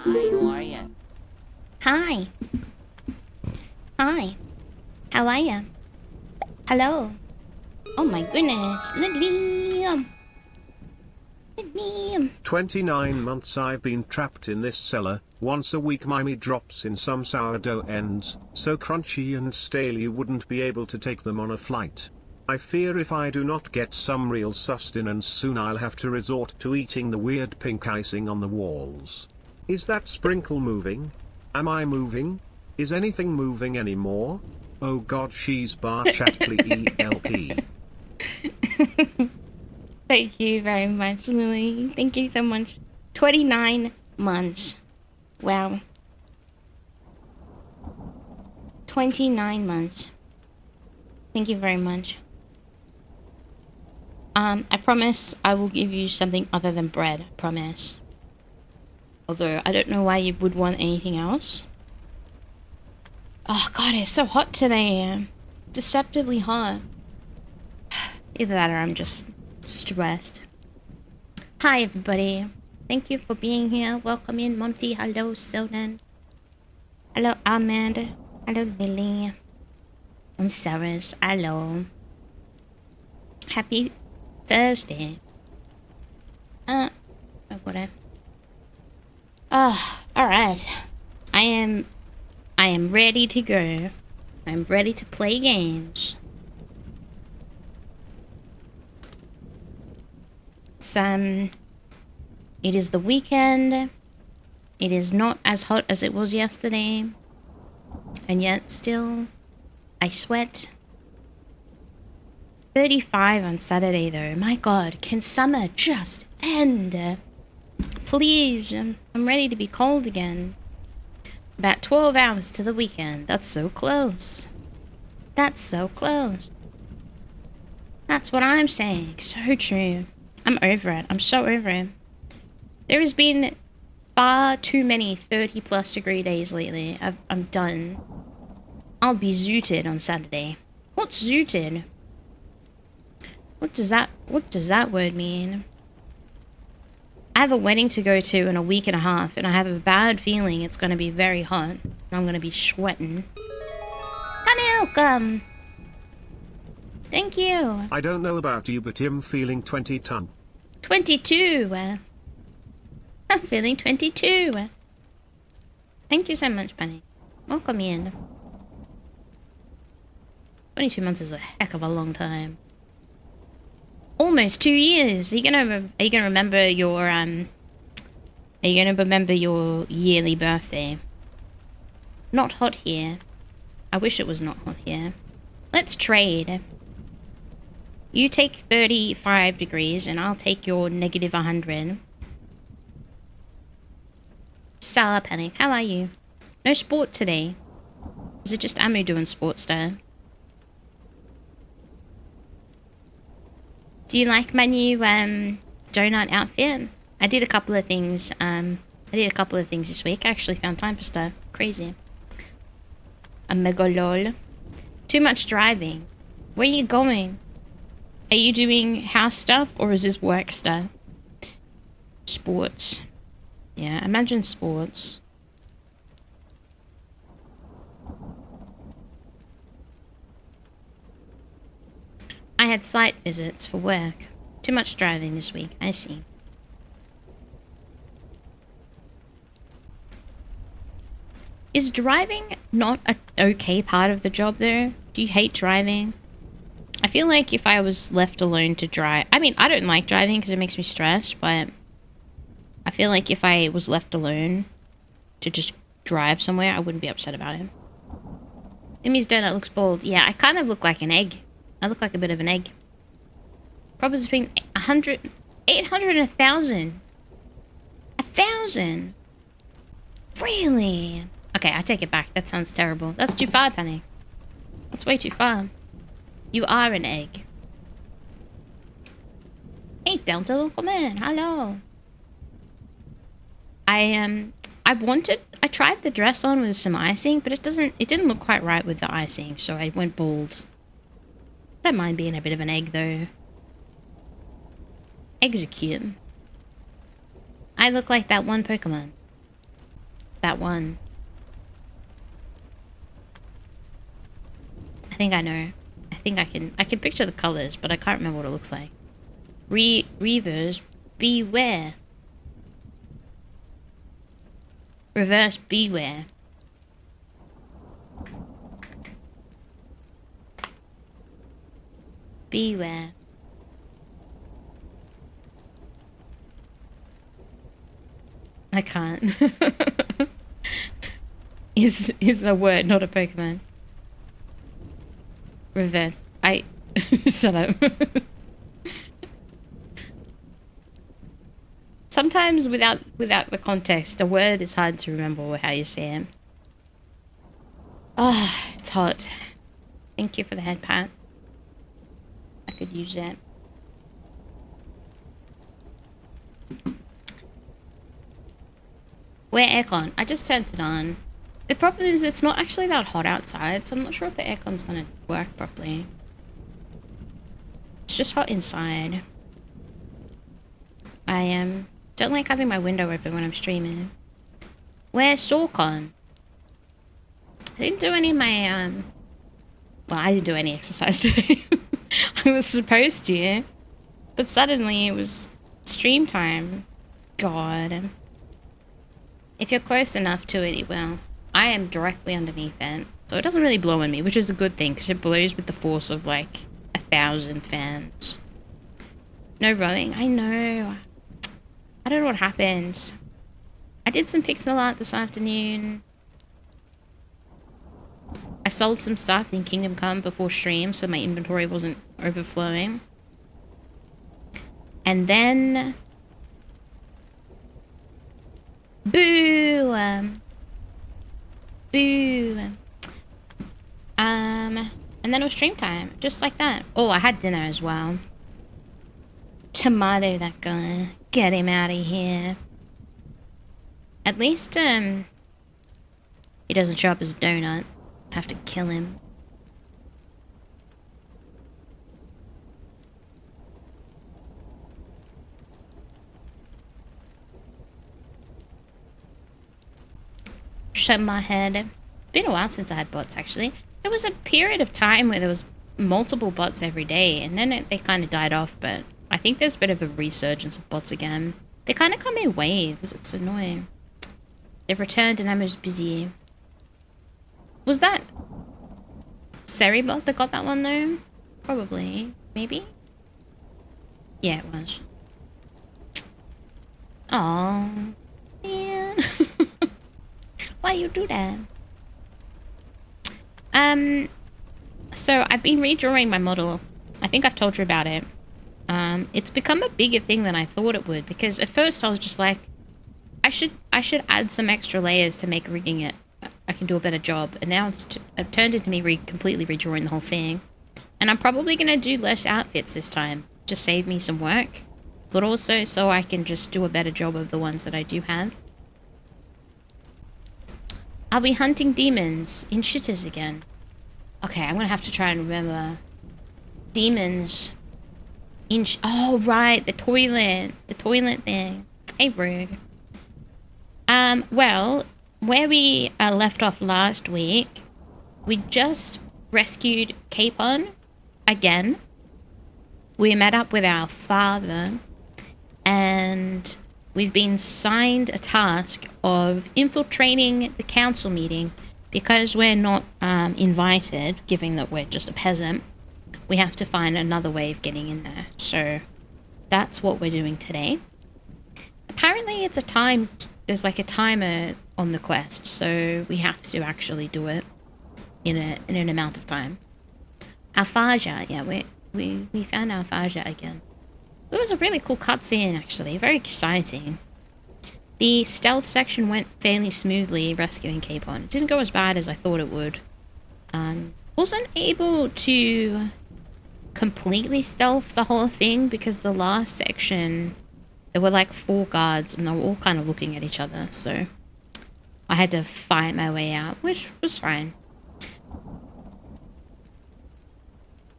Hi, how are ya? Hi. Hi. How are ya? Hello. Oh my goodness. Liam. Liam. 29 months I've been trapped in this cellar. Once a week Mimyh drops in some sourdough ends, so crunchy and stale you wouldn't be able to take them on a flight. I fear if I do not get some real sustenance soon I'll have to resort to eating the weird pink icing on the walls. Is that sprinkle moving? Am I moving? Is anything moving anymore? Oh god, she's bar chat please. Thank you very much, Lily. Thank you so much. 29 months. Wow. 29 months. Thank you very much. I promise I will give you something other than bread. I promise. Although, I don't know why you would want anything else. Oh god, it's so hot today. Deceptively hot. Either that or I'm just stressed. Hi, everybody. Thank you for being here. Welcome in, Monty. Hello, Silden. Hello, Ahmed. Hello, Lily. And Sarah's. Hello. Happy Thursday. Whatever. Alright. I am ready to go. I'm ready to play games. It is the weekend. It is not as hot as it was yesterday. And yet still, I sweat. 35 on Saturday though. My god, can summer just end? Please, I'm ready to be cold again. About 12 hours to the weekend. That's so close. That's so close. That's what I'm saying. So true. I'm over it. I'm so over it. There has been far too many 30 plus degree days lately. I'm done. I'll be zooted on Saturday. What's zooted? What does that word mean? I have a wedding to go to in a week and a half, and I have a bad feeling it's going to be very hot. And I'm going to be sweating. Welcome. Thank you. I don't know about you, but I'm feeling 20 ton. 22. I'm feeling 22. Thank you so much, Penny. Welcome in. 22 months is a heck of a long time. Almost 2 years. Are you gonna remember your yearly birthday? Not hot here. I wish it was not hot here. Let's trade. You take 35 degrees and I'll take your negative 100. Sour Panic, how are you? No sport today. Is it just Amu doing sports stuff? Do you like my new donut outfit? I did a couple of things. This week. I actually found time for stuff. Crazy. A mega lol. Too much driving. Where are you going? Are you doing house stuff or is this work stuff? Sports. Yeah, imagine sports. I had site visits for work. Too much driving this week, I see. Is driving not an okay part of the job though? Do you hate driving? I feel like if I was left alone to drive... I mean, I don't like driving because it makes me stressed, but... I feel like if I was left alone to just drive somewhere, I wouldn't be upset about it. Mimy's donut looks bald. Yeah, I kind of look like an egg. I look like a bit of an egg. Probably between 800 and 1,000. 1,000? Really? Okay, I take it back. That sounds terrible. That's too far, Penny. That's way too far. You are an egg. Hey, Delta, welcome in. Hello. I tried the dress on with some icing, but it didn't look quite right with the icing, so I went bald. I don't mind being a bit of an egg, though. Eggs are cute. I look like that one Pokemon. that one. I think I know. I think I can picture the colors, but I can't remember what it looks like. Reverse, beware. Reverse, beware. Beware. I can't. is a word, not a Pokemon. Reverse. Shut up. Sometimes without the context, a word is hard to remember or how you say it. Ah, it's hot. Thank you for the head pat. I could use that. Where aircon? I just turned it on. The problem is it's not actually that hot outside, so I'm not sure if the aircon's gonna work properly. It's just hot inside. I don't like having my window open when I'm streaming. Where's Sorcon? I didn't do any of my well, I didn't do any exercise today. I was supposed to, but suddenly it was stream time. God. If you're close enough to it, it will. I am directly underneath it, so it doesn't really blow on me, which is a good thing, because it blows with the force of, like, 1,000 fans. No rowing? I know. I don't know what happened. I did some pixel art this afternoon. I sold some stuff in Kingdom Come before stream, so my inventory wasn't overflowing. And then... Boo! Boo! And then it was stream time, just like that. Oh, I had dinner as well. Tomato that guy. Get him out of here. At least, he doesn't show up as a donut. I have to kill him. Shut my head. Been a while since I had bots, actually. There was a period of time where there was multiple bots every day, and then they kind of died off, but I think there's a bit of a resurgence of bots again. They kind of come in waves. It's annoying. They've returned and I'm just busy. Was that Seribot that got that one, though? Probably. Maybe? Yeah, it was. Aww. Man. Why you do that? So I've been redrawing my model. I think I've told you about it. It's become a bigger thing than I thought it would, because at first I was just like, I should add some extra layers to make rigging it. I can do a better job. And now it's turned into me completely redrawing the whole thing. And I'm probably going to do less outfits this time, to save me some work, but also so I can just do a better job of the ones that I do have. I'll be hunting demons in shitters again. Okay, I'm going to have to try and remember. Demons in oh, right, the toilet thing. Hey, Rug. Well, where we left off last week, we just rescued Capon again. We met up with our father, and we've been assigned a task of infiltrating the council meeting. Because we're not invited, given that we're just a peasant, we have to find another way of getting in there. So that's what we're doing today. Apparently it's a time, there's like a timer on the quest, so we have to actually do it in an amount of time. Alphaja, yeah, we found Alphaja again. It was a really cool cutscene, actually, very exciting. The stealth section went fairly smoothly, rescuing Capon. It didn't go as bad as I thought it would. Wasn't able to completely stealth the whole thing, because the last section, there were like 4 guards, and they were all kind of looking at each other, so I had to fight my way out, which was fine.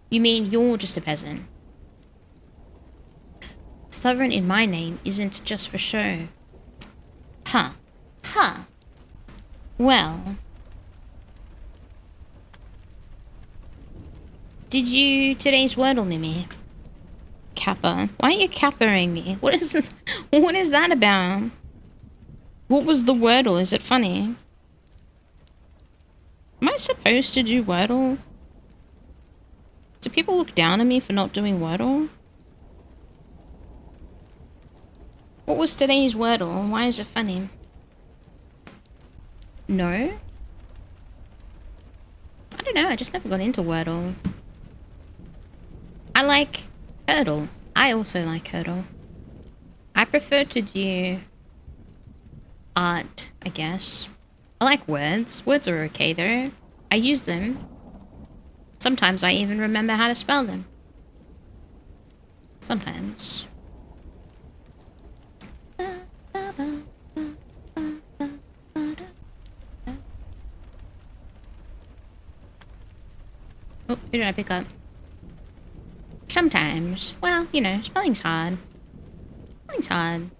You mean you're just a peasant? Sovereign in my name isn't just for show. Huh. Huh. Well, did you today's Wordle, Mimyh? Kappa. Why are you kappaing me? What is this? What is that about? What was the Wordle? Is it funny? Am I supposed to do Wordle? Do people look down on me for not doing Wordle? What was today's Wordle? Why is it funny? No? I don't know, I just never got into Wordle. I like Hurdle. I also like Hurdle. I prefer to do art, I guess. I like words. Words are okay though. I use them. Sometimes I even remember how to spell them. Sometimes. Oh, who did I pick up? Sometimes. Well, you know, spelling's hard. Spelling's hard.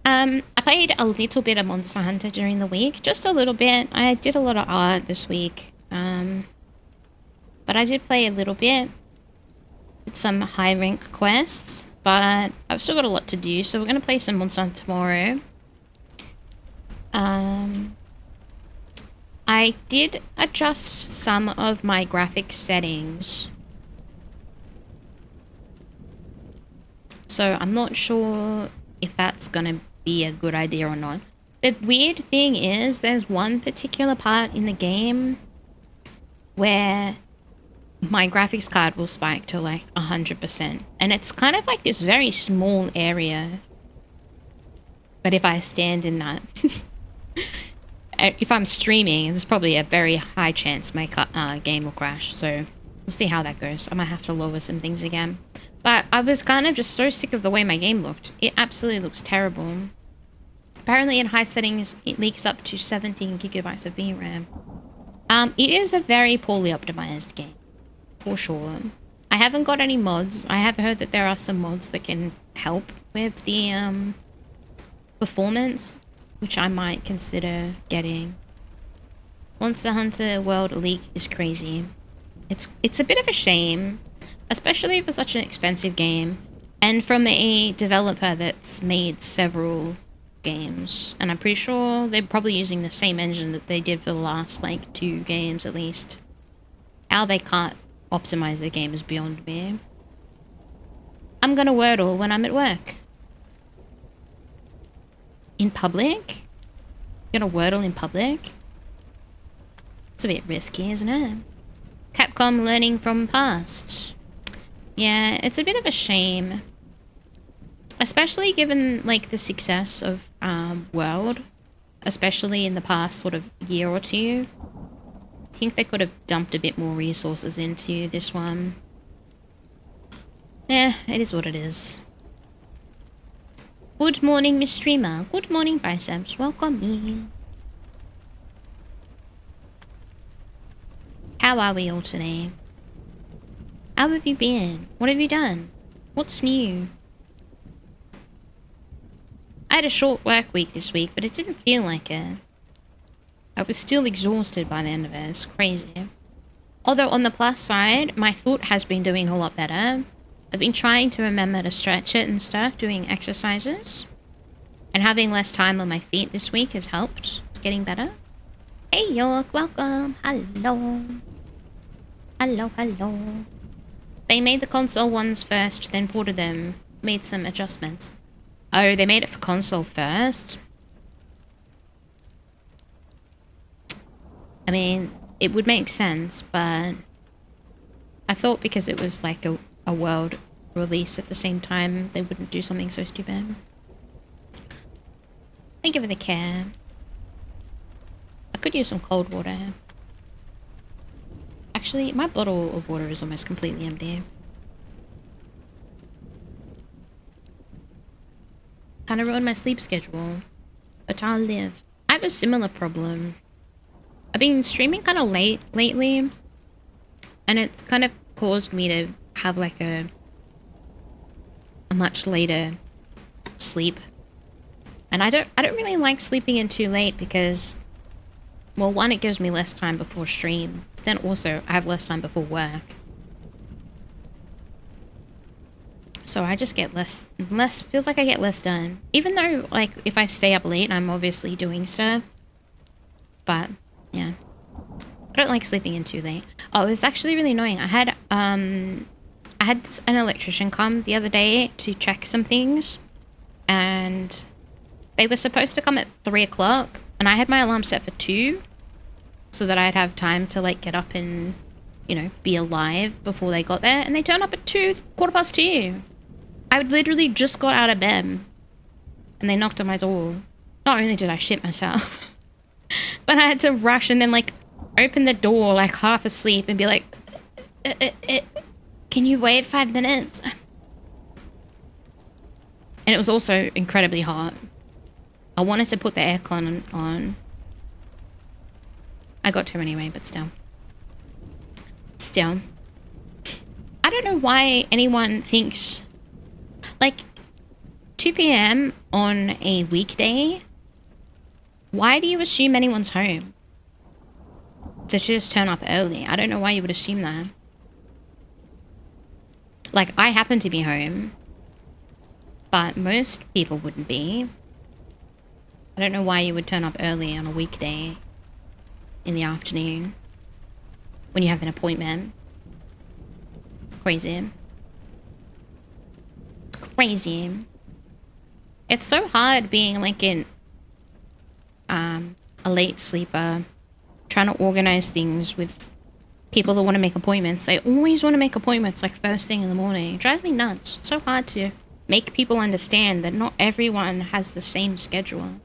I played a little bit of Monster Hunter during the week. Just a little bit. I did a lot of art this week. But I did play a little bit. Did some high rank quests. But I've still got a lot to do, so we're going to play some Monster Hunter tomorrow. I did adjust some of my graphics settings. So I'm not sure if that's gonna be a good idea or not. The weird thing is there's one particular part in the game where my graphics card will spike to like 100%. And it's kind of like this very small area. But if I stand in that... if I'm streaming, there's probably a very high chance my game will crash. So we'll see how that goes. I might have to lower some things again. But I was kind of just so sick of the way my game looked. It absolutely looks terrible. Apparently in high settings, it leaks up to 17 gigabytes of VRAM. It is a very poorly optimized game. For sure. I haven't got any mods. I have heard that there are some mods that can help with the performance, which I might consider getting. Monster Hunter World leak is crazy. It's a bit of a shame, especially for such an expensive game, and from a developer that's made several games. And I'm pretty sure they're probably using the same engine that they did for the last, like, 2 games at least. How they can't optimize their game is beyond me. I'm gonna Wordle when I'm at work. In public? You're gonna Wordle in public? It's a bit risky, isn't it? Capcom learning from past. Yeah, it's a bit of a shame. Especially given, like, the success of World. Especially in the past sort of year or two. I think they could have dumped a bit more resources into this one. Yeah, it is what it is. Good morning, Miss Streamer. Good morning, Biceps. Welcome in. How are we all today? How have you been? What have you done? What's new? I had a short work week this week, but it didn't feel like it. I was still exhausted by the end of it. It's crazy. Although on the plus side, my foot has been doing a lot better. I've been trying to remember to stretch it and stuff, doing exercises. And having less time on my feet this week has helped. It's getting better. Hey York, welcome. Hello. Hello, hello. They made the console ones first, then ported them. Made some adjustments. Oh, they made it for console first? I mean, it would make sense, but... I thought because it was like a world release at the same time, they wouldn't do something so stupid. Thank you for the care. I could use some cold water. Actually, my bottle of water is almost completely empty. Kind of ruined my sleep schedule, but I'll live. I have a similar problem. I've been streaming kind of late lately, and it's kind of caused me to have like a much later sleep. And I don't really like sleeping in too late because, well, one, it gives me less time before stream. But then also, I have less time before work. So I just get less, feels like I get less done. Even though, like, if I stay up late, I'm obviously doing stuff. But, yeah. I don't like sleeping in too late. Oh, it's actually really annoying. I had an electrician come the other day to check some things. And they were supposed to come at 3 o'clock. And I had my alarm set for 2. So that I'd have time to, like, get up and, you know, be alive before they got there. And they turned up at 2, 2:15. I literally just got out of bed. And they knocked on my door. Not only did I shit myself, but I had to rush and then, like, open the door, like, half asleep and be like, can you wait 5 minutes? And it was also incredibly hot. I wanted to put the aircon on. I got to anyway, but still. Still. I don't know why anyone thinks... Like, 2 p.m. on a weekday? Why do you assume anyone's home? To just turn up early? I don't know why you would assume that. Like, I happen to be home. But most people wouldn't be. I don't know why you would turn up early on a weekday in the afternoon when you have an appointment. It's crazy. It's crazy. It's so hard being like a late sleeper, trying to organize things with people that want to make appointments. They always want to make appointments like first thing in the morning. It drives me nuts. It's so hard to make people understand that not everyone has the same schedule.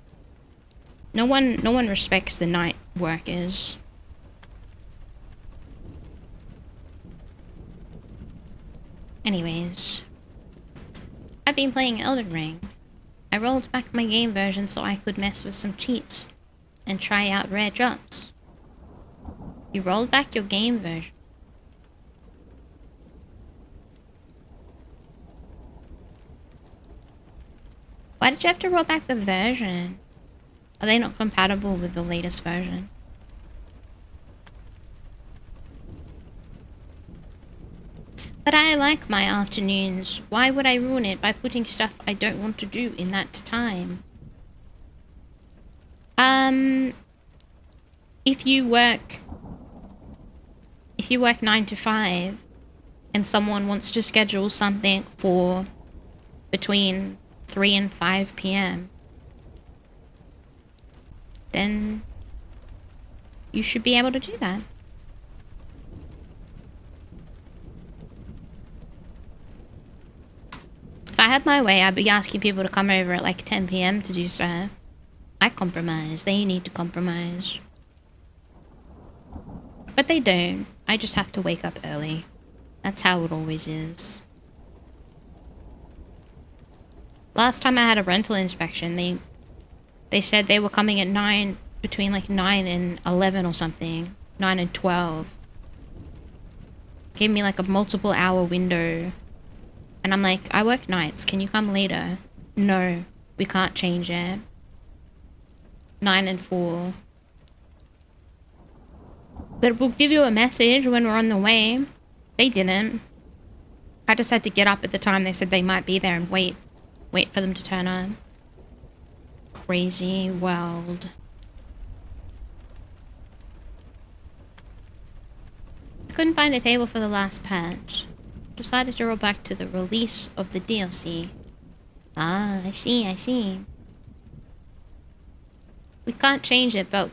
No one respects the night workers. Anyways, I've been playing Elden Ring. I rolled back my game version so I could mess with some cheats and try out rare drops. You rolled back your game version. Why did you have to roll back the version? Are they not compatible with the latest version? But I like my afternoons. Why would I ruin it by putting stuff I don't want to do in that time? If you work 9 to 5 and someone wants to schedule something for between 3 and 5 p.m., then you should be able to do that. If I had my way, I'd be asking people to come over at like 10 p.m. to do stuff. I compromise. They need to compromise. But they don't. I just have to wake up early. That's how it always is. Last time I had a rental inspection, they said they were coming at 9, between like 9 and 11 or something. 9 and 12. Gave me like a multiple hour window. And I'm like, I work nights. Can you come later? No, we can't change it. 9 and 4. But we'll give you a message when we're on the way. They didn't. I just had to get up at the time they said they might be there and wait for them to turn up. Crazy world. I couldn't find a table for the last patch. Decided to roll back to the release of the DLC. Ah, I see. We can't change it, but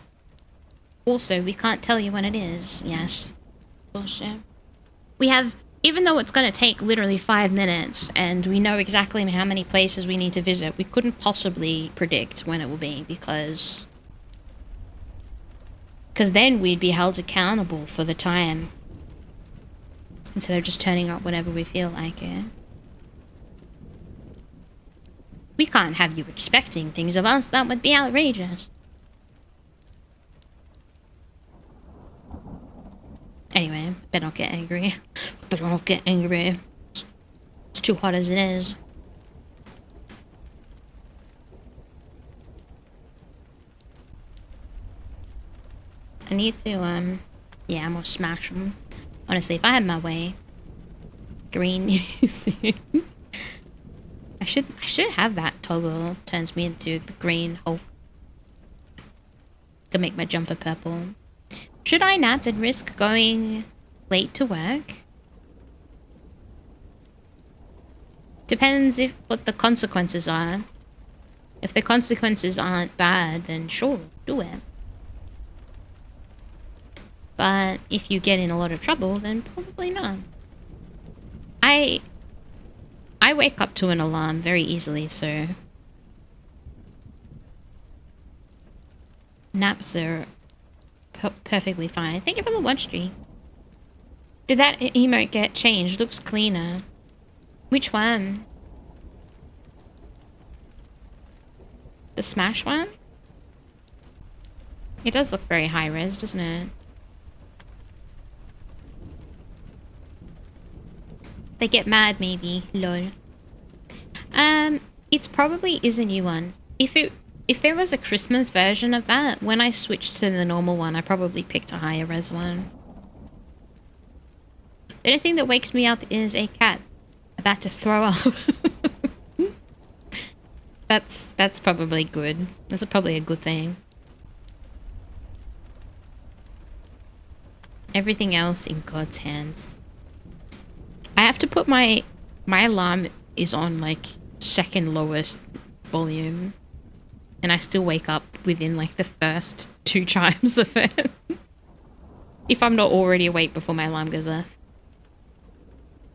also we can't tell you when it is. Yes. Bullshit. We have, even though it's going to take literally 5 minutes and we know exactly how many places we need to visit, we couldn't possibly predict when it will be because then we'd be held accountable for the time instead of just turning up whenever we feel like it. We can't have you expecting things of us. That would be outrageous. Anyway, better not get angry. Better not get angry. It's too hot as it is. I need to, yeah, I'm gonna smash them. Honestly, if I had my way. Green music. I should have that toggle. Turns me into the green Hulk. Can make my jumper purple. Should I nap and risk going late to work? Depends what the consequences are. If the consequences aren't bad, then sure, do it. But if you get in a lot of trouble, then probably not. I wake up to an alarm very easily, so naps are perfectly fine. Thank you for the watch stream. Did that emote get changed? Looks cleaner. Which one? The Smash one? It does look very high res, doesn't it? They get mad, maybe. Lol. It probably is a new one. If there was a Christmas version of that, when I switched to the normal one, I probably picked a higher res one. The only thing that wakes me up is a cat about to throw up. That's probably good. That's probably a good thing. Everything else in God's hands. I have to put my alarm is on like second lowest volume, and I still wake up within like the first 2 chimes of it. If I'm not already awake before my alarm goes off.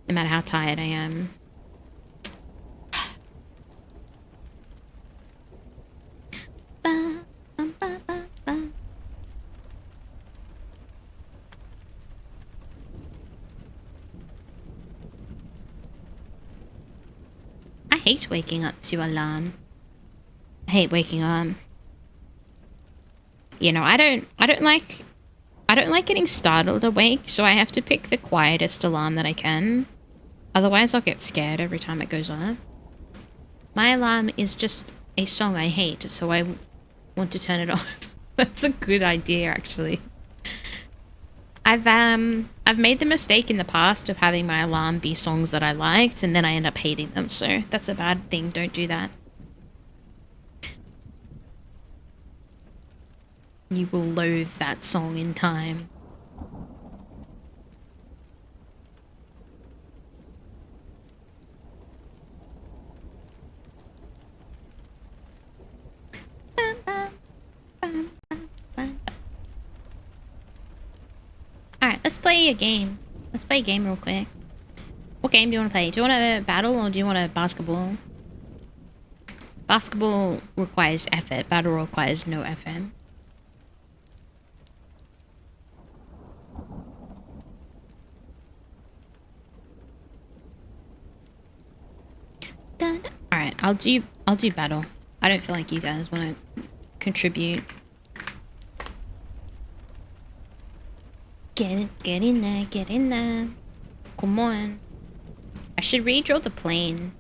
No matter how tired I am. I hate waking up to alarm. I hate waking up. You know, I don't like getting startled awake, so I have to pick the quietest alarm that I can. Otherwise, I'll get scared every time it goes off. My alarm is just a song I hate, so I want to turn it off. That's a good idea, actually. I've made the mistake in the past of having my alarm be songs that I liked, and then I end up hating them, so that's a bad thing. Don't do that. You will loathe that song in time. Alright, let's play a game. Let's play a game real quick. What game do you want to play? Do you want a battle or do you want a basketball? Basketball requires effort. Battle requires no effort. Alright, I'll do battle. I don't feel like you guys want to contribute. Get in there, get in there. Come on. I should redraw the plane.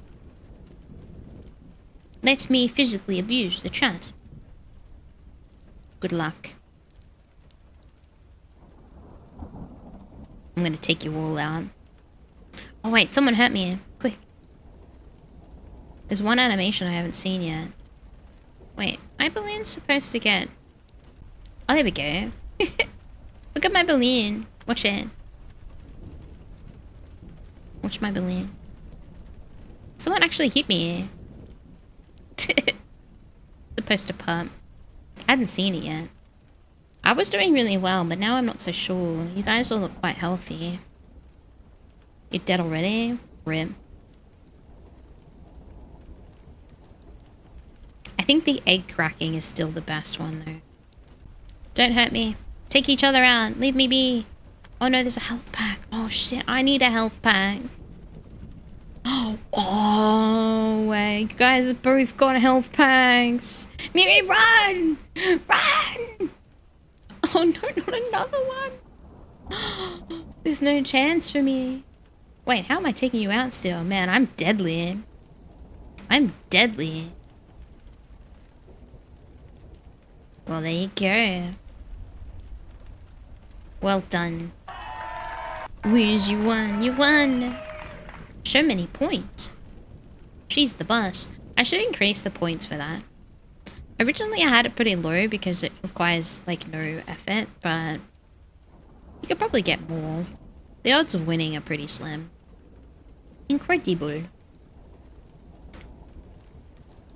Let me physically abuse the chat. Good luck. I'm gonna take you all out. Oh wait, someone hurt me. Quick. There's one animation I haven't seen yet. Wait, my balloon's supposed to get... Oh, there we go. Look at my balloon. Watch it. Watch my balloon. Someone actually hit me. Supposed to pump. I hadn't seen it yet. I was doing really well, but now I'm not so sure. You guys all look quite healthy. You're dead already? Rip. I think the egg cracking is still the best one, though. Don't hurt me. Take each other out. Leave me be. Oh, no, there's a health pack. Oh, shit. I need a health pack. Oh, wait. You guys have both got health packs. Mimyh, run! Run! Oh, no, not another one. There's no chance for me. Wait, how am I taking you out still? Man, I'm deadly. I'm deadly. Well, there you go. Well done. Wiz, you won. You won. So many points. She's the boss. I should increase the points for that. Originally, I had it pretty low because it requires, like, no effort, but you could probably get more. The odds of winning are pretty slim. Incredible.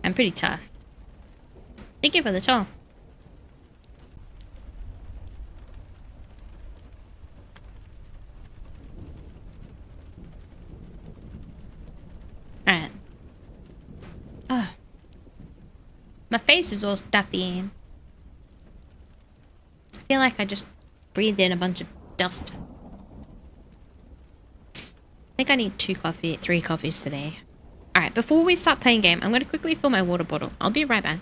I'm pretty tough. Thank you for the toll. Alright. Oh. My face is all stuffy. I feel like I just breathed in a bunch of dust. I think I need 3 coffees today. Alright, before we start playing game, I'm going to quickly fill my water bottle. I'll be right back.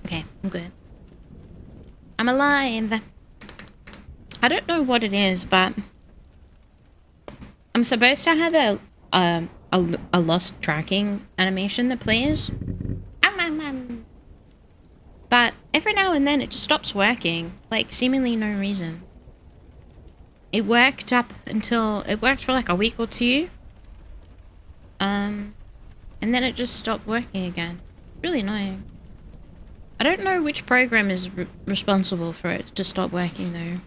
Okay, I'm good. I'm alive. I don't know what it is, but I'm supposed to have a lost tracking animation that plays. But every now and then it just stops working, like seemingly no reason. It worked for like a week or two. And then it just stopped working again. Really annoying. I don't know which program is responsible for it to stop working though.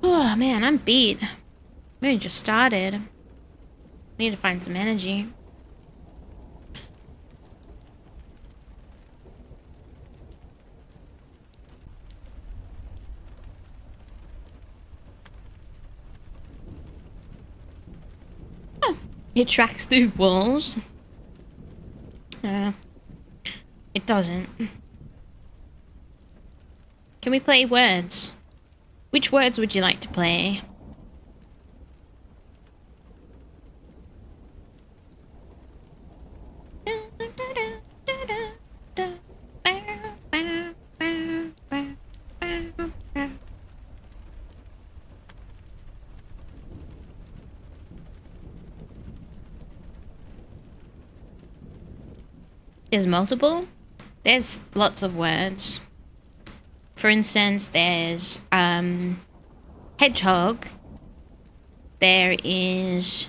Oh man, I'm beat. We only just started. Need to find some energy. Oh, it tracks through walls. It doesn't. Can we play words? Which words would you like to play? There's multiple? There's lots of words. For instance, there's hedgehog. There is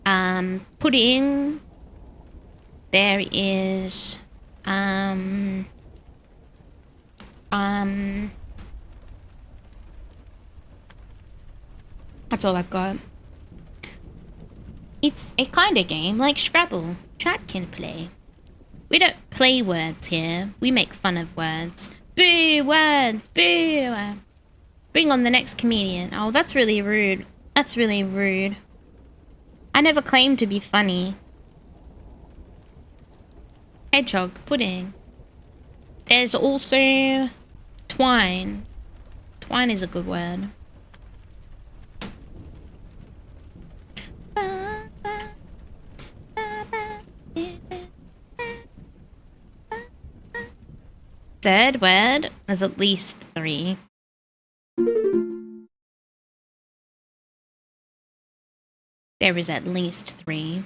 pudding. There is that's all I've got. It's a kind of game like Scrabble. Chat can play. We don't play words here. We make fun of words. Boo, words, boo. Bring on the next comedian. Oh, that's really rude. That's really rude. I never claimed to be funny. Hedgehog, pudding. There's also twine. Twine is a good word. Third word, there's at least 3. There is at least 3.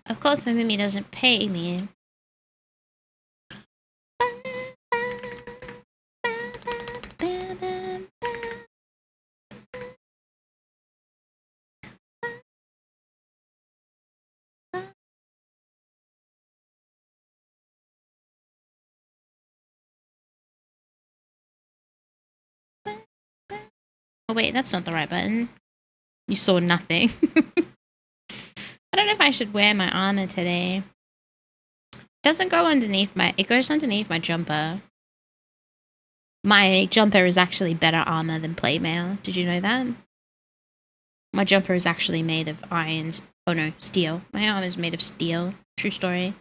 Of course my Mimyh doesn't pay me. Oh wait, that's not the right button. You saw nothing. I don't know if I should wear my armor today. It doesn't go underneath my... It goes underneath my jumper. My jumper is actually better armor than playmail. Did you know that? My jumper is actually made of irons. Oh no, steel. My armor is made of steel. True story.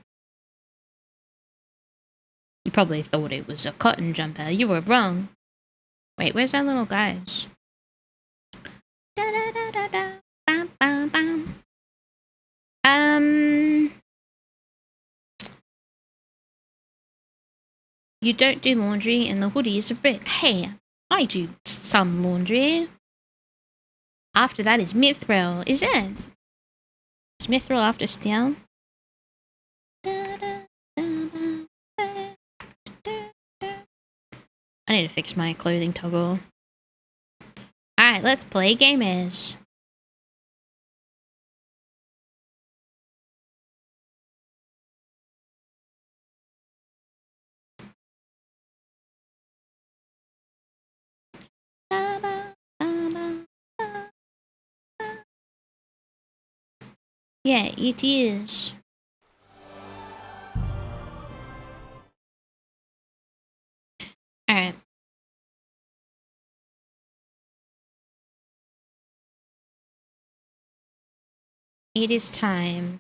You probably thought it was a cotton jumper. You were wrong. Wait, where's our little guys? Da, da, da, da, da. Bam, bam, bam. You don't do laundry and the hoodie is a bit. Hey, I do some laundry. After that is Mithril, is it? Is Mithril after steel? I need to fix my clothing toggle. Alright, let's play gamers. Yeah, it is. Alright. It is time.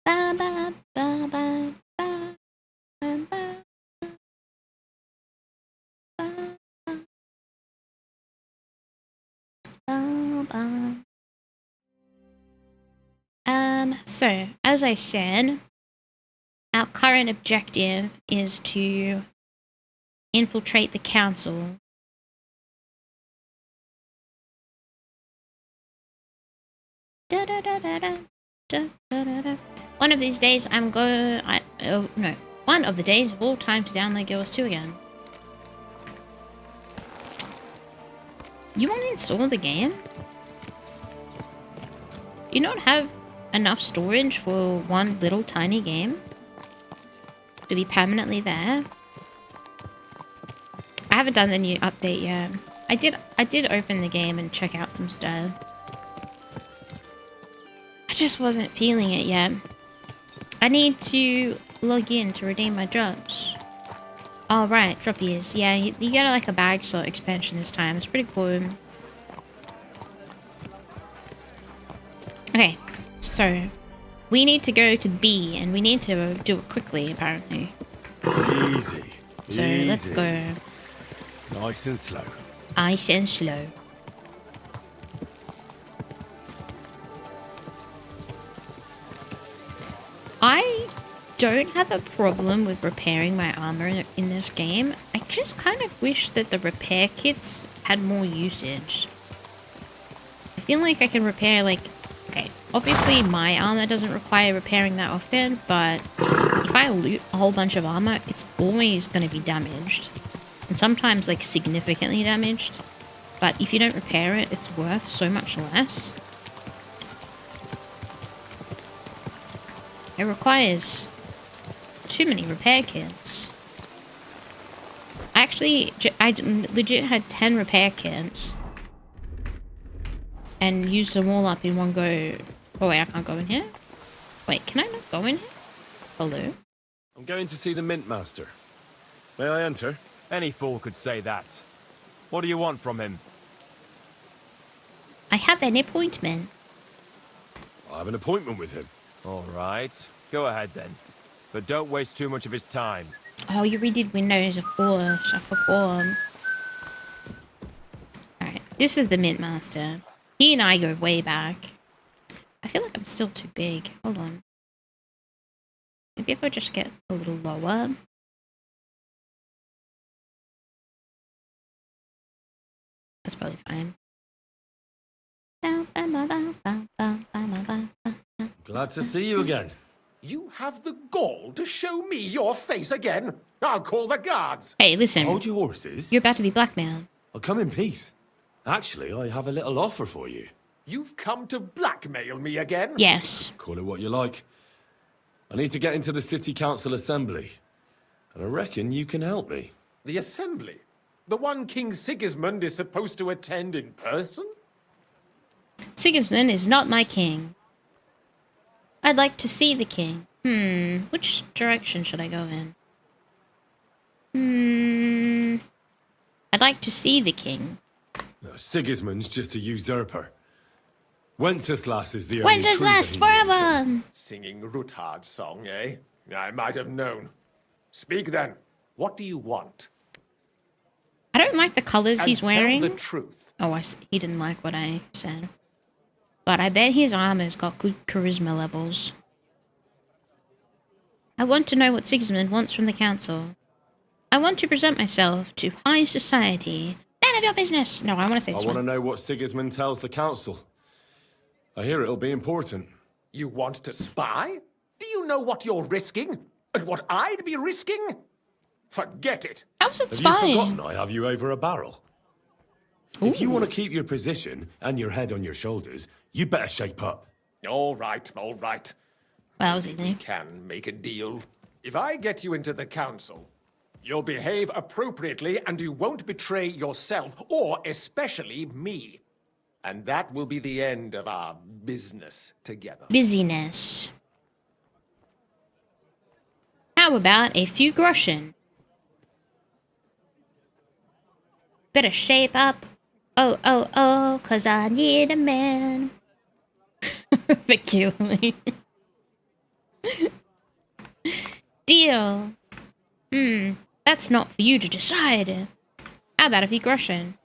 Ba, ba, ba, ba, ba, ba, ba, ba, ba, ba. So, as I said, our current objective is to infiltrate the council. Da, da, da, da, da, da, da, da, da. One of these days I'm going... no. One of the days of all time to download Guild Wars 2 again. You want to install the game? You not have enough storage for one little tiny game to be permanently there? I haven't done the new update yet. I did open the game and check out some stuff. I just wasn't feeling it yet. I need to log in to redeem my drops. Oh right, drop ears. Yeah, you get like a bag slot expansion this time. It's pretty cool. Okay, so we need to go to B and we need to do it quickly apparently. Easy. So easy. let's go. Nice and slow. Nice and slow. I don't have a problem with repairing my armor in this game. I just kind of wish that the repair kits had more usage. I feel like I can repair like... Okay, obviously my armor doesn't require repairing that often, but if I loot a whole bunch of armor, it's always going to be damaged. And sometimes like significantly damaged. But if you don't repair it, it's worth so much less. It requires too many repair kits. Actually, I legit had 10 repair kits. And used them all up in one go. Oh wait, I can't go in here? Wait, can I not go in here? Hello? I'm going to see the Mint Master. May I enter? Any fool could say that. What do you want from him? I have an appointment. I have an appointment with him. All right. Go ahead then. But don't waste too much of his time. Oh, you redid Windows, of course. I forgot. Alright, this is the Mint Master. He and I go way back. I feel like I'm still too big. Hold on. Maybe if I just get a little lower. That's probably fine. Glad to see you again. You have the gall to show me your face again? I'll call the guards. Hey, listen. Hold your horses. You're about to be blackmailed. I'll come in peace. Actually, I have a little offer for you. You've come to blackmail me again? Yes. Call it what you like. I need to get into the city council assembly. And I reckon you can help me. The assembly? The one King Sigismund is supposed to attend in person? Sigismund is not my king. I'd like to see the king. Which direction should I go in? I'd like to see the king. Sigismund's just a usurper. Wenceslas is the only Wenceslas true Bohemian forever! Singing Ruthard's song, eh? I might have known. Speak then. What do you want? I don't like the colors And he's wearing. tell the truth. Oh, he didn't like what I said. But I bet his armor's got good charisma levels. I want to know what Sigismund wants from the council. I want to present myself to high society. None of your business! No, I want to say this I want to one. know what Sigismund tells the council. I hear it'll be important. You want to spy? Do you know what you're risking? And what I'd be risking? Forget it. How was it Have you spying? forgotten I have you over a barrel? If you want to keep your position and your head on your shoulders, you better shape up. All right, all right. Well, that was We easy. can make a deal. If I get you into the council, you'll behave appropriately and you won't betray yourself, or especially me. And that will be the end of our business together. Busyness. How about a few groschen? Better shape up. Oh, oh, oh, 'cause I need a man. They kill me. Deal. That's not for you to decide. How about a few groschen?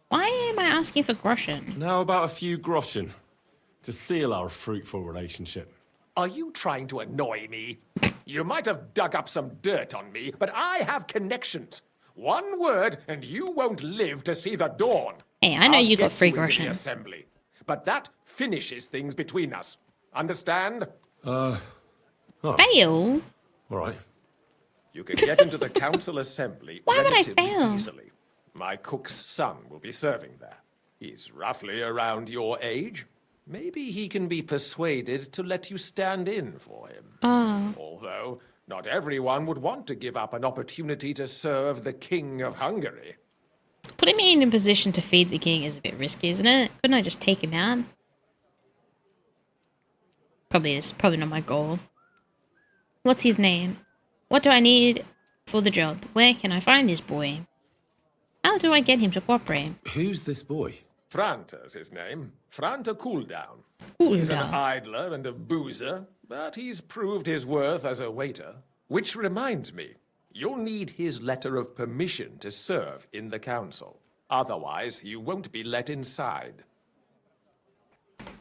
Why am I asking for groschen? Now about a few groschen to seal our fruitful relationship. Are you trying to annoy me? You might have dug up some dirt on me, but I have connections. One word, and you won't live to see the dawn. Hey, I know I'll you got get free you into groschen. the assembly, but that finishes things between us. Understand? Fail? All right. You can get into the council assembly Why would I relatively fail? easily. My cook's son will be serving there. He's roughly around your age. Maybe he can be persuaded to let you stand in for him. Although, not everyone would want to give up an opportunity to serve the King of Hungary. Putting me in a position to feed the king is a bit risky, isn't it? Couldn't I just take him out? Probably is. Probably not my goal. What's his name? What do I need for the job? Where can I find this boy? How do I get him to cooperate? Who's this boy? Franta's his name. Franta Cooldown. Cool He's an down. idler and a boozer, but he's proved his worth as a waiter. Which reminds me, you'll need his letter of permission to serve in the council. Otherwise, you won't be let inside.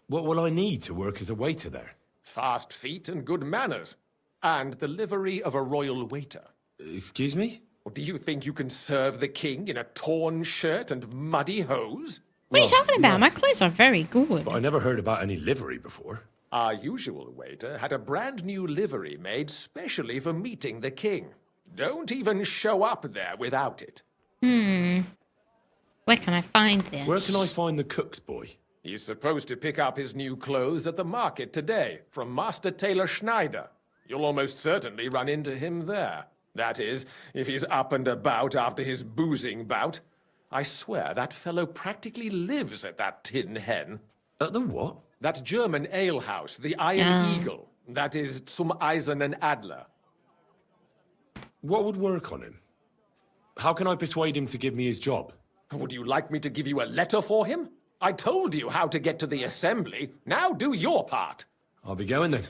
What will I need to work as a waiter there? Fast feet and good manners. And the livery of a royal waiter. Excuse me? Or do you think you can serve the king in a torn shirt and muddy hose? What are you talking about? My clothes are very good. But I never heard about any livery before. Our usual waiter had a brand new livery made specially for meeting the king. Don't even show up there without it. Where can I find this? Where can I find the cook's boy? He's supposed to pick up his new clothes at the market today from Master Tailor Schneider. You'll almost certainly run into him there. That is, if he's up and about after his boozing bout. I swear that fellow practically lives at that Tin Hen. At the what? That German alehouse, the Iron Eagle. That is Zum Eisernen Adler. What would work on him? How can I persuade him to give me his job? Would you like me to give you a letter for him? I told you how to get to the assembly. Now do your part. I'll be going then.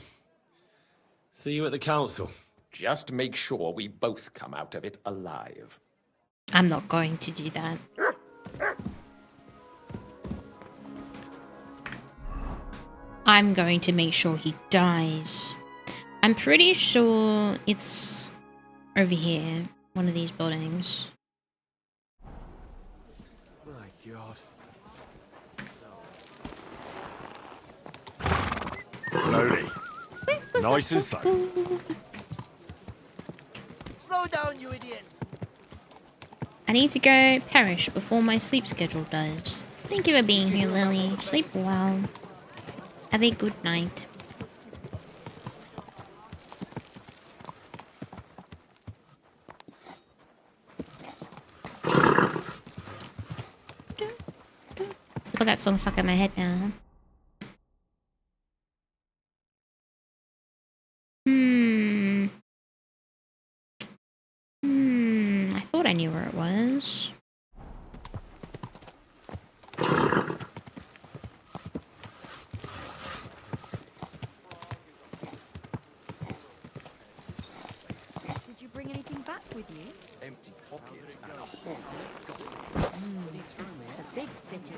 See you at the council. Just make sure we both come out of it alive. I'm not going to do that. I'm going to make sure he dies. I'm pretty sure it's over here. One of these buildings. My God. Slowly. Nice and safe. Slow down, you idiots! I need to go perish before my sleep schedule does. Thank you for being here, Lily. Sleep well. Have a good night. Because that song stuck in my head now. I thought I knew where it was. Did you bring anything back with you? Empty pockets and a whole The big city.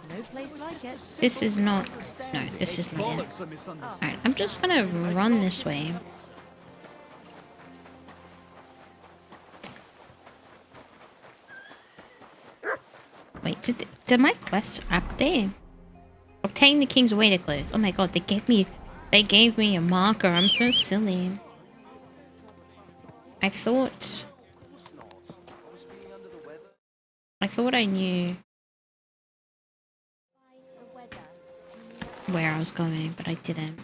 No place like it. This is not... No, this is not it. Alright, I'm just gonna run this way. Wait, did my quest update? Obtain the king's waiter clothes. Oh my god, they gave me a marker. I'm so silly. I thought I knew where I was going, but I didn't.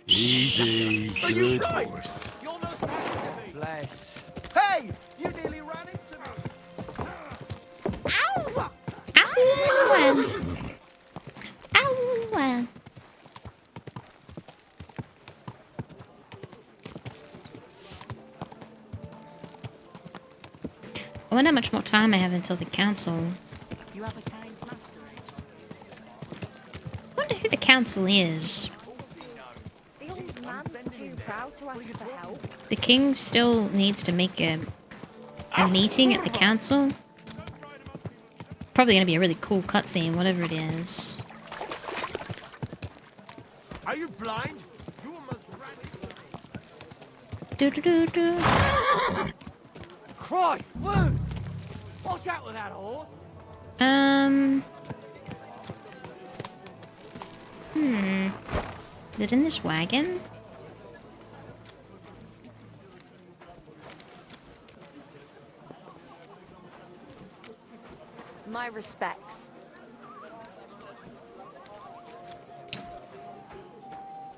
Easy. Good horse. bless. Hey! You nearly ran into me! Ow! Ow! Ow! I wonder how much more time I have until the council. You have a kind master. I wonder who the council is. The old man's too proud to ask for help. The king still needs to make a meeting at the council. Probably gonna be a really cool cutscene, whatever it is. Are you blind? You almost ran into me. Do do do do. Christ, wounds! Watch out with that horse! Is it in this wagon? My respects.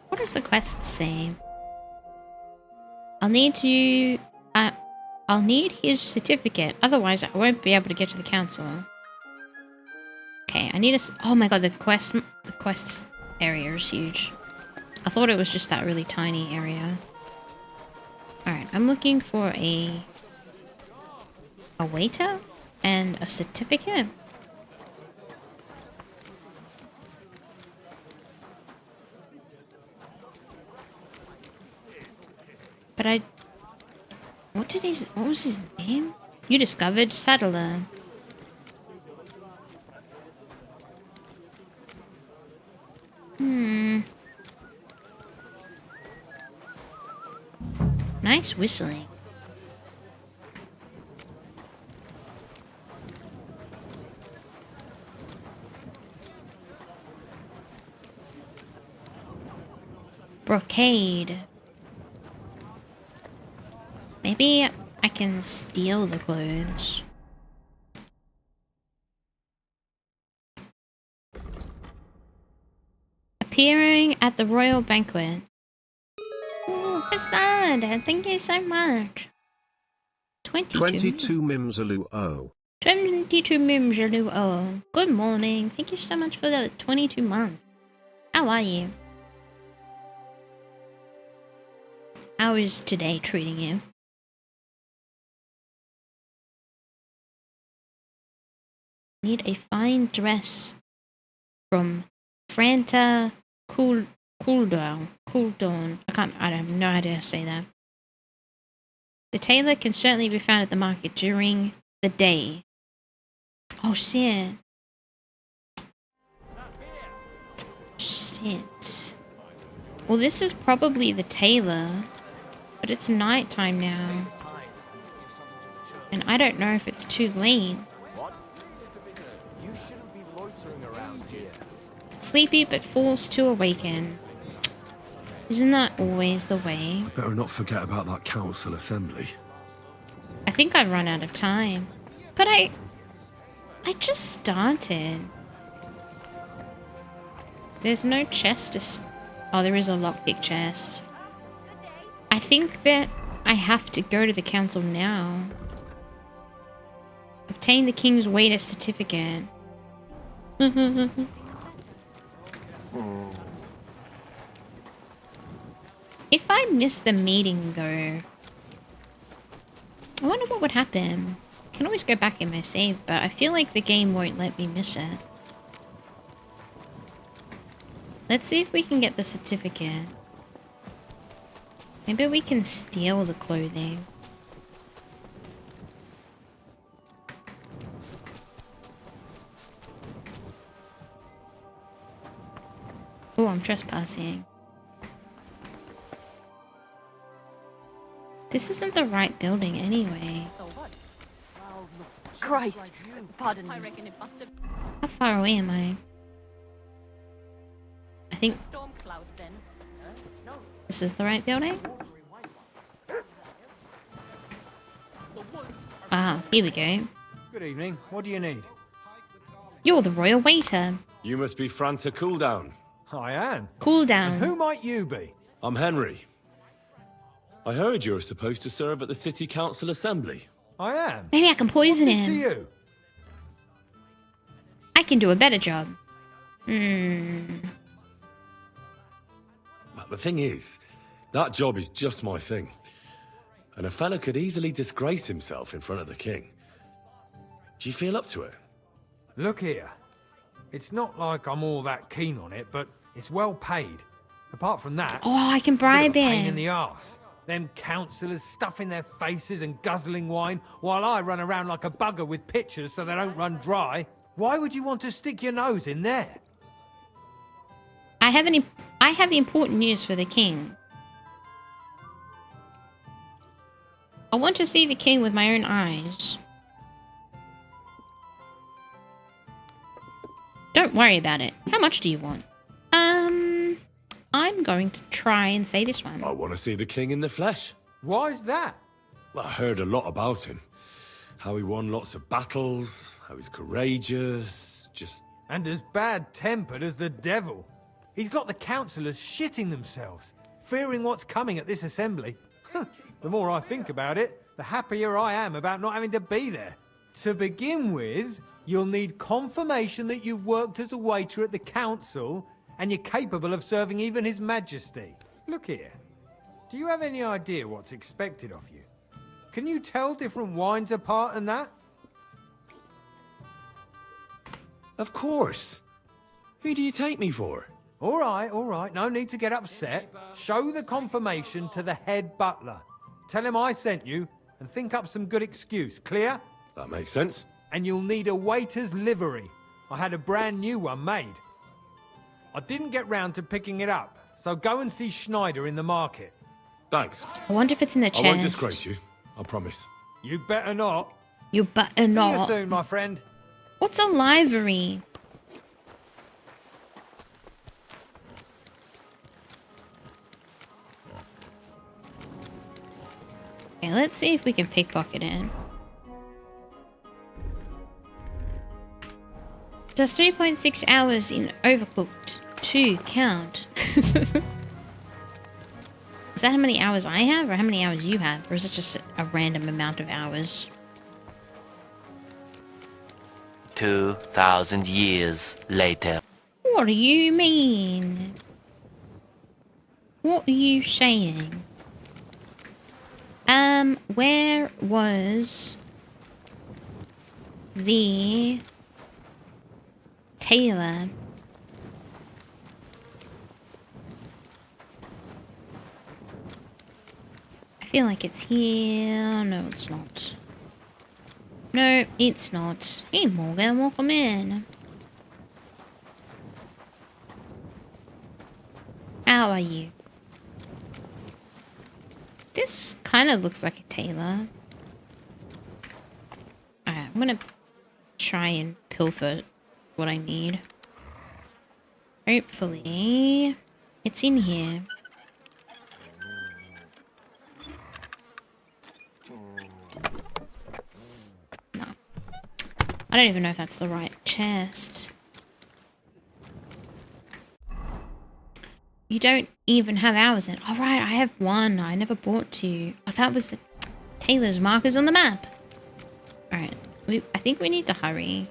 What does the quest say? I'll need his certificate, otherwise I won't be able to get to the council. Okay, I need a... Oh my god, the quest area is huge. I thought it was just that really tiny area. Alright, I'm looking for a waiter and a certificate. But what was his name? You discovered Saddler. Nice whistling. Brocade. Maybe I can steal the clothes. Appearing at the royal banquet. Oh, Facade, thank you so much. 22 Mimzalu O. 22 Mimjalu. Oh, good morning. Thank you so much for the 22 months. How are you? How is today treating you? Need a fine dress from Franta Cooldawn. I have no idea how to say that. The tailor can certainly be found at the market during the day. Oh shit. Shit. Well, this is probably the tailor, but it's nighttime now. And I don't know if it's too late. You shouldn't be loitering around here. It's sleepy but forced to awaken. Isn't that always the way? Better not forget about that council assembly. I think I've run out of time. But I just started. There's no chest to... Oh, there is a lockpick chest. I think that I have to go to the council now. Obtain the king's waiter certificate. If I miss the meeting, though... I wonder what would happen. I can always go back in my save, but I feel like the game won't let me miss it. Let's see if we can get the certificate. Maybe we can steal the clothing. Oh, I'm trespassing. This isn't the right building anyway. Christ! Pardon me. How far away am I? I think this is the right building. Ah, here we go. Good evening. What do you need? You're the royal waiter. You must be Franta Cooldown. I am. Cool down. Who might you be? I'm Henry. I heard you're supposed to serve at the City Council Assembly. I am. Maybe I can poison What's it to him. you? I can do a better job. Hmm. But the thing is, that job is just my thing. And a fella could easily disgrace himself in front of the king. Do you feel up to it? Look here. It's not like I'm all that keen on it, but it's well paid. Apart from that, Oh, I can it's a bit of a bribe pain in him. the arse. Them councillors stuffing their faces and guzzling wine, while I run around like a bugger with pitchers so they don't run dry. Why would you want to stick your nose in there? I have important news for the king. I want to see the king with my own eyes. Don't worry about it. How much do you want? I'm going to try and say this one. I want to see the king in the flesh. Why's that? Well, I heard a lot about him. How he won lots of battles, how he's courageous, just... And as bad-tempered as the devil. He's got the councillors shitting themselves, fearing what's coming at this assembly. The more I think about it, the happier I am about not having to be there. To begin with, you'll need confirmation that you've worked as a waiter at the council and you're capable of serving even His Majesty. Look here. Do you have any idea what's expected of you? Can you tell different wines apart and that? Of course. Who do you take me for? All right. No need to get upset. Show the confirmation to the head butler. Tell him I sent you and think up some good excuse. Clear? That makes sense. And you'll need a waiter's livery. I had a brand new one made. I didn't get round to picking it up, so go and see Schneider in the market. Thanks. I wonder if it's in the chest. I won't disgrace you. I promise. You better not. You better See you not. soon, my friend. What's a livery? Okay, let's see if we can pickpocket it. Does 3.6 hours in Overcooked 2 count? Is that how many hours I have, or how many hours you have? Or is it just a random amount of hours? 2,000 years later. What do you mean? What are you saying? Where was the tailor? I feel like it's here. No, it's not. No, it's not. Hey, Morgan, welcome in. How are you? This kind of looks like a tailor. Alright, I'm gonna try and pilfer what I need. Hopefully, it's in here. No. I don't even know if that's the right chest. You don't even have hours in. All right, I have one. I never bought two. Oh, that was the Taylor's markers on the map. All right, I think we need to hurry.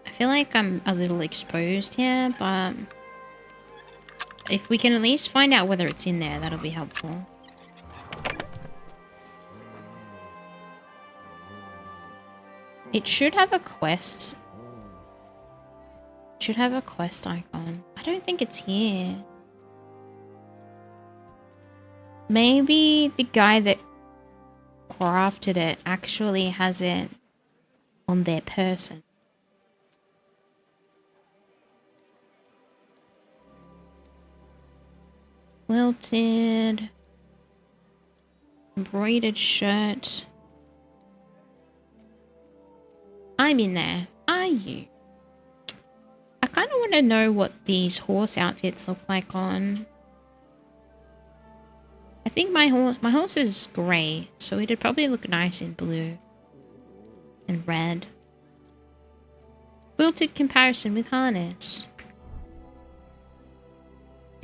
I feel like I'm a little exposed here, but if we can at least find out whether it's in there, that'll be helpful. It should have a quest. It should have a quest icon. I don't think it's here. Maybe the guy that crafted it actually has it on their person. Quilted. Embroidered shirt. I'm in there. Are you? I kind of want to know what these horse outfits look like on. I think my horse is grey, so it'd probably look nice in blue and red. Quilted comparison with harness.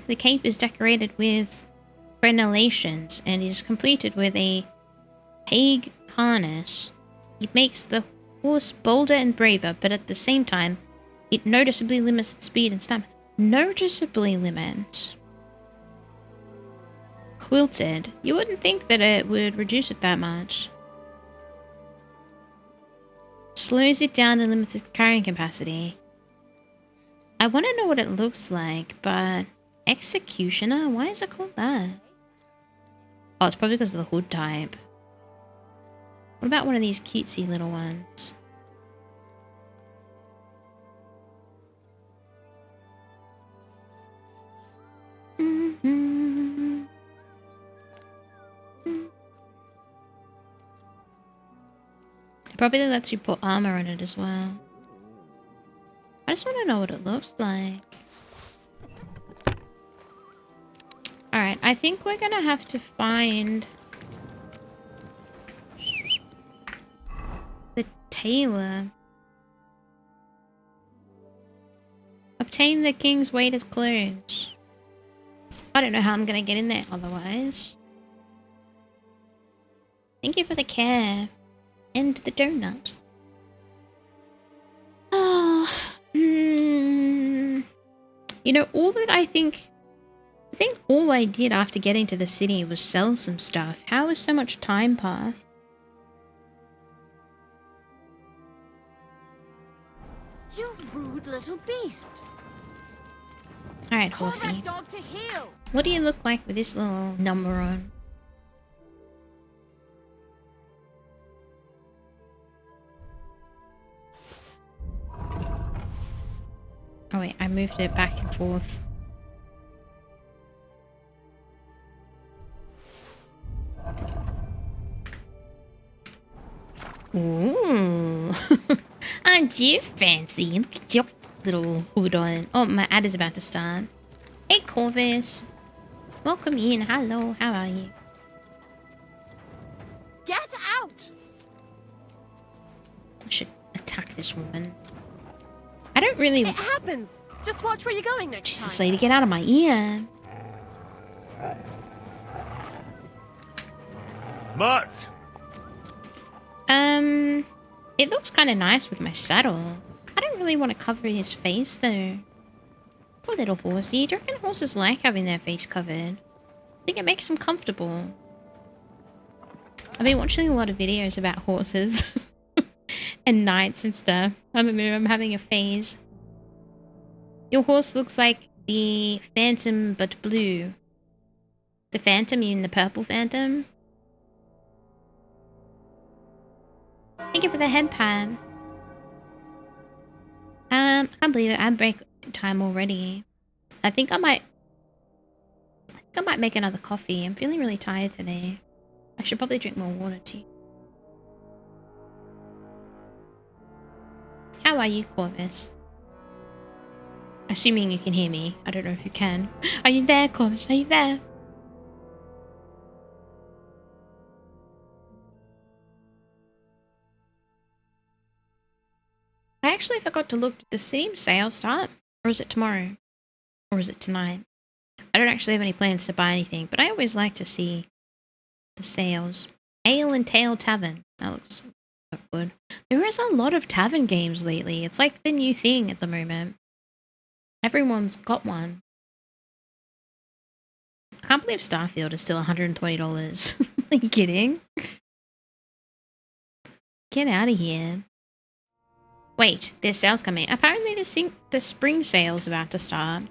The cape is decorated with crenellations and is completed with a peg harness. It makes the horse bolder and braver, but at the same time, it noticeably limits its speed and stamina. Noticeably limits. Quilted. You wouldn't think that it would reduce it that much. Slows it down and limits its carrying capacity. I want to know what it looks like, but... Executioner? Why is it called that? Oh, it's probably because of the hood type. What about one of these cutesy little ones? It probably lets you put armor on it as well. I just want to know what it looks like. Alright, I think we're gonna have to find the tailor. Obtain the king's waiter's clothes. I don't know how I'm gonna get in there otherwise. Thank you for the care. And the donut. Oh, you know, all that I think all I did after getting to the city was sell some stuff. How has so much time passed? You rude little beast. Alright, Call horsey. that dog to heel. What do you look like with this little number on? Oh wait, I moved it back and forth. Ooh. Aren't you fancy? Look at your little hood on. Oh, my ad is about to start. Hey, Corvus. Welcome in. Hello, how are you? Get out! I should attack this woman. I don't really... It happens. Just watch where you're going next Jesus, time. lady, get out of my ear. Mutt! It looks kind of nice with my saddle. I don't really want to cover his face, though. Poor little horsey. Do you reckon horses like having their face covered? I think it makes them comfortable. I've been watching a lot of videos about horses. And knights and stuff. I don't know, I'm having a phase. Your horse looks like the Phantom, but blue. The Phantom, you mean the purple Phantom? Thank you for the head pad. I can't believe it. I had break time already. I think I might make another coffee. I'm feeling really tired today. I should probably drink more water too. How are you, Corvus? Assuming you can hear me. I don't know if you can. Are you there, Corvus? Are you there? I actually forgot to look. Did the Steam sale start? Or is it tomorrow? Or is it tonight? I don't actually have any plans to buy anything, but I always like to see the sales. Ale and Tail Tavern. That looks good. There is a lot of tavern games lately. It's like the new thing at the moment. Everyone's got one. I can't believe Starfield is still $120. Are you kidding? Get out of here. Wait, there's sales coming. Apparently the spring sale's about to start.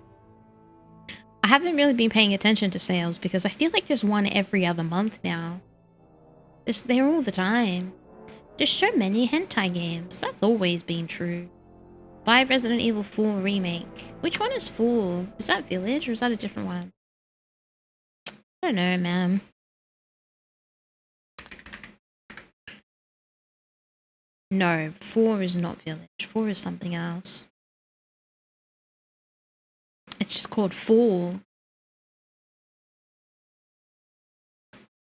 I haven't really been paying attention to sales because I feel like there's one every other month now. They're all the time. There's so many hentai games. That's always been true. Buy Resident Evil 4 Remake. Which one is 4? Is that Village or is that a different one? I don't know, man. No, 4 is not Village. 4 is something else. It's just called 4.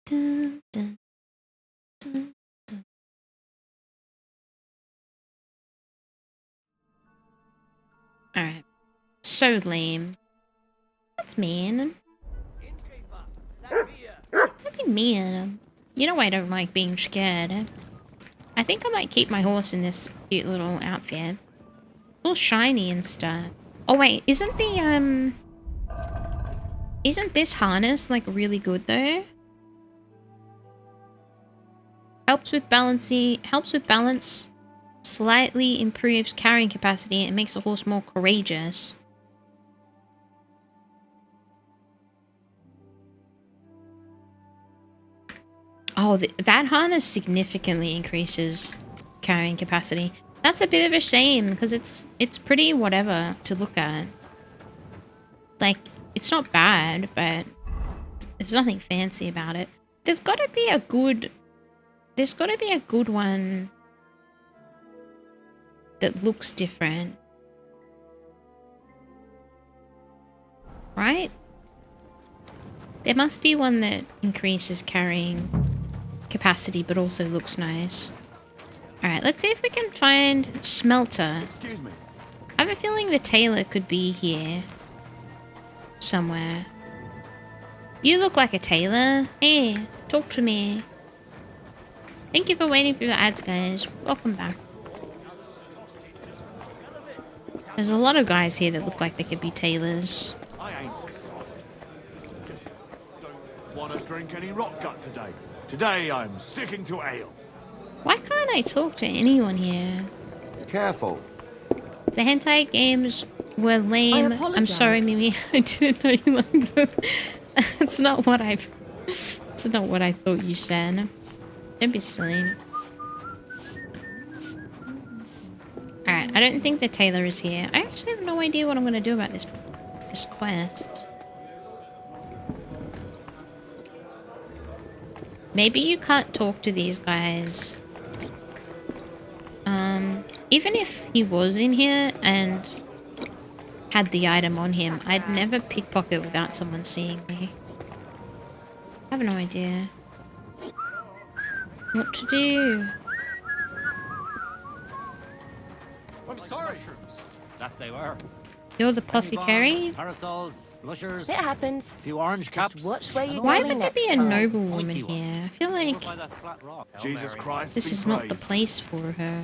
Dun, dun, dun, dun. Alright. So lame. That's mean. That'd be mean. You know I don't like being scared. I think I might keep my horse in this cute little outfit. All shiny and stuff. Oh wait, isn't this harness like really good though? Helps with balance, slightly improves carrying capacity, and makes the horse more courageous. Oh, that harness significantly increases carrying capacity. That's a bit of a shame because it's pretty whatever to look at. Like, it's not bad, but there's nothing fancy about it. There's got to be a good one that looks different. Right? There must be one that increases carrying capacity but also looks nice. Alright, let's see if we can find Smelter. Excuse me. I have a feeling the tailor could be here somewhere. You look like a tailor. Hey, talk to me. Thank you for waiting for your ads, guys. Welcome back. There's a lot of guys here that look like they could be tailors. I ain't soft. Just don't want to drink any rock gut today. Today I'm sticking to ale. Why can't I talk to anyone here? Careful. The hentai games were lame. I'm sorry, Mimyh. I didn't know you liked them. It's not what I thought you said. Don't be silly. Alright, I don't think the tailor is here. I actually have no idea what I'm gonna do about this quest. Maybe you can't talk to these guys. Even if he was in here and had the item on him, I'd never pickpocket without someone seeing me. I have no idea what to do. I'm sorry. That they were. You're the apothecary? Parasols, blushers. It happens. A few orange caps. Just watch where you Why go would there be a next time. noble woman here? I feel like By that flat rock. Jesus Christ. this be is not the praised. place for her.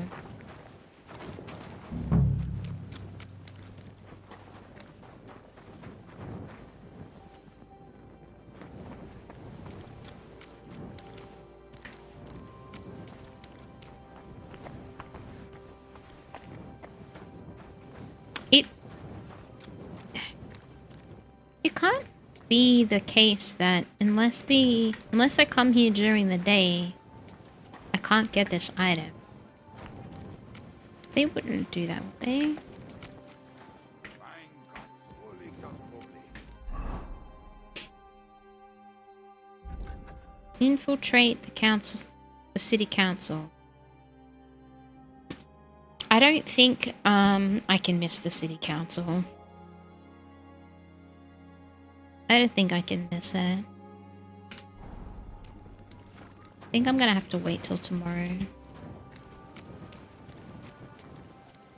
It can't be the case that unless I come here during the day, I can't get this item. They wouldn't do that, would they? Infiltrate the city council. I don't think I can miss the city council. I don't think I can miss it. I think I'm gonna have to wait till tomorrow.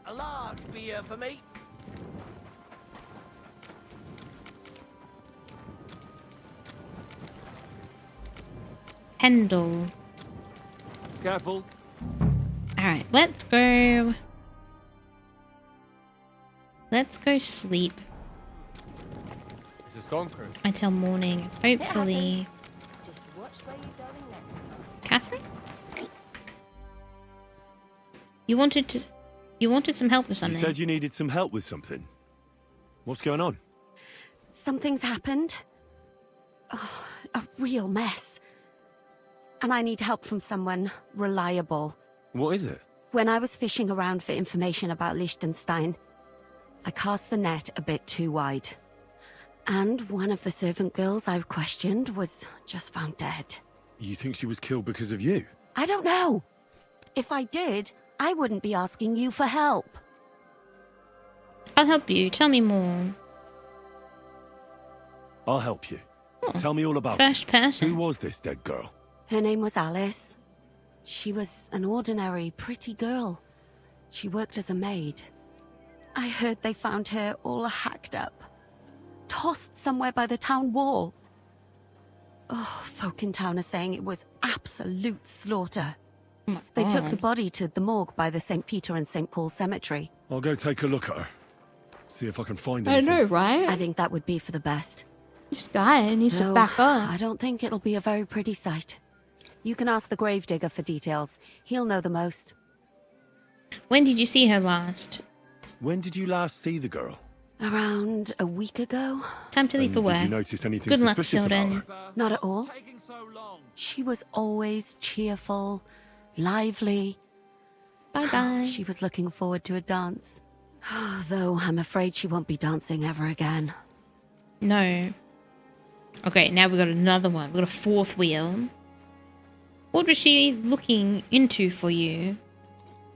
A large beer for me. Pendle. Careful. Alright, let's go. Let's go sleep It's a storm crew. until morning. Hopefully. Just watch where you're going next. Catherine? You wanted some help with You something. said you needed some help with something. What's going on? Something's happened. Oh, a real mess. And I need help from someone reliable. What is it? When I was fishing around for information about Liechtenstein, I cast the net a bit too wide. And one of the servant girls I questioned was just found dead. You think she was killed because of you? I don't know. If I did, I wouldn't be asking you for help. I'll help you. Tell me more. I'll help you. Tell me all about First it. person. Who was this dead girl? Her name was Alice. She was an ordinary, pretty girl. She worked as a maid. I heard they found her all hacked up, tossed somewhere by the town wall. Oh, folk in town are saying it was absolute slaughter. Oh my They took the God. body to the morgue by the St. Peter and St. Paul cemetery. I'll go take a look at her. See if I can find I anything. know, right? I think that would be for the best. This guy needs to No, back up. I don't think it'll be a very pretty sight. You can ask the gravedigger for details. He'll know the most. When did you see her last? When did you last see the girl? Around a week ago? Time to leave for And work. did you notice anything Good luck, suspicious about Silden. her? Not at all. Taking so long. She was always cheerful, lively. Bye-bye. She was looking forward to a dance. Though I'm afraid she won't be dancing ever again. No. Okay, now we got another one. We got a fourth wheel. What was she looking into for you?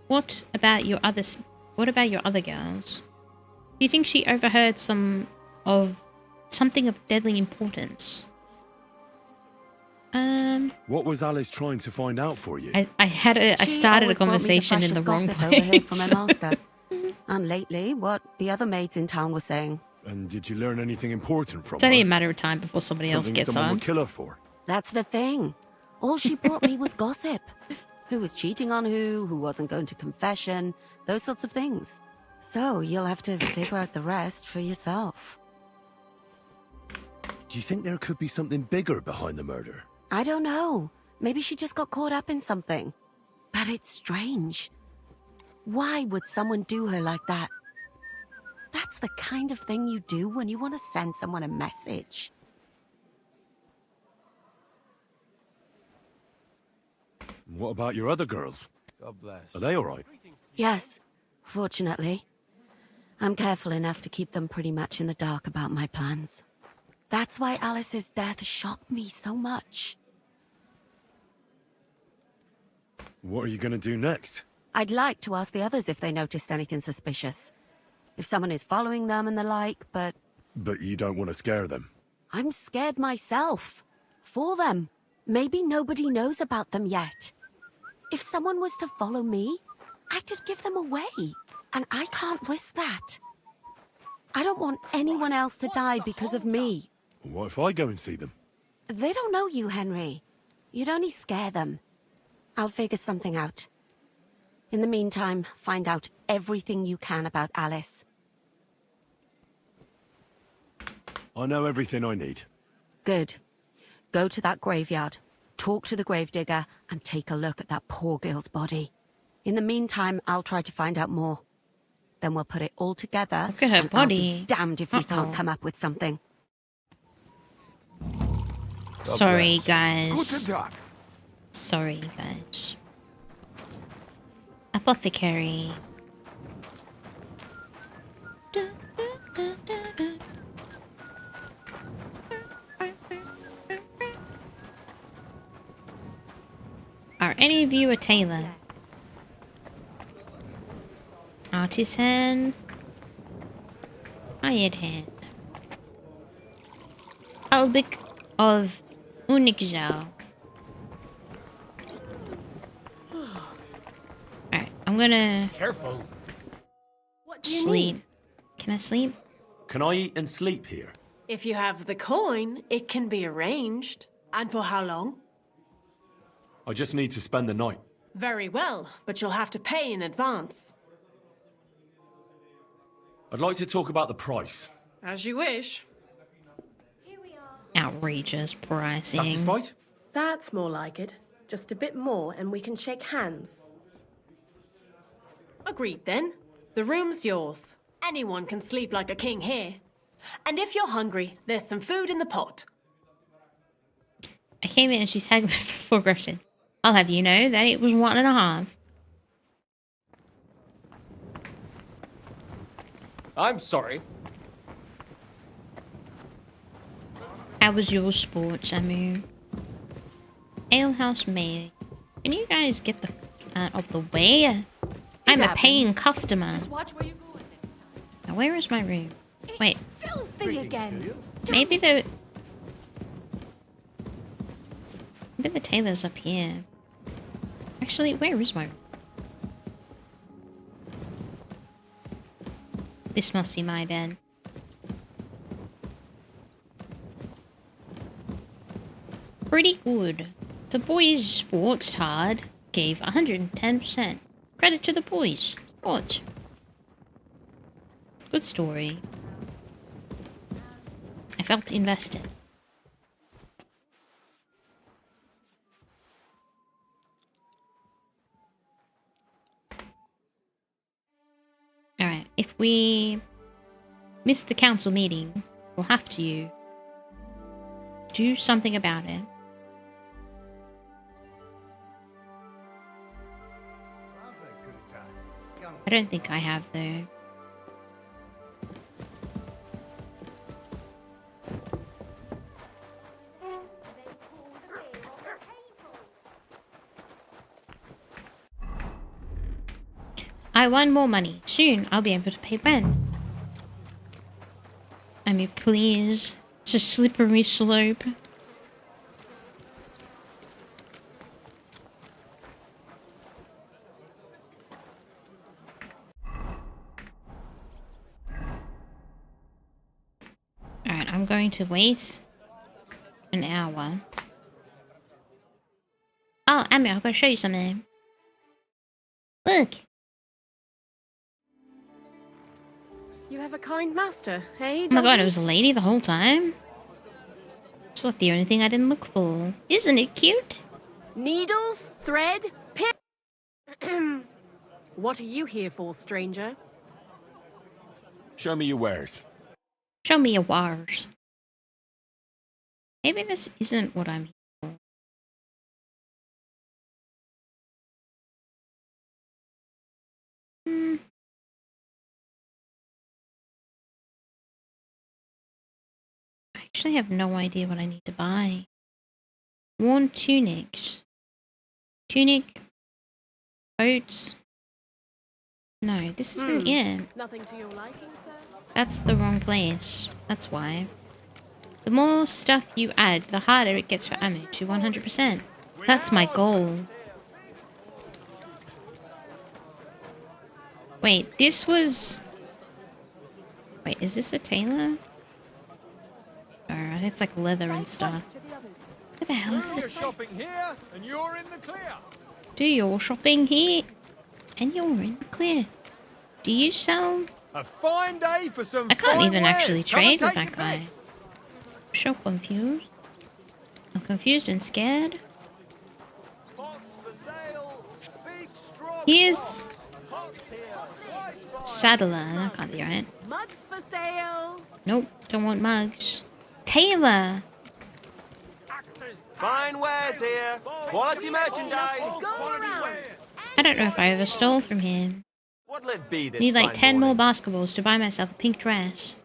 What about your other girls? Do you think she overheard something of deadly importance? What was Alice trying to find out for you? I She started a always brought me the conversation in the freshest wrong gossip overheard from place. her master. And lately, what the other maids in town were saying. And did you learn anything important from It's only a her? matter of time before somebody else Something gets someone on. would kill her for? That's the thing. All she brought me was gossip. Who was cheating on who wasn't going to confession, those sorts of things. So you'll have to figure out the rest for yourself. Do you think there could be something bigger behind the murder? I don't know. Maybe she just got caught up in something. But it's strange. Why would someone do her like that? That's the kind of thing you do when you want to send someone a message. What about your other girls? God bless. Are they all right? Yes, fortunately. I'm careful enough to keep them pretty much in the dark about my plans. That's why Alice's death shocked me so much. What are you going to do next? I'd like to ask the others if they noticed anything suspicious. If someone is following them and the like, but But you don't want to scare them. I'm scared myself. For them. Maybe nobody knows about them yet. If someone was to follow me, I could give them away. And I can't risk that. I don't want anyone else to die because of me. What if I go and see them? They don't know you, Henry. You'd only scare them. I'll figure something out. In the meantime, find out everything you can about Alice. I know everything I need. Good. Go to that graveyard, talk to the gravedigger, and take a look at that poor girl's body. In the meantime, I'll try to find out more. Then we'll put it all together. Look at her and I'll be body. damned if we Uh-oh. can't come up with something. Sorry, guys. Guten Tag. Sorry, guys. Apothecary. Are any of you a tailor? Artisan. Hired hand. Albik of Unigzau. Alright, I'm gonna Careful. What do you sleep. need? Can I sleep? Can I eat and sleep here? If you have the coin, it can be arranged. And for how long? I just need to spend the night. Very well, but you'll have to pay in advance. I'd like to talk about the price. As you wish. Outrageous pricing. Satisfied? That's more like it. Just a bit more and we can shake hands. Agreed then. The room's yours. Anyone can sleep like a king here. And if you're hungry, there's some food in the pot. I came in and she tagged me for aggression. I'll have you know that it was 1.5. I'm sorry. How was your sport, Samu? Alehouse Mayor. Can you guys get the out of the way? I'm a paying customer. Just watch where you go. Now, where is my room? Wait, Filthy again. maybe the tailor's up here. Actually, where is my room? This must be my bed. Pretty good. The boys' sports card gave 110%. Credit to the boys. Sports. Good story. I felt invested. Alright, if we miss the council meeting, we'll have to do something about it. I don't think I have, though. I want more money. Soon, I'll be able to pay rent. I mean, please. It's a slippery slope. Alright, I'm going to wait an hour. Oh, Amir, I've got to show you something. Look. You have a kind master, hey? Oh my god, it was a lady the whole time? It's like the only thing I didn't look for. Isn't it cute? Needles, thread, pin. What are you here for, stranger? Show me your wares. Show me your wires. Maybe this isn't what I'm here for. I actually have no idea what I need to buy. Worn tunics. Tunic. Coats. No, this isn't it. Nothing to your liking, sir? That's the wrong place. That's why. The more stuff you add, the harder it gets for ammo to 100%. That's my goal. Wait, this was... Wait, is this a tailor? Oh, it's like leather and stuff. What the hell is this? Shopping here, and you're in the clear. Do your shopping here, and you're in the clear. Do you sell... A fine day for some I can't fine even wares. actually Come and trade with take that your guy. pick. I'm so confused. I'm confused and scared. Pots for sale, big straw Here's pots here, twice by Saddler. That can't be right. Mugs for sale. Nope, don't want mugs. Tailor. Fine wares here. Quality merchandise. Go around. I don't know if I ever stole from him. What'll it be this Need like fine 10 more morning? basketballs to buy myself a pink dress.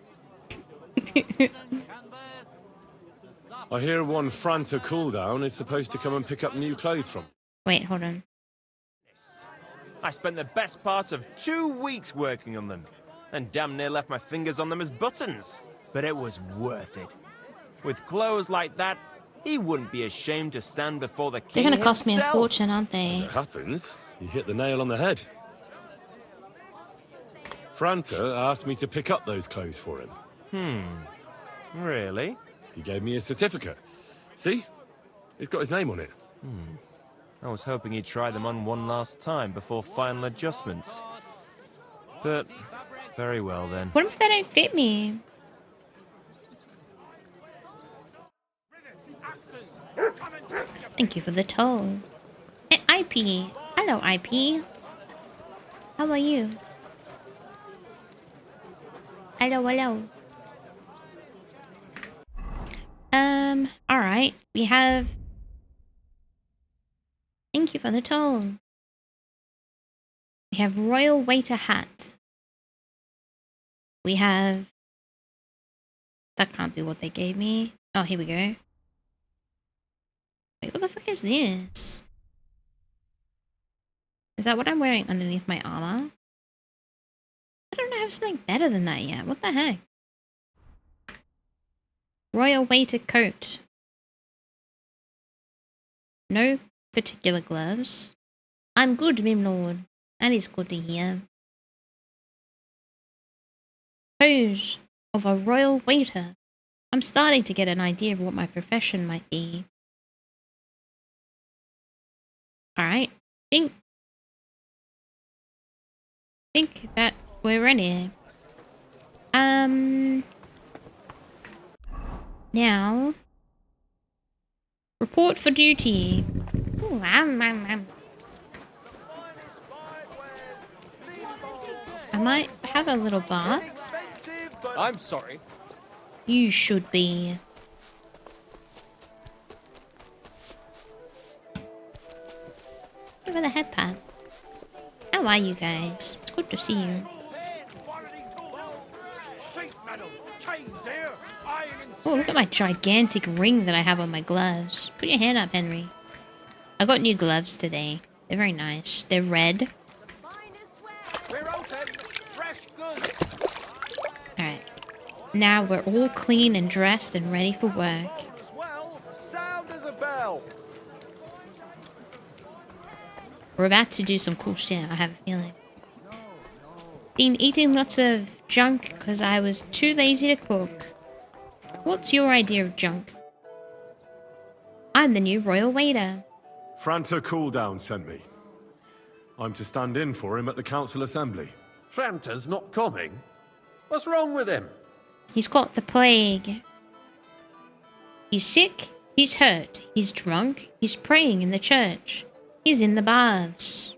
I hear one Franta cooldown is supposed to come and pick up new clothes from. Wait, hold on. I spent the best part of 2 weeks working on them, and damn near left my fingers on them as buttons. But it was worth it. With clothes like that, he wouldn't be ashamed to stand before the king They're gonna cost me a himself. fortune, aren't As they? it happens, you hit the nail on the head. Franta asked me to pick up those clothes for him. Really? He gave me a certificate. See? It's got his name on it. I was hoping he'd try them on one last time before final adjustments. But, very well then. What if they don't fit me? Thank you for the toll. Hey, IP. Hello, IP. How are you? Hello, hello. Alright. We have... Thank you for the toll. We have Royal Waiter Hat. We have... That can't be what they gave me. Oh, here we go. Wait, what the fuck is this? Is that what I'm wearing underneath my armor? I don't have something better than that yet. What the heck? Royal Waiter Coat. No particular gloves. I'm good, Mimlord. That is good to hear. Pose of a royal waiter. I'm starting to get an idea of what my profession might be. Alright. Think that we're ready. Now, report for duty. Ooh, I might have a little bath. I'm sorry. You should be. Give her the head pat. How are you guys? It's good to see you. Oh, look at my gigantic ring that I have on my gloves. Put your hand up, Henry. I got new gloves today. They're very nice. They're red. Alright. Now we're all clean and dressed and ready for work. Sound as a bell. We're about to do some cool shit, I have a feeling. Been eating lots of junk because I was too lazy to cook. What's your idea of junk? I'm the new royal waiter. Franta Cooldown sent me. I'm to stand in for him at the council assembly. Franta's not coming. What's wrong with him? He's got the plague. He's sick, he's hurt, he's drunk, he's praying in the church. He's in the baths.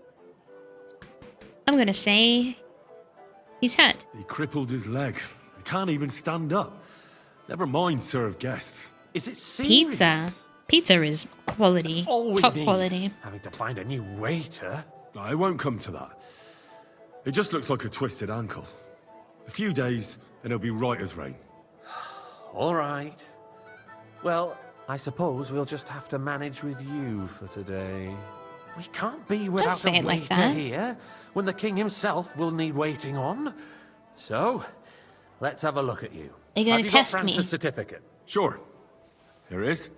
I'm gonna say... he's hurt. He crippled his leg. He can't even stand up. Never mind serve guests. Is it serious? Pizza. Pizza is quality. All we Top need. quality. Having to find a new waiter. No, it won't come to that. It just looks like a twisted ankle. A few days, and he'll be right as rain. All right. Well, I suppose we'll just have to manage with you for today. We can't be without say a it like waiter that. here, when the king himself will need waiting on. So, let's have a look at you. Are you gonna Have you test got me? Franta's certificate? Sure. Here it is.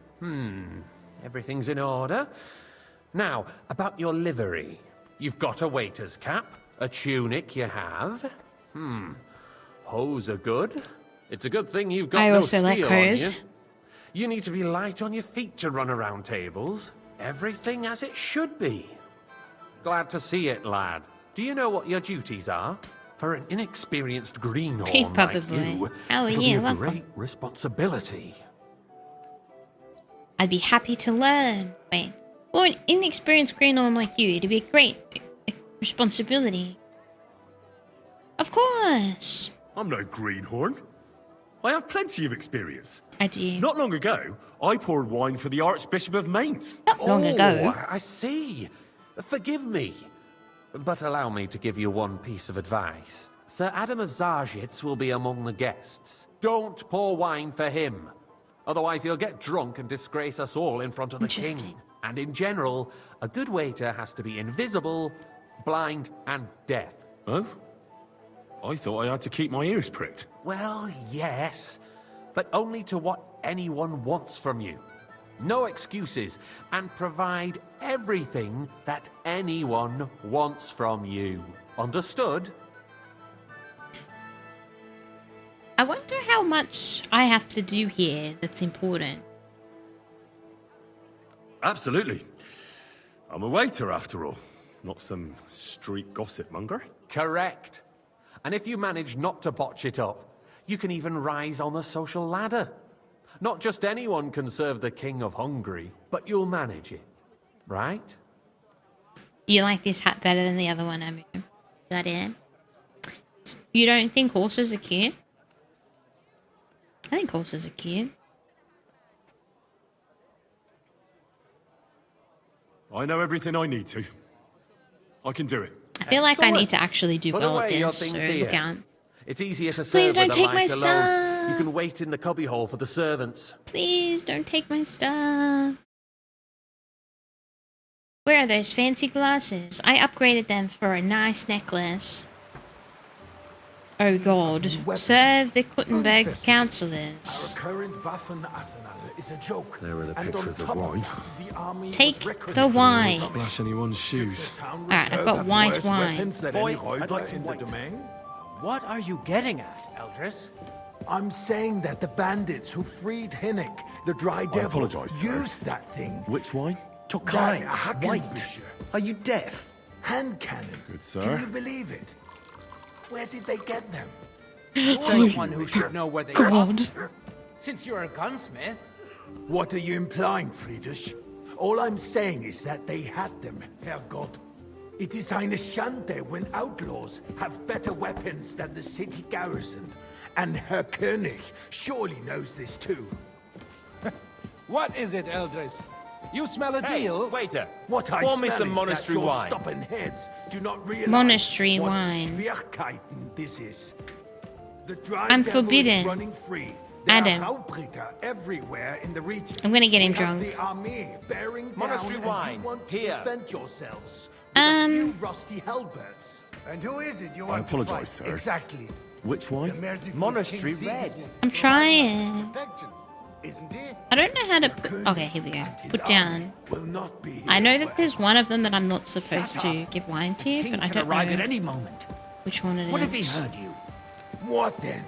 Everything's in order. Now, about your livery. You've got a waiter's cap, a tunic you have. Hose are good. It's a good thing you've got I no also like steel on you. hose. You need to be light on your feet to run around tables. Everything as it should be. Glad to see it, lad. Do you know what your duties are? For an inexperienced greenhorn like Probably. you, How are it'll you? be a Welcome. great responsibility. I'd be happy to learn. Wait. For an inexperienced greenhorn like you, it'd be a great responsibility. Of course. I'm no greenhorn. I have plenty of experience. I do. Not long ago, I poured wine for the Archbishop of Mainz. Not long ago. I see. Forgive me. But allow me to give you one piece of advice. Sir Adam of Zarjitz will be among the guests. Don't pour wine for him. Otherwise he'll get drunk and disgrace us all in front of the king. Interesting. And in general, a good waiter has to be invisible, blind, and deaf. Oh? I thought I had to keep my ears pricked. Well, yes, but only to what anyone wants from you. No excuses, and provide everything that anyone wants from you. Understood? I wonder how much I have to do here that's important. Absolutely. I'm a waiter, after all. Not some street gossip monger. Correct. And if you manage not to botch it up, you can even rise on the social ladder. Not just anyone can serve the King of Hungary, but you'll manage it. Right? You like this hat better than the other one, Mimyh? Is that it? You don't think horses are cute? I think horses are cute. I know everything I need to. I can do it. I feel like I Excellent. need to actually do Put well at away your this, so things here. look out. It's easier to serve Please don't with a take my light alone. stuff. You can wait in the cubbyhole for the servants. Please don't take my stuff. Where are those fancy glasses? I upgraded them for a nice necklace. Oh god. Serve the Kuttenberg councillors. Current Waffen arsenal is a joke. There are the And on pictures of top wine. the army Take was requisitioned the wine. Splash anyone's shoes. Alright, I've got white wine. Weapons than Boy, any I'd Räuber like some in the white. domain? What are you getting at, Eldris? I'm saying that the bandits who freed Hinnick, the Dry Devil, apologise, sir. used that thing. Which wine? Tokai, white. Are you deaf? Hand cannon. Good, sir. Can you believe it? Where did they get them? You're the one who should know where they God. are. Since you're a gunsmith. What are you implying, Friedrich? All I'm saying is that they had them, Herrgott. It is eine Schande when outlaws have better weapons than the city garrison. And Herr König surely knows this too. What is it, Eldris? You smell a Hey, deal? waiter. What I Pour me smell some is monastery that your wine. stubborn heads do not realize Monastery what wine. Schwierigkeiten this is. The Dry I'm Devil forbidden. is running free. There Adam. are Raubritter everywhere in the region. I'm gonna get him We have drunk. the army bearing Monastery down, wine. and you want to Here. defend yourselves with a few rusty halberds. And who is it you I want to apologise, fight? sir. Exactly. Which wine? The merciful Monastery King red. Sigismund. I'm trying. Protection, isn't he? I don't know how to put... Okay, here we go. His Put army down. will not be I know here that there's one of them that I'm not supposed to give wine to, King but I can don't arrive at know any moment. which one it What if he is. heard you? What then?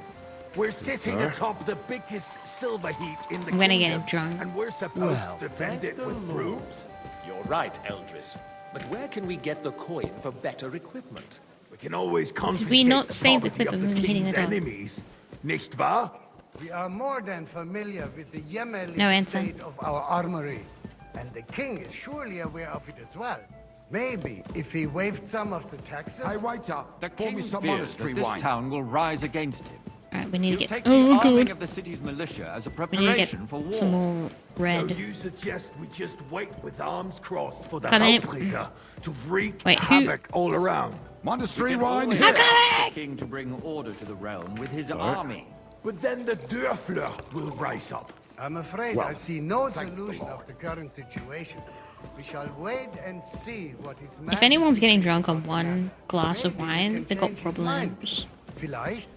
We're sitting sir. atop the biggest silver heap in the I'm gonna get kingdom, him drunk. and we're supposed to defend it with brooms. You're right, Eldris. But where can we get the coin for better equipment? We can always confiscate we not the save the property clip of the him hitting king's the dog? enemies, nicht wahr? We are more than familiar with the Yemeli No answer. state of our armory. And the king is surely aware of it as well. Maybe if he waived some of the taxes... Hey, waiter, The pour me king some fears monastery that this wine. town will rise against him. Alright, we need You to get... take the Oh arming god. of the city's militia as a We need to preparation for get some war. more So red. you suggest we just wait with arms crossed for the Come in. Raubritter to wreak Wait, who- havoc all around? Monastery We can wine always here. ask the king to bring order to the realm with his army. But then the Dörfler will rise up. I'm afraid Well, I see no thank the solution Lord. of the current situation. We shall wait and see what his If anyone's Majesty getting thinks drunk on of the one matter. glass of Maybe he wine, can they've got change his mind. problems. Vielleicht.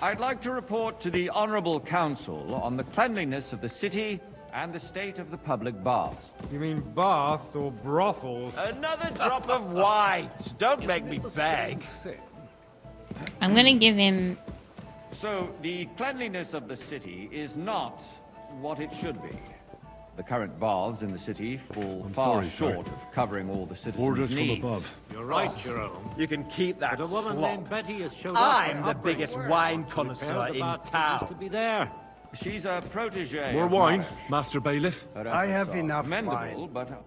I'd like to report to the Honorable Council on the cleanliness of the city and the state of the public baths. You mean baths or brothels? Another drop of white. Don't make me beg. I'm gonna give him... So, the cleanliness of the city is not what it should be. The current baths in the city fall far sorry, sir. short of covering all the citizens' Orders from needs. above. You're right, Jerome. You can keep that But a woman slop. named Betty has showed up. I'm on the outbreak. biggest wine Repair connoisseur the in baths that used to town. be there. She's a protege. More of wine, mine. Master Bailiff. Her I have efforts are enough commendable, wine. but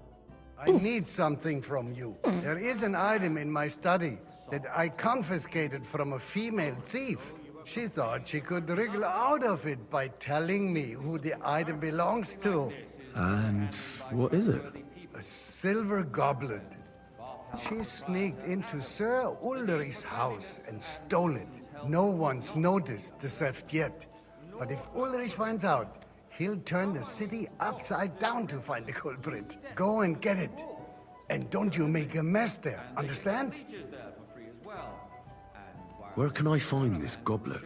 I need something from you. There is an item in my study that I confiscated from a female thief. She thought she could wriggle out of it by telling me who the item belongs to. And what is it? A silver goblet. She sneaked into Sir Ulrich's house and stole it. No one's noticed the theft yet. But if Ulrich finds out, He'll turn the city upside down to find the culprit. Go and get it. And don't you make a mess there, understand? Where can I find this goblet?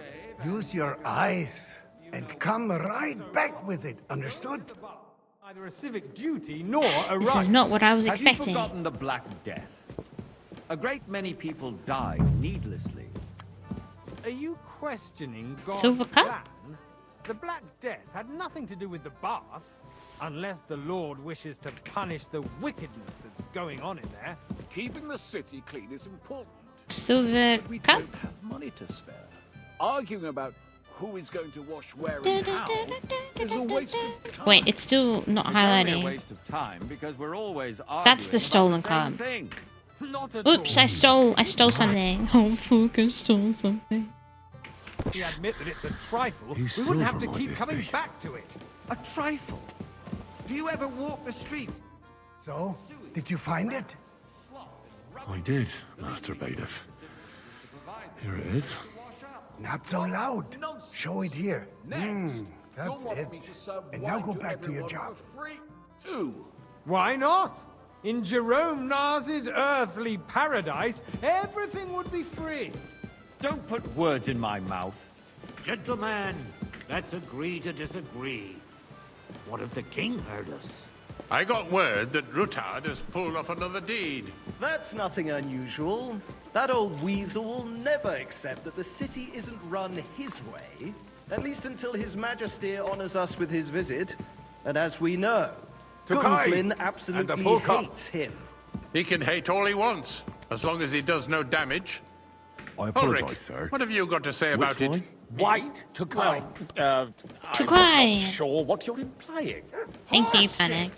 Use your eyes and come right back with it, understood? Neither a civic duty nor a This right. is not what I was Have you expecting. forgotten the Black Death? A great many people died needlessly. Are you questioning God's Silver cup? plan? The Black Death had nothing to do with the baths, unless the Lord wishes to punish the wickedness that's going on in there. Keeping the city clean is important. Silver We cup? don't have money to spare. Arguing about who is going to wash where and how is a waste of time. Wait, it's still not It's only a highlighting. waste of time because we're always arguing That's the about stolen same card. thing. Not at Oops, I stole something. Oh fuck, I stole something. If you admit that it's a trifle, Whose we wouldn't have silver to might keep this coming be? back to it. A trifle? Do you ever walk the streets? So, did you find it? I did, Master Bailiff. Here it is. Not so loud. Show it here. That's it. And now go back to your job. Why not? In Jerome Nas's earthly paradise, everything would be free. Don't put words in my mouth. Gentlemen, let's agree to disagree. What if the king heard us? I got word that Rutard has pulled off another deed. That's nothing unusual. That old weasel will never accept that the city isn't run his way, at least until His Majesty honors us with his visit. And as we know, Gunslin and the absolutely full cup. hates him. He can hate all he wants, as long as he does no damage. I Ulrich, apologize, sir. what have you got to say about Which it? one? White to cry. To I'm cry. not sure what you're implying. Thank you, Panic.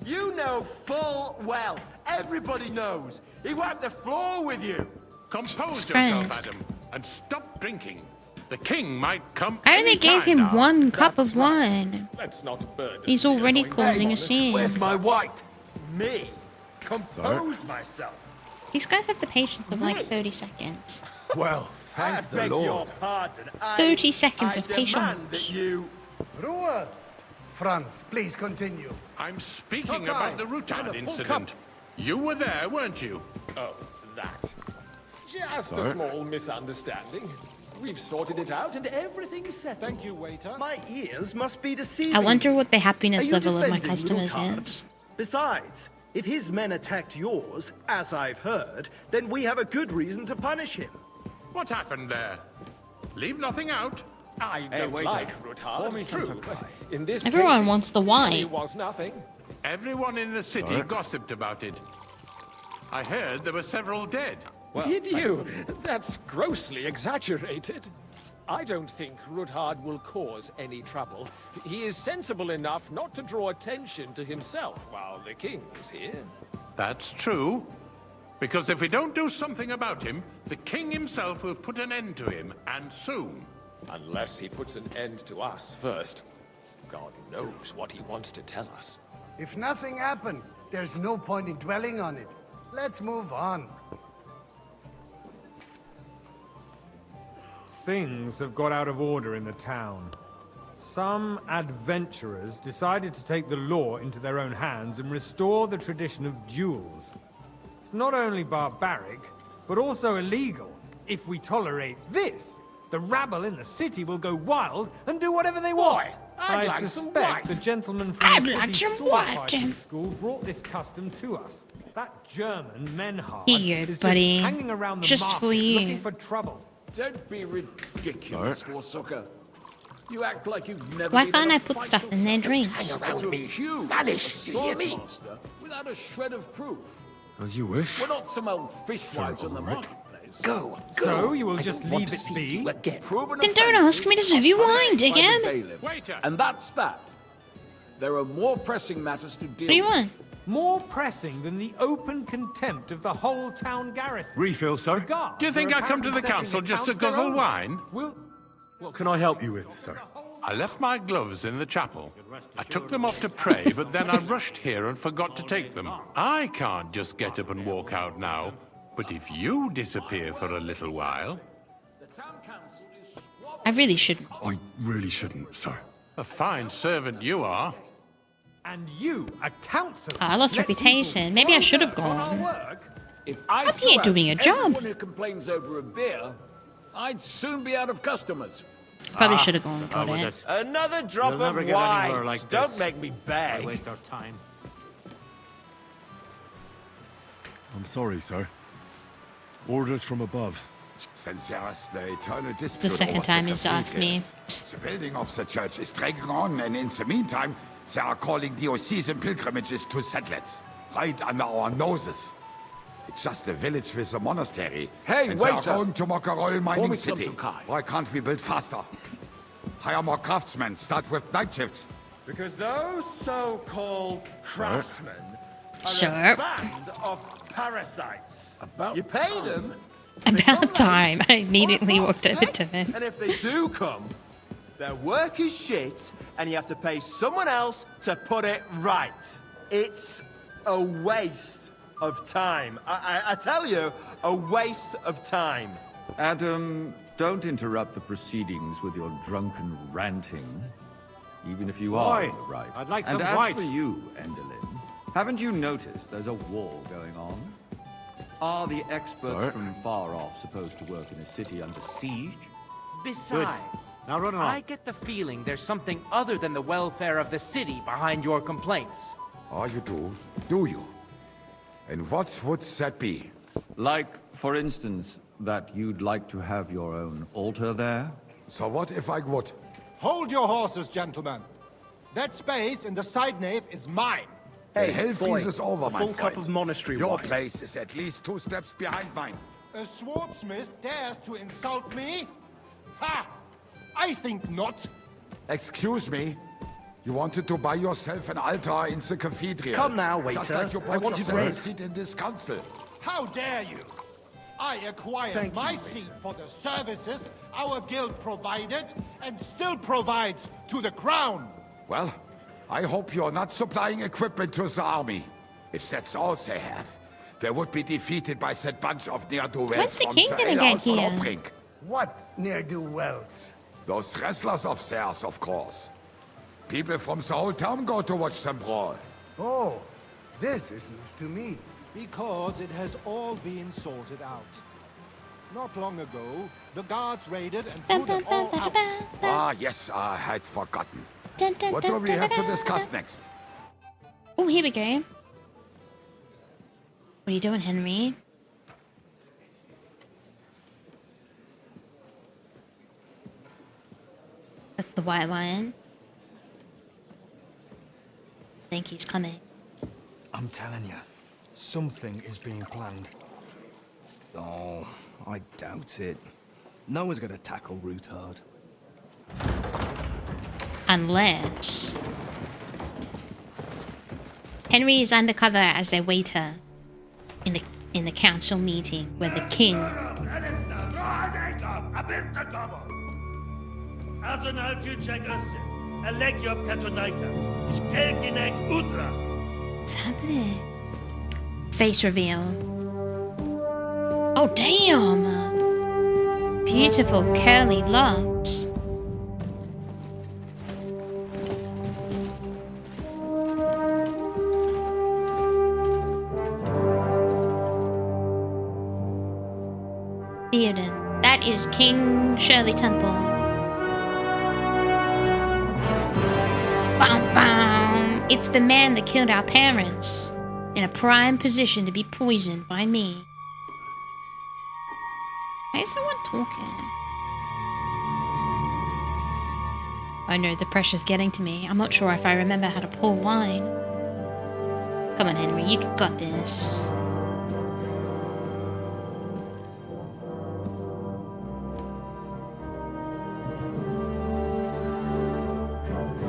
You know full well. Everybody knows. He wiped the floor with you. Compose Strange. yourself, Adam, and stop drinking. The king might come. I only gave him anytime now. one cup of wine. Let's not burden. He's already causing a scene. Where's my white? Me? Compose myself. These guys have the patience of like 30 seconds. Well, I thank the beg your Lord. pardon. 30 seconds I of demand patience. that you... Ruhe! Franz, please continue. I'm speaking Okay. about the And Rutard a full incident. You were there, weren't you? Oh, that. Just a Sir? small misunderstanding. We've sorted it out and everything's set. Thank you, waiter. My ears must be deceiving I wonder what the happiness Are you level of my defending customers Rutard? is. Besides, if his men attacked yours, as I've heard, then we have a good reason to punish him. What happened there? Leave nothing out. I Hey, don't waiter, like pour Rutard, me some true, Tokai. but in this Everyone case, wants the it wine. was nothing. Everyone in the city Sir? gossiped about it. I heard there were several dead. Did you? That's grossly exaggerated. I don't think Rutard will cause any trouble. He is sensible enough not to draw attention to himself while the king is here. That's true. Because if we don't do something about him, the king himself will put an end to him, and soon. Unless he puts an end to us first. God knows what he wants to tell us. If nothing happened, there's no point in dwelling on it. Let's move on. Things have got out of order in the town. Some adventurers decided to take the law into their own hands and restore the tradition of duels. It's not only barbaric, but also illegal. If we tolerate this, the rabble in the city will go wild and do whatever they want. I'd I like some suspect white. the gentleman from I'd the like city some sword white. fighting school brought this custom to us. That German Menhard Here you go, is buddy. just hanging around the Just market for you. looking for trouble. Don't be ridiculous, Forsucker. You act like you've never Why been can't in a I put fight stuff in their drinks? That's me. Vanish, you hear me? Swordsmaster without a shred of proof. As you wish. We're not some old fishwives in the Ulrich. marketplace. Go. So you will just leave it be? Proven Then don't ask me to serve you wine, dickhead. Waiter! And that's that. There are more pressing matters to deal What do you with. want? More pressing than the open contempt of the whole town garrison. Refill, sir. The guards Do you think are I come to the apparently council setting just to accounts their guzzle own. wine? Will What can I help you with, sir? I left my gloves in the chapel. I took them off to pray, but then I rushed here and forgot to take them. I can't just get up and walk out now. But if you disappear for a little while... I really shouldn't. I really shouldn't, sir. A fine servant you are. And you, a counselor. I lost reputation. Maybe I should have gone. If I Hope he ain't doing a job. everyone who complains over a beer, I'd soon be out of customers. Probably should have gone and got it. Another drop We'll of never get wine. anywhere like Don't this. make me beg. Waste our time. I'm sorry, sir. Orders from above. Since there's the eternal dispute The second over time the he's asked me. The building of the church is dragging on, and in the meantime, they are calling diocesan pilgrimages to settlers, right under our noses. It's just a village with a monastery. Hey, and they are waiter! going to Mokarol Pour mining me some city. Tokai. Why can't we build faster? Hire more craftsmen, start with night shifts. Because those so-called craftsmen are Sure. a band of parasites. You pay them, About time. I immediately walked over to him. and if they do come, their work is shit, and you have to pay someone else to put it right. It's a waste of time. I tell you, a waste of time. Adam, don't interrupt the proceedings with your drunken ranting. Even if you are Oi, on the right. I'd like and some as white. for you, Endelin, haven't you noticed there's a war going on? Are the experts Sir? from far off supposed to work in a city under siege? Besides, Now run along. I get the feeling there's something other than the welfare of the city behind your complaints. Oh, you do? Do you? And what would that be? Like, for instance, that you'd like to have your own altar there? So what if I would? Hold your horses, gentlemen. That space in the side nave is mine. The hell freezes over, my full friend. cup of monastery Your wine. place is at least 2 steps behind mine. A swordsmith dares to insult me? Ha! I think not. Excuse me? You wanted to buy yourself an altar in the cathedral. Come now, Just waiter. like you I bought wanted yourself a bread. seat in this council. How dare you? I acquired Thank my you, seat for the services our guild provided and still provides to the crown. Well, I hope you're not supplying equipment to the army. If that's all they have, they would be defeated by that bunch of ne'er-do-wells When's the from king the gonna get alehouse on here? Obrink. What ne'er-do-wells? Those wrestlers of theirs, of course. People from the whole town go to watch them brawl. Oh, this is news to me. Because it has all been sorted out. Not long ago, the guards raided and threw them all out. Ah, yes, I had forgotten. What do we have to discuss next? Oh, here we go. What are you doing, Henry? That's the white lion. I think he's coming. I'm telling you, something is being planned. Oh, I doubt it. No one's gonna tackle Rootard. Unless Henry is undercover as a waiter in the council meeting where the king. What's happening? Face reveal. Oh damn! Beautiful curly locks. Theoden. That is King Shirley Temple. Bam bam! It's the man that killed our parents. In a prime position to be poisoned by me. Why is no one talking? Oh no, the pressure's getting to me. I'm not sure if I remember how to pour wine. Come on, Henry, you got this.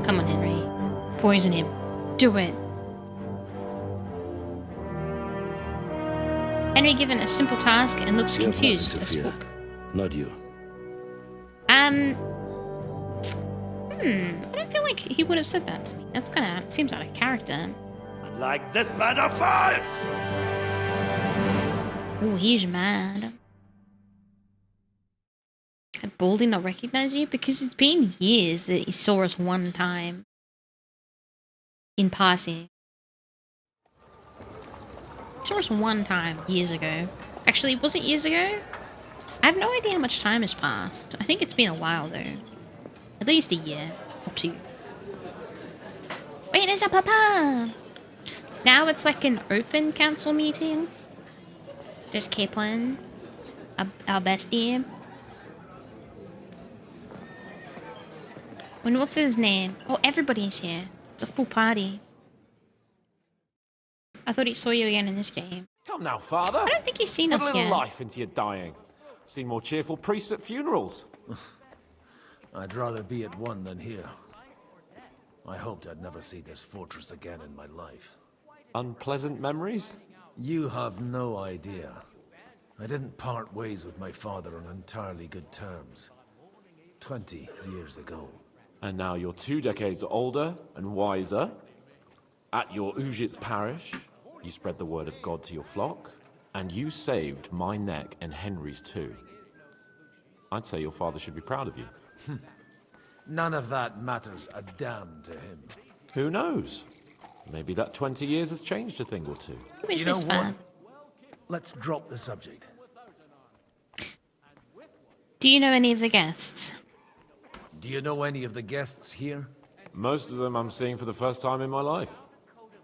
Come on, Henry. Poison him. Do it. Henry given a simple task and looks You have nothing confused to as fear. fuck. Not you. I don't feel like he would have said that to me. That's kinda seems out of character. Like this man of fights! Oh, he's mad. God Baldy not recognize you? Because it's been years that he saw us one time. In passing. He saw us one time years ago. Actually, was it years ago? I have no idea how much time has passed. I think it's been a while though. At least a year or two. Wait, there's a papa! Now it's like an open council meeting. Just keep on. Our bestie. And what's his name? Oh, everybody's here. It's a full party. I thought he saw you again in this game. Come now, father. I don't think he's seen Put us a little yet. life into your dying. Seen more cheerful priests at funerals. I'd rather be at one than here. I hoped I'd never see this fortress again in my life. Unpleasant memories? You have no idea. I didn't part ways with my father on entirely good terms. 20 years ago. And now you're 2 decades older and wiser. At your Ujit's parish, you spread the word of God to your flock, and you saved my neck and Henry's too. I'd say your father should be proud of you. None of that matters a damn to him. Who knows? Maybe that 20 years has changed a thing or two. You know what? Let's drop the subject. Do you know any of the guests? Do you know any of the guests here? Most of them I'm seeing for the first time in my life.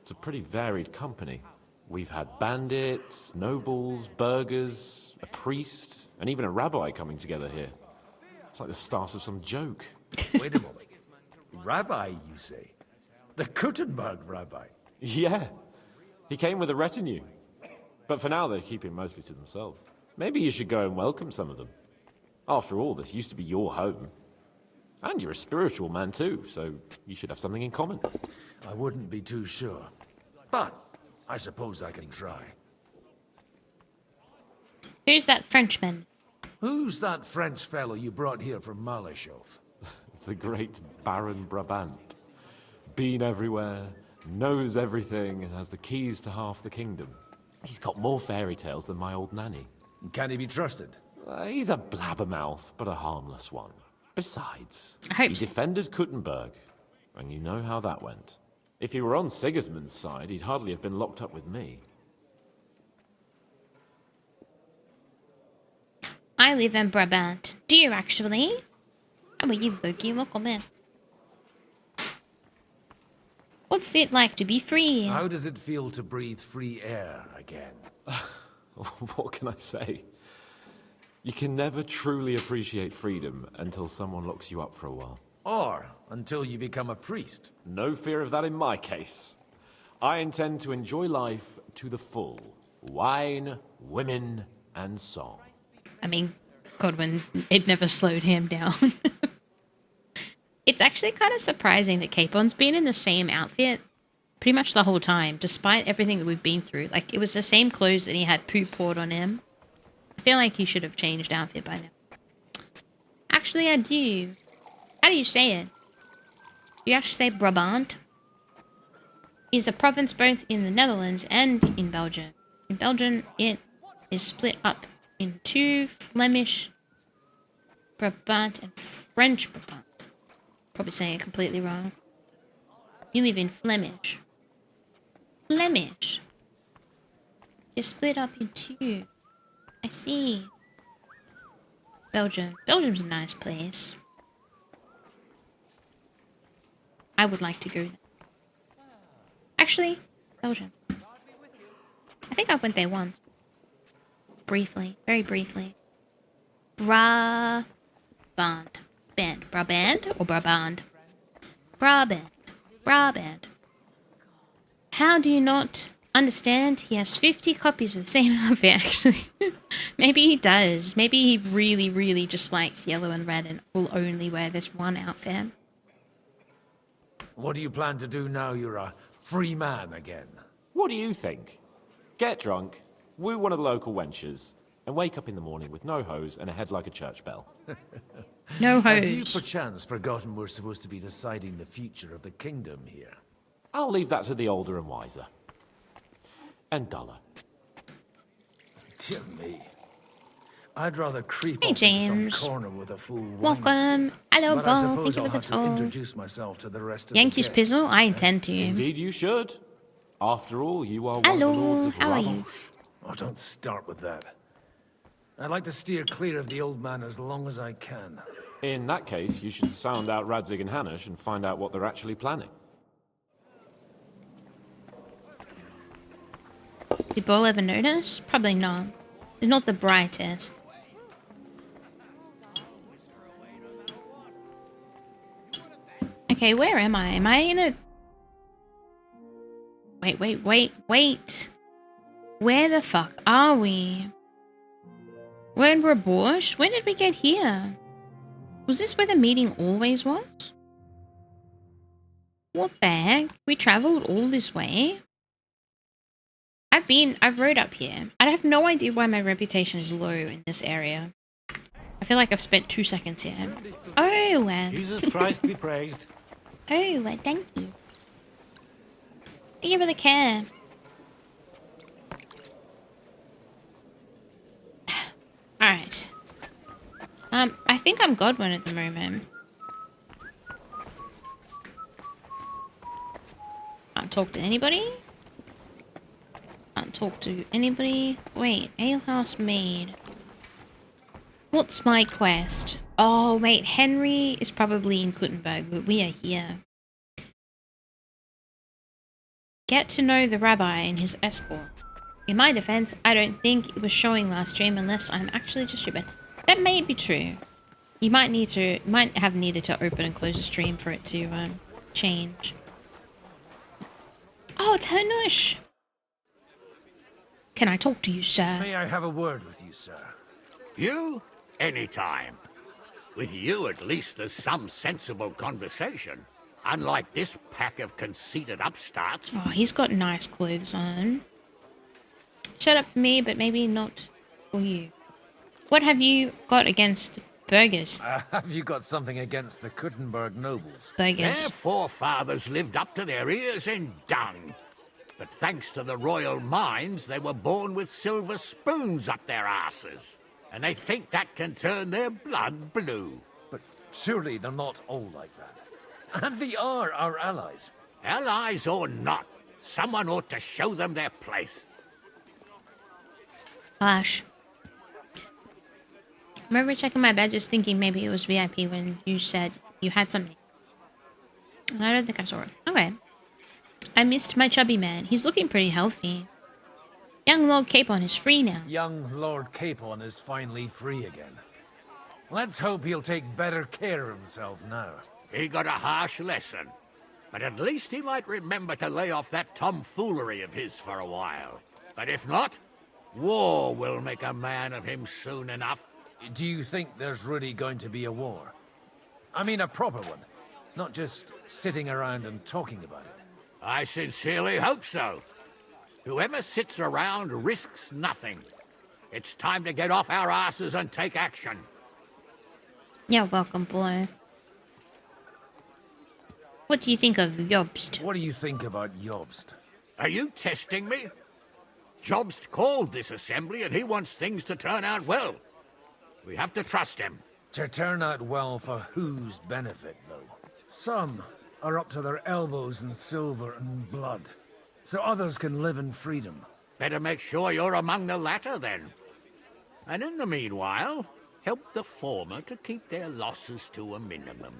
It's a pretty varied company. We've had bandits, nobles, burghers, a priest, and even a rabbi coming together here. It's like the start of some joke. Wait a moment. Rabbi, you say? The Kuttenberg rabbi? Yeah. He came with a retinue. But for now, they're keeping mostly to themselves. Maybe you should go and welcome some of them. After all, this used to be your home. And you're a spiritual man too, so you should have something in common. I wouldn't be too sure. But I suppose I can try. Who's that Frenchman? Who's that French fellow you brought here from Malachov? The great Baron Brabant. Been everywhere, knows everything, and has the keys to half the kingdom. He's got more fairy tales than my old nanny. Can he be trusted? He's a blabbermouth, but a harmless one. Besides, I hope he defended Kuttenberg, and you know how that went. If he were on Sigismund's side, he'd hardly have been locked up with me. I live in Brabant. Do you actually? How are you, Loki? Welcome in. What's it like to be free? How does it feel to breathe free air again? What can I say? You can never truly appreciate freedom until someone locks you up for a while. Or until you become a priest. No fear of that in my case. I intend to enjoy life to the full. Wine, women, and song. I mean, Godwin, it never slowed him down. It's actually kind of surprising that Capon's been in the same outfit pretty much the whole time, despite everything that we've been through. Like, it was the same clothes that he had poo poured on him. I feel like he should have changed outfit by now. Actually, I do. How do you say it? Do you actually say Brabant? Is a province both in the Netherlands and in Belgium. In Belgium, it is split up into Flemish Brabant and French Brabant. Probably saying it completely wrong. You live in Flemish. Flemish. You're split up in two. I see. Belgium. Belgium's a nice place. I would like to go there. Actually, Belgium. I think I went there once. Briefly. Very briefly. Brabant. Brabant or Brabant? Brabant. Brabant. How do you not understand? He has 50 copies of the same outfit, actually. Maybe he does. Maybe he really, really just likes yellow and red and will only wear this one outfit. What do you plan to do now you're a free man again? What do you think? Get drunk, woo one of the local wenches, and wake up in the morning with no hose and a head like a church bell. No hose. Have you perchance forgotten we're supposed to be deciding the future of the kingdom here? I'll leave that to the older and wiser. And duller. Dear me. I'd rather creep Hey, off into James. some corner with a full wine Welcome. Hello, but I Bob. suppose Thank you I'll for the have to toll. introduce myself to the rest of Yankees the guests. Pizzle? I intend to. Indeed you should. After all, you are one of the Hello, Lords of how are you? Oh, don't start with that. I'd like to steer clear of the old man as long as I can. In that case, you should sound out Radzig and Hanush and find out what they're actually planning. Did Ball ever notice? Probably not. They're not the brightest. Okay, where am I? Am I in a... Wait. Where the fuck are we? We're in Rabosh? When did we get here? Was this where the meeting always was? What the heck? We traveled all this way? I've rode up here. I have no idea why my reputation is low in this area. I feel like I've spent 2 seconds here. Oh, Jesus Christ be praised. Oh, thank you. Thank you for the care. Alright. I think I'm Godwin at the moment. Can't talk to anybody. Can't talk to anybody. Wait, alehouse maid. What's my quest? Oh, wait, Henry is probably in Kuttenberg, but we are here. Get to know the rabbi and his escort. In my defense, I don't think it was showing last stream unless I'm actually just stupid. That may be true. You might have needed to open and close the stream for it to change. Oh, it's Hanush. Can I talk to you, sir? May I have a word with you, sir? You? Anytime. With you, at least, there's some sensible conversation. Unlike this pack of conceited upstarts. Oh, he's got nice clothes on. Shut up for me, but maybe not for you. What have you got against burgers? Have you got something against the Kuttenberg nobles? Burgers. Their forefathers lived up to their ears in dung. But thanks to the royal mines, they were born with silver spoons up their asses. And they think that can turn their blood blue. But surely they're not all like that. And they are our allies. Allies or not, someone ought to show them their place. Gosh. I remember checking my badges thinking maybe it was VIP when you said you had something. And I don't think I saw it. Okay. I missed my chubby man. He's looking pretty healthy. Young Lord Capon is free now. Young Lord Capon is finally free again. Let's hope he'll take better care of himself now. He got a harsh lesson. But at least he might remember to lay off that tomfoolery of his for a while. But if not, war will make a man of him soon enough. Do you think there's really going to be a war? I mean a proper one, not just sitting around and talking about it. I sincerely hope so. Whoever sits around risks nothing. It's time to get off our asses and take action. You're welcome, boy. What do you think of Jobst? What do you think about Jobst? Are you testing me? Jobst called this assembly and he wants things to turn out well. We have to trust him. To turn out well for whose benefit, though? Some are up to their elbows in silver and blood, so others can live in freedom. Better make sure you're among the latter, then. And in the meanwhile, help the former to keep their losses to a minimum.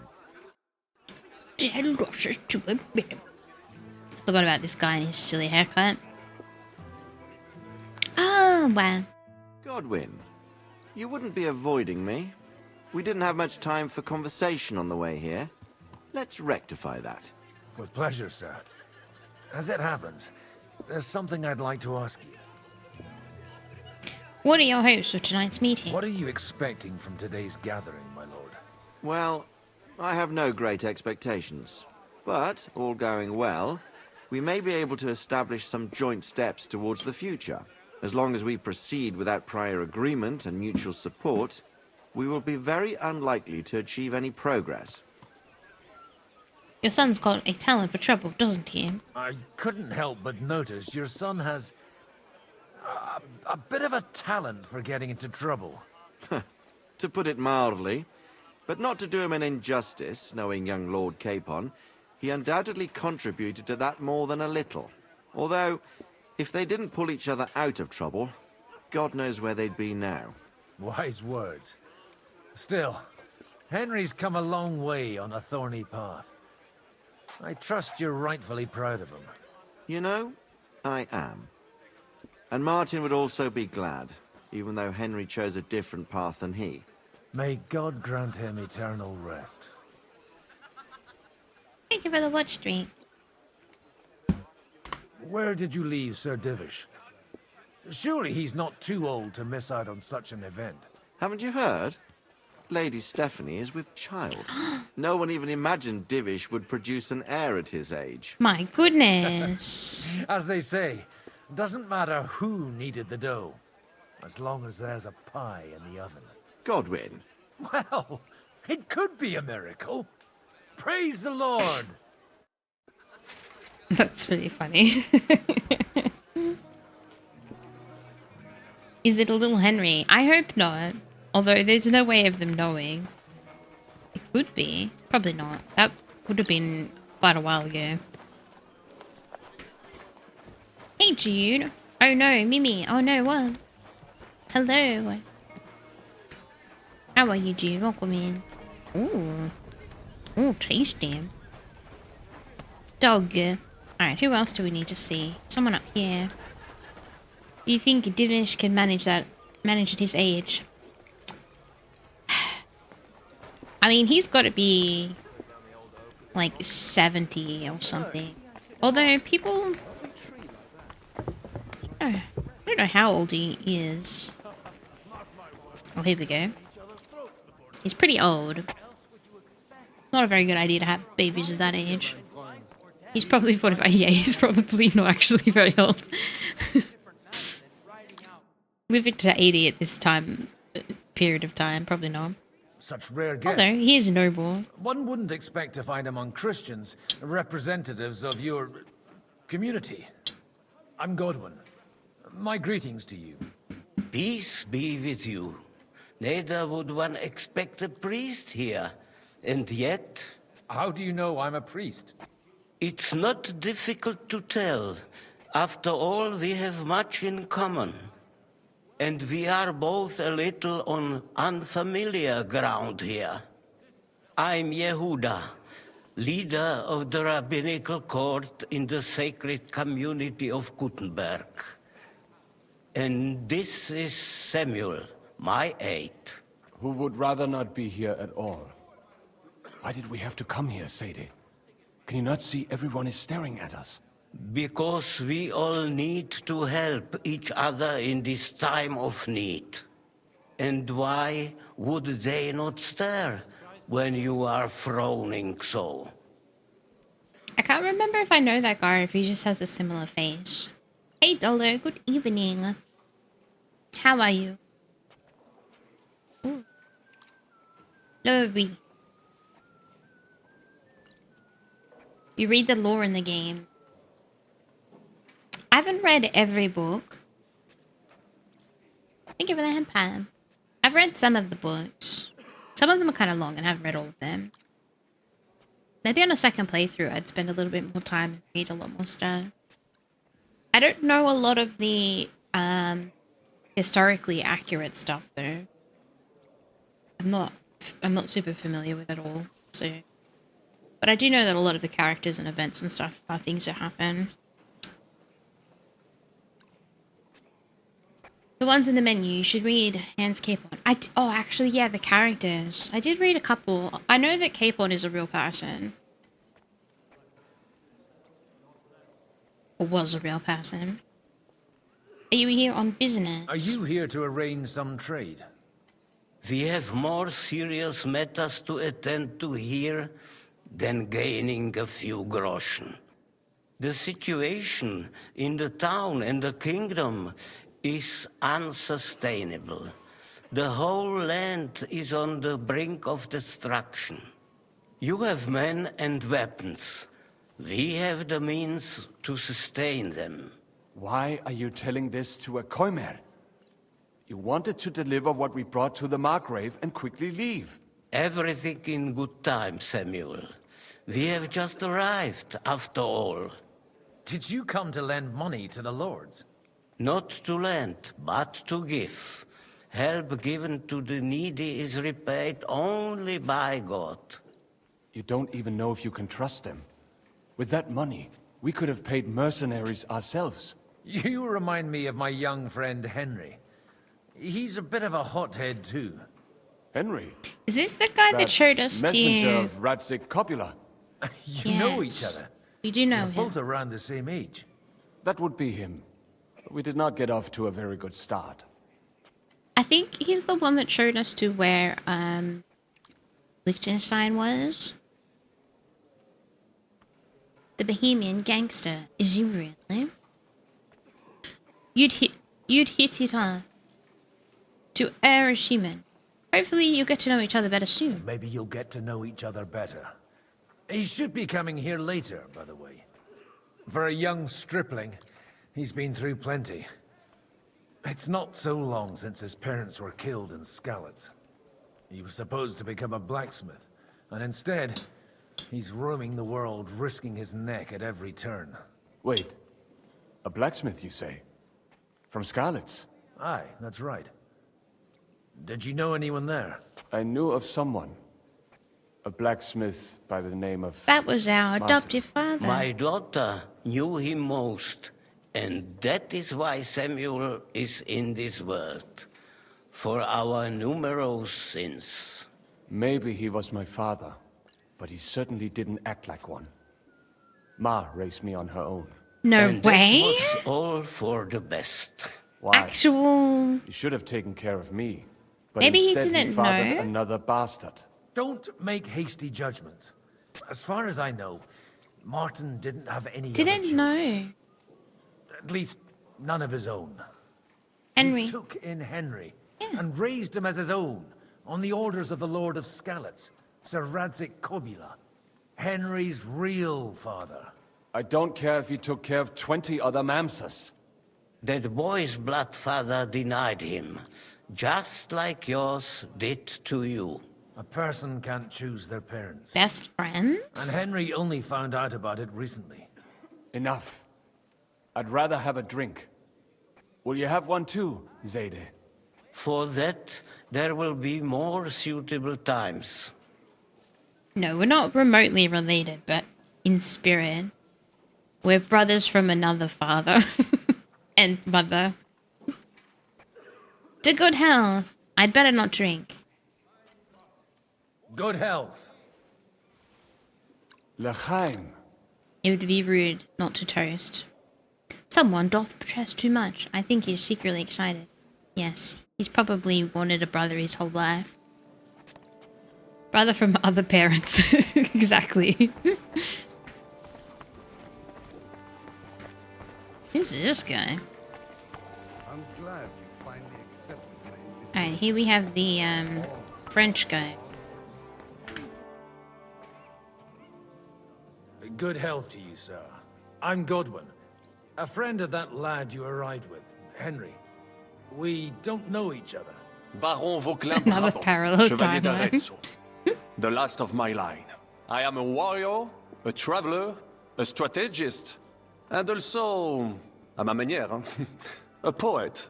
Their losses to a minimum. Forgot about this guy and his silly haircut. Oh, wow. Godwin, you wouldn't be avoiding me. We didn't have much time for conversation on the way here. Let's rectify that. With pleasure, sir. As it happens, there's something I'd like to ask you. What are your hopes for tonight's meeting? What are you expecting from today's gathering, my lord? Well, I have no great expectations. But, all going well, we may be able to establish some joint steps towards the future. As long as we proceed without prior agreement and mutual support, we will be very unlikely to achieve any progress. Your son's got a talent for trouble, doesn't he? I couldn't help but notice your son has a bit of a talent for getting into trouble. To put it mildly, but not to do him an injustice, knowing young Lord Capon, he undoubtedly contributed to that more than a little. Although, if they didn't pull each other out of trouble, God knows where they'd be now. Wise words. Still, Henry's come a long way on a thorny path. I trust you're rightfully proud of him. You know, I am. And Martin would also be glad, even though Henry chose a different path than he. May God grant him eternal rest. Thank you for the watch streak. Where did you leave Sir Divish? Surely he's not too old to miss out on such an event. Haven't you heard? Lady Stephanie is with child. No one even imagined Divish would produce an heir at his age. My goodness. As they say, doesn't matter who kneaded the dough, as long as there's a pie in the oven. Godwin. Well, it could be a miracle. Praise the Lord! That's really funny. Is it a little Henry? I hope not. Although there's no way of them knowing. It could be. Probably not. That would have been quite a while ago. Hey, Jude. Oh no, Mimyh. Oh no, what? Hello. How are you, Jude? Welcome in. Ooh. Ooh, tasty. Dog. Alright, who else do we need to see? Someone up here. Do you think Divish can manage at his age? I mean, he's got to be like 70 or something. Although people... I don't know how old he is. Oh, here we go. He's pretty old. Not a very good idea to have babies at that age. He's probably 45. Yeah, he's probably not actually very old. Living to 80 at this period of time, probably not. Such rare guests. Although, he is noble. One wouldn't expect to find among Christians representatives of your community. I'm Godwin. My greetings to you. Peace be with you. Neither would one expect a priest here. And yet... How do you know I'm a priest? It's not difficult to tell. After all, we have much in common. And we are both a little on unfamiliar ground here. I'm Yehuda, leader of the rabbinical court in the sacred community of Gutenberg. And this is Samuel, my aide. Who would rather not be here at all. Why did we have to come here, Sadie? Can you not see everyone is staring at us? Because we all need to help each other in this time of need. And why would they not stare when you are frowning so? I can't remember if I know that guy or if he just has a similar face. Hey, Dollar. Good evening. How are you? Ooh. Lovely. You read the lore in the game. I haven't read every book. Thank you for the hand pan. I've read some of the books. Some of them are kind of long and I haven't read all of them. Maybe on a second playthrough I'd spend a little bit more time and read a lot more stuff. I don't know a lot of the historically accurate stuff though. I'm not super familiar with it all, so... But I do know that a lot of the characters and events and stuff are things that happen. The ones in the menu, you should read Hans Capon. Oh, actually, yeah, the characters. I did read a couple. I know that Capon is a real person. Or was a real person. Are you here on business? Are you here to arrange some trade? We have more serious matters to attend to here than gaining a few groschen. The situation in the town and the kingdom is unsustainable. The whole land is on the brink of destruction. You have men and weapons. We have the means to sustain them. Why are you telling this to a Koimer? You wanted to deliver what we brought to the Margrave and quickly leave. Everything in good time, Samuel. We have just arrived, after all. Did you come to lend money to the lords? Not to lend, but to give. Help given to the needy is repaid only by God. You don't even know if you can trust them. With that money, we could have paid mercenaries ourselves. You remind me of my young friend Henry. He's a bit of a hothead too. Henry? Is this the guy that showed us messenger to... of Radzik Copula. You know each other. We do know You're him. both around the same age. That would be him. We did not get off to a very good start. I think he's the one that showed us to where Liechtenstein was. The Bohemian gangster. Is he really? You'd hit it on to Irishman. Hopefully you'll get to know each other better soon. Maybe you'll get to know each other better. He should be coming here later, by the way. For a young stripling, he's been through plenty. It's not so long since his parents were killed in Skalitz. He was supposed to become a blacksmith, and instead, he's roaming the world, risking his neck at every turn. Wait, a blacksmith, you say? From Skalitz? Aye, that's right. Did you know anyone there? I knew of someone. A blacksmith by the name of... That was our Martin. adoptive father. My daughter knew him most, and that is why Samuel is in this world. For our numerous sins. Maybe he was my father, but he certainly didn't act like one. Ma raised me on her own. No And way. that was all for the best. Why? Actual... He should have taken care of me. But Maybe he instead didn't fathered know. another bastard. Don't make hasty judgments. As far as I know, Martin didn't have any Didn't other know. children. At least, none of his own. Henry. He took in Henry and raised him as his own, on the orders of the Lord of Skalitz, Sir Radzik Kobila, Henry's real father. I don't care if he took care of 20 other mamsas. That boy's blood father denied him, just like yours did to you. A person can't choose their parents. Best friends? And Henry only found out about it recently. Enough. I'd rather have a drink. Will you have one too, Zayde? For that, there will be more suitable times. No, we're not remotely related, but in spirit. We're brothers from another father and mother. To good health. I'd better not drink. Good health. L'chaim. It would be rude not to toast. Someone doth protest too much. I think he's secretly excited. Yes, he's probably wanted a brother his whole life. Brother from other parents. Exactly. Who's this guy? I'm glad you finally accepted my invitation. Alright, here we have the French guy. Good health to you, sir. I'm Godwin, a friend of that lad you arrived with, Henry. We don't know each other. Baron Vauclin Another Brabant, parallel Chevalier timeline. d'Arezzo. The last of my line. I am a warrior, a traveler, a strategist, and also, à ma manière, hein, a poet.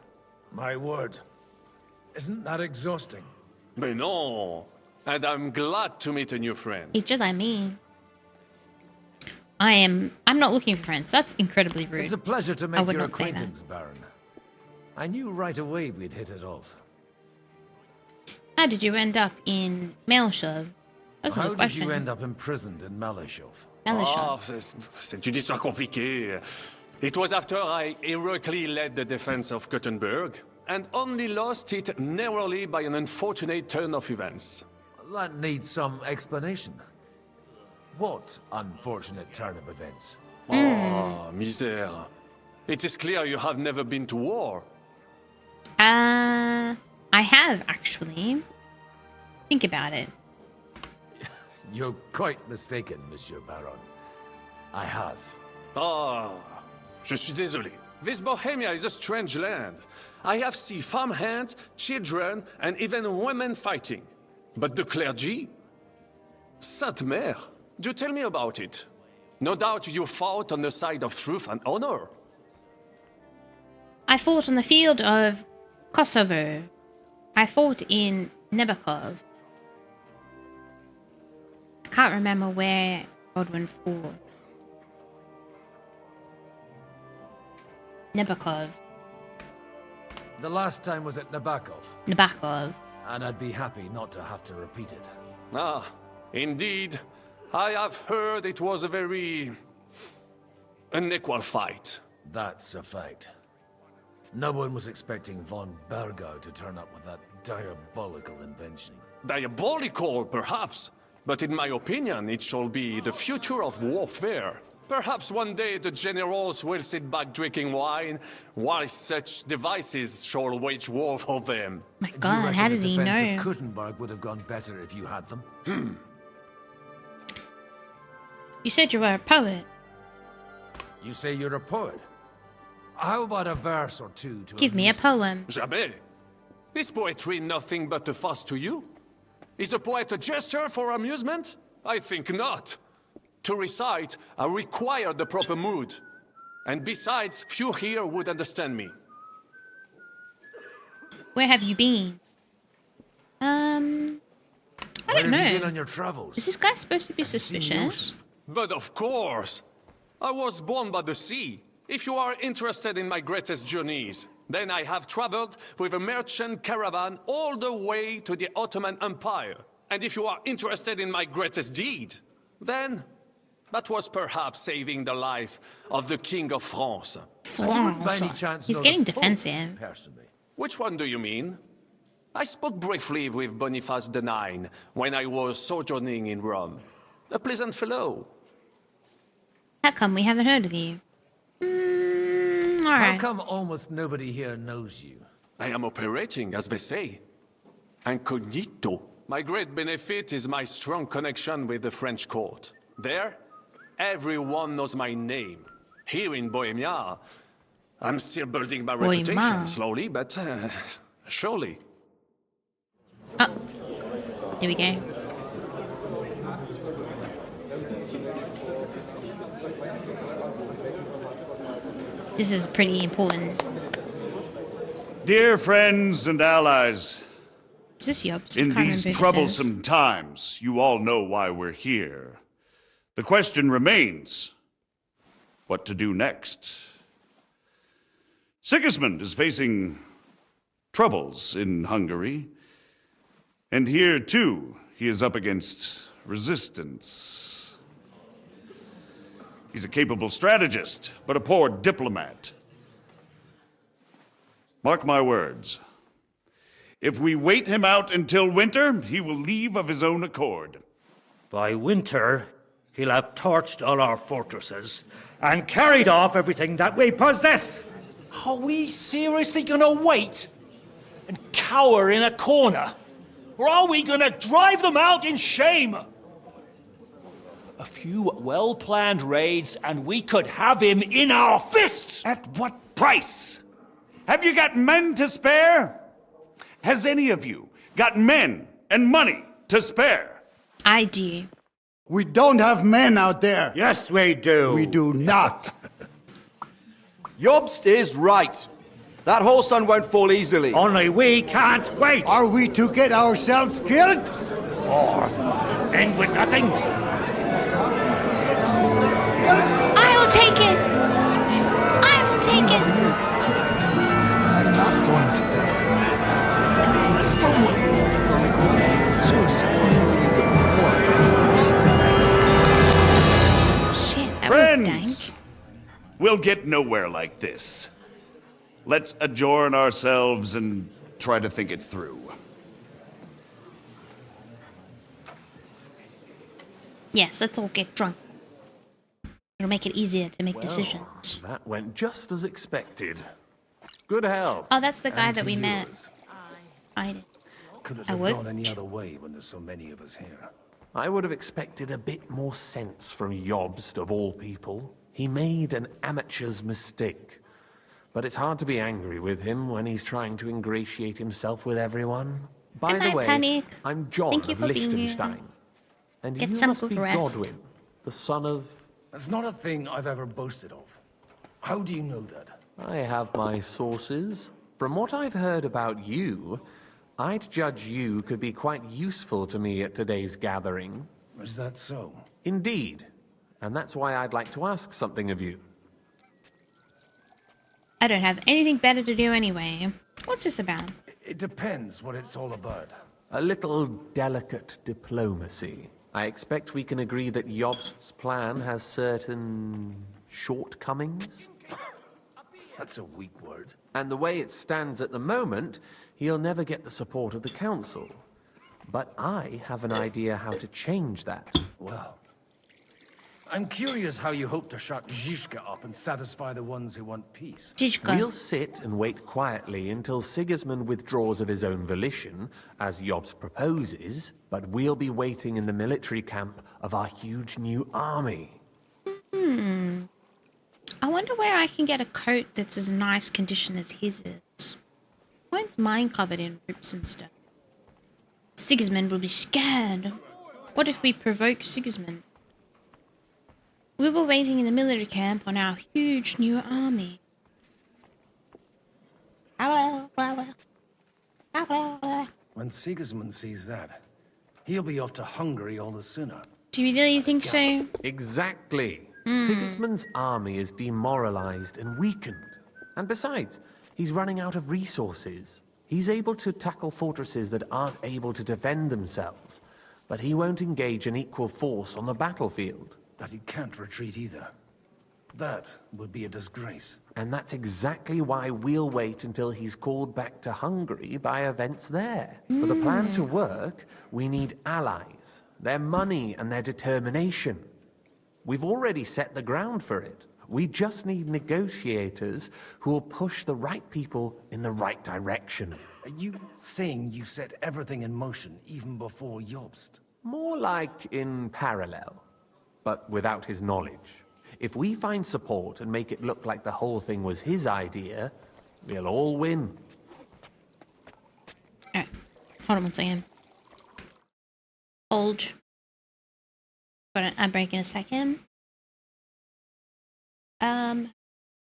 My word. Isn't that exhausting? Mais non! And I'm glad to meet a new friend. He's just like me. I'm not looking for friends. That's incredibly rude. It's a pleasure to I make would your not say that. acquaintance, Baron. I knew right away we'd hit it off. How did you end up in Melshov? That's a How good did you question. end up imprisoned in Malashov? Ah, c'est une histoire compliquée. It was after I heroically led the defense of Gothenburg, and only lost it narrowly by an unfortunate turn of events. That needs some explanation. What unfortunate turn of events? Ah, misère. It is clear you have never been to war. I have actually. Think about it. You're quite mistaken, Monsieur Baron. I have. Ah, je suis désolé. This Bohemia is a strange land. I have seen farmhands, children, and even women fighting. But the clergy? Sainte Mère, do tell me about it. No doubt you fought on the side of truth and honor. I fought on the field of Kosovo. I fought in Nebakov. I can't remember where Godwin fought. Nebakov. The last time was at Nabakov. Nabakov. And I'd be happy not to have to repeat it. Ah, indeed. I have heard it was a very unequal fight. That's a fact. No one was expecting von Bergau to turn up with that diabolical invention. Diabolical, perhaps. But in my opinion, it shall be the future of warfare. Perhaps one day the generals will sit back drinking wine, while such devices shall wage war for them. My God, how did he know? The defense of Kuttenberg would have gone better if you had them. You said you were a poet. You say you're a poet? How about a verse or two to Give me a poem. Jamais. Is poetry nothing but a fuss to you? Is a poet a gesture for amusement? I think not. To recite, I require the proper mood. And besides, few here would understand me. Where have you been? I don't know. Have you been on your travels? Is this guy supposed to be suspicious? But of course! I was born by the sea. If you are interested in my greatest journeys, then I have traveled with a merchant caravan all the way to the Ottoman Empire. And if you are interested in my greatest deed, then that was perhaps saving the life of the King of France. France. He's getting defensive. Personally. Which one do you mean? I spoke briefly with Boniface IX when I was sojourning in Rome. A pleasant fellow. How come we haven't heard of you? How Alright. come almost nobody here knows you? I am operating, as they say. Incognito. My great benefit is my strong connection with the French court. There, everyone knows my name. Here in Bohemia, I'm still building my reputation, slowly, but surely. Oh, here we go. This is pretty important. Dear friends and allies, Is this Yobst? in Can't remember these who this troublesome times, you all know why we're here. The question remains, what to do next? Sigismund is facing troubles in Hungary, and here too he is up against resistance. He's a capable strategist, but a poor diplomat. Mark my words. If we wait him out until winter, he will leave of his own accord. By winter, he'll have torched all our fortresses and carried off everything that we possess. Are we seriously gonna wait and cower in a corner? Or are we gonna drive them out in shame? A few well-planned raids and we could have him in our fists! At what price? Have you got men to spare? Has any of you got men and money to spare? I do. We don't have men out there. Yes, we do. We do not. Yobst is right. That whoreson won't fall easily. Only we can't wait. Are we to get ourselves killed? Or end with nothing? I will take it. I will take it. I'm not going to die. Shit, that Friends, was dank. we'll get nowhere like this. Let's adjourn ourselves and try to think it through. Yes, let's all get drunk. It'll make it easier to make decisions. That went just as expected. Good health. Oh, that's the guy And that to we met. yours. I did. Couldn't I have would. gone any other way when there's so many of us here. I would have expected a bit more sense from Yobst, of all people. He made an amateur's mistake. But it's hard to be angry with him when he's trying to ingratiate himself with everyone. By Good the night, way, Panic. I'm John Thank you of for being here. Liechtenstein. And Get you some must good be rest. Godwin, the son of... That's not a thing I've ever boasted of. How do you know that? I have my sources. From what I've heard about you, I'd judge you could be quite useful to me at today's gathering. Is that so? Indeed. And that's why I'd like to ask something of you. I don't have anything better to do anyway. What's this about? It depends what it's all about. A little delicate diplomacy. I expect we can agree that Jobst's plan has certain shortcomings. That's a weak word. And the way it stands at the moment, he'll never get the support of the council. But I have an idea how to change that. Well, I'm curious how you hope to shut Zizka up and satisfy the ones who want peace. We'll sit and wait quietly until Sigismund withdraws of his own volition, as Jobst proposes, but we'll be waiting in the military camp of our huge new army. I wonder where I can get a coat that's as nice condition as his is. Mine's mine covered in rips and stuff. Sigismund will be scared. What if we provoke Sigismund? We were waiting in the military camp on our huge new army. When Sigismund sees that, he'll be off to Hungary all the sooner. Do you really think so? Exactly. Sigismund's army is demoralized and weakened. And besides, he's running out of resources. He's able to tackle fortresses that aren't able to defend themselves, but he won't engage an equal force on the battlefield. That he can't retreat either. That would be a disgrace. And that's exactly why we'll wait until he's called back to Hungary by events there. For the plan to work, we need allies, their money and their determination. We've already set the ground for it. We just need negotiators who will push the right people in the right direction. Are you saying you set everything in motion even before Jobst? More like in parallel, but without his knowledge. If we find support and make it look like the whole thing was his idea, we'll all win. Alright, hold on one second. Hold. Got an break in a second.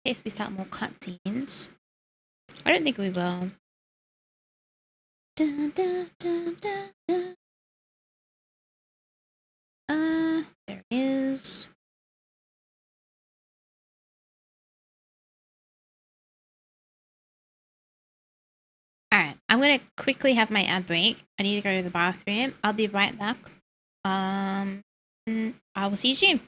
If we start more cutscenes. I don't think we will. Dun, dun, dun, dun, dun. There it is. Alright, I'm gonna quickly have my ad break. I need to go to the bathroom. I'll be right back. I will see you soon.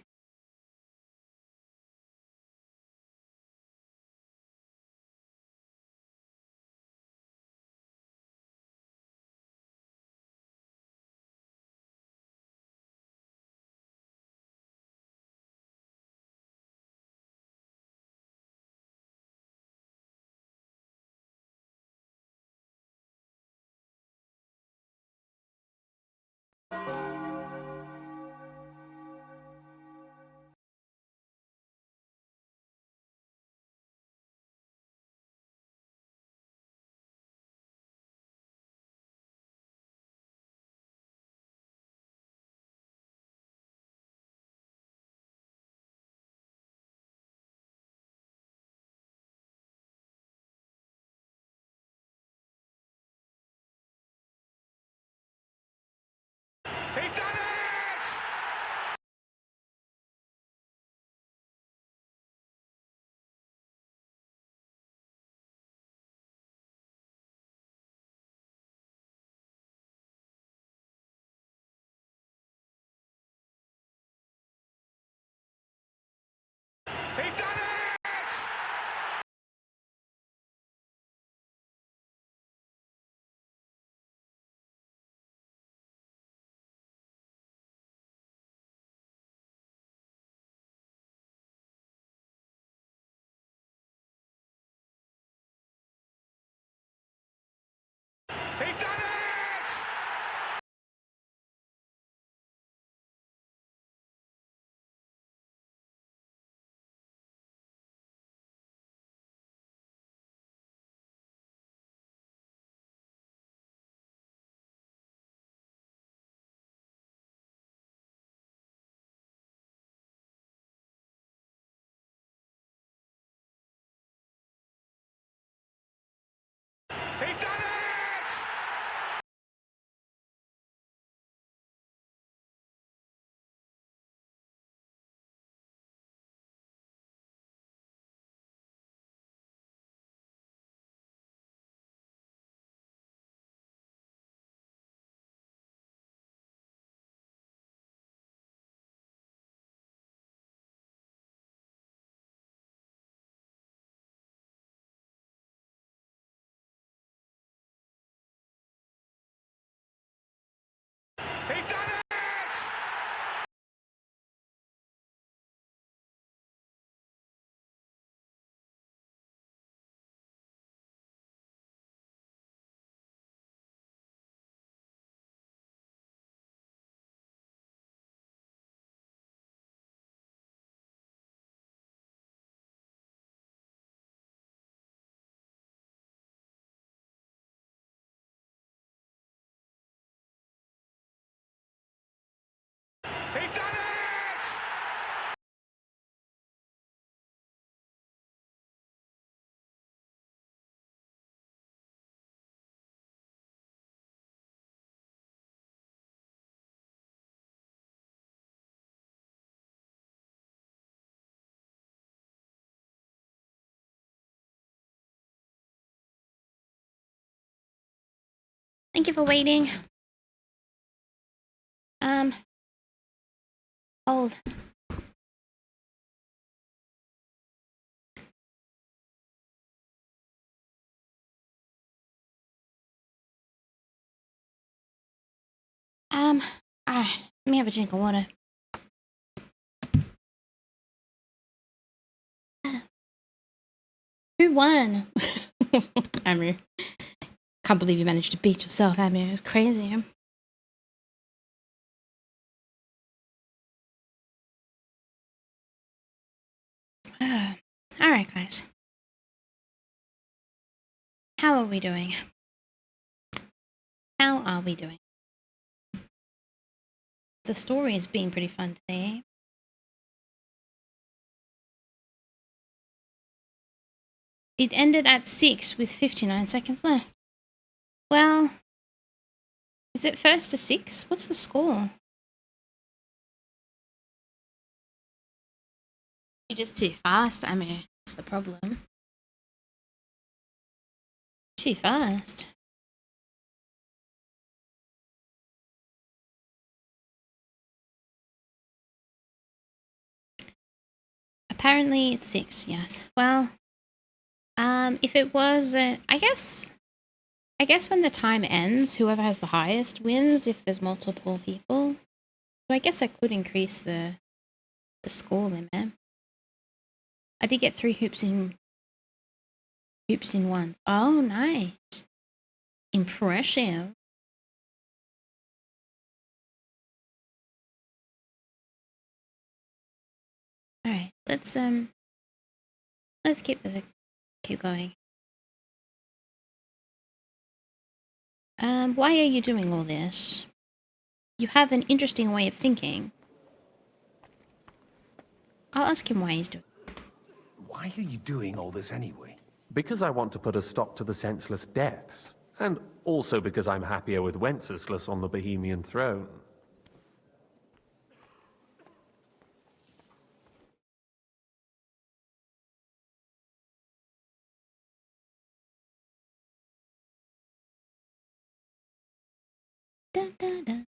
Thank you for waiting. Hold. Alright. Let me have a drink of water. Who won? Amir. Can't believe you managed to beat yourself, Amir. It's crazy. Alright, guys. How are we doing? How are we doing? The story is being pretty fun today. It ended at 6 with 59 seconds left. Well, is it first to 6? What's the score? You're just too fast, Amir. That's the problem. Too fast. Apparently it's 6, yes. Well, if it was, I guess when the time ends, whoever has the highest wins if there's multiple people. So I guess I could increase the score limit. I did get 3 hoops in ones. Oh, nice. Impressive. All right, let's keep going. Why are you doing all this? You have an interesting way of thinking. I'll ask him why he's doing it. Why are you doing all this anyway? Because I want to put a stop to the senseless deaths. And also because I'm happier with Wenceslas on the Bohemian throne. Dun, dun, dun.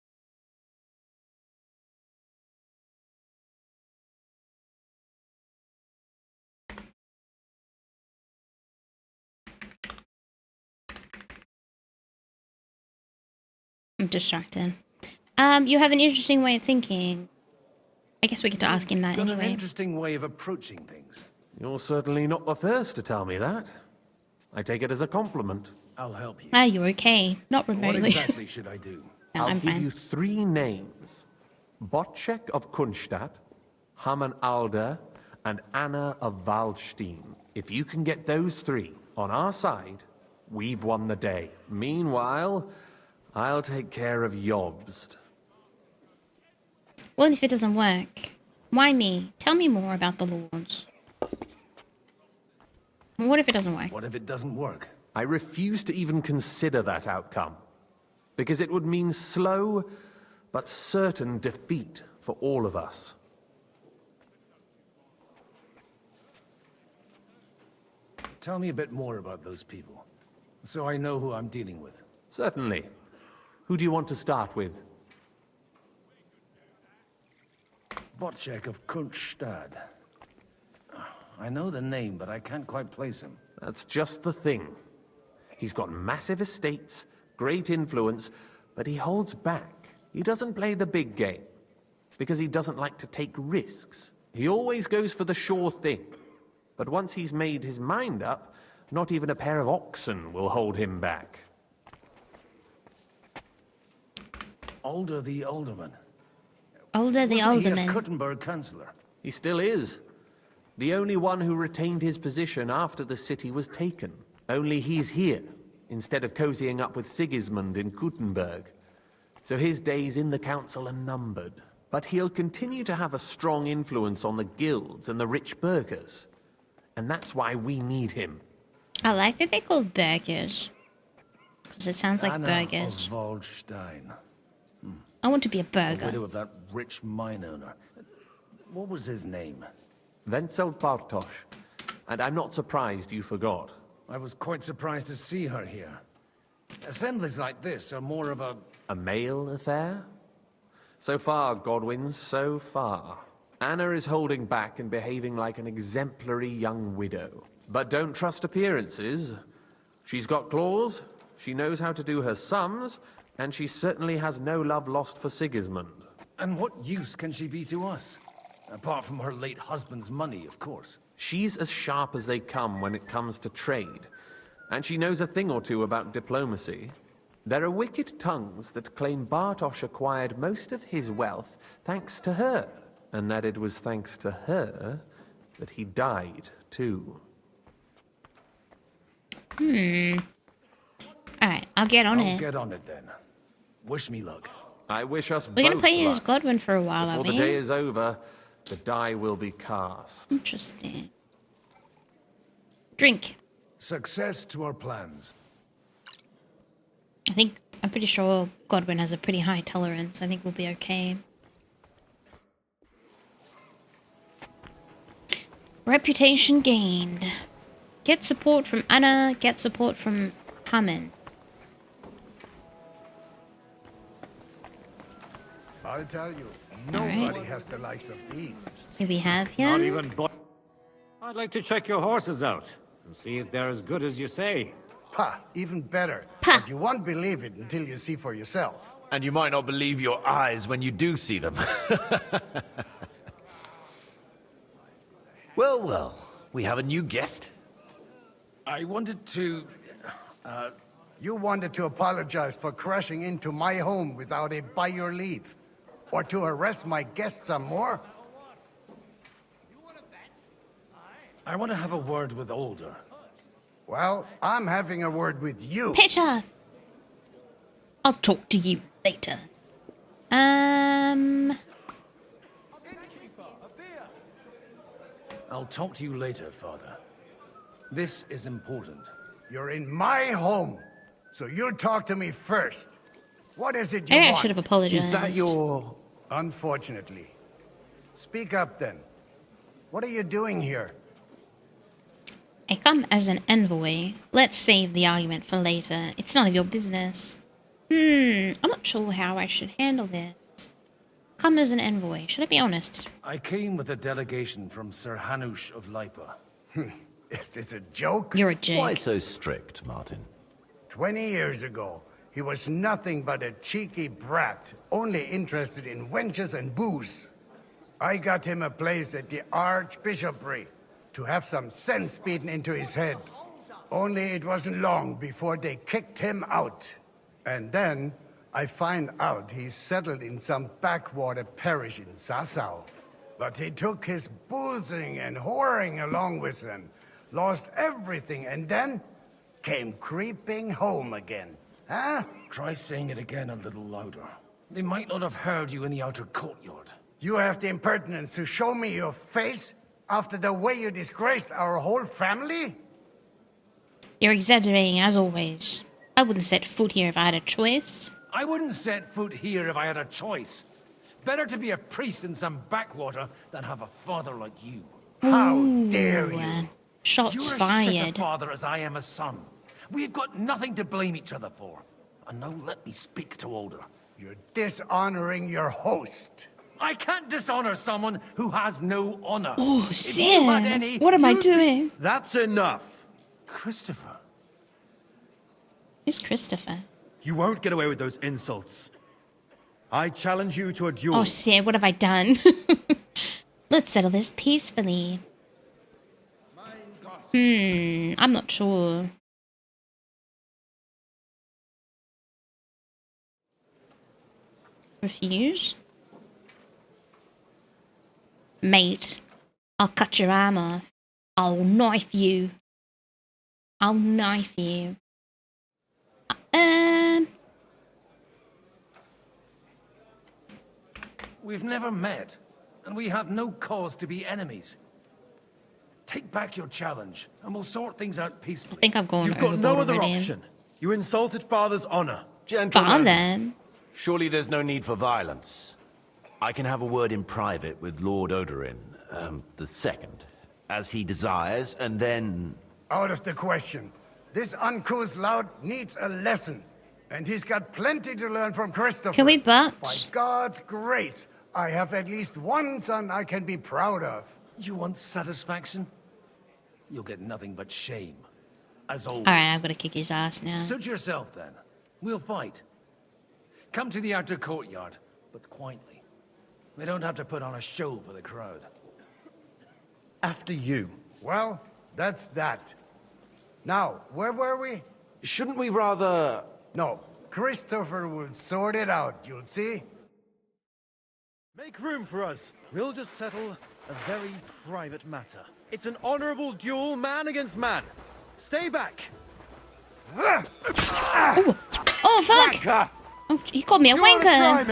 I'm distracted. You have an interesting way of thinking. I guess we get to ask him that Got anyway. an interesting way of approaching things. You're certainly not the first to tell me that. I take it as a compliment. I'll help you. Ah, you're okay. Not remotely. What exactly should I do? No, I'll I'm give fine. you 3 names. Botchek of Kunstadt, Haman Alder, and Anna of Waldstein. If you can get those 3 on our side, we've won the day. Meanwhile, I'll take care of Jobst. What if it doesn't work? Why me? Tell me more about the Lords. What if it doesn't work? What if it doesn't work? I refuse to even consider that outcome, because it would mean slow but certain defeat for all of us. Tell me a bit more about those people, so I know who I'm dealing with. Certainly. Who do you want to start with? Botchek of Kunststadt. I know the name, but I can't quite place him. That's just the thing. He's got massive estates, great influence, but he holds back. He doesn't play the big game, because he doesn't like to take risks. He always goes for the sure thing. But once he's made his mind up, not even a pair of oxen will hold him back. Alder the Alderman. Alder the Wasn't he a Alderman. Kuttenberg Councillor? He still is. The only one who retained his position after the city was taken. Only he's here, instead of cozying up with Sigismund in Kuttenberg. So his days in the council are numbered. But he'll continue to have a strong influence on the guilds and the rich burghers. And that's why we need him. I like that they called burgers. Because it sounds like Anna burgers. of Waldstein. I want to be a The burger. widow of that rich mine owner. What was his name? Wenzel Bartosz. And I'm not surprised you forgot. I was quite surprised to see her here. Assemblies like this are more of a... A male affair? So far, Godwin, so far. Anna is holding back and behaving like an exemplary young widow. But don't trust appearances. She's got claws, she knows how to do her sums, and she certainly has no love lost for Sigismund. And what use can she be to us? Apart from her late husband's money, of course. She's as sharp as they come when it comes to trade. And she knows a thing or two about diplomacy. There are wicked tongues that claim Bartosz acquired most of his wealth thanks to her. And that it was thanks to her that he died, too. Alright, I'll get on I'll it. get on it then. Wish me luck. I wish us We're both gonna play as luck. Godwin for a while, Before are the we? day is over, the die will be cast. Interesting. Drink. Success to our plans. I'm pretty sure Godwin has a pretty high tolerance. I think we'll be okay. Reputation gained. Get support from Anna, get support from Haman. I'll tell you, nobody has the likes of these. Here we have him. Not even I'd like to check your horses out and see if they're as good as you say. Pah, even better. But you won't believe it until you see for yourself. And you might not believe your eyes when you do see them. Well, well, we have a new guest. I wanted to... You wanted to apologize for crashing into my home without it by your leave. Or to arrest my guests some more? I want to have a word with Alder. Well, I'm having a word with you. Pitch off. I'll talk to you later. I'll talk to you later, Father. This is important. You're in my home, so you'll talk to me first. What is it you Maybe I want? should have apologized. Is that your... Unfortunately. Speak up then. What are you doing here? I come as an envoy. Let's save the argument for later. It's none of your business. I'm not sure how I should handle this. Come as an envoy. Should I be honest? I came with a delegation from Sir Hanush of Lipa. Is this a joke? You're a jerk. Why so strict, Martin? 20 years ago, he was nothing but a cheeky brat, only interested in wenches and booze. I got him a place at the Archbishopry to have some sense beaten into his head. Only it wasn't long before they kicked him out. And then I find out he's settled in some backwater parish in Sassau. But he took his boozing and whoring along with him, lost everything, and then came creeping home again. Huh? Try saying it again a little louder. They might not have heard you in the outer courtyard. You have the impertinence to show me your face after the way you disgraced our whole family? You're exaggerating as always. I wouldn't set foot here if I had a choice. I wouldn't set foot here if I had a choice. Better to be a priest in some backwater than have a father like you. How dare you? Shots You're as fired. shit a father as I am a son. We've got nothing to blame each other for. And now let me speak to Alder. You're dishonoring your host. I can't dishonor someone who has no honor. Oh, If you had Sam. any, What am I you'd be- doing? That's enough. I challenge you to a duel. Oh shit, what have I done? Let's settle this peacefully. I'm not sure. Refuse? Mate, I'll cut your arm off. I'll knife you. I'll knife you. We've never met, and we have no cause to be enemies. Take back your challenge, and we'll sort things out peacefully. I think I've gone You've got no other already. option. You insulted Father's honor. Father? Surely there's no need for violence. I can have a word in private with Lord Odorin, the second, as he desires, and then... Out of the question. This uncouth lout needs a lesson. And he's got plenty to learn from Christopher. Can we butt? By God's grace, I have at least one son I can be proud of. You want satisfaction? You'll get nothing but shame. As always. Alright, I've got to kick his ass now. Suit yourself then. We'll fight. Come to the outer courtyard, but quietly. We don't have to put on a show for the crowd. After you. Well, that's that. Now, where were we? Shouldn't we rather... No, Christopher will sort it out, you'll see. Make room for us. We'll just settle a very private matter. It's an honorable duel, man against man. Stay back. Oh, fuck! Oh, he called me a wanker!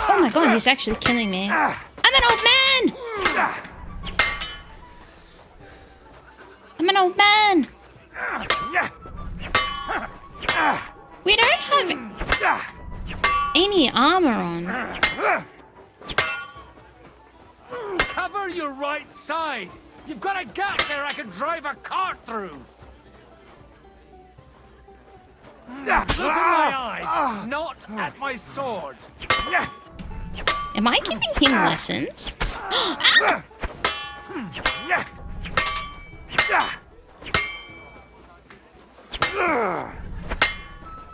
Oh my god, he's actually killing me. I'm an old man! I'm an old man! We don't have any armor on. Cover your right side! You've got a gap there I can drive a cart through! Look at my eyes, not at my sword! Am I giving him lessons?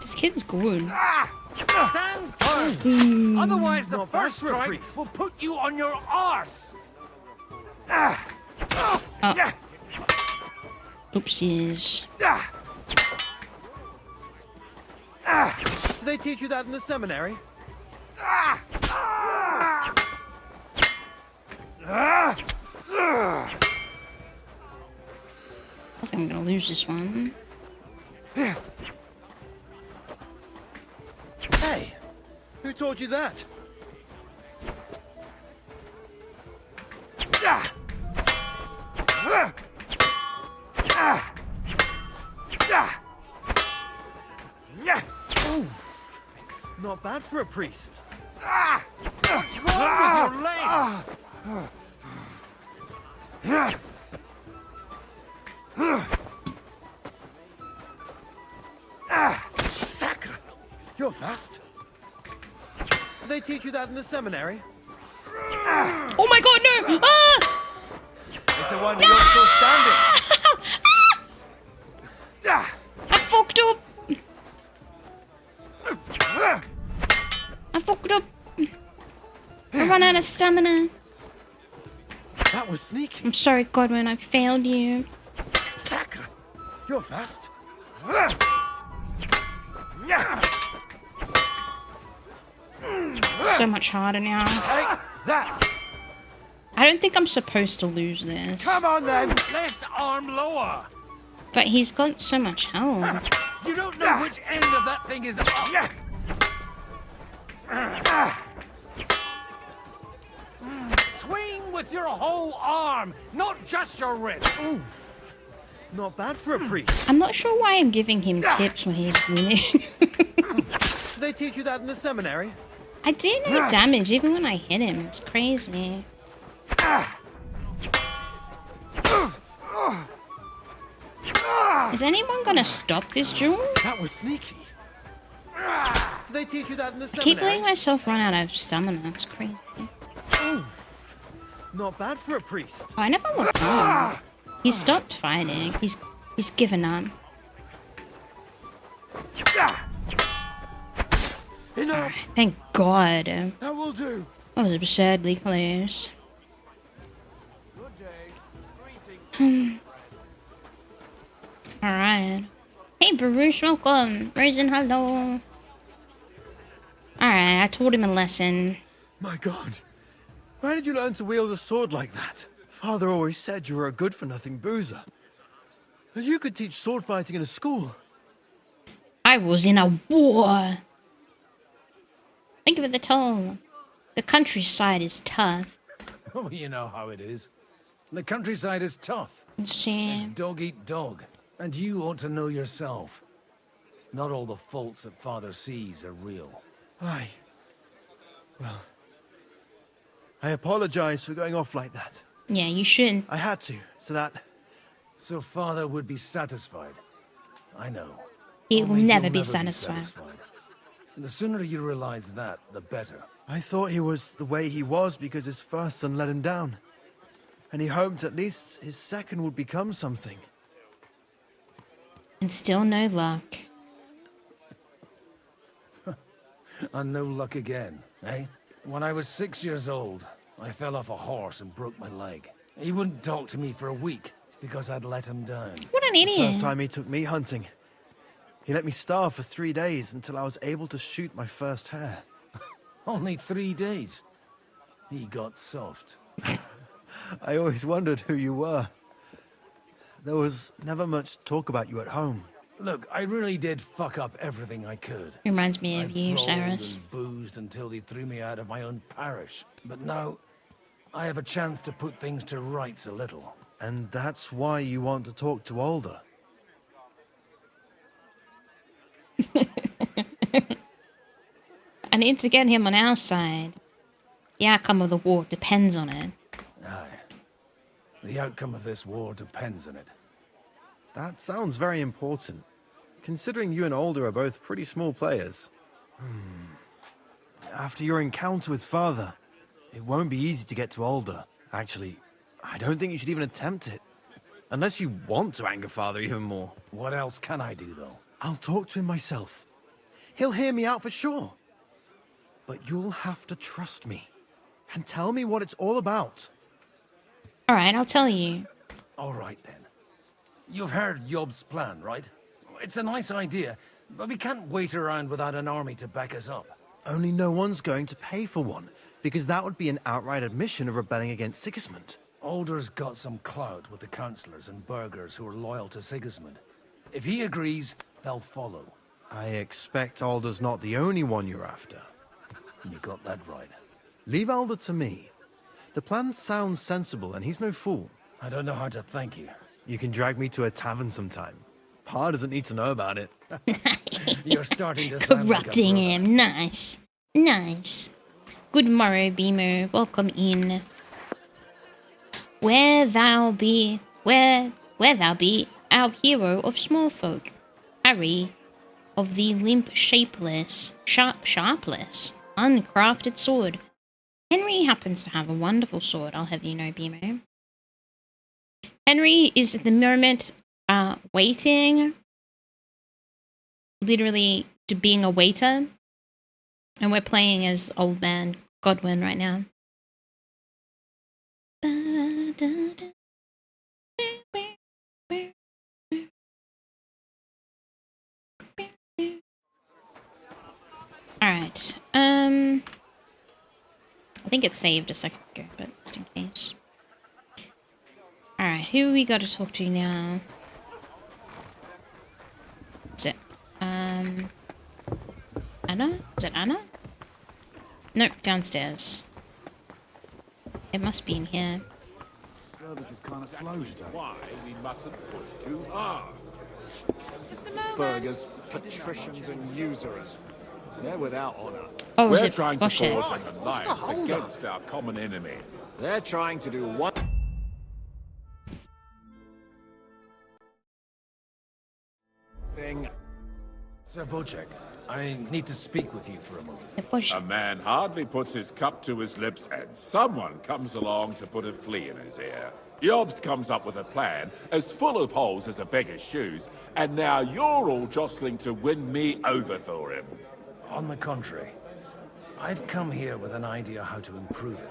This kid's good. Stand firm! Otherwise the first strike will put you on your arse! Oopsies. Did they teach you that in the seminary? I think I'm gonna lose this one. Hey, who taught you that? Ooh, not bad for a priest. What's wrong with your legs? Sacre! You're fast. Did they teach you that in the seminary? Oh my god, no! Ah! It's a wonder you're still standing. I fucked up! I fucked up! I run out of stamina. That was sneaky. I'm sorry, Godwin, I failed you. Sacre! You're fast. So much harder now. Take that! I don't think I'm supposed to lose this. Come on then! Left arm lower! But he's got so much health. You don't know which end of that thing is up! Swing with your whole arm, not just your wrist! Ooh, not bad for a priest. I'm not sure why I'm giving him tips when he's winning. Did they teach you that in the seminary? I do no damage even when I hit him. It's crazy. Is anyone gonna stop this duel? That was sneaky. Did they teach you that in the I seminary? keep letting myself run out of stamina. It's crazy. Ooh, not bad for a priest. Oh, I never looked at him. He stopped fighting. He's given up. Enough! up. Thank God. That will do. That was absurdly close. Alright. Hey, Baruch, welcome. Raisin, hello. Alright, I taught him a lesson. My God. Where did you learn to wield a sword like that? Father always said you were a good-for-nothing boozer. That you could teach sword fighting in a school. I was in a war. Think of it, the toll. The countryside is tough. Oh, you know how it is. The countryside is tough. It's dog eat dog. And you ought to know yourself. Not all the faults that Father sees are real. Aye. Well, I apologize for going off like that. Yeah, you shouldn't. I had to, so that... So Father would be satisfied. I know. He will Only never he'll be satisfied. The sooner you realize that, the better. I thought he was the way he was because his first son let him down. And he hoped at least his second would become something. And still no luck. And no luck again, eh? When I was 6 years old, I fell off a horse and broke my leg. He wouldn't talk to me for a week because I'd let him down. What an The idiot. first time he took me hunting, he let me starve for 3 days until I was able to shoot my first hare. Only 3 days. He got soft. I always wondered who you were. There was never much talk about you at home. Look, I really did fuck up everything I could. Reminds me of you, brawled Cyrus. and boozed until they threw me out of my own parish. But now, I have a chance to put things to rights a little. And that's why you want to talk to Alder. I need to get him on our side. The outcome of the war depends on it. Aye. The outcome of this war depends on it. That sounds very important, considering you and Alder are both pretty small players. After your encounter with Father, it won't be easy to get to Alder. Actually, I don't think you should even attempt it. Unless you want to anger Father even more. What else can I do, though? I'll talk to him myself. He'll hear me out for sure. But you'll have to trust me. And tell me what it's all about. Alright, I'll tell you. Alright then. You've heard Yob's plan, right? It's a nice idea, but we can't wait around without an army to back us up. Only no one's going to pay for one, because that would be an outright admission of rebelling against Sigismund. Alder's got some clout with the councillors and burghers who are loyal to Sigismund. If he agrees, they'll follow. I expect Alder's not the only one you're after. You got that right. Leave Alder to me. The plan sounds sensible, and he's no fool. I don't know how to thank you. You can drag me to a tavern sometime. Pa doesn't need to know about it. You're starting to sound Corrupting like a him. Nice. Nice. Good morrow, Beamer. Welcome in. Where thou be, our hero of small folk, Harry, of the limp, sharpless, uncrafted sword. Henry happens to have a wonderful sword, I'll have you know, Beamer. Henry is at the moment waiting, literally to being a waiter, and we're playing as Old Man Godwin right now. Alright, I think it saved a second ago, but just in case. Alright, who we got to talk to now? Is it, Anna? Is it Anna? Nope, downstairs. It must be in here. Service is kind of slow today. Why we mustn't push too hard. Burghers, patricians, and usurers. They're without honor. Oh, is We're it trying to Boshet? forge an alliance against our common enemy. They're trying to do one thing. Sir Bocek, I need to speak with you for a moment. A man hardly puts his cup to his lips and someone comes along to put a flea in his ear. Yobs comes up with a plan as full of holes as a beggar's shoes, and now you're all jostling to win me over for him. On the contrary, I've come here with an idea how to improve it.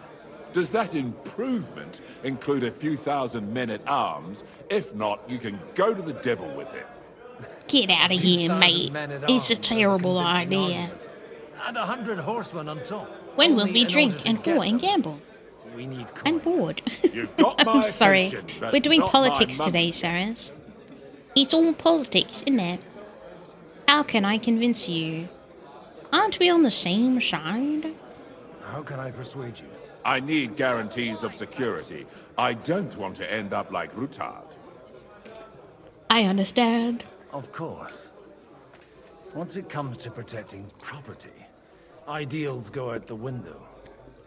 Does that improvement include a few thousand men-at-arms? If not, you can go to the devil with it. Get out of here, mate. It's a terrible idea. And 100 horsemen on top. When will Only we in drink order to and get whore and them, gamble? we need And bored. You've got my I'm sorry. attention, but We're doing not politics my today, money. Cyrus. It's all politics, isn't it? How can I convince you? Aren't we on the same side? How can I persuade you? I need guarantees of security. I don't want to end up like Rutard. I understand. Of course. Once it comes to protecting property, ideals go out the window.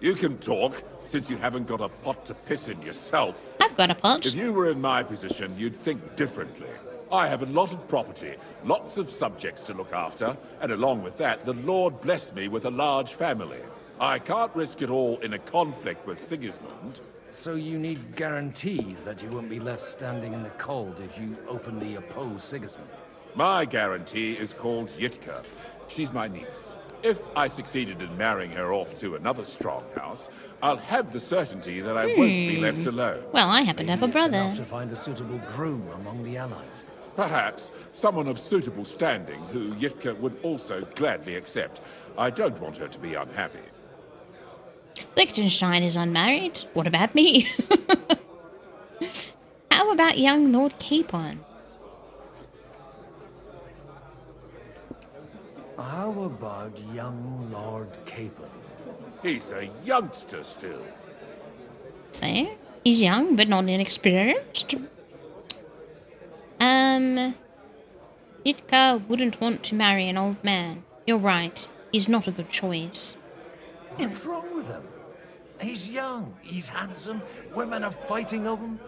You can talk, since you haven't got a pot to piss in yourself. I've got a pot. If you were in my position, you'd think differently. I have a lot of property, lots of subjects to look after, and along with that, the Lord blessed me with a large family. I can't risk it all in a conflict with Sigismund. So you need guarantees that you won't be left standing in the cold if you openly oppose Sigismund. My guarantee is called Yitka. She's my niece. If I succeeded in marrying her off to another strong house, I'll have the certainty that I won't be left alone. Well, I happen to have a brother. Enough to find a suitable groom among the allies. Perhaps someone of suitable standing who Yitka would also gladly accept. I don't want her to be unhappy. Liechtenstein is unmarried. What about me? How about young Lord Capon? How about young Lord Capon? He's a youngster still. So, he's young but not inexperienced. Yitka wouldn't want to marry an old man. You're right. He's not a good choice. What's wrong with him? He's young, he's handsome, women are fighting over him.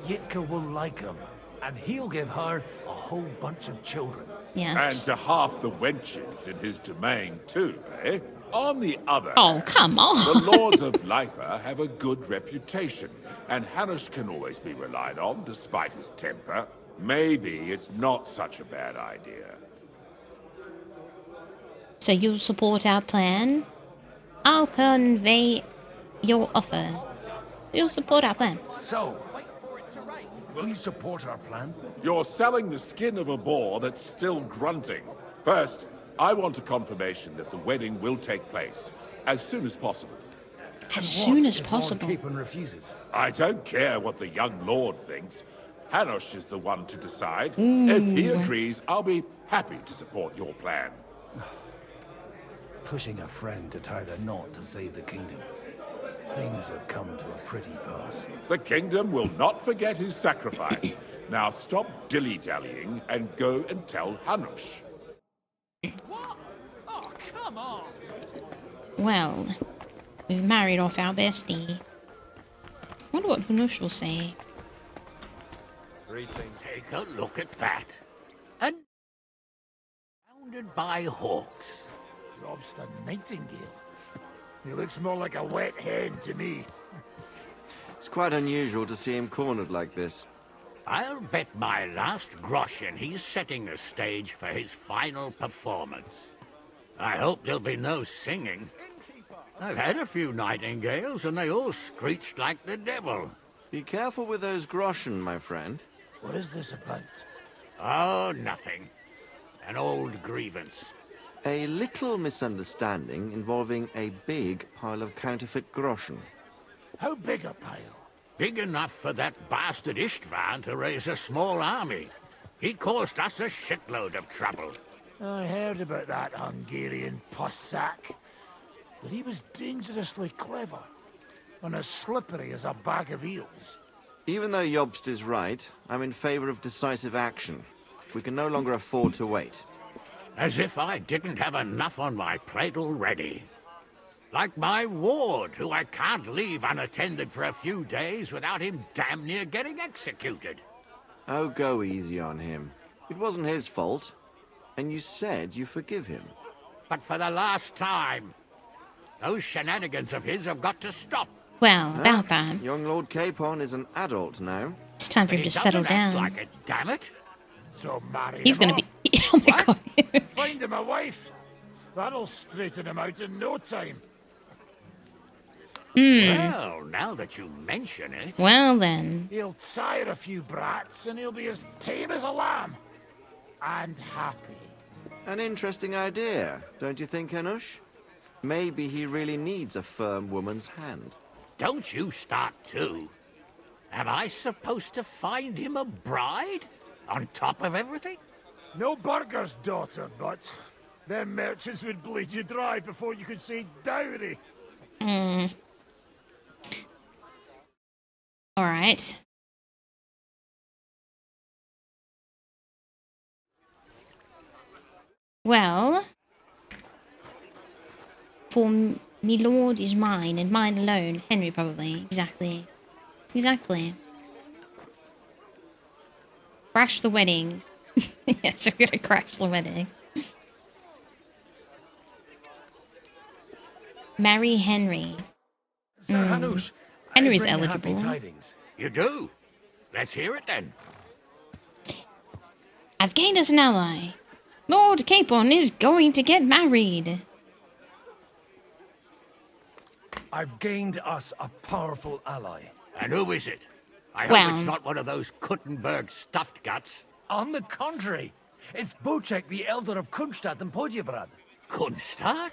Yitka will like him, and he'll give her a whole bunch of children. Yeah. And to half the wenches in his domain too, eh? On the other Oh, hand, come on. the lords of Lipa have a good reputation, and Hanush can always be relied on despite his temper. Maybe it's not such a bad idea. So you'll support our plan? I'll convey your offer. You'll support our plan. So, will you support our plan? You're selling the skin of a boar that's still grunting. First, I want a confirmation that the wedding will take place as soon as possible. As soon as possible. Capon refuses. I don't care what the young lord thinks. Hanush is the one to decide. Ooh. If he agrees, I'll be happy to support your plan. Pushing a friend to tie the knot to save the kingdom. Things have come to a pretty pass. The kingdom will not forget his sacrifice. Now stop dilly-dallying and go and tell Hanush. What? Oh, come on! Well, we've married off our bestie. Wonder what Hanush will say. Take a look at that. And surrounded by hawks. Rob's the nightingale. He looks more like a wet hen to me. It's quite unusual to see him cornered like this. I'll bet my last groschen he's setting the stage for his final performance. I hope there'll be no singing. I've had a few nightingales and they all screeched like the devil. Be careful with those groschen, my friend. What is this about? Oh, nothing. An old grievance. A little misunderstanding involving a big pile of counterfeit groschen. How big a pile? Big enough for that bastard Istvan to raise a small army. He caused us a shitload of trouble. I heard about that Hungarian pussack. But he was dangerously clever. And as slippery as a bag of eels. Even though Jobst is right, I'm in favor of decisive action. We can no longer afford to wait. As if I didn't have enough on my plate already. Like my ward, who I can't leave unattended for a few days without him damn near getting executed. Oh, go easy on him. It wasn't his fault. And you said you forgive him. But for the last time, those shenanigans of his have got to stop. Well, about that. Young Lord Capon is an adult now. It's time for him to settle down. Like it, damn it. So marry He's him gonna off. be. Oh my god. Find him a wife. That'll straighten him out in no time. Well, now that you mention it... Well then. He'll sire a few brats and he'll be as tame as a lamb. And happy. An interesting idea, don't you think, Hanush? Maybe he really needs a firm woman's hand. Don't you start too. Am I supposed to find him a bride? On top of everything? No burger's daughter, but them merchants would bleed you dry before you could say dowry. Alright. Well, for me lord is mine, and mine alone. Henry, probably. Exactly. Exactly. Crash the wedding. Yes, we're gonna crash the wedding. Marry Henry. Sir Hanush, Henry's I bring eligible. happy tidings. You do? Let's hear it then. I've gained us an ally. Lord Capon is going to get married. I've gained us a powerful ally. And who is it? I Well- hope it's not one of those Kuttenberg stuffed guts. On the contrary, it's Bocek, the elder of Kunstadt and Podjebrad. Kunstadt?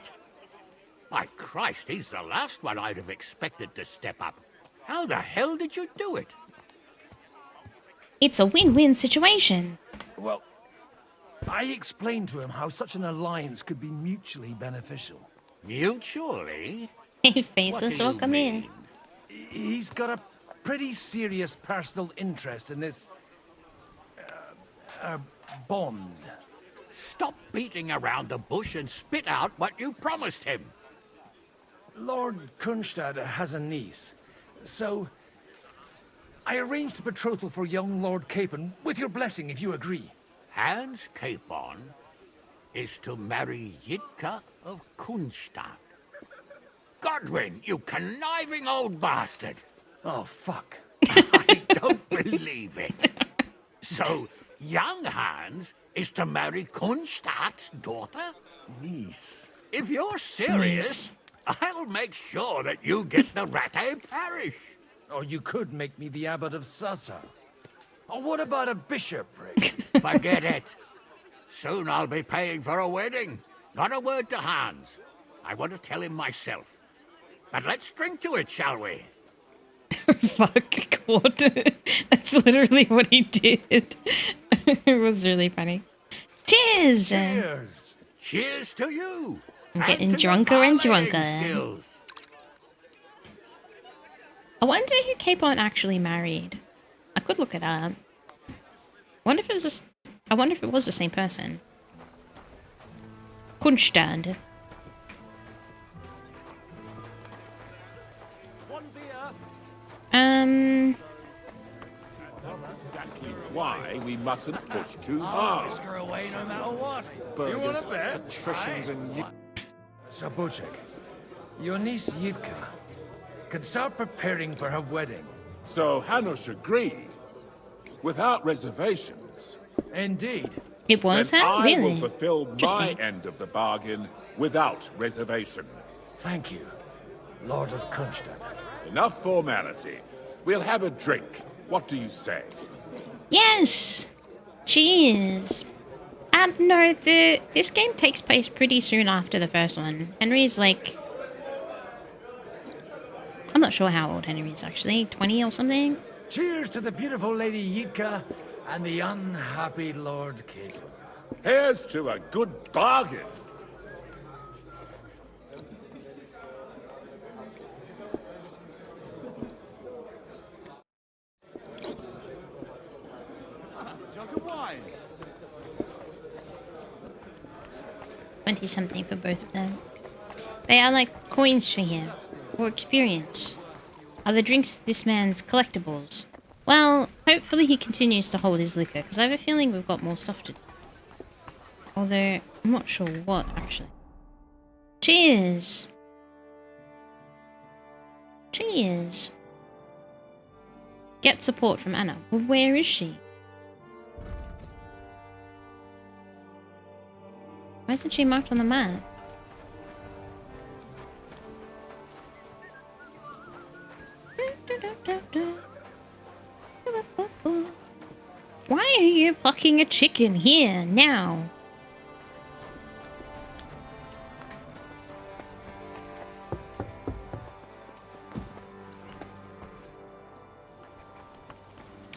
My Christ, he's the last one I'd have expected to step up. How the hell did you do it? It's a win-win situation. Well, I explained to him how such an alliance could be mutually beneficial. Mutually? Hey, faceless, welcome in. He's got a pretty serious personal interest in this... bond. Stop beating around the bush and spit out what you promised him. Lord Kunstad has a niece, so... I arranged a betrothal for young Lord Capon, with your blessing if you agree. Hans Capon is to marry Yitka of Kunstadt. Godwin, you conniving old bastard! Oh, fuck. I don't believe it. So, young Hans is to marry Kunstadt's daughter? Niece. If you're serious, I'll make sure that you get the Rattay parish. Or you could make me the abbot of Sassa. Or what about a bishopric? Forget it. Soon I'll be paying for a wedding. Not a word to Hans. I want to tell him myself. But let's drink to it, shall we? Fuck, God. That's literally what he did. It was really funny. Cheers! Cheers! Cheers to you! I'm And getting to your drunker and parlaying drunker. skills. I wonder who Capon actually married. I could look it up. I wonder if it was the same person. Kunstad. Exactly why we mustn't push too hard. Whisker away no matter what. You want to bet? Patricians and Sir Bocek, your niece Yivka can start preparing for her wedding. So Hanush agreed, without reservations. Indeed. It was Then her? I Really? will fulfill my Interesting. end of the bargain without reservation. Thank you, Lord of Kunstad. Enough formality. We'll have a drink. What do you say? Yes! Cheers! No, this game takes place pretty soon after the first one. Henry's like... I'm not sure how old Henry is actually. 20 or something? Cheers to the beautiful Lady Yitka and the unhappy Lord Capon. Here's to a good bargain. Jug of wine. 20-something for both of them. They are like coins for him. Or experience. Are the drinks this man's collectibles? Well, hopefully he continues to hold his liquor, because I have a feeling we've got more stuff to do. Although, I'm not sure what, actually. Cheers! Cheers! Get support from Anna. Well, where is she? Why isn't she marked on the map? Plucking a chicken here, now.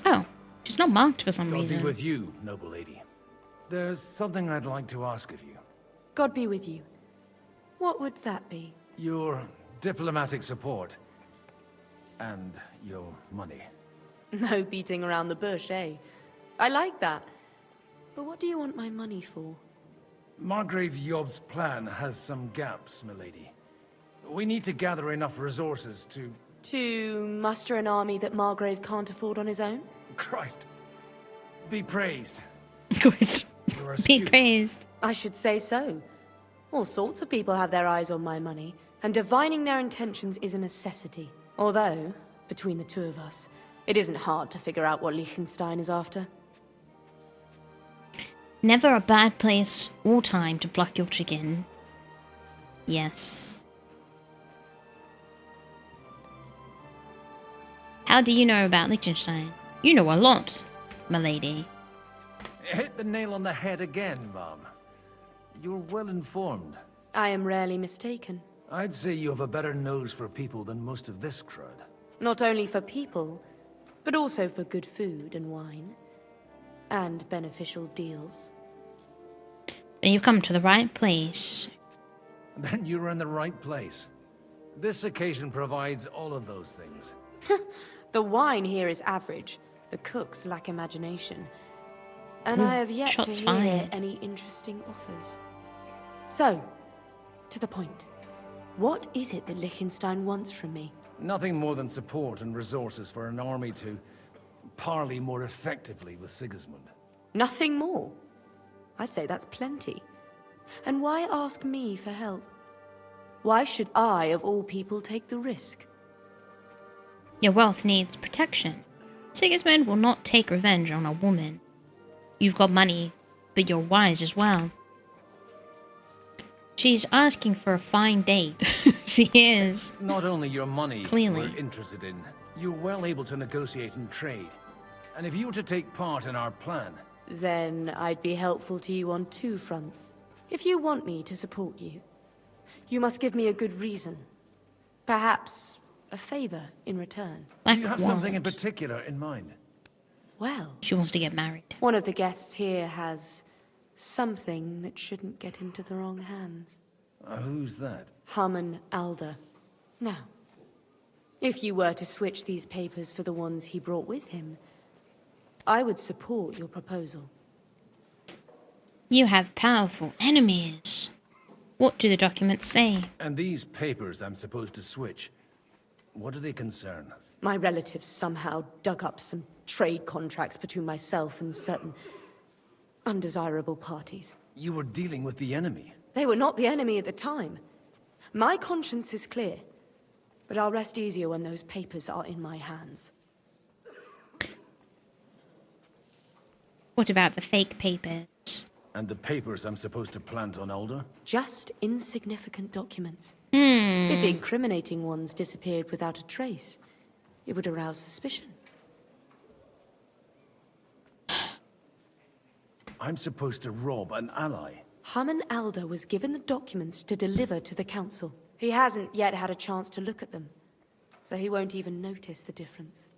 Oh, she's not marked for some God reason. be with you, noble lady. There's something I'd like to ask of you. God be with you. What would that be? Your diplomatic support. And your money. No beating around the bush, eh? I like that. But what do you want my money for? Margrave Yob's plan has some gaps, milady. We need to gather enough resources to... To muster an army that Margrave can't afford on his own? Christ. Be praised. Be praised. I should say so. All sorts of people have their eyes on my money, and divining their intentions is a necessity. Although, between the two of us, it isn't hard to figure out what Liechtenstein is after. Never a bad place or time to pluck your chicken. Yes. How do you know about Liechtenstein? You know a lot, milady. Hit the nail on the head again, Mom. You're well informed. I am rarely mistaken. I'd say you have a better nose for people than most of this crowd. Not only for people, but also for good food and wine. And beneficial deals. Then you've come to the right place. Then you're in the right place. This occasion provides all of those things. The wine here is average. The cooks lack imagination. And I have yet to hear any interesting offers. So, to the point. What is it that Liechtenstein wants from me? Nothing more than support and resources for an army to parley more effectively with Sigismund. Nothing more? I'd say that's plenty. And why ask me for help? Why should I, of all people, take the risk? Your wealth needs protection. Sigismund will not take revenge on a woman. You've got money, but you're wise as well. She's asking for a fine date. She is. Not only your money Clearly. we're interested in, you're well able to negotiate and trade. And if you were to take part in our plan... Then I'd be helpful to you on two fronts. If you want me to support you, you must give me a good reason. Perhaps a favor in return. Do you have something in particular in mind? Well... She wants to get married. One of the guests here has something that shouldn't get into the wrong hands. Who's that? Harman Alder. Now, if you were to switch these papers for the ones he brought with him, I would support your proposal. You have powerful enemies. What do the documents say? And these papers I'm supposed to switch, what do they concern? My relatives somehow dug up some trade contracts between myself and certain undesirable parties. You were dealing with the enemy. They were not the enemy at the time. My conscience is clear, but I'll rest easier when those papers are in my hands. What about the fake papers? And the papers I'm supposed to plant on Alder? Just insignificant documents. Hmm. If the incriminating ones disappeared without a trace, it would arouse suspicion. I'm supposed to rob an ally. Harman Alder was given the documents to deliver to the council. He hasn't yet had a chance to look at them, so he won't even notice the difference.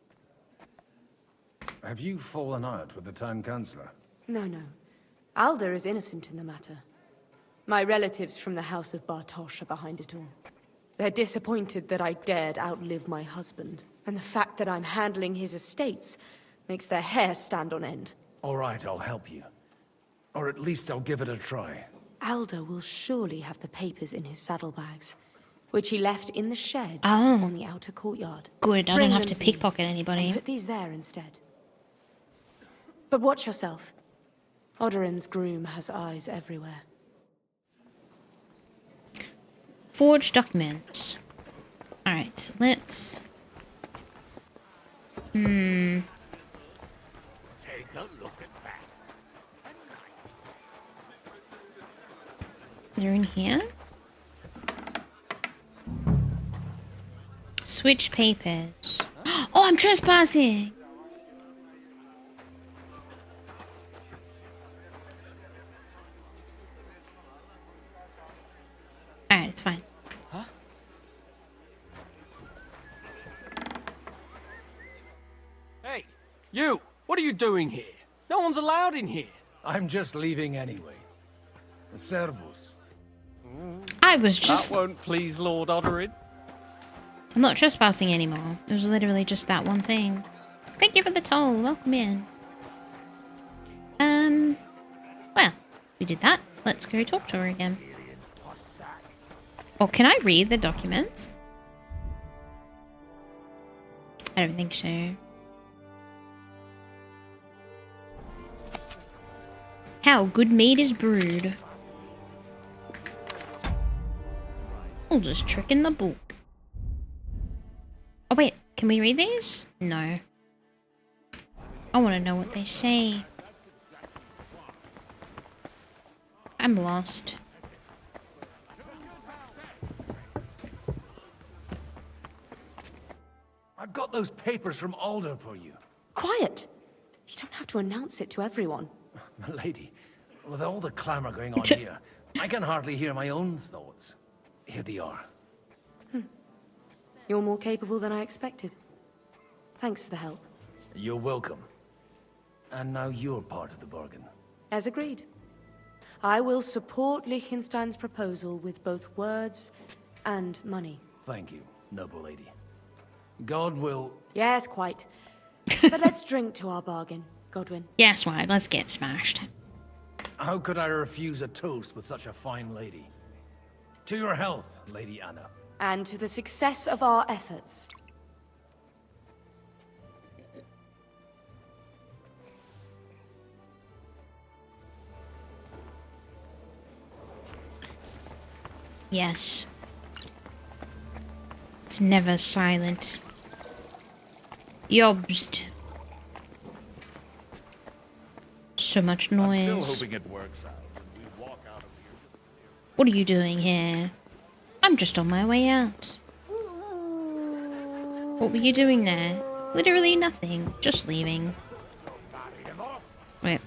Have you fallen out with the town councillor? No. Alder is innocent in the matter. My relatives from the House of Bartosz are behind it all. They're disappointed that I dared outlive my husband, and the fact that I'm handling his estates makes their hair stand on end. All right, I'll help you. Or at least I'll give it a try. Alder will surely have the papers in his saddlebags, which he left in the shed Oh. on the outer courtyard. Good, I Bring don't have them to me, pickpocket anybody. and put these there instead. But watch yourself. Odorin's groom has eyes everywhere. Forged documents. Alright, let's... Take a look at that. They're in here? Switch papers. Oh, I'm trespassing! It's fine. Hey, you! What are you doing here? No one's allowed in here. I'm just leaving anyway. Servus. I was just... That won't please Lord Odorin. I'm not trespassing anymore. It was literally just that one thing. Thank you for the toll. Welcome in. Well, we did that. Let's go talk to her again. Oh, can I read the documents? I don't think so. How good meat is brewed. I'll just trick in the book. Oh wait, can we read these? No. I want to know what they say. I'm lost. I've got those papers from Alder for you. Quiet! You don't have to announce it to everyone. My lady, with all the clamour going on here, I can hardly hear my own thoughts. Here they are. You're more capable than I expected. Thanks for the help. You're welcome. And now you're part of the bargain. As agreed. I will support Liechtenstein's proposal with both words and money. Thank you, noble lady. God will... Yes, quite. But let's drink to our bargain, Godwin. Yes, why? Let's get smashed. How could I refuse a toast with such a fine lady? To your health, Lady Anna. And to the success of our efforts. Yes. It's never silent. Yobst. So much noise. I'm still hoping it works out. We walk out of here. What are you doing here? I'm just on my way out. What were you doing there? Literally nothing. Just leaving. Wait.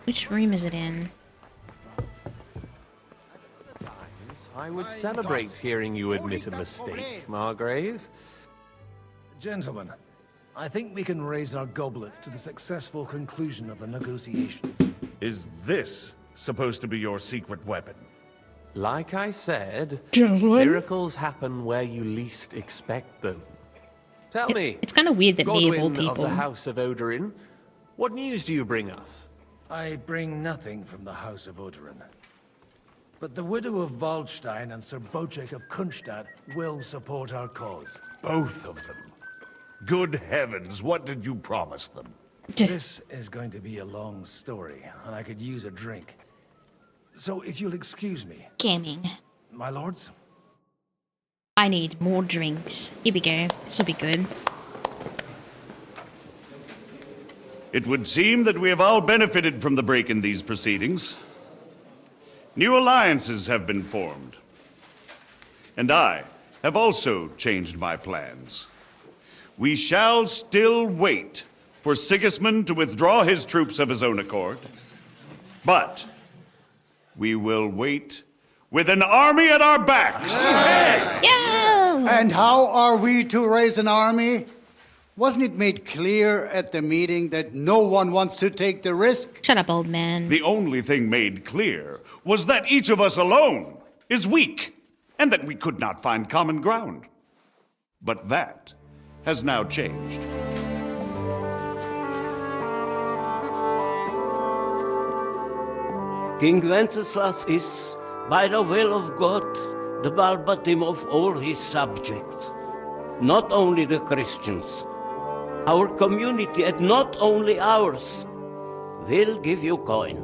Which room is it in? I would celebrate hearing you admit a mistake, Margrave. Gentlemen, I think we can raise our goblets to the successful conclusion of the negotiations. Is this supposed to be your secret weapon? Like I said, Gentlemen? miracles happen where you least expect them. Tell me, It's kind of weird that me of all Godwin of people. the House of Odorin, what news do you bring us? I bring nothing from the House of Odorin. But the widow of Waldstein and Sir Bocek of Kunstadt will support our cause. Both of them. Good heavens, what did you promise them? This is going to be a long story, and I could use a drink. So if you'll excuse me. Gaming. My lords? I need more drinks. Here we go. This will be good. It would seem that we have all benefited from the break in these proceedings. New alliances have been formed. And I have also changed my plans. We shall still wait for Sigismund to withdraw his troops of his own accord. But we will wait with an army at our backs. Yeah! And how are we to raise an army? Wasn't it made clear at the meeting that no one wants to take the risk? Shut up, old man. The only thing made clear was that each of us alone is weak, and that we could not find common ground. But that has now changed. King Wenceslas is, by the will of God, the Balbatim of all his subjects. Not only the Christians, our community, and not only ours, will give you coin.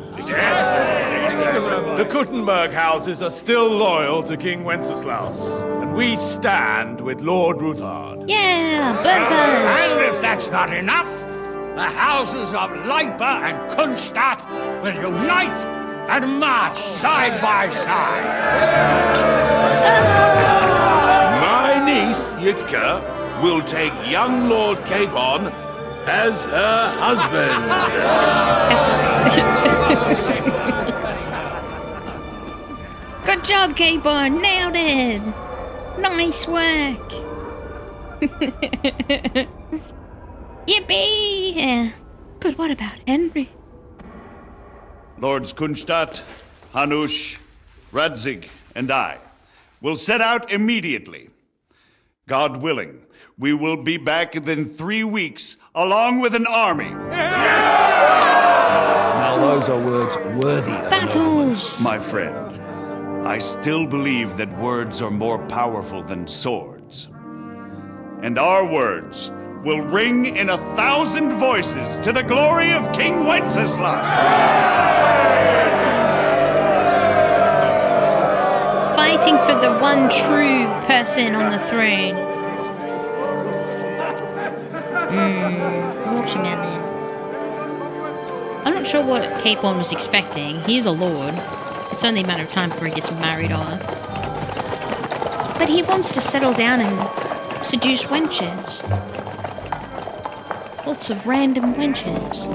The Kuttenberg houses are still loyal to King Wenceslaus, and we stand with Lord Ruthard. Yeah, burgers! And if that's not enough, the houses of Leipa and Kunstadt will unite and march side by side. My niece, Yitka, will take young Lord Capon as her husband. Good job, Capon. Nailed it. Nice work. Yippee! Yeah. But what about Henry? Lords Kunstadt, Hanush, Radzig, and I will set out immediately. God willing, we will be back within 3 weeks, along with an army. Now those are words worthy of battles. My friend, I still believe that words are more powerful than swords. And our words will ring in 1,000 voices to the glory of King Wenceslas. Fighting for the one true person on the throne. Watermelon. I'm not sure what Capon was expecting. He's a lord. It's only a matter of time before he gets married on. But he wants to settle down and seduce wenches. Lots of random wenches.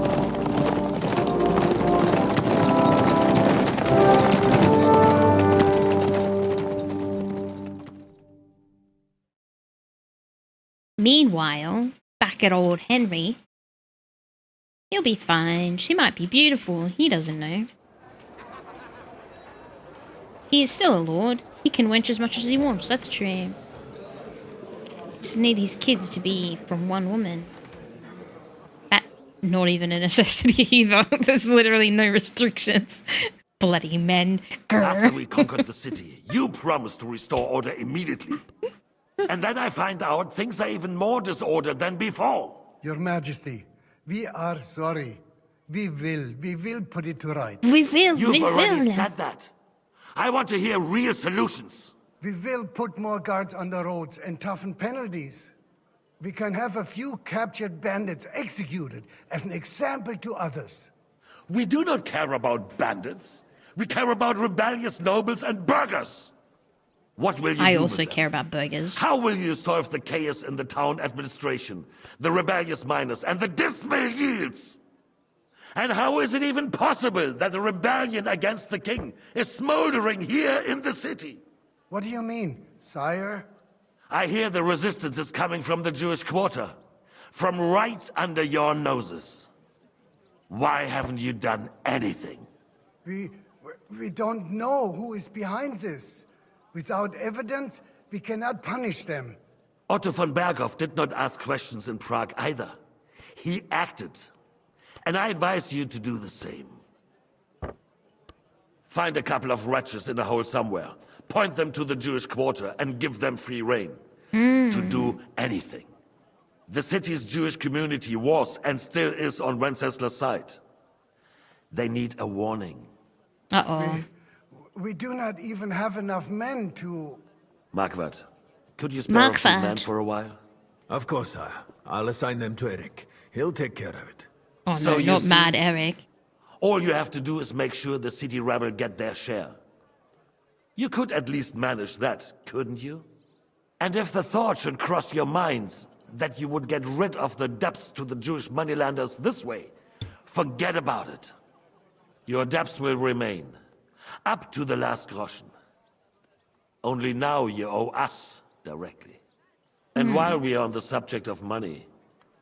Meanwhile, back at old Henry, he'll be fine. She might be beautiful. He doesn't know. He is still a lord. He can wench as much as he wants. That's true. He doesn't need his kids to be from one woman. Not even a necessity either. There's literally no restrictions. Bloody men. Grr. After we conquered the city, you promised to restore order immediately. And then I find out things are even more disordered than before. Your Majesty, we are sorry. We will put it to right. You've already said that. I want to hear real solutions. We will put more guards on the roads and toughen penalties. We can have a few captured bandits executed as an example to others. We do not care about bandits. We care about rebellious nobles and burghers. What will you do I with also them? care about burgers. How will you solve the chaos in the town administration, the rebellious miners, and the dismal yields? And how is it even possible that a rebellion against the king is smoldering here in the city? What do you mean, sire? I hear the resistance is coming from the Jewish quarter, from right under your noses. Why haven't you done anything? We don't know who is behind this. Without evidence, we cannot punish them. Otto von Berghoff did not ask questions in Prague either. He acted. And I advise you to do the same. Find a couple of wretches in a hole somewhere. Point them to the Jewish quarter and give them free rein to do anything. The city's Jewish community was and still is on Wenceslas' side. They need a warning. Uh-oh. We do not even have enough men to... Marquardt, could you spare a few Marquardt. men for a while? Of course, sire. I'll assign them to Eric. He'll take care of it. Oh So no, you not see- mad Eric. All you have to do is make sure the city rebel get their share. You could at least manage that, couldn't you? And if the thought should cross your minds that you would get rid of the debts to the Jewish moneylanders this way, forget about it. Your debts will remain, up to the last groschen. Only now you owe us directly. And while we are on the subject of money,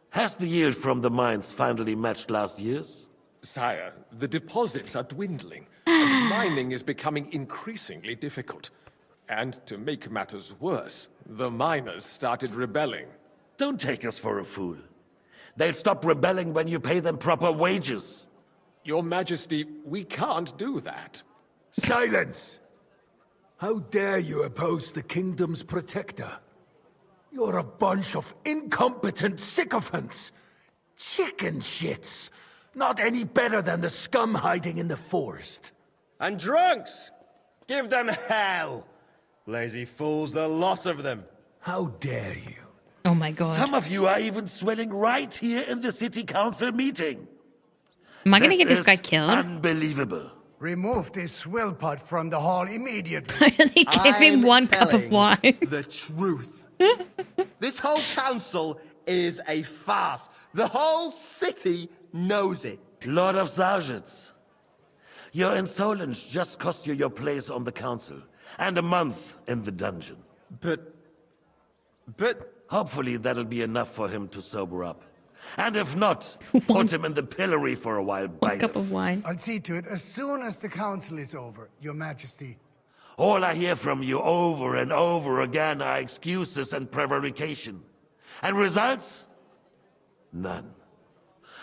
has the yield from the mines finally matched last year's? Sire, the deposits are dwindling, and mining is becoming increasingly difficult. And to make matters worse, the miners started rebelling. Don't take us for a fool. They'll stop rebelling when you pay them proper wages. Your Majesty, we can't do that. Silence! How dare you oppose the kingdom's protector? You're a bunch of incompetent sycophants. Chicken shits. Not any better than the scum hiding in the forest. And drunks! Give them hell! Lazy fools, the lot of them. How dare you? Oh my god. Some of you are even swelling right here in the city council meeting. Am I gonna get this is guy killed? Unbelievable. Remove this swill pot from the hall immediately. They give him one cup of wine. The truth. This whole council is a farce. The whole city knows it. Lord of Sargitz, Your insolence just cost you your place on the council, and a month in the dungeon. But... Hopefully that'll be enough for him to sober up. And if not, put him in the pillory for a while, One cup of wine. I'll see to it as soon as the council is over, Your Majesty. All I hear from you over and over again are excuses and prevarication. And results? None.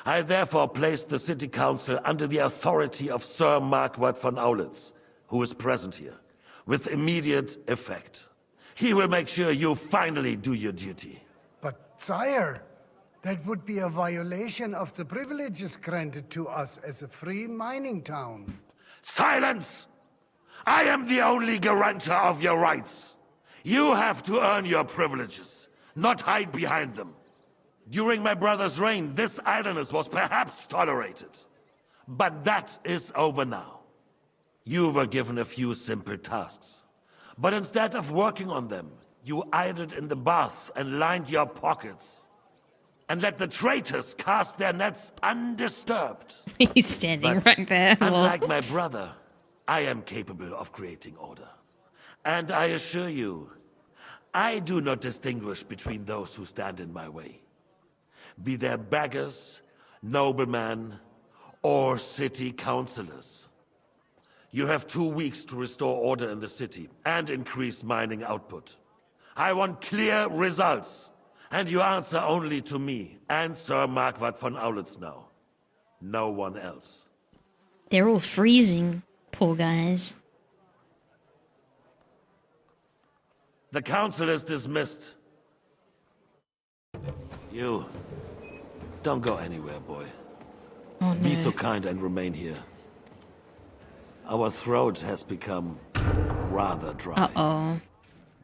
I therefore place the city council under the authority of Sir Marquardt von Aulitz, who is present here, with immediate effect. He will make sure you finally do your duty. But, sire, that would be a violation of the privileges granted to us as a free mining town. Silence! I am the only guarantor of your rights. You have to earn your privileges, not hide behind them. During my brother's reign, this idleness was perhaps tolerated. But that is over now. You were given a few simple tasks. But instead of working on them, you idled in the baths and lined your pockets. And let the traitors cast their nets undisturbed. He's standing right there. Unlike my brother, I am capable of creating order. And I assure you, I do not distinguish between those who stand in my way. Be they beggars, noblemen, or city councillors. You have 2 weeks to restore order in the city and increase mining output. I want clear results, and you answer only to me and Sir Marquardt von Aulitz now. No one else. They're all freezing, poor guys. The council is dismissed. You, don't go anywhere, boy. Oh, no. Be so kind and remain here. Our throat has become rather dry. Uh-oh.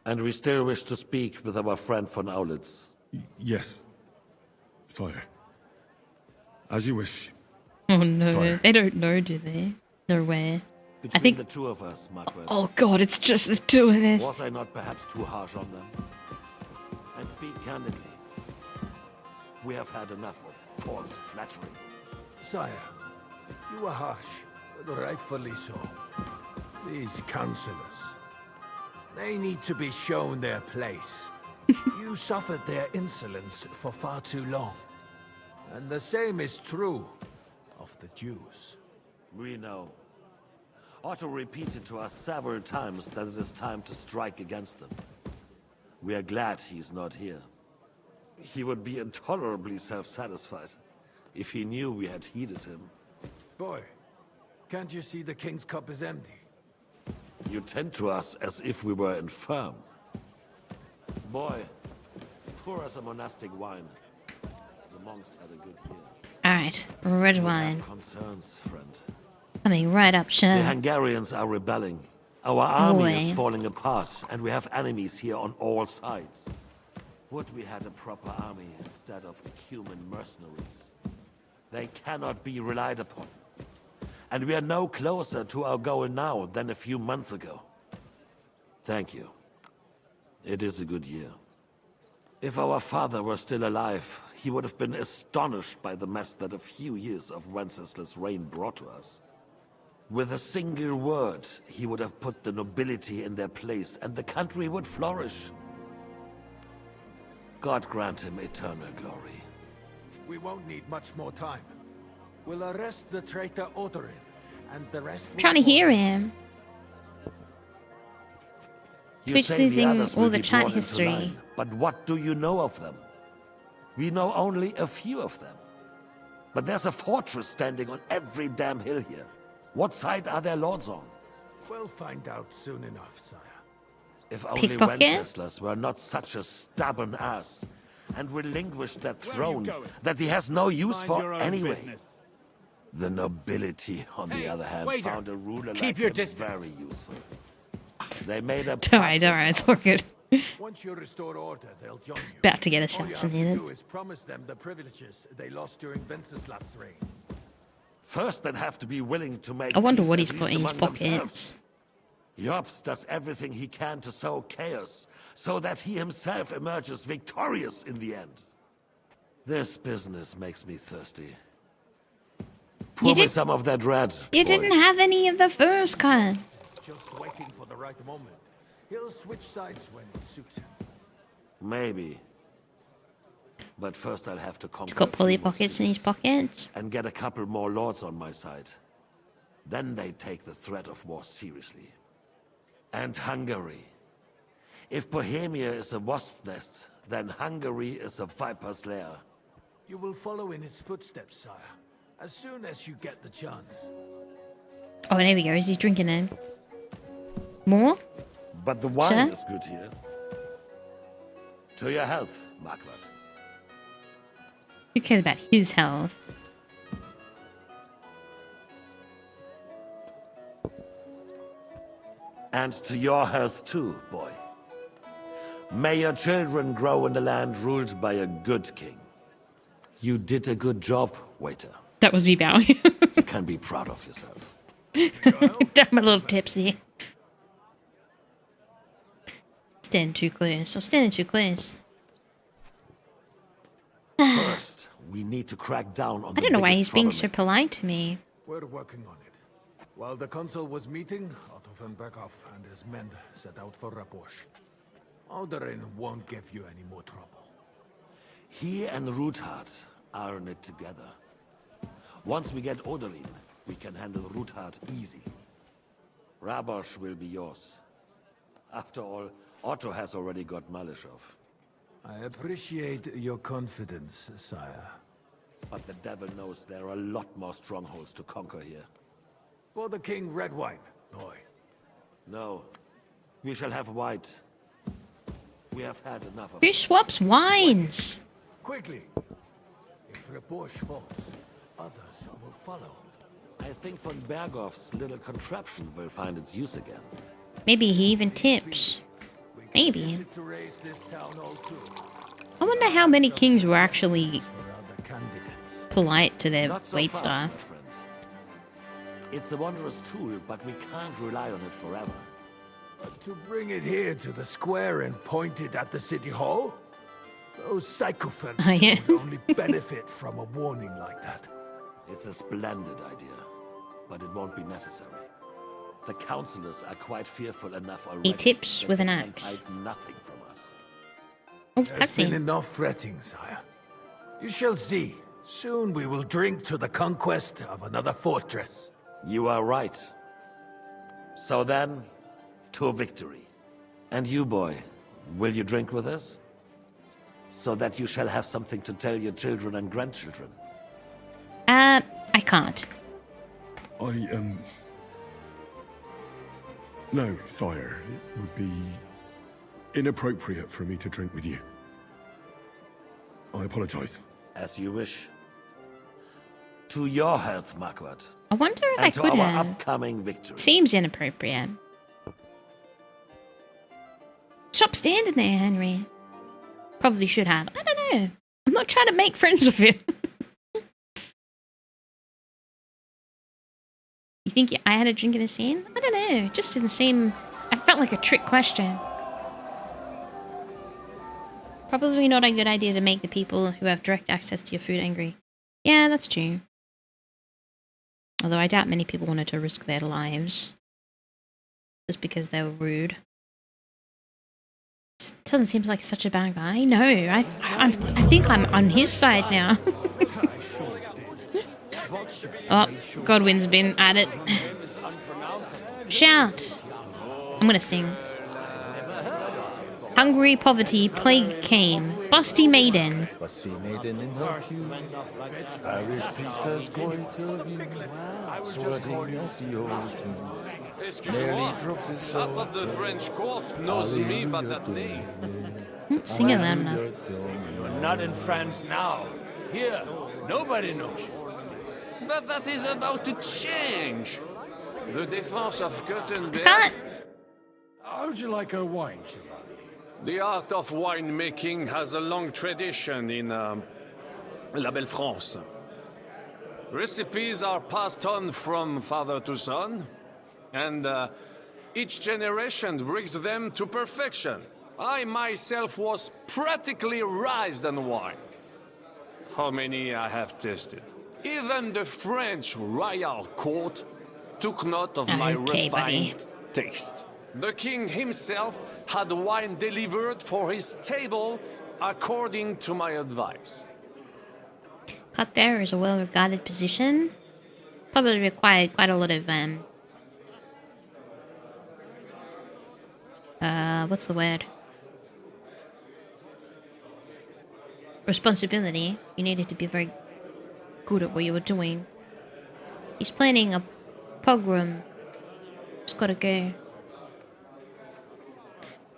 And we still wish to speak with our friend von Aulitz. Yes, sire. As you wish. Oh no, Sire. they don't know, do they? They're aware. Between I think... the two of us, Marquardt. Oh god, it's just the two of us. Was I not perhaps too harsh on them? And speak candidly. We have had enough of false flattery. Sire, you were harsh, but rightfully so. These councillors, they need to be shown their place. You suffered their insolence for far too long. And the same is true of the Jews. We know. Otto repeated to us several times that it is time to strike against them. We are glad he's not here. He would be intolerably self-satisfied if he knew we had heeded him. Boy, can't you see the king's cup is empty? You tend to us as if we were infirm. Boy, pour us a monastic wine. The monks had a good year. Alright, red We wine. have concerns, friend. Coming right up, The sure. Hungarians are rebelling. Our army Boy. is falling apart, and we have enemies here on all sides. Would we had a proper army instead of human mercenaries? They cannot be relied upon. And we are no closer to our goal now than a few months ago. Thank you. It is a good year. If our father were still alive, he would have been astonished by the mess that a few years of Wenceslas' reign brought to us. With a single word, he would have put the nobility in their place, and the country would flourish. God grant him eternal glory. We won't need much more time. We'll arrest the traitor Odorin, and the rest will Trying to follow. hear him. You Twitch say the losing others will all the be chat brought into history. line, but what do you know of them? We know only a few of them. But there's a fortress standing on every damn hill here. What side are their lords on? We'll find out soon enough, sire. If only Pickpocket? Wenceslas were not such a stubborn ass and relinquished that throne that he has no use Mind for your own anyway. business. The nobility, on the other hand, waiter. found a ruler Keep like your him distance. very ususeful. They made a Alright, it's all good. Once you restore order, they'll join you. About to get All you have assassinated. to do is promise them the privileges they lost during Wenceslas' reign. First, they'd have to be willing to make I wonder peace, what at he's least got in his among themselves. pockets. Jobs does everything he can to sow chaos, so that he himself emerges victorious in the end. This business makes me thirsty. Pour me some of that red. You boy. didn't have any of the first kind. Just waiting for the right moment. He'll switch sides when it suits him. Maybe. But first I'll have to conquer He's got a few Polly more Pockets in his cities pockets. and get a couple more lords on my side. Then they take the threat of war seriously. And Hungary. If Bohemia is a wasp's nest, then Hungary is a viper's lair. You will follow in his footsteps, sire, as soon as you get the chance. Oh, there we go. Is he drinking it? More? But the wine Sure. is good here. To your health, Margaret. Who cares about his health? And to your health too, boy. May your children grow in a land ruled by a good king. You did a good job, waiter. That was me bowing. You can be proud of yourself. I'm a little tipsy. Standing too close. I'm standing too close. First, we need to crack down on I don't know why he's being so polite to me. We're working on it. While the consul was meeting, Otto von Berghoff and his men set out for Rabosch. Alderin won't give you any more trouble. He and Ruthard are in it together. Once we get Oderin, we can handle Ruthard easily. Rabosch will be yours. After all, Otto has already got Malishov. I appreciate your confidence, sire. But the devil knows there are a lot more strongholds to conquer here. For the king, red wine, boy. No, we shall have white. We have had enough of Who it. swaps wines? Quickly! If Rabosch falls, others will follow. I think von Berghoff's little contraption will find its use again. Maybe he even tips. Maybe. To raise this town all too. I wonder how many kings were actually Other candidates. polite to their Not so wait fast, staff. my friend. It's a wondrous tool, but we can't rely on it forever. But to bring it here to the square and point it at the city hall? Those sycophants Oh, yeah. would only benefit from a warning like that. It's a splendid idea, but it won't be necessary. The councillors are quite fearful enough already. He tips that with they an can axe. hide nothing from us. Oh, There's that's been him. enough fretting, sire. You shall see. Soon we will drink to the conquest of another fortress. You are right. So then, to victory. And you, boy, will you drink with us? So that you shall have something to tell your children and grandchildren. I can't. No, sire. It would be inappropriate for me to drink with you. I apologize. As you wish. To your health, Marquardt. I wonder if I And to could our have. upcoming victory. Seems inappropriate. Stop standing there, Henry. Probably should have. I don't know. I'm not trying to make friends with you. You think I had a drink in a scene? I don't know. Just in the same... I felt like a trick question. Probably not a good idea to make the people who have direct access to your food angry. Yeah, that's true. Although I doubt many people wanted to risk their lives. Just because they were rude. Just doesn't seem like such a bad guy. No, I think I'm on his side now. Oh, Godwin's been at it. Shout! I'm gonna sing. Hungry poverty, plague came. Busty maiden. Busty maiden in her hue. Irish priestess coit of you. Sweating at the old tomb. Nearly drops his soul. Half of the French court knows me by that name. Sing it loud enough. You're not in France now. Here, nobody knows you. But that is about to change. The defense of Gutenberg. How would you like a wine, Chevalier? The art of winemaking has a long tradition in La Belle France. Recipes are passed on from father to son, and each generation brings them to perfection. I myself was practically raised on wine. How many I have tasted? Even the French royal court took note of my Okay, buddy. refined taste. The king himself had wine delivered for his table according to my advice. Cupbearer is a well-regarded position. Probably required quite a lot of what's the word? Responsibility. You needed to be very good at what you were doing. He's planning a pogrom. Just gotta go.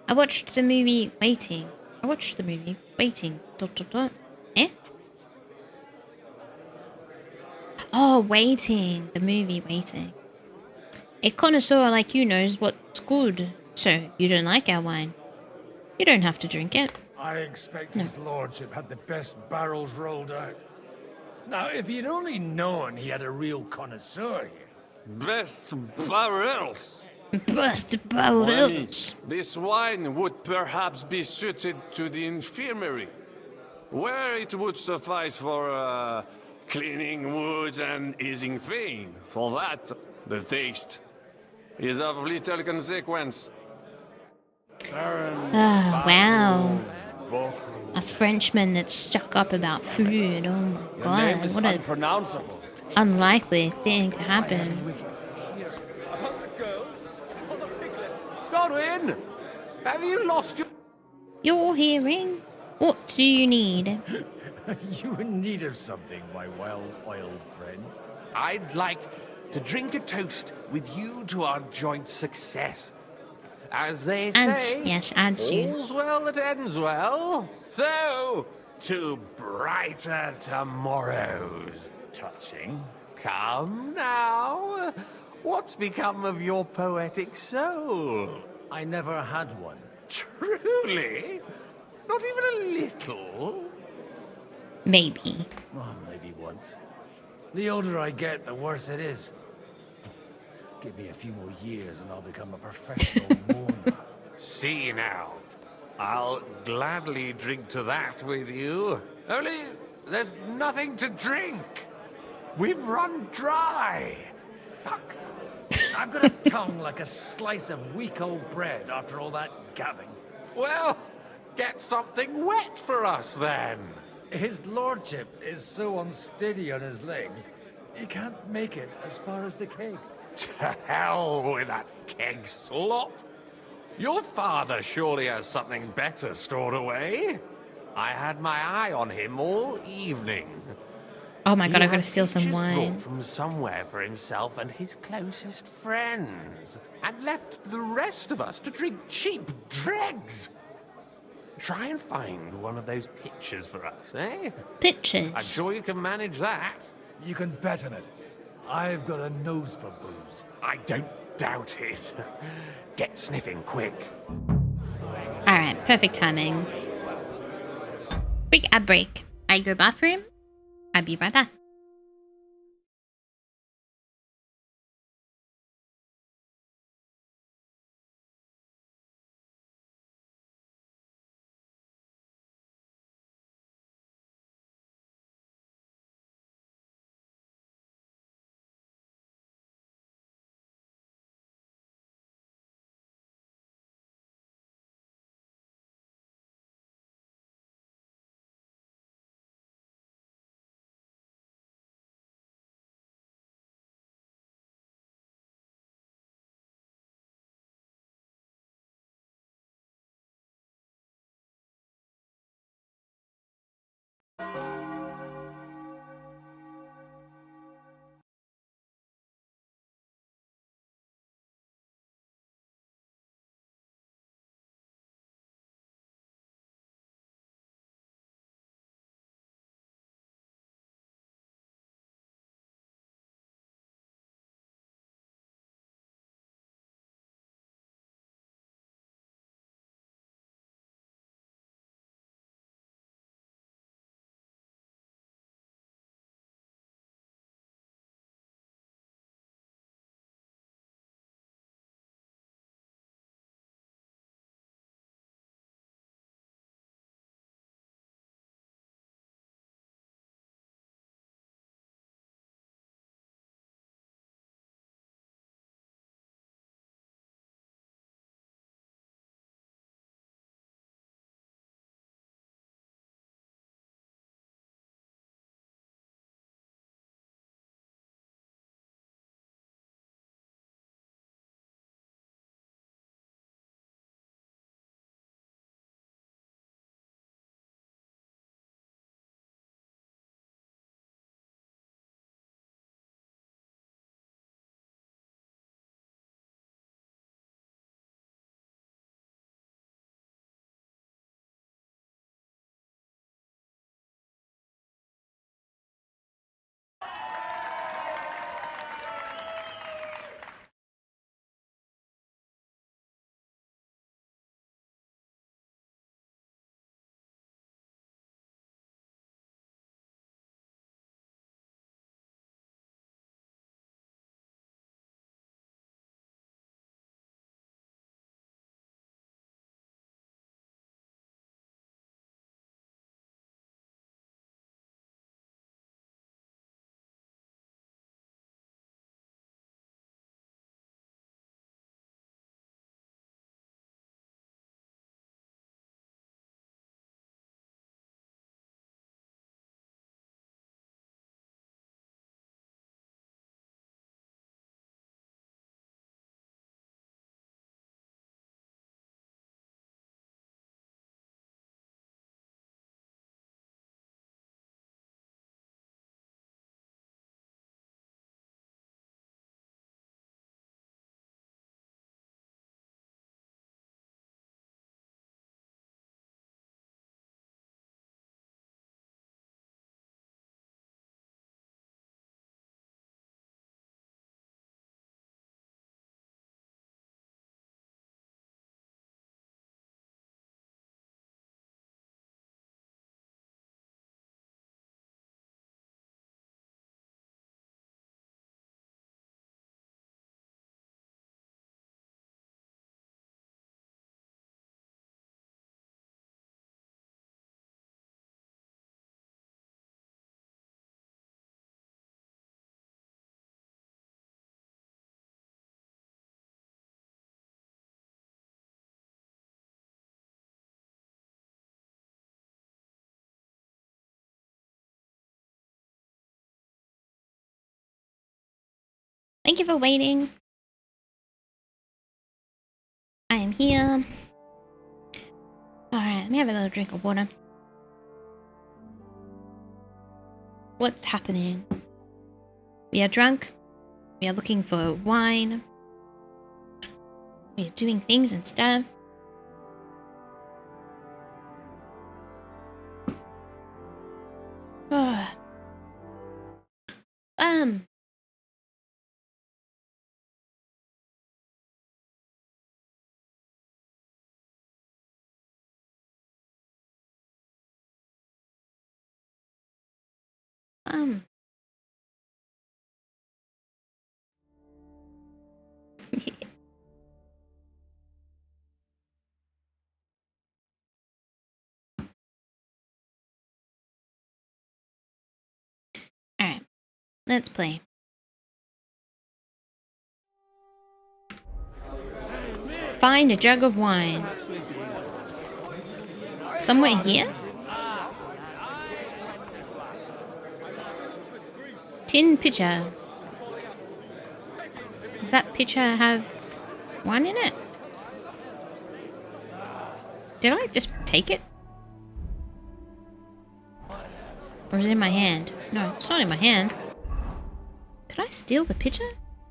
I watched the movie Waiting. Dot, dot, dot. Eh? Oh, Waiting. The movie Waiting. A connoisseur like you knows what's good. So, you don't like our wine. You don't have to drink it. I expect his lordship had the best barrels rolled out. Now, if he'd only known he had a real connoisseur here. Best barrels! Best Mon ami, barrels! this wine would perhaps be suited to the infirmary, where it would suffice for cleaning wounds and easing pain. For that, the taste is of little consequence. Ah, wow. A Frenchman that's stuck up about food. Oh my god, what a Unpronounceable. unlikely thing to happen. Godwin! Have you lost your... Your hearing? What do you need? You in need of something, my well-oiled friend. I'd like to drink a toast with you to our joint success. As they say, Yes, and soon. all's well that ends well. So, to brighter tomorrows. Touching. Come now. What's become of your poetic soul? I never had one. Truly? Not even a little? Maybe. Well, maybe once. The older I get, the worse it is. Give me a few more years and I'll become a professional mourner. See now. I'll gladly drink to that with you. Only there's nothing to drink. We've run dry. Fuck. I've got a tongue like a slice of weak old bread after all that gabbing. Well, get something wet for us then. His lordship is so unsteady on his legs, he can't make it as far as the keg. To hell with that keg slop. Your father surely has something better stored away. I had my eye on him all evening. Oh my god, He I've got to had steal some dishes wine. brought from somewhere for himself and his closest friends, and left the rest of us to drink cheap dregs. Try and find one of those pitchers for us, eh? Pitchers? I'm sure you can manage that. You can bet on it. I've got a nose for booze. I don't doubt it. Get sniffing quick. Alright, perfect timing. Quick ad break. I go bathroom. I'll be right back. Thank you for waiting. I am here. Alright, let me have a little drink of water. What's happening? We are drunk. We are looking for wine. We are doing things and stuff. Um. Alright, let's play. Find a jug of wine. Somewhere here? Tin pitcher. Does that pitcher have wine in it? Did I just take it? Or is it in my hand? No, it's not in my hand. Did I steal the pitcher?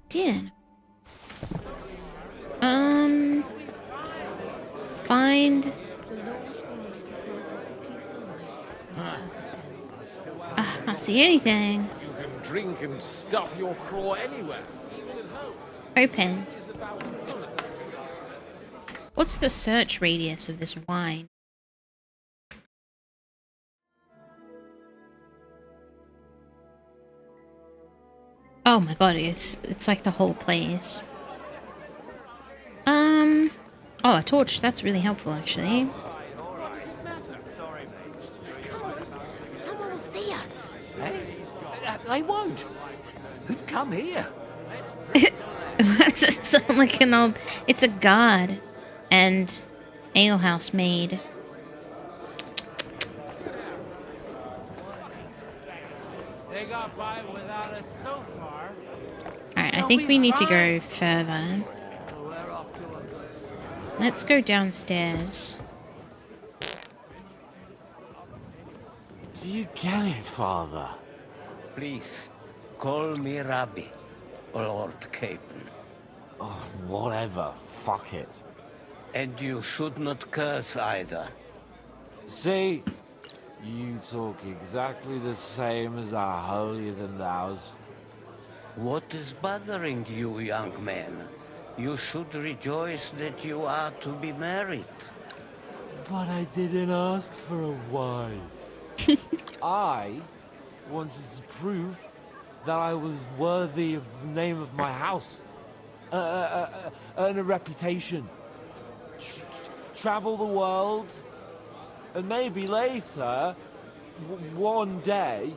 Did. Find. I can't see anything. You can drink and stuff your craw anywhere, even at home. Open. What's the search radius of this wine? Oh my god, it's like the whole place. Oh, a torch. That's really helpful, actually. Someone will see us. They won't. Who'd come here? It's like an old. It's a guard and alehouse maid. They got by without us so far. Alright, I think we need to go further. Let's go downstairs. Do you get it, Father? Please, call me Rabbi, Lord Capon. Oh, whatever. Fuck it. And you should not curse either. See? You talk exactly the same as our holier-than-thous. What is bothering you, young man? You should rejoice that you are to be married. But I didn't ask for a wife. I wanted to prove that I was worthy of the name of my house. Earn a reputation. Travel the world. And maybe later, one day...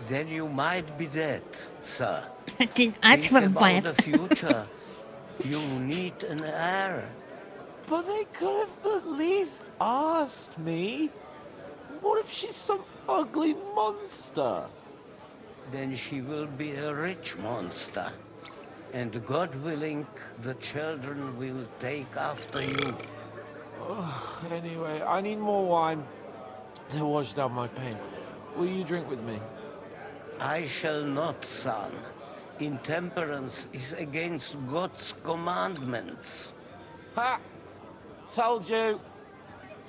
Then you might be dead, sir. I didn't ask for a Think wife. about the future. You need an heir. But they could have at least asked me. What if she's some ugly monster? Then she will be a rich monster. And God willing, the children will take after you. Anyway, I need more wine to wash down my pain. Will you drink with me? I shall not, son. Intemperance is against God's commandments. Ha! Told you!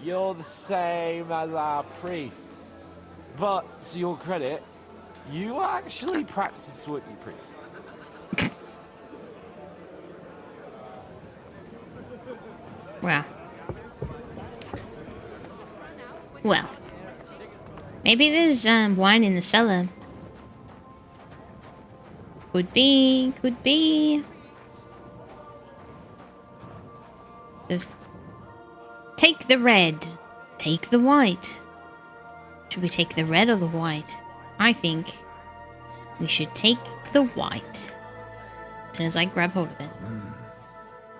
You're the same as our priests. But, to your credit, you actually practice what you preach. Wow. Well. Maybe there's wine in the cellar. Could be, could be. Just take the red. Take the white. Should we take the red or the white? I think we should take the white. As soon as I grab hold of it.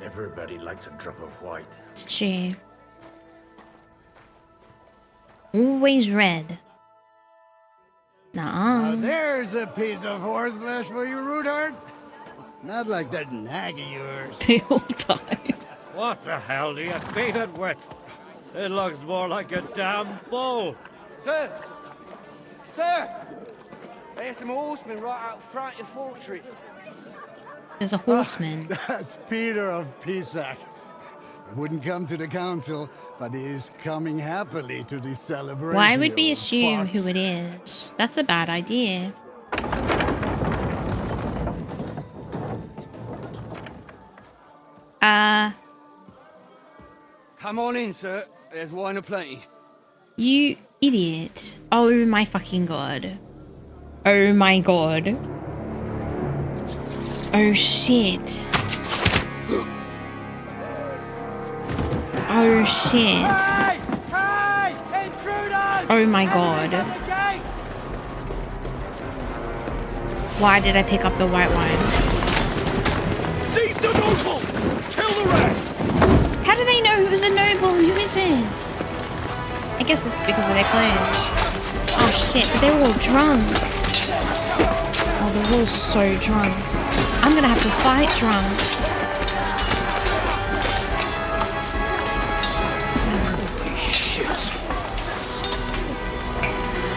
Everybody likes a drop of white. It's true. Always red. Now Nuh-uh. there's a piece of horseflesh for you, Rootard. Not like that nag of yours. They all die. What the hell do you beat it with? It looks more like a damn bull. Sir! Sir! There's some horsemen right out front of the fortress. There's a horseman. That's Peter of Pisac. Wouldn't come to the council, but he is coming happily to the celebration. Why would we you assume fox. who it is? That's a bad idea. Come on in, sir. There's wine aplenty. You idiot. Oh my fucking god. Oh my god. Oh shit. Oh shit. Hey! Intruders! Oh my god. Why did I pick up the white wine? Seize the nobles! Kill the rest! How do they know who's a noble and who isn't? I guess it's because of their clothes. Oh shit, but they're all drunk. Oh, they're all so drunk. I'm gonna have to fight drunk.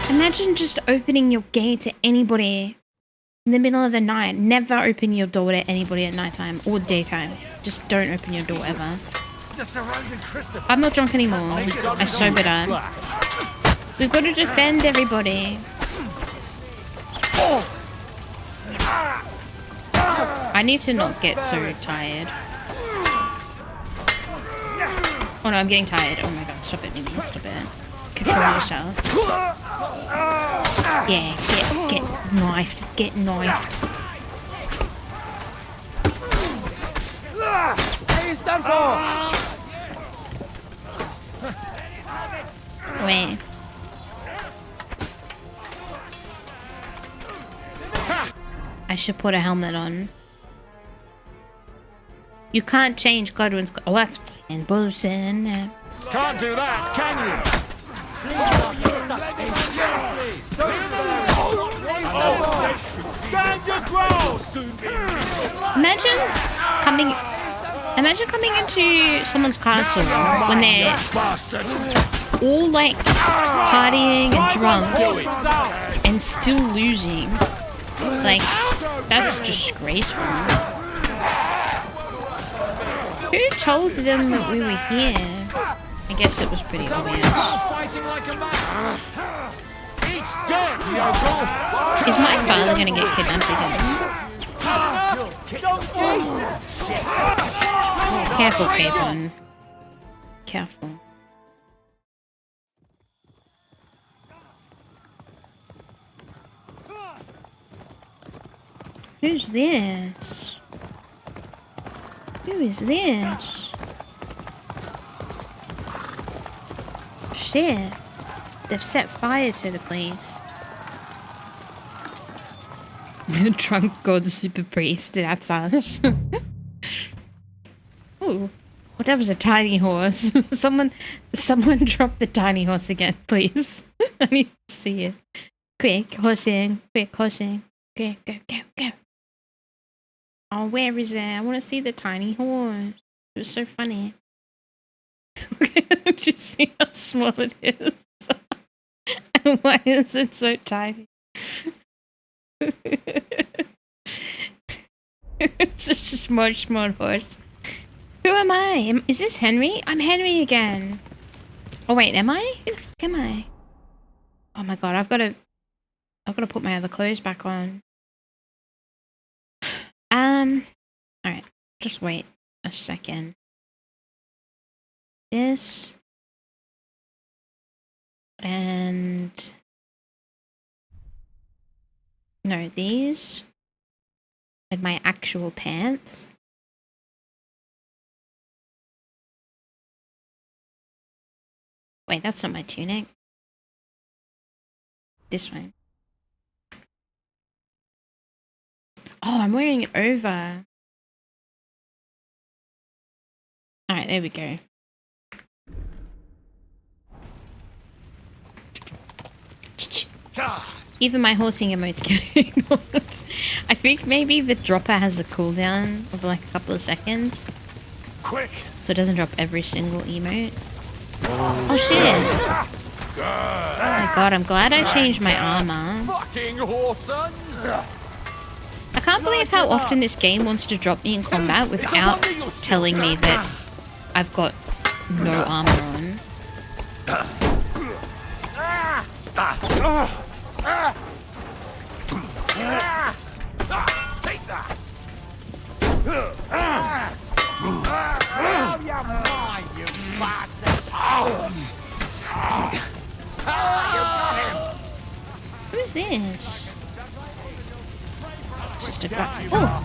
Imagine just opening your gate to anybody in the middle of the night. Never open your door to anybody at nighttime or daytime. Just don't open your door ever. I'm not drunk anymore. I sobered up. We've got to defend everybody. I need to not get so tired. Oh no, I'm getting tired. Oh my god, stop it, Mimyh. Stop it. Control yourself. Yeah, get knifed. Get knifed. He's done for! Wait. I should put a helmet on. You can't change Godwin's. Oh, that's fucking bullshit. Can't do that, can you? Stand your ground! Imagine coming into someone's castle when they're all like partying and drunk and still losing. Like, that's disgraceful. Who told them that we were here? I guess it was pretty obvious. Is my father gonna get kidnapped again? Careful, Capon. Careful. Who's this? Who is this? Shit. They've set fire to the place. The drunk god super priest, that's us. Ooh. What that was a tiny horse. Someone drop the tiny horse again, please. I need to see it. Quick, horsing. Quick, horsing. Okay, go, go, go. Oh, where is it? I want to see the tiny horse. It was so funny. Did you see how small it is? And why is it so tiny? It's just a small horse. Who am I? Is this Henry? I'm Henry again. Oh wait, am I? Who the fuck am I? Oh my god, I've got to put my other clothes back on. Alright, just wait a second. This and no, these and my actual pants. Wait, that's not my tunic. This one. Oh, I'm wearing it over. Alright, there we go. Even my horsing emotes get ignored. I think maybe the dropper has a cooldown of like a couple of seconds. Quick! So it doesn't drop every single emote. Oh shit! Oh my god, I'm glad I changed my armor. Fucking Horsons! I can't believe how often this game wants to drop me in combat without telling me that I've got no armor on. Take that! Who's this? It's just a guy. Oh!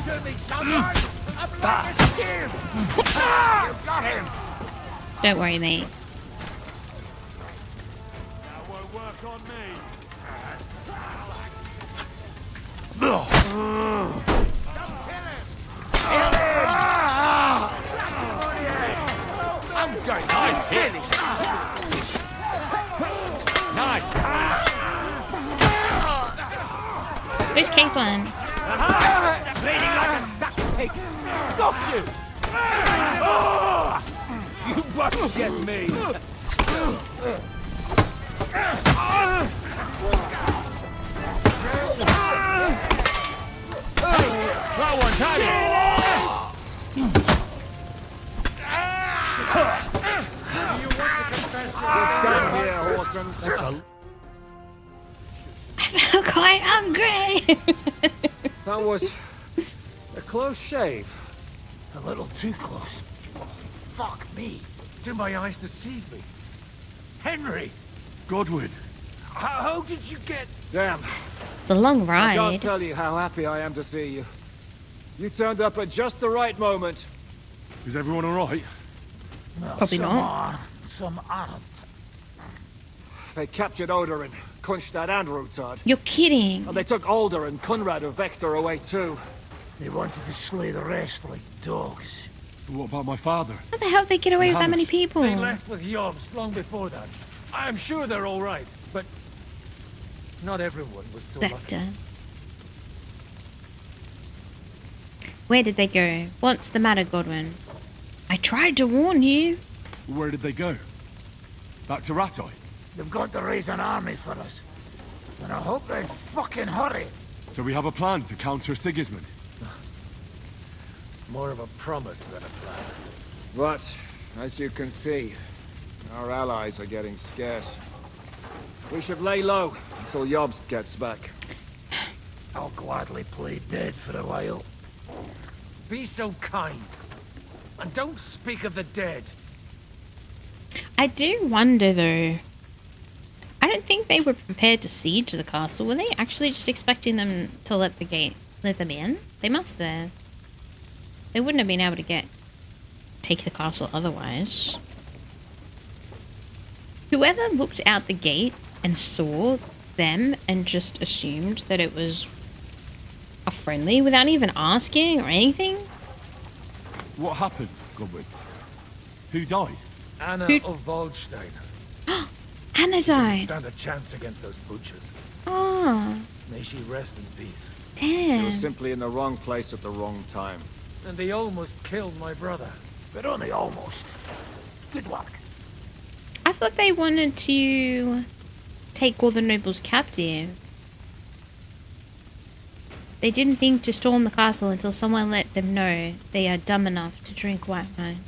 Don't worry, mate. That won't work on me. I'm going nice finish. Nice. Where's Caitlin? Bleeding like a stuck pig. Got you. You won't get me. Hey, that one's had it. Do you want to confess you're done here, Horsons? I feel quite hungry. That was a close shave. A little too close. Oh, fuck me. Do my eyes deceive me? Henry! Godwin! How did you get... Damn. It's a long I can't ride. tell you how happy I am to see you. You turned up at just the right moment. Is everyone alright? Well, Probably some not. are, some aren't. They captured Odorin, Kunstad and Rutard. You're kidding. And they took Alder and Kunrad of Vector away too. They wanted to slay the rest like dogs. What about my father? How the hell did they get away with that many people? They left with Yobs long before that. I'm sure they're all right, but not everyone was so Vector. lucky. Where did they go? What's the matter, Godwin? I tried to warn you. Where did they go? Back to Rattay? They've got to raise an army for us. And I hope they fucking hurry. So we have a plan to counter Sigismund? More of a promise than a plan. But, as you can see, our allies are getting scarce. We should lay low until Jobst gets back. I'll gladly play dead for a while. Be so kind. And don't speak of the dead. I do wonder, though. I don't think they were prepared to siege the castle. Were they actually just expecting them to let them in? They must have. They wouldn't have been able to take the castle otherwise. Whoever looked out the gate and saw them and just assumed that it was a friendly without even asking or anything. What happened, Godwin? Who died? Anna of Waldstein. Anna died. Stand a chance against those butchers. Oh, May she rest in peace. damn. They were simply in the wrong place at the wrong time. And they almost killed my brother. But only almost. Good work. I thought they wanted to take all the nobles captive. They didn't think to storm the castle until someone let them know they are dumb enough to drink white wine.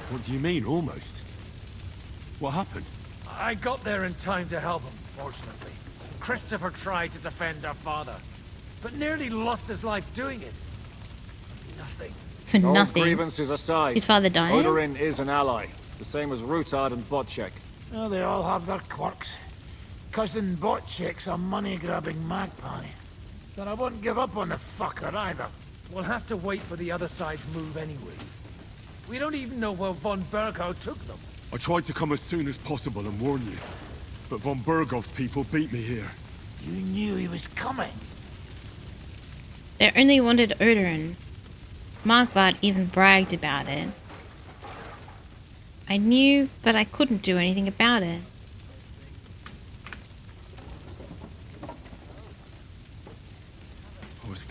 What do you mean, almost? What happened? I got there in time to help him, fortunately. Christopher tried to defend our father, but nearly lost his life doing it. For nothing. For Old nothing. grievances aside, His father died? Odorin is an ally, the same as Rutard and Botchek. Well, they all have their quirks. Cousin Botchek's a money-grabbing magpie. But I wouldn't give up on the fucker either. We'll have to wait for the other side's move anyway. We don't even know where von Berghout took them. I tried to come as soon as possible and warn you. But von Bergov's people beat me here. You knew he was coming. They only wanted Odorin. Markvart even bragged about it. I knew, but I couldn't do anything about it.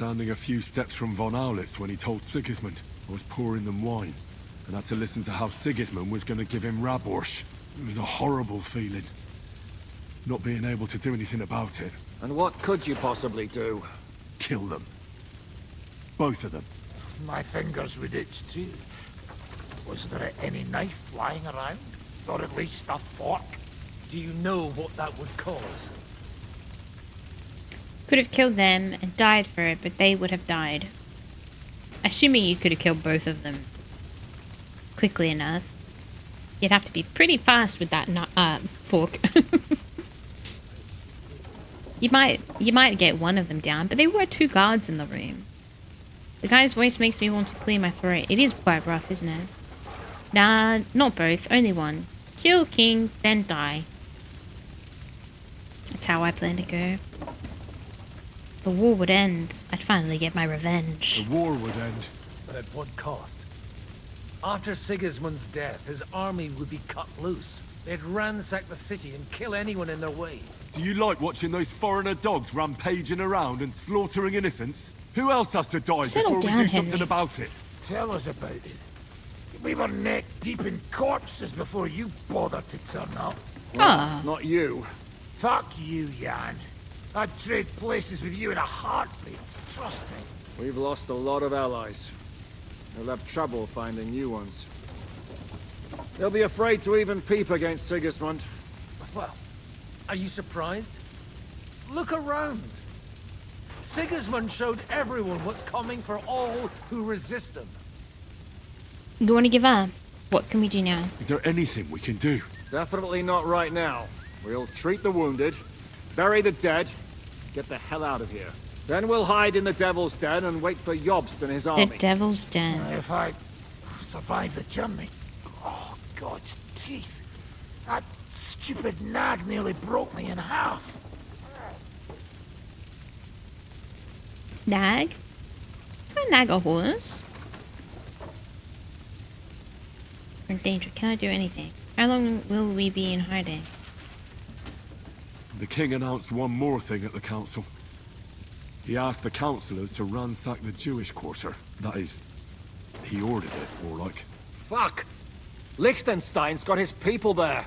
standing a few steps from von Aulitz when he told Sigismund I was pouring them wine, and had to listen to how Sigismund was going to give him Raborsch. It was a horrible feeling. Not being able to do anything about it. And what could you possibly do? Kill them. Both of them. My fingers would itch too. Was there any knife lying around? Or at least a fork? Do you know what that would cause? Could have killed them and died for it, but they would have died. Assuming you could have killed both of them quickly enough. You'd have to be pretty fast with that fork. You might get one of them down, but there were 2 guards in the room. The guy's voice makes me want to clear my throat. It is quite rough, isn't it? Nah, not both. Only one. Kill king, then die. That's how I plan to go. The war would end. I'd finally get my revenge. The war would end. But at what cost? After Sigismund's death, his army would be cut loose. They'd ransack the city and kill anyone in their way. Do you like watching those foreigner dogs rampaging around and slaughtering innocents? Who else has to die Settle before down, we do Henry. something about it? Tell us about it. We were neck deep in corpses before you bothered to turn up. Ah. Not you. Fuck you, Jan. I'd trade places with you in a heartbeat. Trust me. We've lost a lot of allies. They'll have trouble finding new ones. They'll be afraid to even peep against Sigismund. Well, are you surprised? Look around. Sigismund showed everyone what's coming for all who resist him. You want to give up? What can we do now? Is there anything we can do? Definitely not right now. We'll treat the wounded, bury the dead, get the hell out of here. Then we'll hide in the Devil's Den and wait for Jobst and his army. The Devil's Den. If I survive the journey. Oh, God's teeth. That stupid nag nearly broke me in half. Nag? Is that a nag a horse? We're in danger. Can I do anything? How long will we be in hiding? The king announced one more thing at the council. He asked the councillors to ransack the Jewish quarter. That is, he ordered it, more like. Fuck! Liechtenstein's got his people there.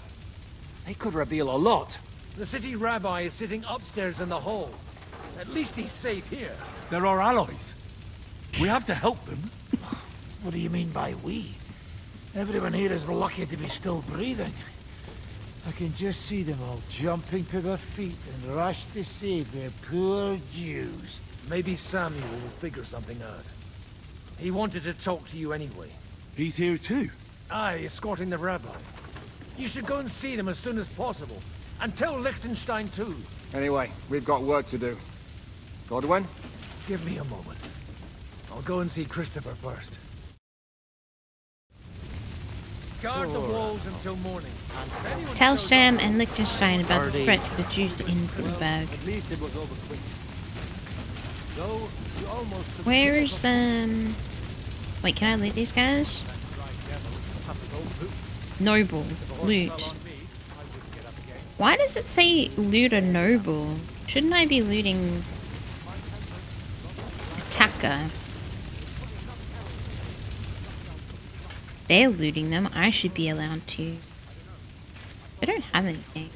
They could reveal a lot. The city rabbi is sitting upstairs in the hall. At least he's safe here. They're our allies. We have to help them. What do you mean by we? Everyone here is lucky to be still breathing. I can just see them all jumping to their feet and rush to save their poor Jews. Maybe Samuel will figure something out. He wanted to talk to you anyway. He's here too? Aye, escorting the rabbi. You should go and see them as soon as possible. And tell Liechtenstein too. Anyway, we've got work to do. Godwin? Give me a moment. I'll go and see Christopher first. Guard the walls until morning. Tell Sam and Liechtenstein about the threat to the Jews in Gutenberg. At least it was over quick. Though you almost took Where's, Wait, can I loot these guys? Noble. Loot. Why does it say loot a noble? Shouldn't I be looting attacker? They're looting them. I should be allowed to. They don't have anything.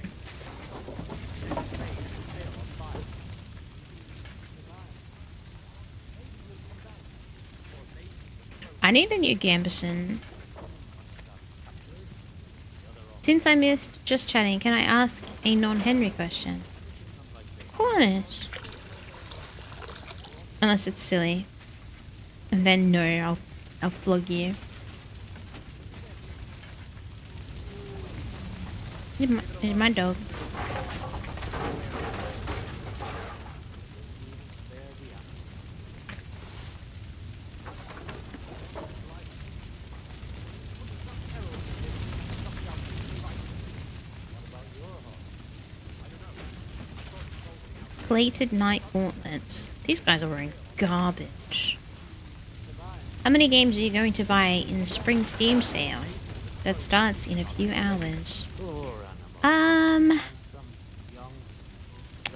I need a new Gambison. Since I missed just chatting, can I ask a non-Henry question? Of course. Unless it's silly. And then no, I'll flog you. This is my dog. Plated Knight Gauntlets. These guys are wearing garbage. How many games are you going to buy in the spring Steam sale? That starts in a few hours.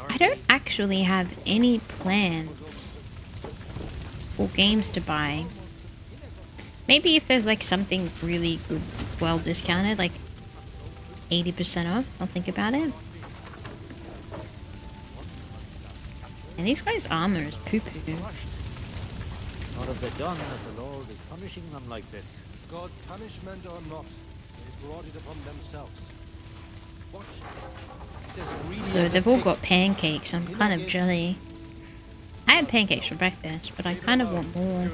I don't actually have any plans cool games to buy. Maybe if there's like something really good, well discounted, like 80% off, I'll think about it. And these guys' armor is poo-poo. What have they done that the Lord is punishing them like this? God's punishment or not, they brought it upon themselves. Watch. So they've all got pancakes. I'm kind of jelly. I had pancakes for breakfast, but I kind of want more.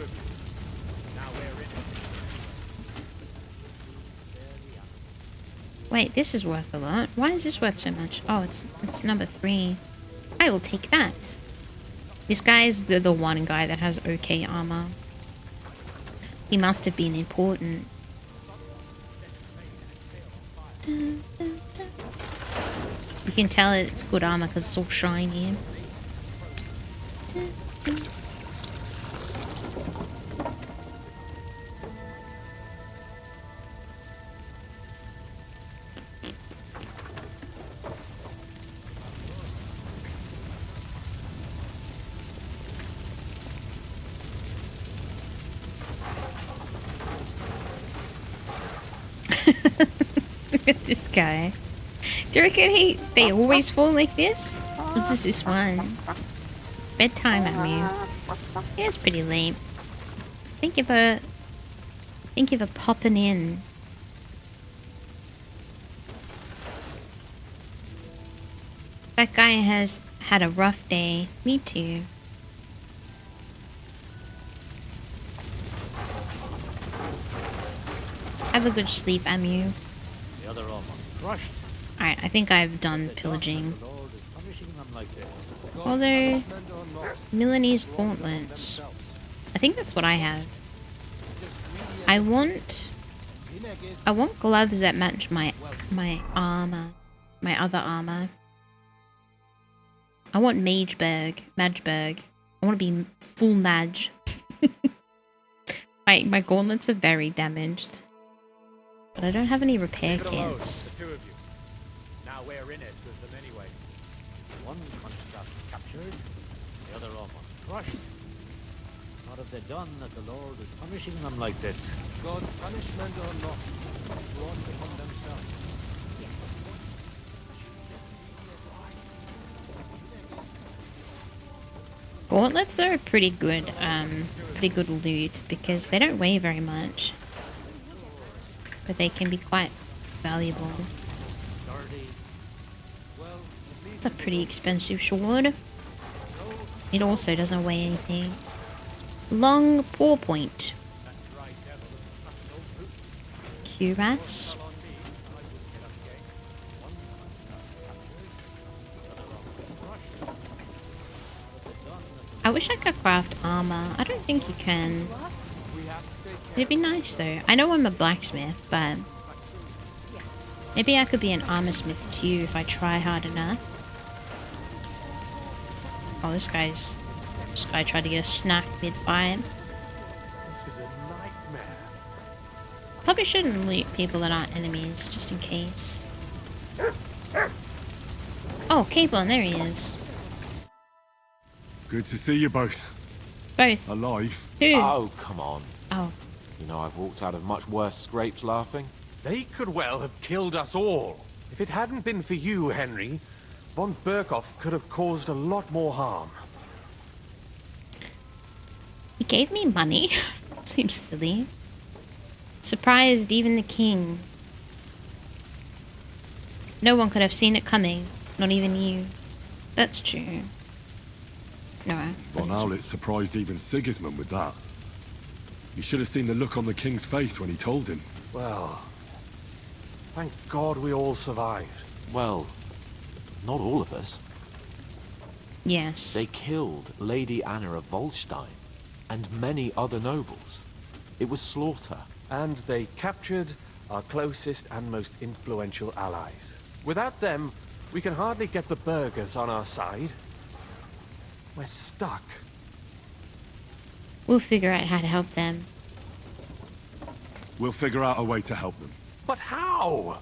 Wait, this is worth a lot. Why is this worth so much? Oh, it's number 3. I will take that. This guy is the one guy that has okay armor. He must have been important. You can tell it's good armor because it's all shiny. Look at this guy. Do you reckon they always fall like this? Or just this one? Bedtime at me. Yeah, it's pretty lame. Think of a popping in. That guy has had a rough day. Me too. Have a good sleep, Amu. The other almost crushed. Alright, I think I've done pillaging. The Lord is punishing them like this. Although, Milanese gauntlets. I think that's what I have. I want gloves that match my armor, my other armor. I want Mageberg. I want to be full mage. My gauntlets are very damaged. But I don't have any repair kits. The two of you. Now we're in it with them anyway. One punched up captured, the other almost crushed. What have they done that the Lord is punishing them like this? God's punishment or not, brought it upon themselves. Gauntlets are pretty good loot because they don't weigh very much. But they can be quite valuable. It's a pretty expensive sword. It also doesn't weigh anything. Long paw point. Cuirass. I wish I could craft armor. I don't think you can. It'd be nice though. I know I'm a blacksmith, but maybe I could be an armor smith too if I try hard enough. Oh, this guy tried to get a snack mid-fight. This is a nightmare. Probably shouldn't loot people that aren't enemies, just in case. Oh, Cablon, there he is. Good to see you both. Both. Alive. Who? Oh, come on. Oh. You know, I've walked out of much worse scrapes laughing. They could well have killed us all. If it hadn't been for you, Henry, von Berkhoff could have caused a lot more harm. He gave me money. Seems silly. Surprised even the king. No one could have seen it coming. Not even you. That's true. No. Von Owlitz surprised even Sigismund with that. You should have seen the look on the king's face when he told him. Well, thank God we all survived. Well, not all of us. Yes. They killed Lady Anna of Volstein and many other nobles. It was slaughter. And they captured our closest and most influential allies. Without them, we can hardly get the burghers on our side. We're stuck. We'll figure out how to help them. We'll figure out a way to help them. But how?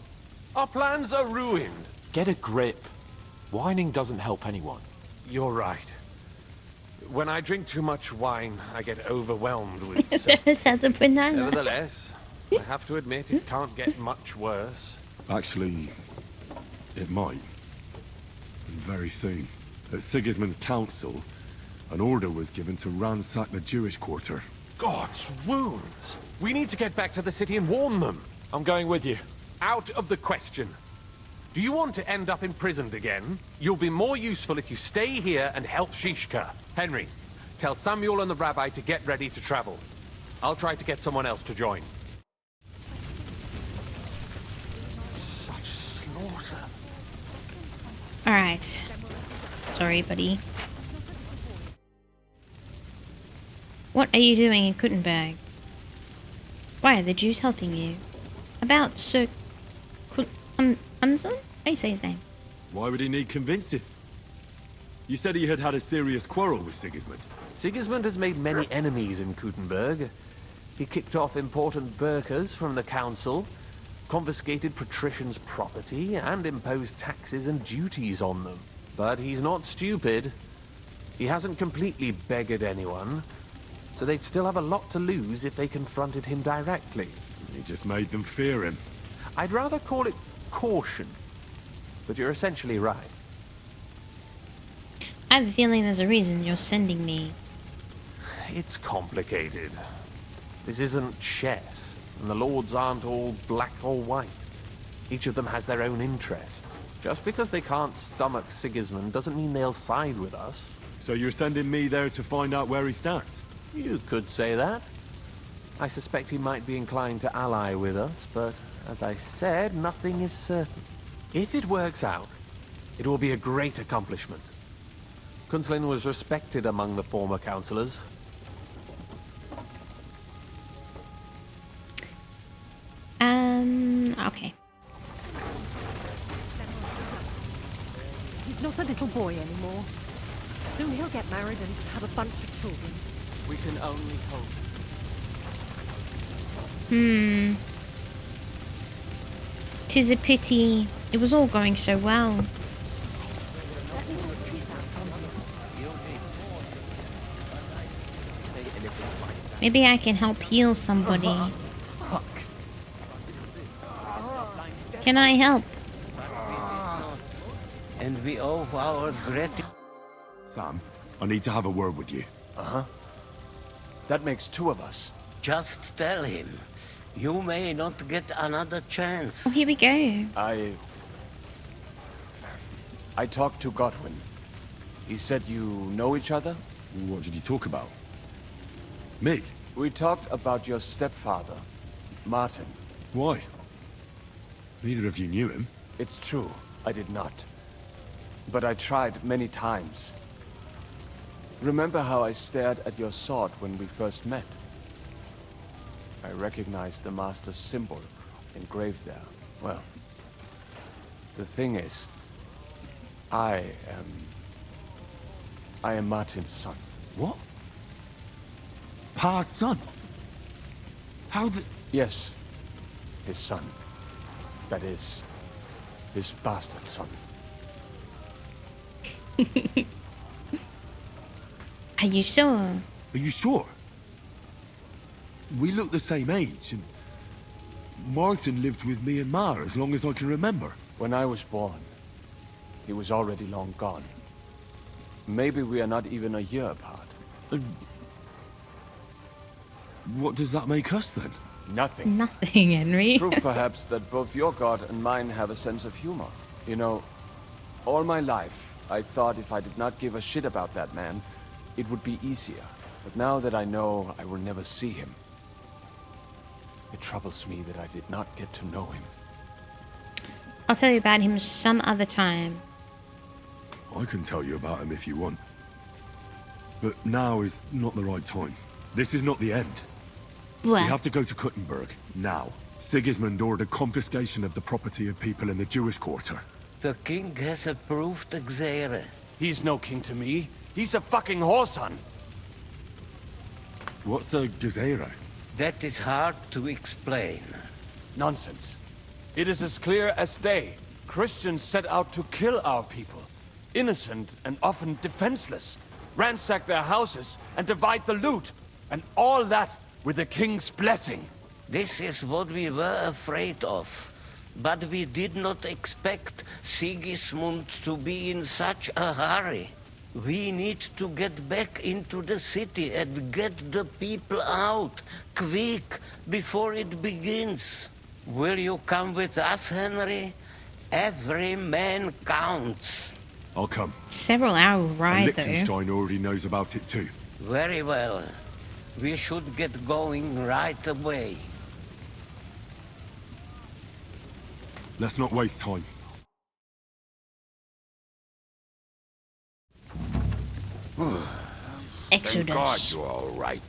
Our plans are ruined. Get a grip. Whining doesn't help anyone. You're right. When I drink too much wine, I get overwhelmed with Is that the banana? Nevertheless, I have to admit it can't get much worse. Actually, it might. And very soon. At Sigismund's council, an order was given to ransack the Jewish quarter. God's wounds! We need to get back to the city and warn them. I'm going with you. Out of the question. Do you want to end up imprisoned again? You'll be more useful if you stay here and help Shishka. Henry, tell Samuel and the rabbi to get ready to travel. I'll try to get someone else to join. Such slaughter. Alright. Sorry, buddy. What are you doing in Kuttenberg? Why are the Jews helping you? About Sir Unson? How do you say his name? Why would he need convincing? You said he had had a serious quarrel with Sigismund. Sigismund has made many enemies in Kuttenberg. He kicked off important burghers from the council, confiscated patricians' property, and imposed taxes and duties on them. But he's not stupid. He hasn't completely beggared anyone, so they'd still have a lot to lose if they confronted him directly. He just made them fear him. I'd rather call it caution, but you're essentially right. I have a feeling there's a reason you're sending me. It's complicated. This isn't chess, and the lords aren't all black or white. Each of them has their own interests. Just because they can't stomach Sigismund doesn't mean they'll side with us. So you're sending me there to find out where he stands? You could say that. I suspect he might be inclined to ally with us, but as I said, nothing is certain. If it works out, it will be a great accomplishment. Kunslin was respected among the former councillors. Okay. He's not a little boy anymore. Soon he'll get married and have a bunch of children. We can only hope. Tis a pity. It was all going so well. Maybe I can help heal somebody. Can I help? And we owe our gratitude. Sam, I need to have a word with you. Uh-huh. That makes two of us. Just tell him. You may not get another chance. Oh, here we go. I talked to Godwin. He said you know each other? What did you talk about? Mick? We talked about your stepfather, Martin. Why? Neither of you knew him. It's true, I did not. But I tried many times. Remember how I stared at your sword when we first met? I recognized the Master's symbol engraved there. Well, the thing is, I am Martin's son. What? Pa's son? How did... Yes, his son. That is, his bastard son. Are you sure? Are you sure? We look the same age, and Martin lived with me and Ma as long as I can remember. When I was born, he was already long gone. Maybe we are not even a year apart. What does that make us then? Nothing. Nothing, Henry. Proof perhaps that both your god and mine have a sense of humor. You know, all my life, I thought if I did not give a shit about that man, it would be easier. But now that I know I will never see him, it troubles me that I did not get to know him. I'll tell you about him some other time. I can tell you about him if you want. But now is not the right time. This is not the end. What? We have to go to Kuttenberg, now. Sigismund ordered confiscation of the property of people in the Jewish quarter. The king has approved Xere. He's no king to me. He's a fucking whoreson. What's a Gezerah? That is hard to explain. Nonsense. It is as clear as day. Christians set out to kill our people. Innocent and often defenseless. ransack their houses, and divide the loot. And all that with the king's blessing. This is what we were afraid of. But we did not expect Sigismund to be in such a hurry. We need to get back into the city and get the people out, quick, before it begins. Will you come with us, Henry? Every man counts. I'll come. Several hour ride, and Liechtenstein already knows about it too. Very well. We should get going right away. Let's not waste time. Thank God you're all right.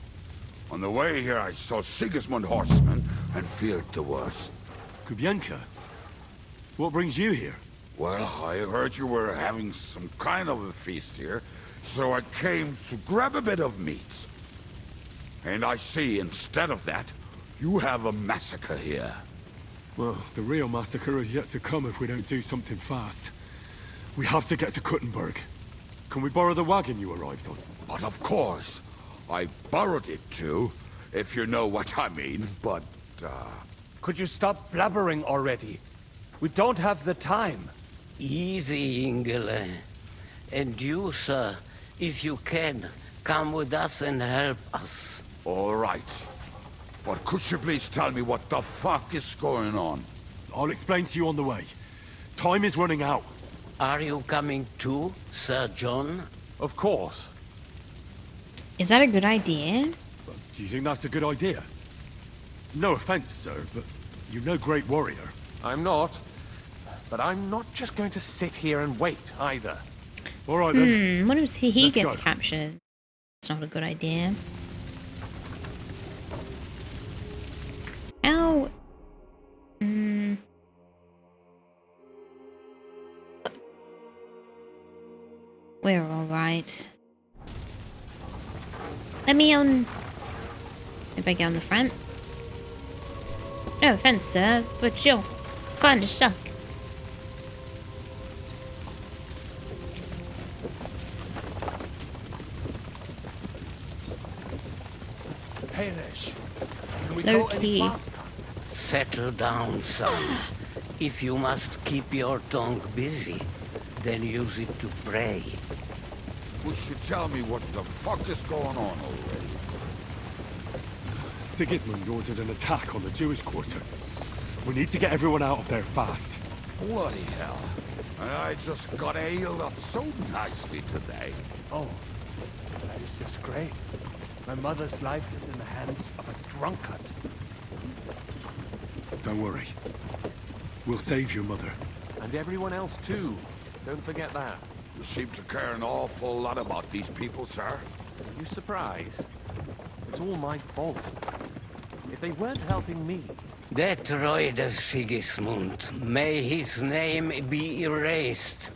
On the way here, I saw Sigismund horsemen and feared the worst. Kubienka? What brings you here? Well, I heard you were having some kind of a feast here, so I came to grab a bit of meat. And I see, instead of that, you have a massacre here. Well, the real massacre is yet to come if we don't do something fast. We have to get to Kuttenberg. Can we borrow the wagon you arrived on? But of course. I borrowed it too, if you know what I mean, but, Could you stop blabbering already? We don't have the time. Easy, Ingele. And you, sir, if you can, come with us and help us. All right. But could you please tell me what the fuck is going on? I'll explain to you on the way. Time is running out. Are you coming too, Sir John? Of course. Is that a good idea? Do you think that's a good idea? No offense, sir, but you're no great warrior. I'm not. But I'm not just going to sit here and wait, either. All right, then. What if he Let's gets go. captured? It's not a good idea. How? We're all right. Let me on. If I get on the front. No offense, sir, but you're kind of stuck. Perish. Can we Low go any key. faster? Settle down, son. If you must keep your tongue busy, then use it to pray. Would you tell me what the fuck is going on already? Sigismund ordered an attack on the Jewish quarter. We need to get everyone out of there fast. Bloody hell. I just got ailed up so nicely today. Oh, that is just great. My mother's life is in the hands of a drunkard. Don't worry. We'll save your mother. And everyone else too. Don't forget that. You seem to care an awful lot about these people, sir. Are you surprised? It's all my fault. If they weren't helping me... That droid of Sigismund, may his name be erased,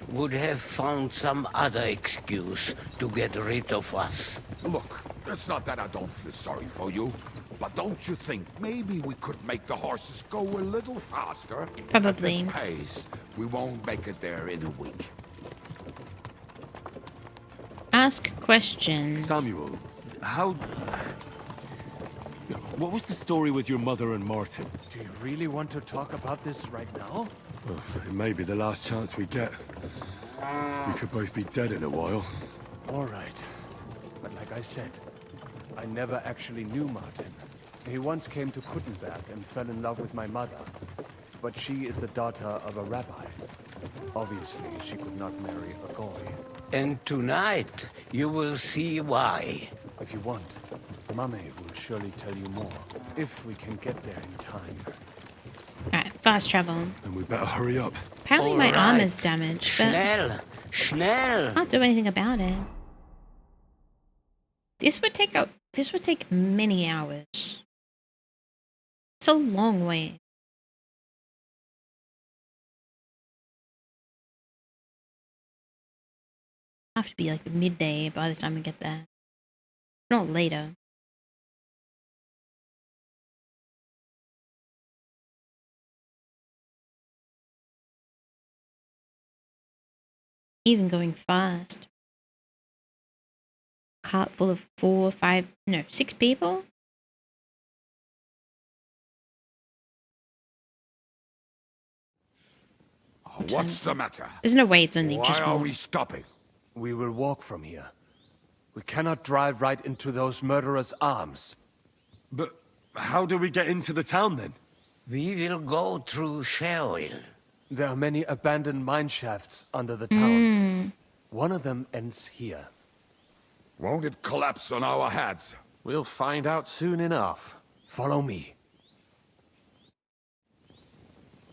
would have found some other excuse to get rid of us. Look, it's not that I don't feel sorry for you, but don't you think maybe we could make the horses go a little faster? Probably. At this pace, we won't make it there in a week. Ask questions. Samuel, how... What was the story with your mother and Martin? Do you really want to talk about this right now? Well, it may be the last chance we get. We could both be dead in a while. All right. But like I said, I never actually knew Martin. He once came to Kuttenberg and fell in love with my mother. But she is the daughter of a rabbi. Obviously, she could not marry a goy. And tonight, you will see why. If you want, Mimyh will surely tell you more. If we can get there in time. Alright, fast travel. And we better hurry up. Apparently my armor's damaged, but Schnell! Schnell! I can't do anything about it. This would take many hours. It's a long way. Have to be like midday by the time we get there. Not later. Even going fast. cart full of 6 people? What's the matter? There's no way it's only Why just are one. we stopping? We will walk from here. We cannot drive right into those murderers' arms. But how do we get into the town then? We will go through Sherwill. There are many abandoned mine shafts under the town. One of them ends here. Won't it collapse on our heads? We'll find out soon enough. Follow me.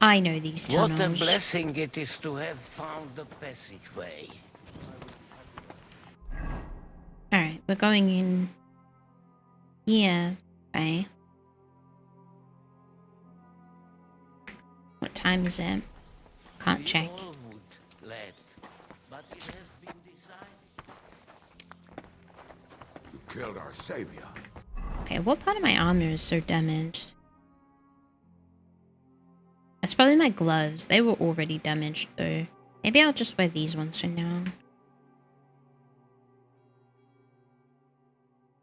I know these tunnels. What a blessing it is to have found the passageway. Alright, we're going in here, right? What time is it? Can't check. You killed our savior. Okay, what part of my armor is so damaged? That's probably my gloves. They were already damaged though. Maybe I'll just wear these ones for now.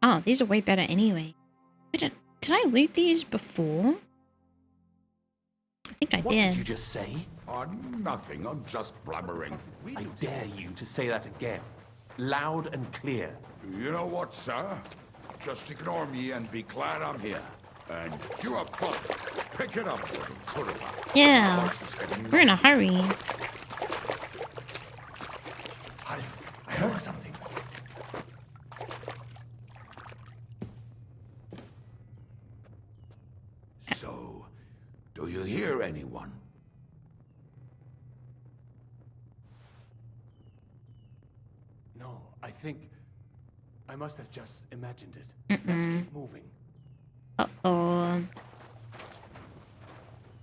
Oh, these are way better anyway. Did I loot these before? I think I What did. did you just say? Nothing, I'm just blabbering. I dare you to say that again. Loud and clear. You know what, sir? Just ignore me and be glad I'm here. And you up front, pick it up. Yeah, we're in a hurry. Halt! I heard something. So, do you hear anyone? No, I think I must have just imagined it. Mm-mm. Let's keep moving. Uh-oh.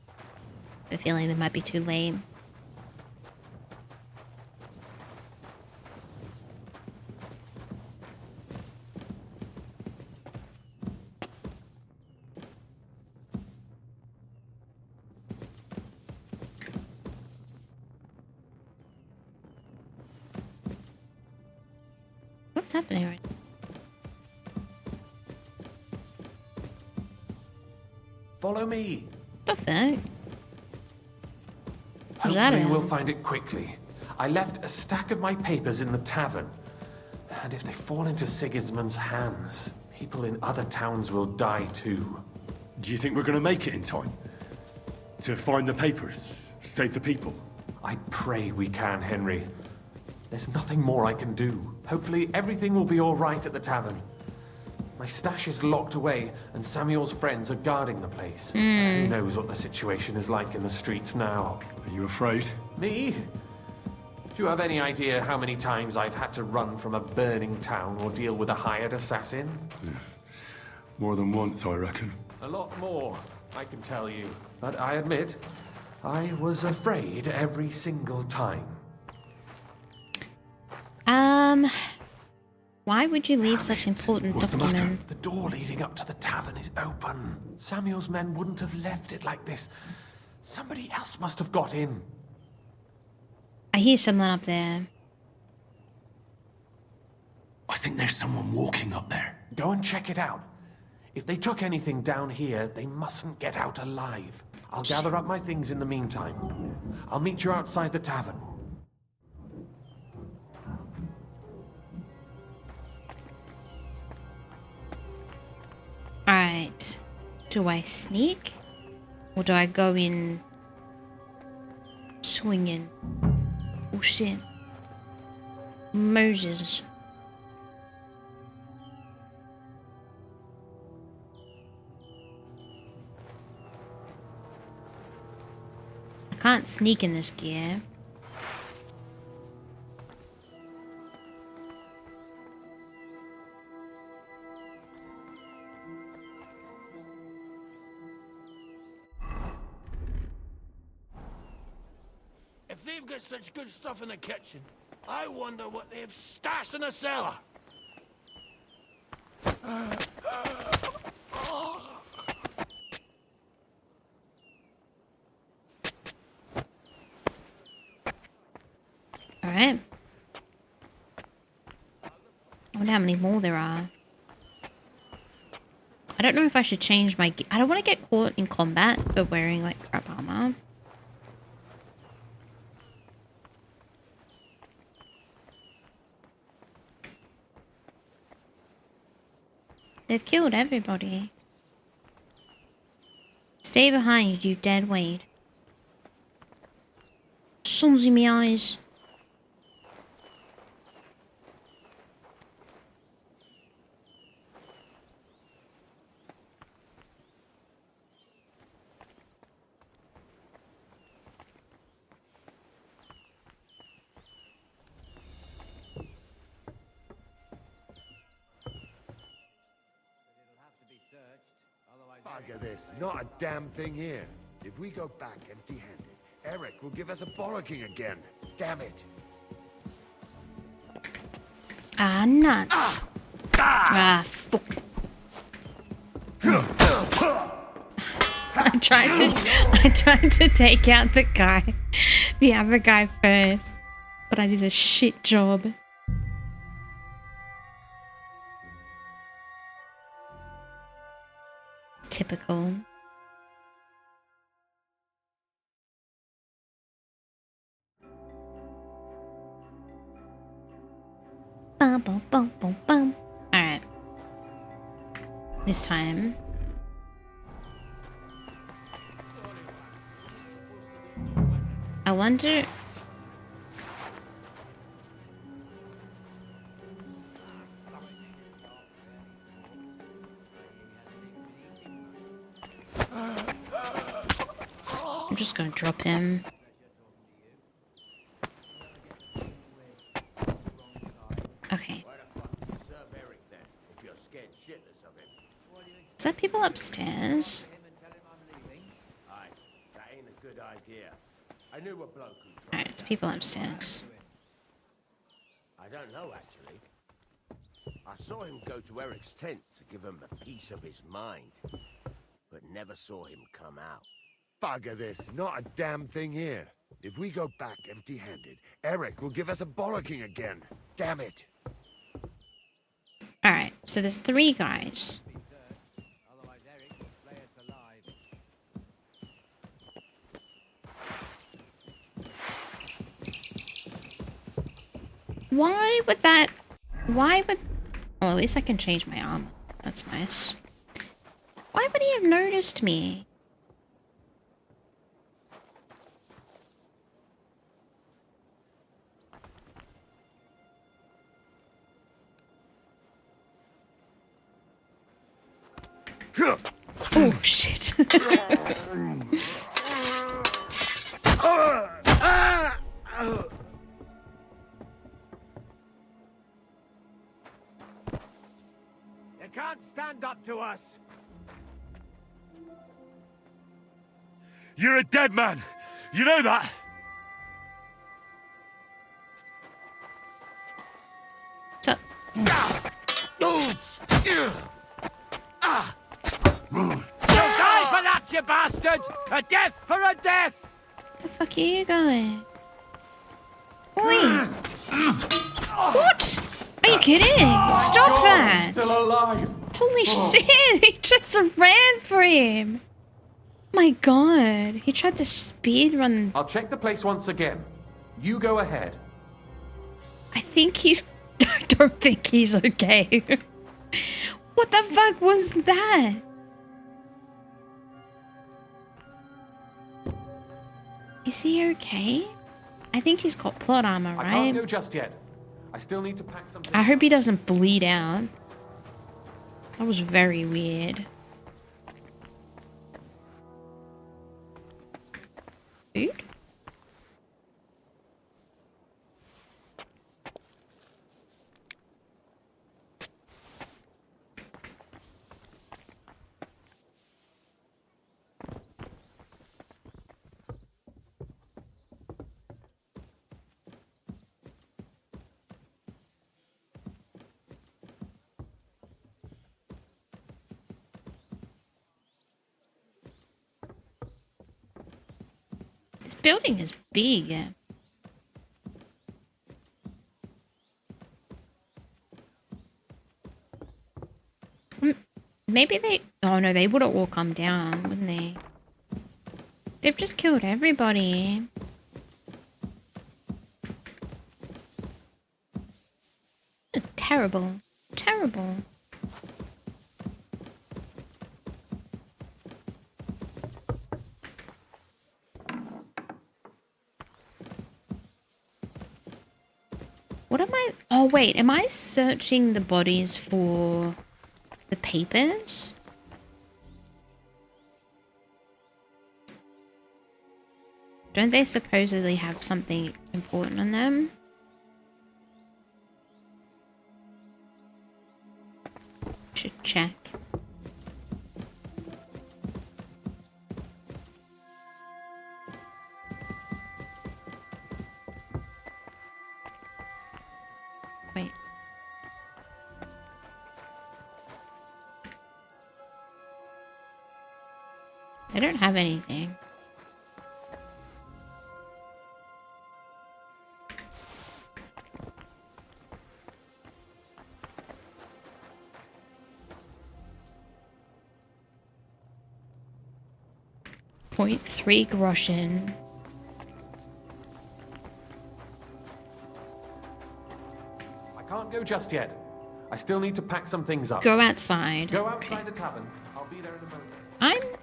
I have a feeling it might be too late. What's happening right now? Follow me. The fuck? Hopefully we'll find it quickly. I left a stack of my papers in the tavern. And if they fall into Sigismund's hands, people in other towns will die too. Do you think we're gonna make it in time? To find the papers? Save the people? I pray we can, Henry. There's nothing more I can do. Hopefully everything will be all right at the tavern. My stash is locked away, and Samuel's friends are guarding the place. Who knows what the situation is like in the streets now? Are you afraid? Me? Do you have any idea how many times I've had to run from a burning town or deal with a hired assassin? More than once, I reckon. A lot more, I can tell you. But I admit, I was afraid every single time. Why would you leave such important documents? The door leading up to the tavern is open. Samuel's men wouldn't have left it like this. Somebody else must have got in. I hear someone up there. I think there's someone walking up there. Go and check it out. If they took anything down here, they mustn't get out alive. I'll gather up my things in the meantime. I'll meet you outside the tavern. Alright. Do I sneak? Or do I go in swinging? Oh shit. Moses. I can't sneak in this gear. If they've got such good stuff in the kitchen, I wonder what they've stashed in the cellar. Alright. I wonder how many more there are. I don't know if I should change my... I don't want to get caught in combat for wearing, like, crap armor. They've killed everybody. Stay behind, you dead weight. Sun's in my eyes. Bugger this, not a damn thing here. If we go back empty-handed, Eric will give us a bollocking again. Damn it. Ah, nuts. Ah, fuck. I tried to take out the other guy first, but I did a shit job. Typical. Bum, bum, bum, bum, bum. Alright. This time. I wonder... I'm just gonna drop him. Okay. Is that people upstairs? That ain't a good idea. I knew a bloke who tried. Alright, it's people upstairs. I don't know, actually. I saw him go to Eric's tent to give him a piece of his mind, but never saw him come out. Bugger this, not a damn thing here. If we go back empty-handed, Eric will give us a bollocking again. Damn it. Alright, so there's 3 guys. Why would that... Why would... Oh, at least I can change my armor. That's nice. Why would he have noticed me? Oh, shit. They can't stand up to us. You're a dead man! You know that? So... You'll die for that, you bastard! A death for a death! The fuck are you going? Oi! What? Are you kidding? Stop that! Still alive. Holy shit! He just ran for him! My god. He tried to speed run. I'll check the place once again. You go ahead. I think he's... I don't think he's okay. What the fuck was that? Is he okay? I think he's got plot armor, right? I can't go just yet. I still need to pack something. I hope he doesn't bleed out. That was very weird. Food? This building is big. maybe they... Oh, no, they would have all come down, wouldn't they? They've just killed everybody. It's terrible. Terrible. What am I... Oh, wait. Am I searching the bodies for the papers? Don't they supposedly have something important on them? Should check. Wait. I don't have anything. .3 groschen. I can't go just yet. I still need to pack some things up. Go outside. Go outside the tavern. I'll be there in a moment.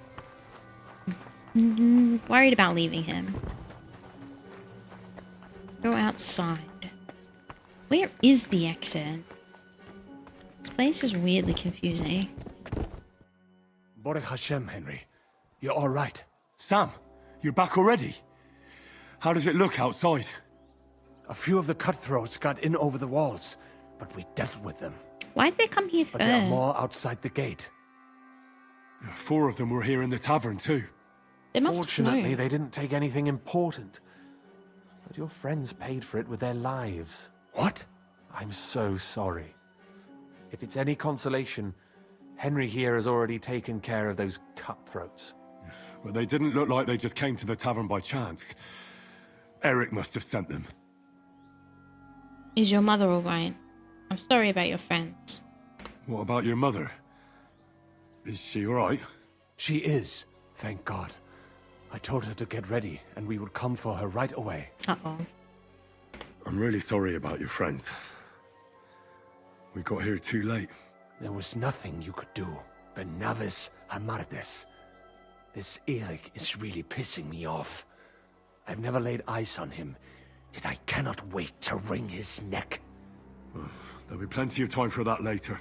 I'm worried about leaving him. Go outside. Where is the exit? This place is weirdly confusing. Baruch Hashem, Henry. You're all right. Sam, you're back already? How does it look outside? A few of the cutthroats got in over the walls, but we dealt with them. Why'd they come here first? But there are more outside the gate. 4 of them were here in the tavern too. They must Fortunately, they didn't take anything important. But your friends paid for it with their lives. What? I'm so sorry. If it's any consolation, Henry here has already taken care of those cutthroats. Well, they didn't look like they just came to the tavern by chance. Eric must have sent them. Is your mother alright? I'm sorry about your friends. What about your mother? Is she alright? She is, thank God. I told her to get ready, and we would come for her right away. Uh-oh. I'm really sorry about your friends. We got here too late. There was nothing you could do. Benavis Hamardes. This Eric is really pissing me off. I've never laid eyes on him, yet I cannot wait to wring his neck. There'll be plenty of time for that later.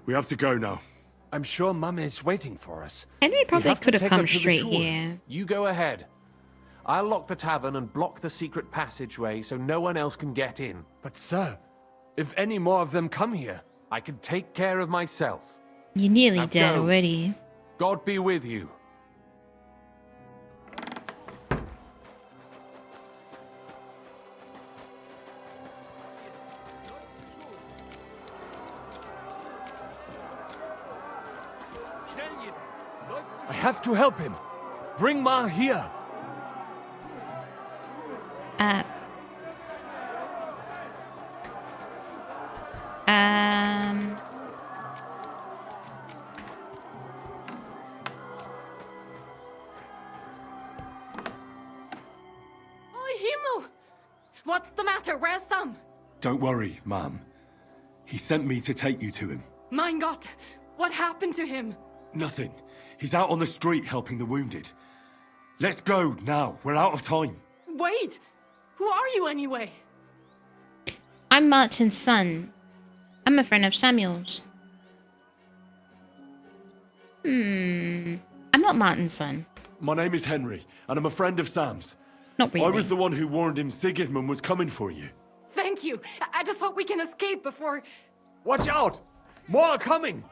We have to go now. I'm sure Mum is waiting for us. Henry probably could have come straight here. You go ahead. I'll lock the tavern and block the secret passageway so no one else can get in. But sir, if any more of them come here, I can take care of myself. You're nearly Now dead go. already. God be with you. I have to help him. Bring Ma here. Himmel! What's the matter? Where's Sam? Don't worry, Ma'am. He sent me to take you to him. Mein Gott! What happened to him? Nothing. He's out on the street helping the wounded. Let's go now. We're out of time. Wait! Who are you anyway? I'm Martin's son. I'm a friend of Samuel's. I'm not Martin's son. My name is Henry, and I'm a friend of Sam's. Not really. I was the one who warned him Sigismund was coming for you. Thank you. I just hope we can escape before... Watch out! More are coming!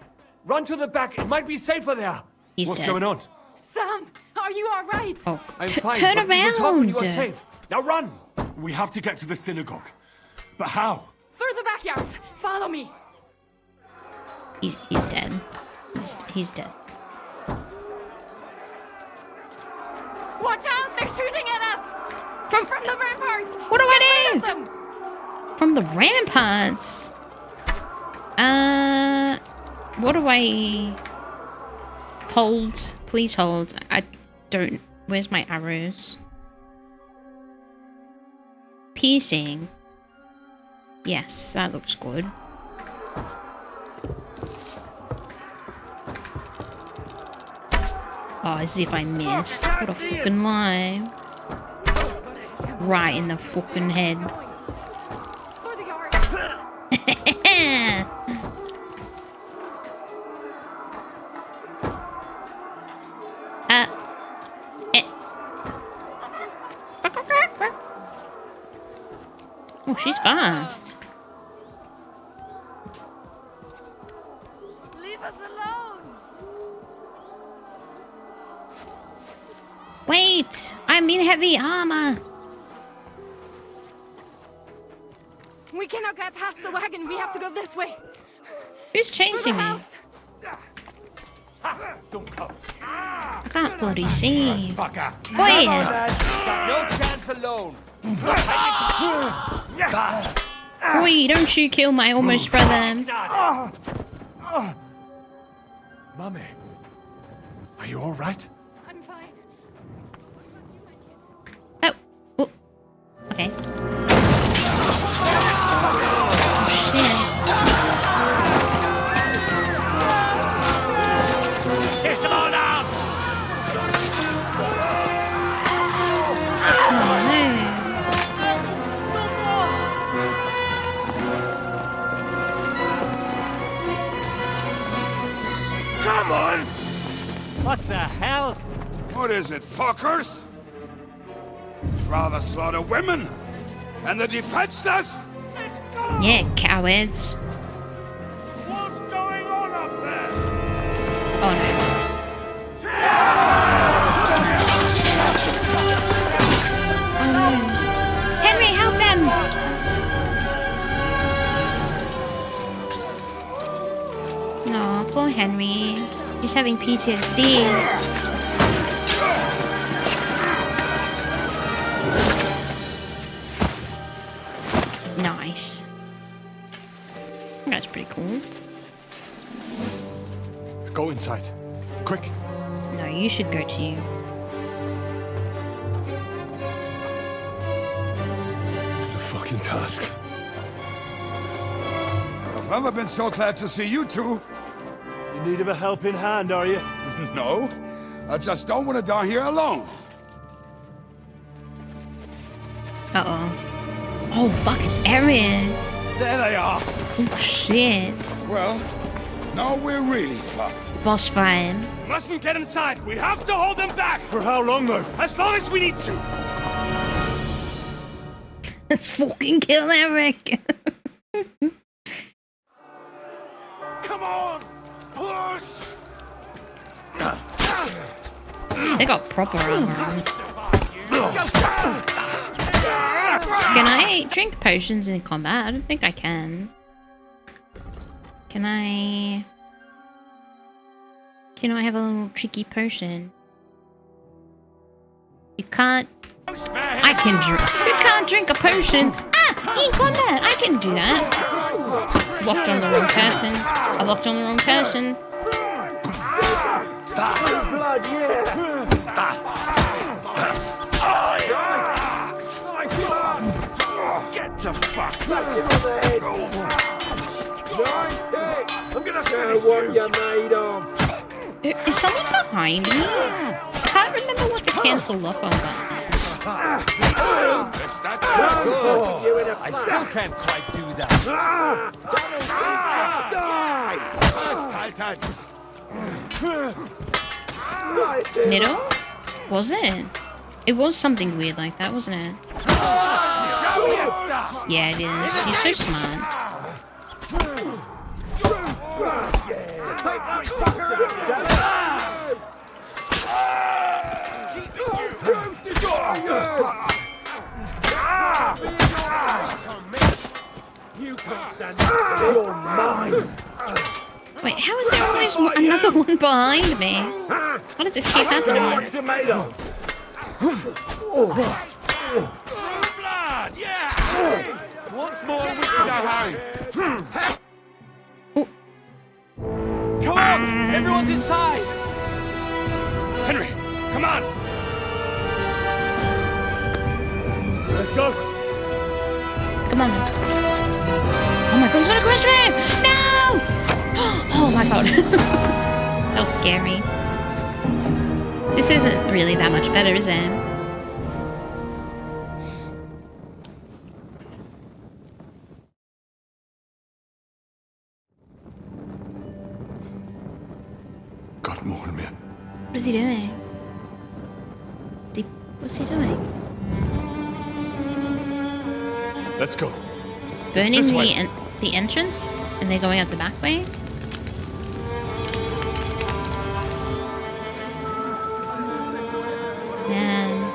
Run to the back. It might be safer there. He's What's dead. going on? Sam, are you all right? Oh, I'm fine. turn but we will talk when you are around. safe. Now run! We have to get to the synagogue. But how? Through the backyard. Follow me. He's dead. He's dead. Watch out! They're shooting at us! From the ramparts! What do I Get do? rid of them! From the ramparts. What do I... Hold. Please hold. I don't... Where's my arrows? Piercing. Yes, that looks good. Oh, as if I missed. What a fucking lie. Right in the fucking head. Oh, she's fast. Leave us alone. Wait! I'm in heavy armor! We cannot get past the wagon. We have to go this way. Who's chasing me? House. I can't bloody see. Go ahead. No chance alone. Oi, don't you kill my almost brother. Mummy, are you all right? I'm fine. Oh. Okay. Oh, shit. Kiss them all down. Oh, no. Come on! What the hell? What is it, fuckers? Rather slaughter women? And the defenseless? Yeah, cowards. What's going on up there? Oh no. Henry, help them! No, poor Henry. He's having PTSD. Nice. That's pretty cool. Go inside. Quick. No, you should go too. To the fucking task. I've never been so glad to see you two. In need of a helping hand, are you? No, I just don't want to die here alone. Uh-oh. Oh, fuck, it's Aaron. There they are. Oh, shit. Well, now we're really fucked. Boss fight. Mustn't get inside. We have to hold them back. For how long, though? As long as we need to. Let's fucking kill Eric. Come on, push. They got proper armor on. Can I drink potions in combat? I don't think I can. Can I have a little tricky potion? You can't. I can drink. You can't drink a potion. Ah! In combat! I can do that. Locked on the wrong person. I locked on the wrong person. Blood, Get the fuck back in the head. I'm gonna say what you made of. Is someone behind me? I can't remember what the cancel lock on that is. I still can't quite do that. Middle? Was it? It was something weird like that, wasn't it? Yeah, it is. You're so smart. Wait, how is there always another one behind me? Why does this keep happening? Blood, yeah! Once more we can go home. Everyone's inside! Henry, come on! Let's go! Come on. Oh my god, he's gonna crash me! No! Oh my god. That was scary. This isn't really that much better, is it? God, Mimyh. What is he doing? What's he doing? Let's go. Burning the entrance? And they're going out the back way? Man.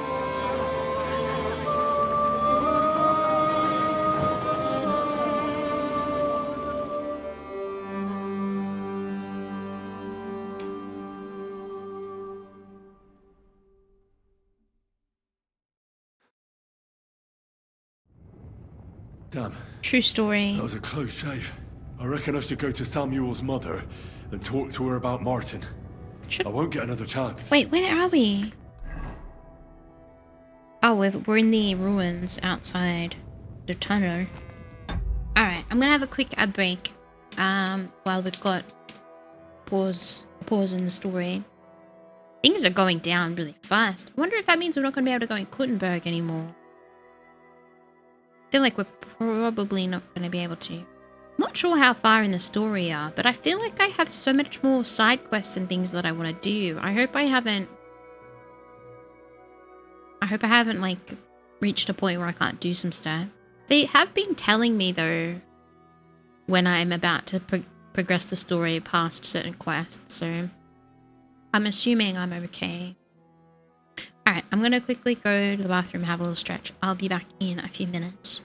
Damn. True story. That was a close shave. I reckon I should go to Samuel's mother and talk to her about Martin. I won't get another chance. Wait, where are we? Oh, we're in the ruins outside the tunnel. Alright, I'm gonna have a quick ad break. While we've got pause in the story. Things are going down really fast. I wonder if that means we're not gonna be able to go in Kuttenberg anymore. I feel like we're probably not gonna be able to. Not sure how far in the story we are, but I feel like I have so much more side quests and things that I want to do. I hope I haven't like reached a point where I can't do some stuff. They have been telling me though when I'm about to progress the story past certain quests, so I'm assuming I'm okay. Alright, I'm gonna quickly go to the bathroom, have a little stretch. I'll be back in a few minutes.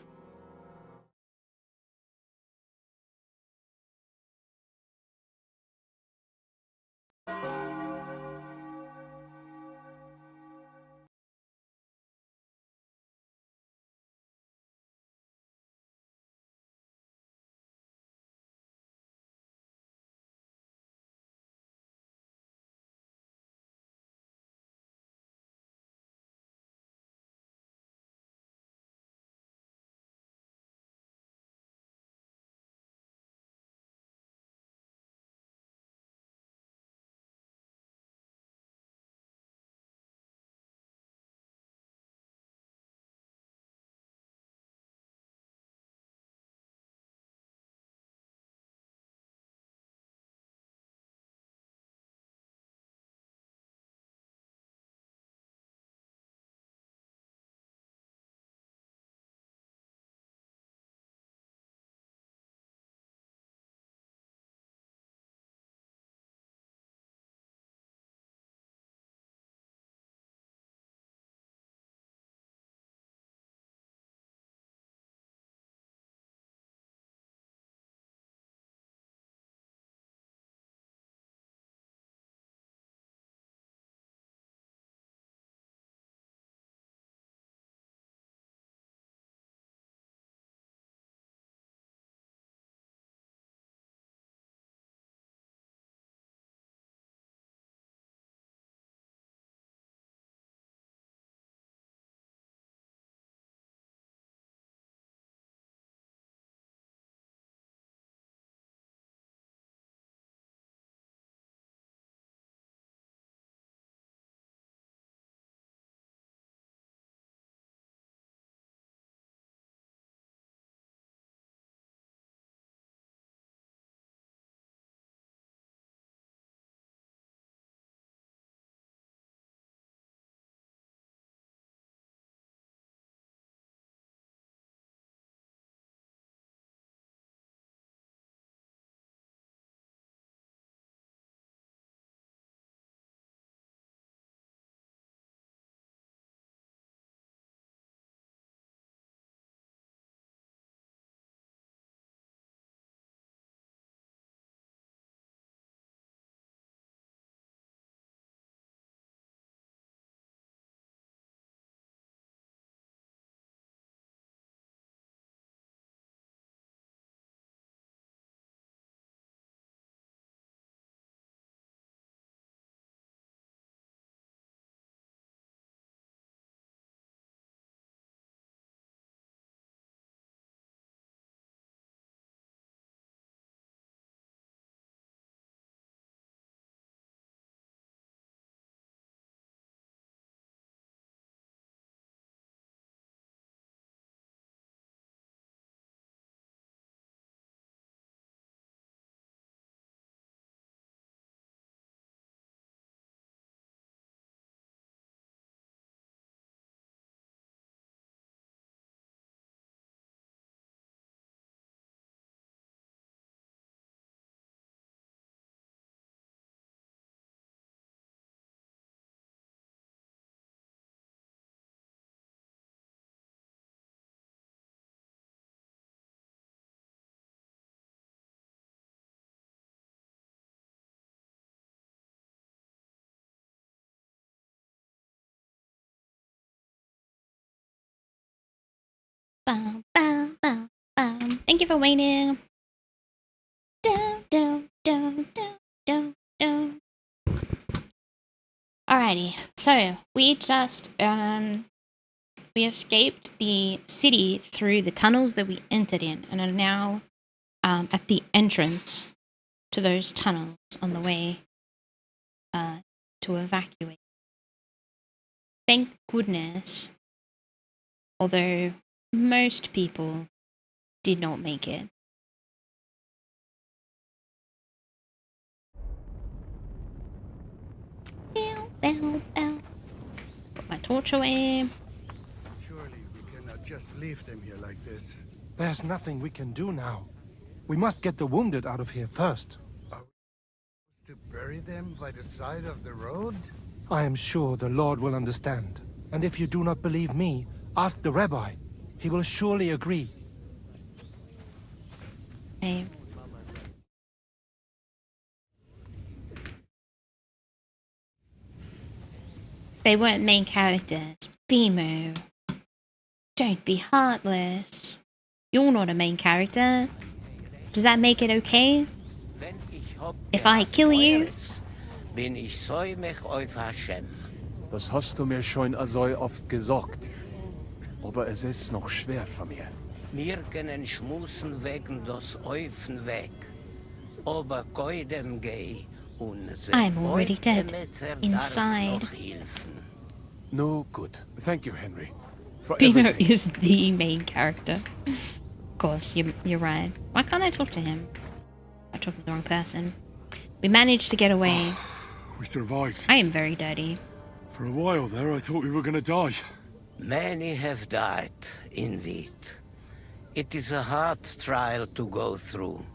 Bow, bow, bow, bow. Thank you for waiting. Down, down, down, down, down, down. Alrighty, so we just we escaped the city through the tunnels that we entered in, and are now at the entrance to those tunnels on the way to evacuate. Thank goodness, although most people did not make it. Bow, bow, bow. Put my torch away. Surely we cannot just leave them here like this. There's nothing we can do now. We must get the wounded out of here first. To bury them by the side of the road? I am sure the Lord will understand. And if you do not believe me, ask the rabbi. He will surely agree. Hey. They weren't main characters. Mimyh. Don't be heartless. You're not a main character. Does that make it okay? If I kill you? Bin ich säumig auf Hashem. Das hast du mir schon so oft gesagt. Aber es ist noch schwer für mir. Wir können schmusen wegen das Eufen weg. Aber koidem gei und I'm already dead. Inside. No good. Thank you, Henry. For Mimyh everything. is the main character. Of course, you're right. Why can't I talk to him? I talked to the wrong person. We managed to get away. We survived. I am very dirty. For a while there, I thought we were gonna die. Many have died, indeed. It is a hard trial to go through.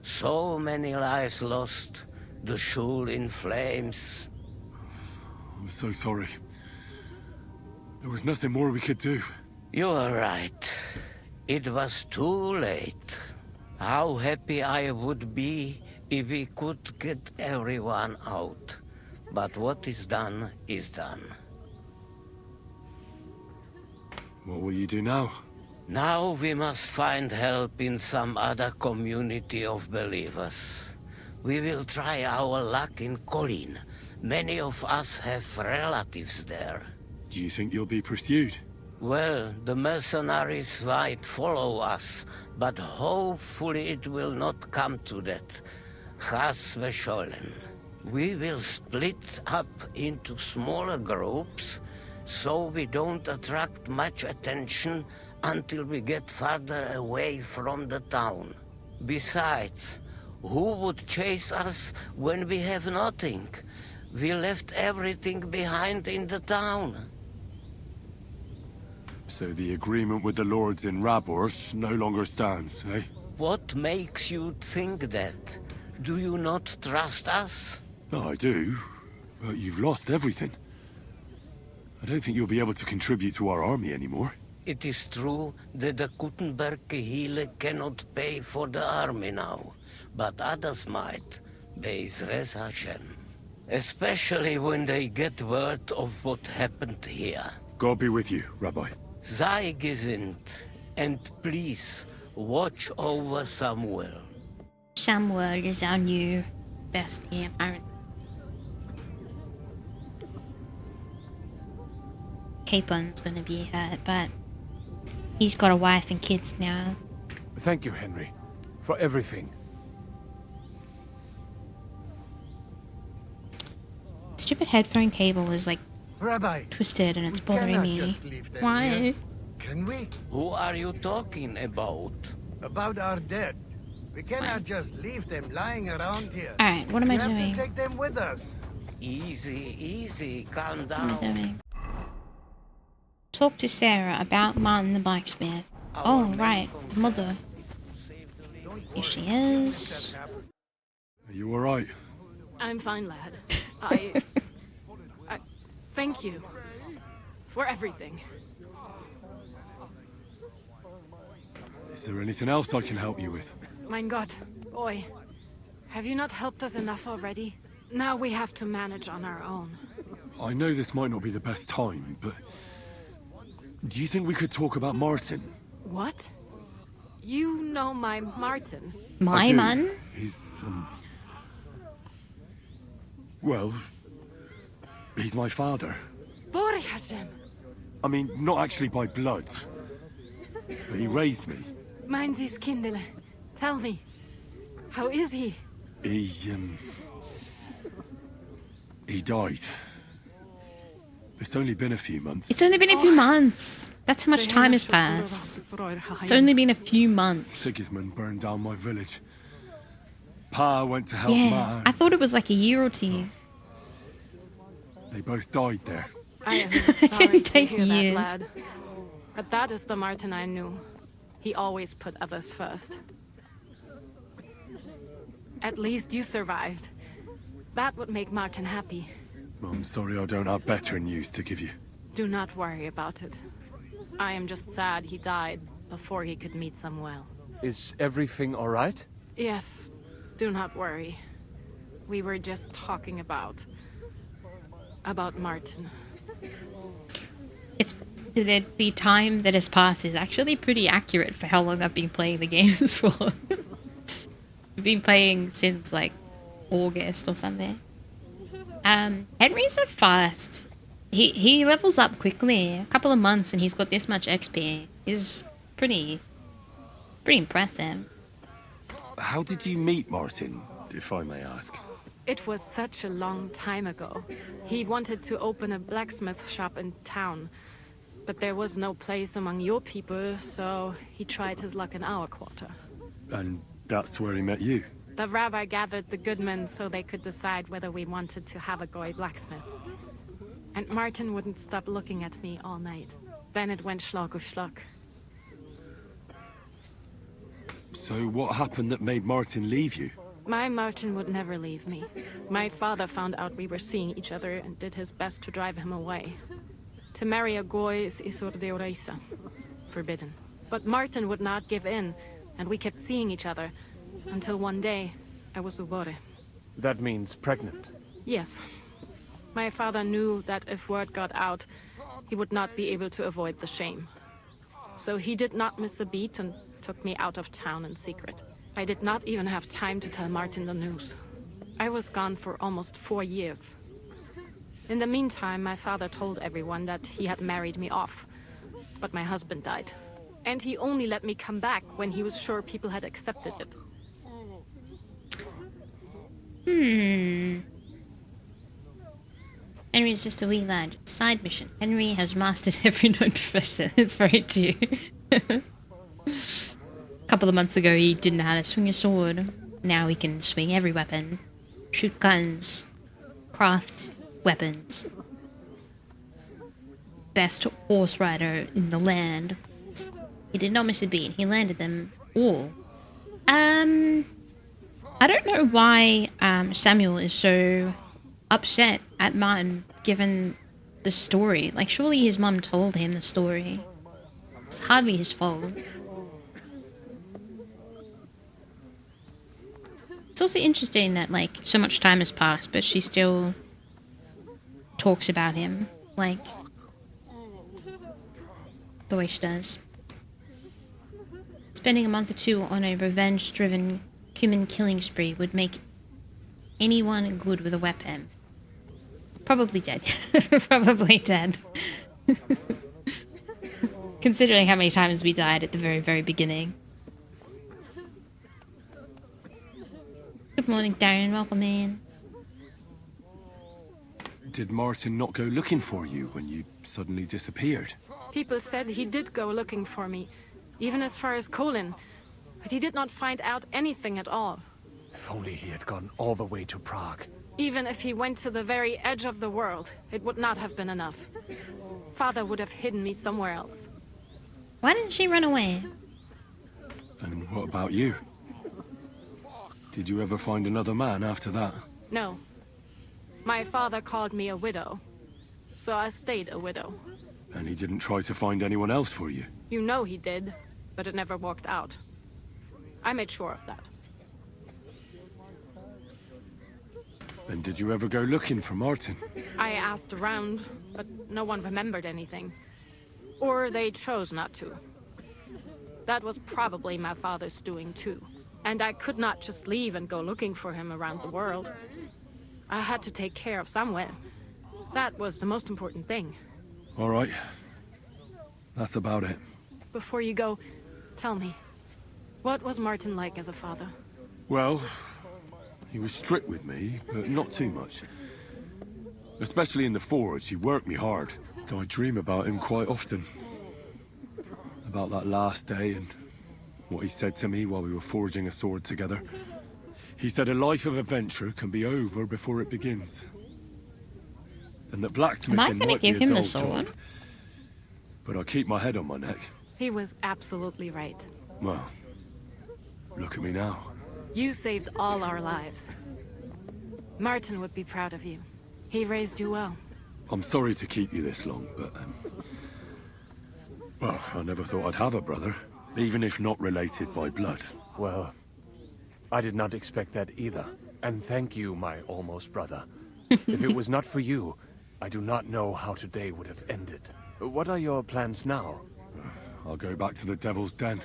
So many lives lost, the shul in flames. I'm so sorry. There was nothing more we could do. You are right. It was too late. How happy I would be if we could get everyone out. But what is done is done. What will you do now? Now we must find help in some other community of believers. We will try our luck in Colin. Many of us have relatives there. Do you think you'll be pursued? Well, the mercenaries might follow us, but hopefully it will not come to that. Chas v'sholem. We will split up into smaller groups, so we don't attract much attention until we get farther away from the town. Besides, who would chase us when we have nothing? We left everything behind in the town. So the agreement with the lords in Rabors no longer stands, eh? What makes you think that? Do you not trust us? No, I do. But you've lost everything. I don't think you'll be able to contribute to our army anymore. It is true that the Gutenberg Kehille cannot pay for the army now, but others might, Be'ezras Hashem. Especially when they get word of what happened here. God be with you, Rabbi. Sei gesinnt, and please, watch over Samuel. Samuel is our new bestie, apparently. Capon's gonna be hurt, but he's got a wife and kids now. Thank you, Henry, for everything. Stupid headphone cable is like Rabbi, twisted and it's bothering me. Why? Here. Can we? Who are you talking about? About our dead. We cannot just leave them lying around here. Alright, what am I We doing? have to take them with us. Easy, easy, calm What am I down. doing? Talk to Sarah about Martin the blacksmith. Oh, right, the mother. Here she is. Are you alright? I'm fine, lad. I thank you for everything. Is there anything else I can help you with? Mein Gott, boy, have you not helped us enough already? Now we have to manage on our own. I know this might not be the best time, but... do you think we could talk about Martin? What? You know my Martin? My man? He's, well, he's my father. Borjasem. I mean, not actually by blood, but he raised me. Meins is kindele. Tell me, how is he? He died. It's only been a few months. It's only been a few months. That's how much time has passed. It's only been a few months. Sigismund burned down my village. Pa went to help Yeah, Ma. I thought it was like a year or two. They both died there. I am It sorry didn't to take hear that, years. lad. But that is the Martin I knew. He always put others first. At least you survived. That would make Martin happy. I'm sorry I don't have better news to give you. Do not worry about it. I am just sad he died before he could meet some well. Is everything all right? Yes, do not worry. We were just talking about Martin. It's the time that has passed is actually pretty accurate for how long I've been playing the games for. I've been playing since like August or something. Henry's a fast. He levels up quickly. A couple of months and he's got this much XP. He's pretty impressive. How did you meet Martin, if I may ask? It was such a long time ago. He wanted to open a blacksmith shop in town, but there was no place among your people, so he tried his luck in our quarter. And that's where he met you? The rabbi gathered the good men so they could decide whether we wanted to have a goy blacksmith. And Martin wouldn't stop looking at me all night. Then it went schlag auf schlag. So what happened that made Martin leave you? My Martin would never leave me. My father found out we were seeing each other and did his best to drive him away. To marry a goy is isur deoraisa, forbidden. But Martin would not give in, and we kept seeing each other, until one day, I was ubore. That means pregnant. Yes. My father knew that if word got out, he would not be able to avoid the shame. So he did not miss a beat and took me out of town in secret. I did not even have time to tell Martin the news. I was gone for almost 4 years. In the meantime, my father told everyone that he had married me off. But my husband died. And he only let me come back when he was sure people had accepted it. Henry's just a wee lad. Side mission. Henry has mastered every known profession. It's very true. A couple of months ago, he didn't know how to swing a sword. Now he can swing every weapon. Shoot guns. Craft weapons. Best horse rider in the land. He did not miss a beat. He landed them all. I don't know why Samuel is so upset at Martin, given the story. Like, surely his mum told him the story. It's hardly his fault. It's also interesting that, like, so much time has passed, but she still talks about him, like, the way she does. Spending a month or two on a revenge-driven human killing spree would make anyone good with a weapon. Probably dead. Probably dead. Considering how many times we died at the very, very beginning. Good morning, Darren. Welcome in. Did Martin not go looking for you when you suddenly disappeared? People said he did go looking for me, even as far as Colin. But he did not find out anything at all. If only he had gone all the way to Prague. Even if he went to the very edge of the world, it would not have been enough. Father would have hidden me somewhere else. Why didn't she run away? And what about you? Did you ever find another man after that? No. My father called me a widow. So I stayed a widow. And he didn't try to find anyone else for you? You know he did, but it never worked out. I made sure of that. And did you ever go looking for Martin? I asked around, but no one remembered anything. Or they chose not to. That was probably my father's doing too. And I could not just leave and go looking for him around the world. I had to take care of Samuel. That was the most important thing. All right. That's about it. Before you go, tell me, what was Martin like as a father? Well, he was strict with me, but not too much. Especially in the forge, he worked me hard. I dream about him quite often. About that last day and what he said to me while we were forging a sword together. He said a life of adventure can be over before it begins. And that blacksmithing might be a dull job, but I keep my head on my neck. He was absolutely right. Well, look at me now. You saved all our lives. Martin would be proud of you. He raised you well. I'm sorry to keep you this long, but... well, I never thought I'd have a brother, even if not related by blood. Well, I did not expect that either. And thank you, my almost brother. If it was not for you, I do not know how today would have ended. What are your plans now? I'll go back to the Devil's Den.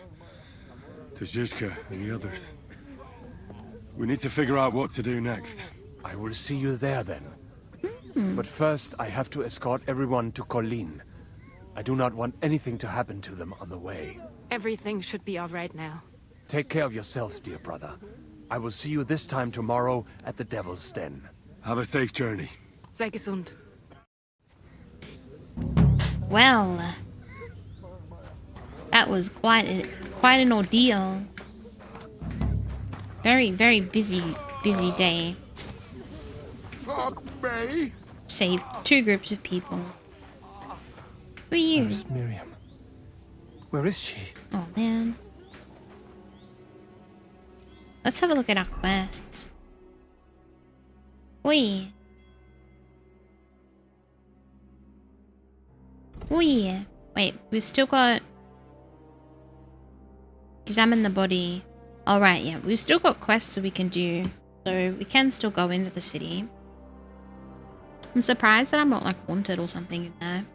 To Zizka and the others. We need to figure out what to do next. I will see you there then. But first, I have to escort everyone to Colleen. I do not want anything to happen to them on the way. Everything should be all right now. Take care of yourselves, dear brother. I will see you this time tomorrow at the Devil's Den. Have a safe journey. Sei gesund. Well, that was quite an ordeal. Very, very busy day. Fuck me. Saved 2 groups of people. Who are you? Where's Miriam? Where is she? Oh man. Let's have a look at our quests. Oi. Oh yeah. Wait, we've still got... Examine the body. Alright, yeah. We've still got quests that we can do. So we can still go into the city. I'm surprised that I'm not like wanted or something in there.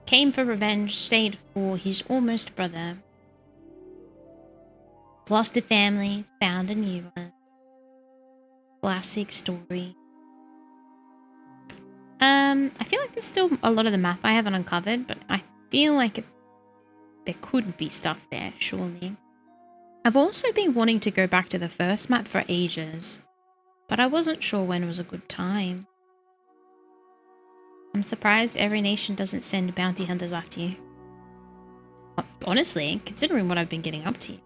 Came for revenge, stayed for his almost brother. Lost a family, found a new one. Classic story. I feel like there's still a lot of the map I haven't uncovered, but I feel like there could be stuff there, surely. I've also been wanting to go back to the first map for ages, but I wasn't sure when was a good time. I'm surprised every nation doesn't send bounty hunters after you. Honestly, considering what I've been getting up to,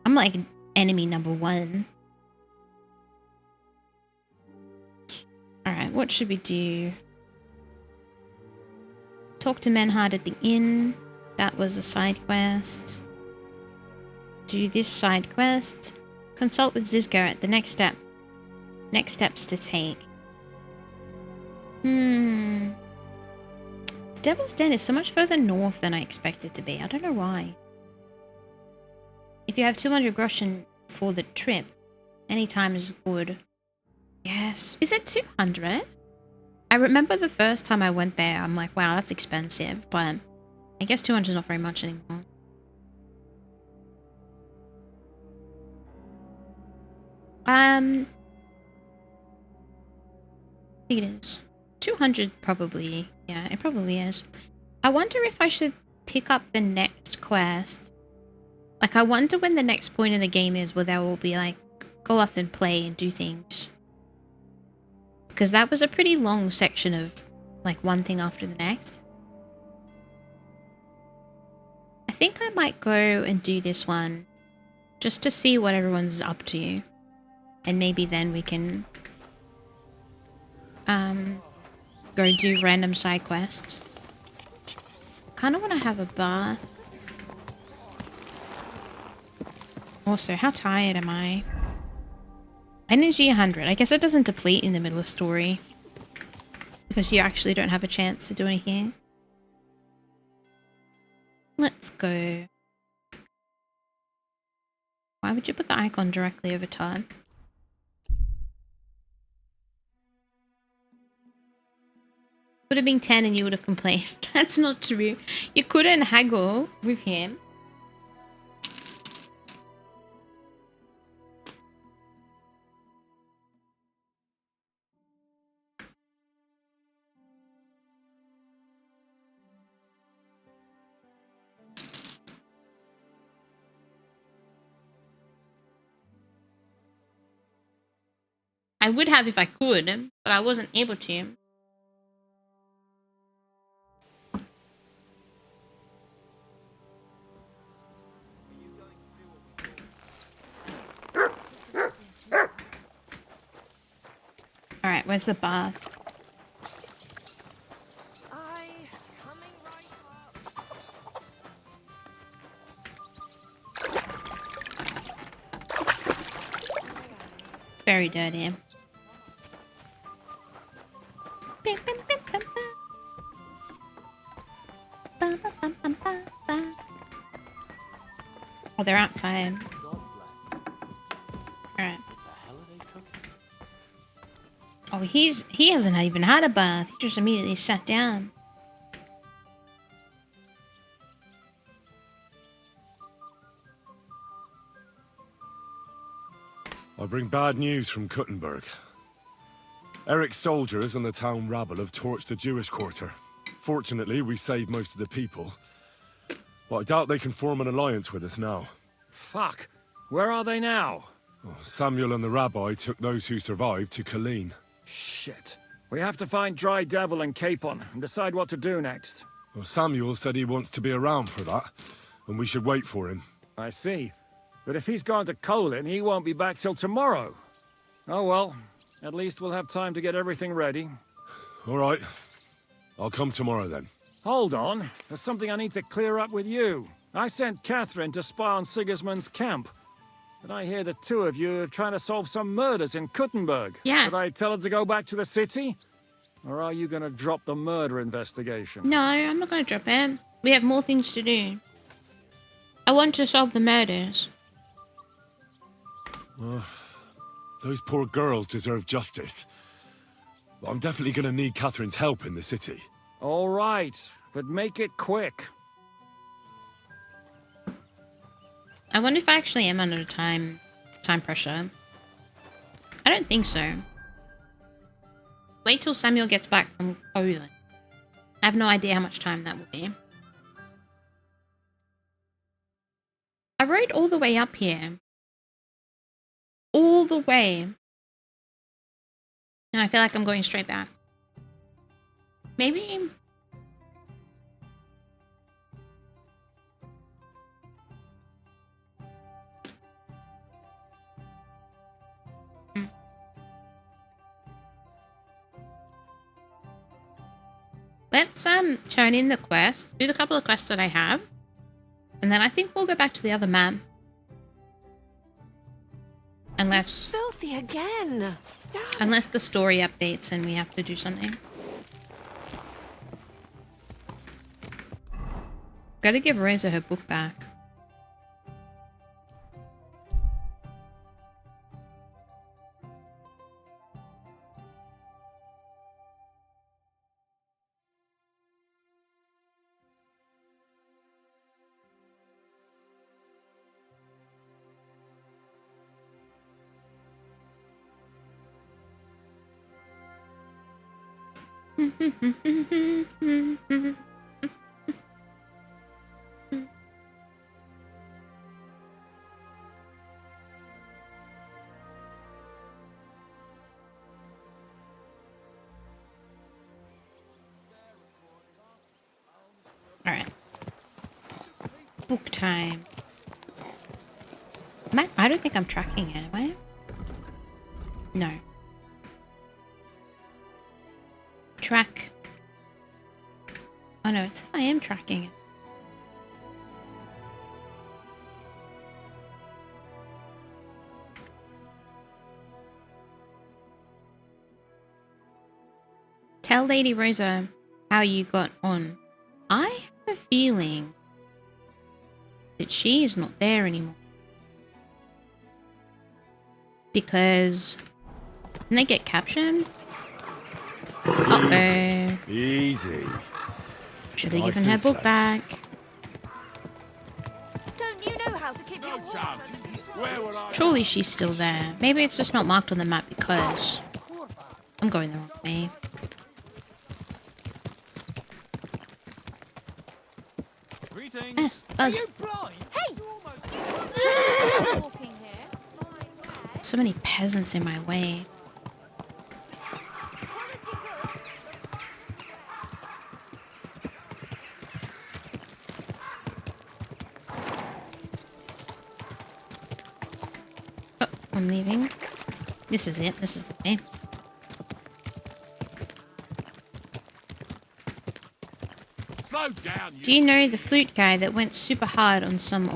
I'm like enemy number 1. Alright, what should we do? Talk to Menhard at the inn. That was a side quest. Do this side quest. Consult with Zizka at the next step. Next steps to take. The Devil's Den is so much further north than I expected to be. I don't know why. If you have 200 groschen for the trip, any time is good. Yes. Is it 200? I remember the first time I went there, I'm like, wow, that's expensive. But I guess 200 is not very much anymore. I think it is. 200 probably. Yeah, it probably is. I wonder if I should pick up the next quest. Like, I wonder when the next point in the game is where they will be like, go off and play and do things. Because that was a pretty long section of, like, one thing after the next. I think I might go and do this one just to see what everyone's up to. And maybe then we can go do random side quests. Kind of want to have a bath. Also, how tired am I? Energy 100. I guess it doesn't deplete in the middle of story. Because you actually don't have a chance to do anything. Let's go. Why would you put the icon directly over top? Would have been 10 and you would have complained. That's not true. You couldn't haggle with him. I would have if I could, but I wasn't able to. Alright, where's the bath? Very dirty. Oh, they're outside. Alright. Oh, he hasn't even had a bath. He just immediately sat down. I bring bad news from Kuttenberg. Eric's soldiers and the town rabble have torched the Jewish quarter. Fortunately, we saved most of the people. But I doubt they can form an alliance with us now. Fuck. Where are they now? Oh, Samuel and the rabbi took those who survived to Colleen. Shit. We have to find Dry Devil and Capon and decide what to do next. Well, Samuel said he wants to be around for that, and we should wait for him. I see. But if he's gone to Colin, he won't be back till tomorrow. Oh well. At least we'll have time to get everything ready. All right. I'll come tomorrow then. Hold on. There's something I need to clear up with you. I sent Catherine to spy on Sigismund's camp. But I hear the two of you are trying to solve some murders in Kuttenberg. Yes. Should I tell her to go back to the city? Or are you going to drop the murder investigation? No, I'm not going to drop it. We have more things to do. I want to solve the murders. Those poor girls deserve justice. I'm definitely going to need Catherine's help in the city. All right, but make it quick. I wonder if I actually am under time pressure. I don't think so. Wait till Samuel gets back from Poland. I have no idea how much time that will be. I rode all the way up here. All the way. And I feel like I'm going straight back. Maybe... Let's turn in the quest, do the couple of quests that I have, and then I think we'll go back to the other map. Unless Filthy again. Unless the story updates and we have to do something. Gotta give Rosa her book back. Alright. Book time. I don't think I'm tracking it, am I? No. Track. Oh no, it says I am tracking it. Tell Lady Rosa how you got on. I have a feeling that she is not there anymore. Because didn't they get captured? Uh-oh. Easy. Should have given her book back. Don't you know how to keep your Surely she's still there. Maybe it's just not marked on the map because I'm going the wrong way. Greetings. Are you blind? Hey! So many peasants in my way. I'm leaving. This is it. This is the way. Slow down, Do you know the flute guy that went super hard on some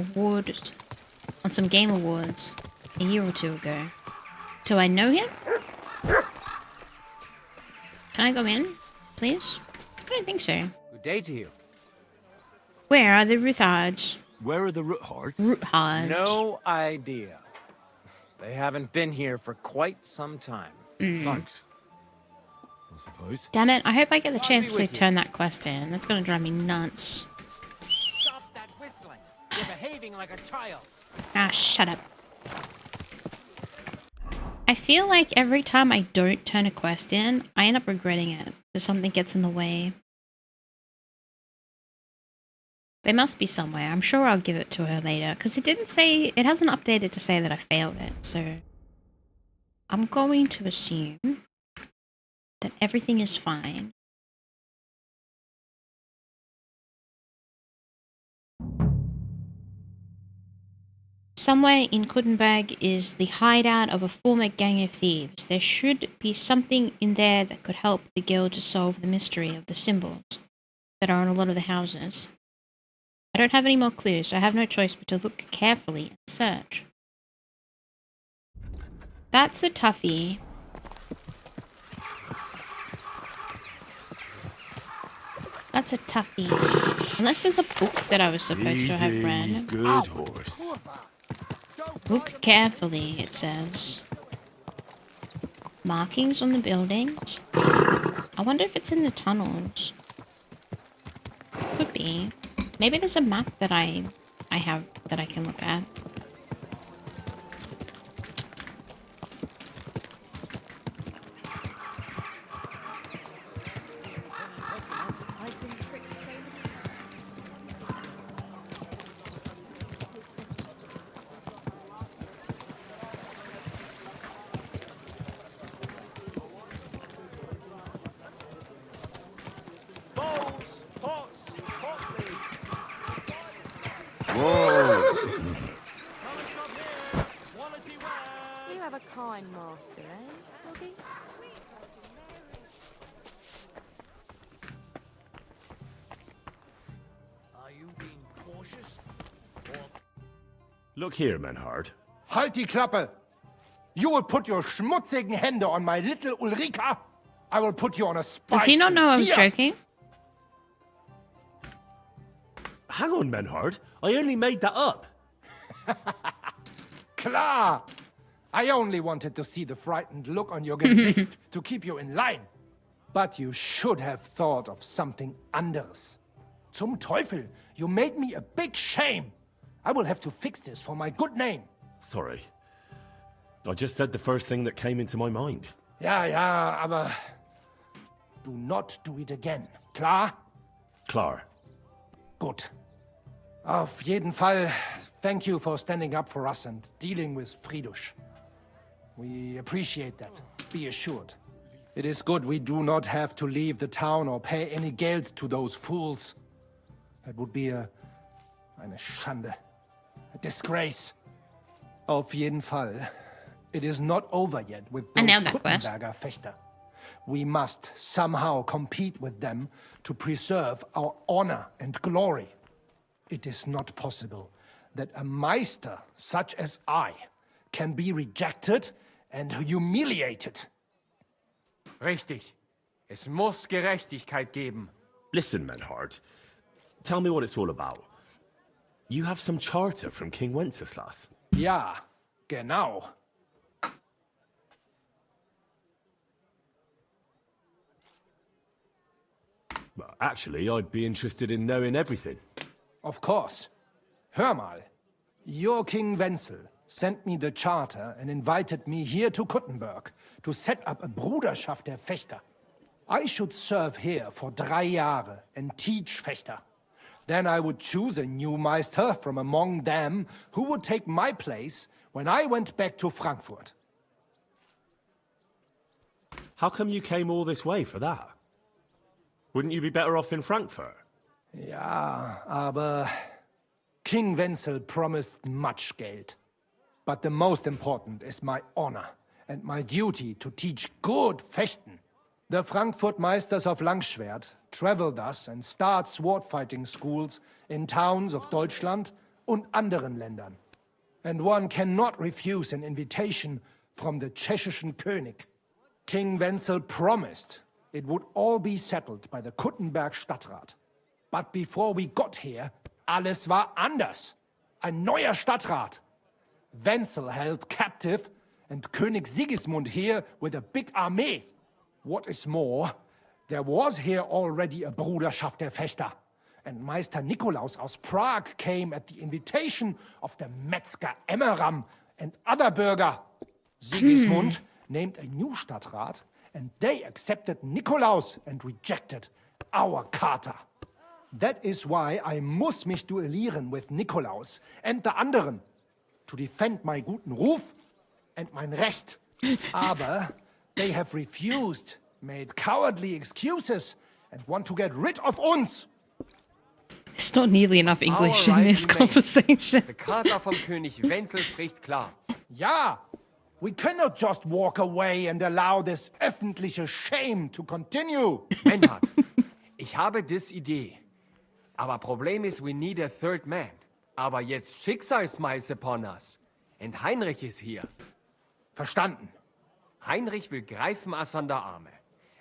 game awards a year or two ago? Do I know him? Can I go in, please? I don't think so. Good day to you. Where are the Ruthards? Where are the Ruthards? Ruthards. No idea. They haven't been here for quite some time. Thanks. I suppose. Damn it, I hope I get the God chance be to with you. turn that quest in. That's gonna drive me nuts. Stop that whistling. You're behaving like a child. Ah, shut up. I feel like every time I don't turn a quest in, I end up regretting it because something gets in the way. They must be somewhere. I'm sure I'll give it to her later because it hasn't updated to say that I failed it. So I'm going to assume that everything is fine. Somewhere in Kuttenberg is the hideout of a former gang of thieves. There should be something in there that could help the guild to solve the mystery of the symbols that are on a lot of the houses. I don't have any more clues, so I have no choice but to look carefully and search. That's a toughie. That's a toughie. Unless there's a book that I was supposed to have read. Good horse. Look carefully, it says. Markings on the buildings. I wonder if it's in the tunnels. Could be. Maybe there's a map that I have that I can look at. You have a kind master, eh, Bobby? Are you being cautious? Look here, Menhard. Halt die Klappe! You will put your schmutzigen Hände on my little Ulrika. I will put you on a spike. Does he not know I was joking? Hang on, Menhard. I only made that up. Klar! I only wanted to see the frightened look on your Gesicht to keep you in line. But you should have thought of something anderes. Zum Teufel, you made me a big shame. I will have to fix this for my good name. Sorry. I just said the first thing that came into my mind. Ja, aber do not do it again. Klar? Klar. Gut. Auf jeden Fall, thank you for standing up for us and dealing with Fridush. We appreciate that. Be assured. It is good we do not have to leave the town or pay any geld to those fools. That would be eine Schande. A disgrace. Auf jeden Fall. It is not over yet with those Kuttenberger Fechter. We must somehow compete with them to preserve our honor and glory. It is not possible that a Meister such as I can be rejected and humiliated. Richtig. Es muss Gerechtigkeit geben. Listen, Menhard. Tell me what it's all about. You have some charter from King Wenceslas. Ja, genau. Well, actually, I'd be interested in knowing everything. Of course. Hör mal. Your King Wenzel sent me the charter and invited me here to Kuttenberg to set up a Bruderschaft der Fechter. I should serve here for 3 Jahre and teach Fechter. Then I would choose a new Meister from among them who would take my place when I went back to Frankfurt. How come you came all this way for that? Wouldn't you be better off in Frankfurt? Ja, aber King Wenzel promised much Geld. But the most important is my honor and my duty to teach good Fechten. The Frankfurt Meisters of Langschwert travel thus and start sword fighting schools in towns of Deutschland und anderen Ländern. And one cannot refuse an invitation from the tschechischen König. King Wenzel promised it would all be settled by the Kuttenberg Stadtrat. But before we got here, alles war anders. Ein neuer Stadtrat. Wenzel held captive and König Sigismund here with a big army. What is more, there was here already a Bruderschaft der Fechter, and Meister Nikolaus aus Prague came at the invitation of the Metzger Emmeram and other Bürger. Sigismund named a new Stadtrat, and they accepted Nikolaus and rejected our Charta. That is why I muss mich duellieren with Nikolaus and the anderen, to defend my guten Ruf and mein Recht. Aber they have refused, made cowardly excuses, and want to get rid of uns. There's not nearly enough English in this conversation. The Charta vom König Wenzel spricht klar. Ja, we cannot just walk away and allow this öffentliche shame to continue. Menhard, ich habe dis Idee. Aber Problem ist, we need a third man. Aber jetzt Schicksalsmeis upon us. Und Heinrich ist hier. Verstanden. Heinrich will greifen us an der Arme.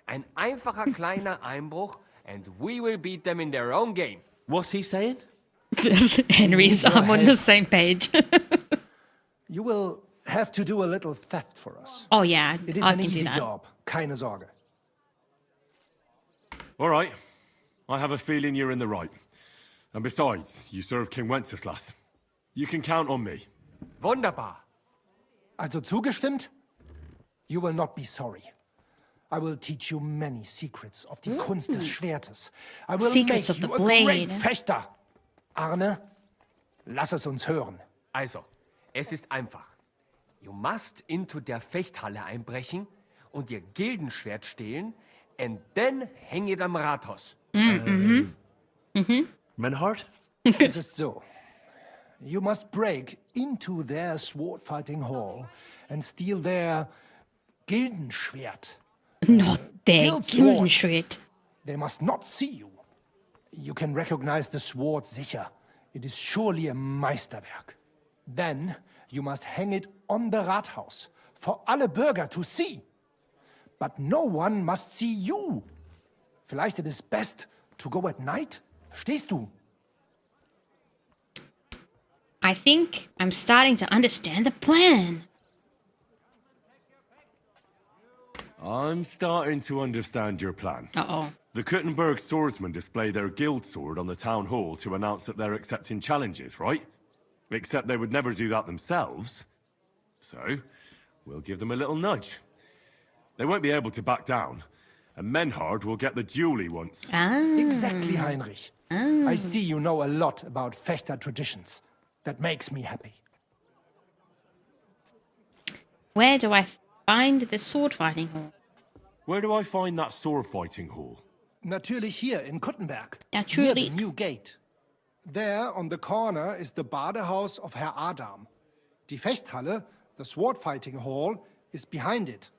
Ein einfacher kleiner Einbruch, and we will beat them in their own game. What's he saying? Just Henry's arm on the same page. You will have to do a little theft for us. Oh yeah, It is I an can do easy that. job. Keine Sorge. All right. I have a feeling you're in the right. And besides, you serve King Wenceslas. You can count on me. Wunderbar. Also zugestimmt? You will not be sorry. I will teach you many secrets of die Kunst des Schwertes. I will Secrets make of the you a great blade. Fechter. Arne, lass es uns hören. Also, es ist einfach. You must into der Fechthalle einbrechen und ihr Gildenschwert stehlen, and then hang it am Rathaus. Menhard? Es ist so. You must break into their sword fighting hall and steal their Gildenschwert. Not their Guild sword. Gildenschwert. They must not see you. You can recognize the sword sicher. It is surely a Meisterwerk. Then you must hang it on the Rathaus for alle Bürger to see. But no one must see you. Vielleicht it is best to go at night? Verstehst du? I think I'm starting to understand the plan. I'm starting to understand your plan. Uh-oh. The Kuttenberg swordsmen display their guild sword on the town hall to announce that they're accepting challenges, right? Except they would never do that themselves. So, we'll give them a little nudge. They won't be able to back down, and Menhard will get the duel he wants. Exactly, Heinrich. I see you know a lot about Fechter traditions. That makes me happy. Where do I find the sword fighting hall? Where do I find that sword fighting hall? Natürlich hier in Kuttenberg. Natürlich. Near the new gate. There, on the corner, is the Badehaus of Herr Adam. Die Fechthalle, the sword fighting hall, is behind it,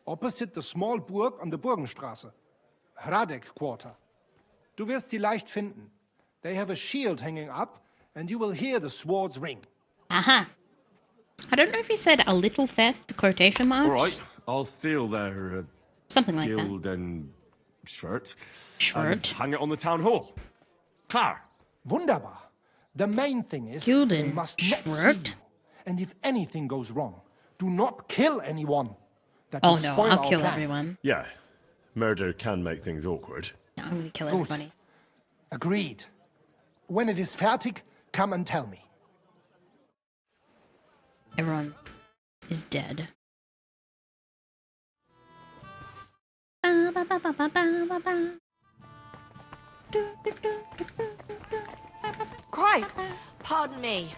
opposite the small Burg on the Burgenstraße. Hradek Quarter. Du wirst sie leicht finden. They have a shield hanging up, and you will hear the swords ring. Aha. I don't know if he said a little theft, quotation marks. All right, I'll steal their Something like that. guild and shirt. Shirt. And hang it on the town hall. Klar. Wunderbar. The main thing is, Gilden they must not see shirt. you. And if anything goes wrong, do not kill anyone. That Oh would no, spoil I'll our kill plan. everyone. Yeah, murder can make things awkward. No, I'm gonna kill Gut. everybody. Agreed. When it is fertig, come and tell me. Everyone is dead. Christ! Pardon me.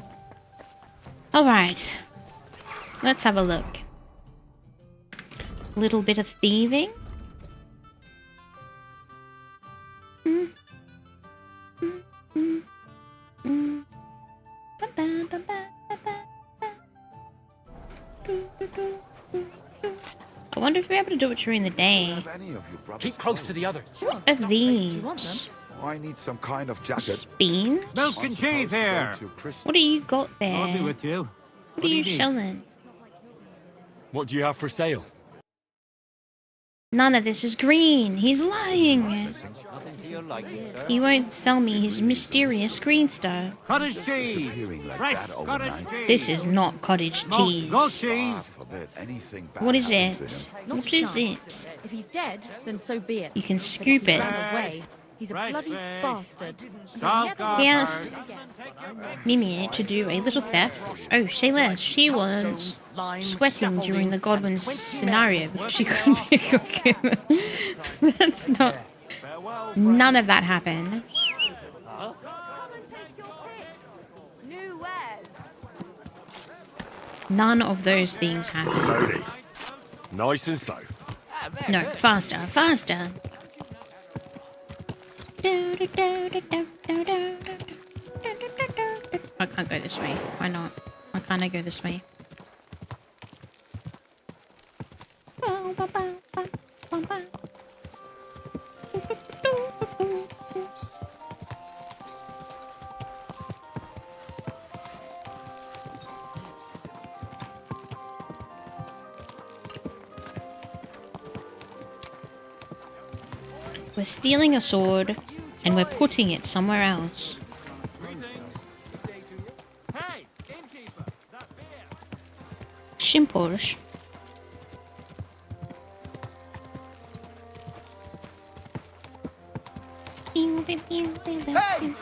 Alright. Let's have a look. A little bit of thieving. I wonder if we're able to do it during the day. Keep close to the others. What are these? I need some kind of jacket. Beans? Milk and cheese here. What do you got there? I'll be with you. What are you selling? What do you have for sale? None of this is green. He's lying. Nothing to your liking, sir. He won't sell me his mysterious green stuff. Cottage cheese. Fresh cottage cheese. This is not cottage cheese. Goat cheese. What is it? What is it? If he's dead, then so be it. You can scoop it. Away. He's a bloody bastard. He asked Mimyh to do a little theft. Oh, say less. She was sweating during the Godwin's scenario because she couldn't pick him. That's not... None of that happened. None of those things happened. Slowly. Nice and slow. No, faster, faster. I can't go this way. Why not? Why can't I go this way? We're stealing a sword, and we're putting it somewhere else. Shimpors. Hey!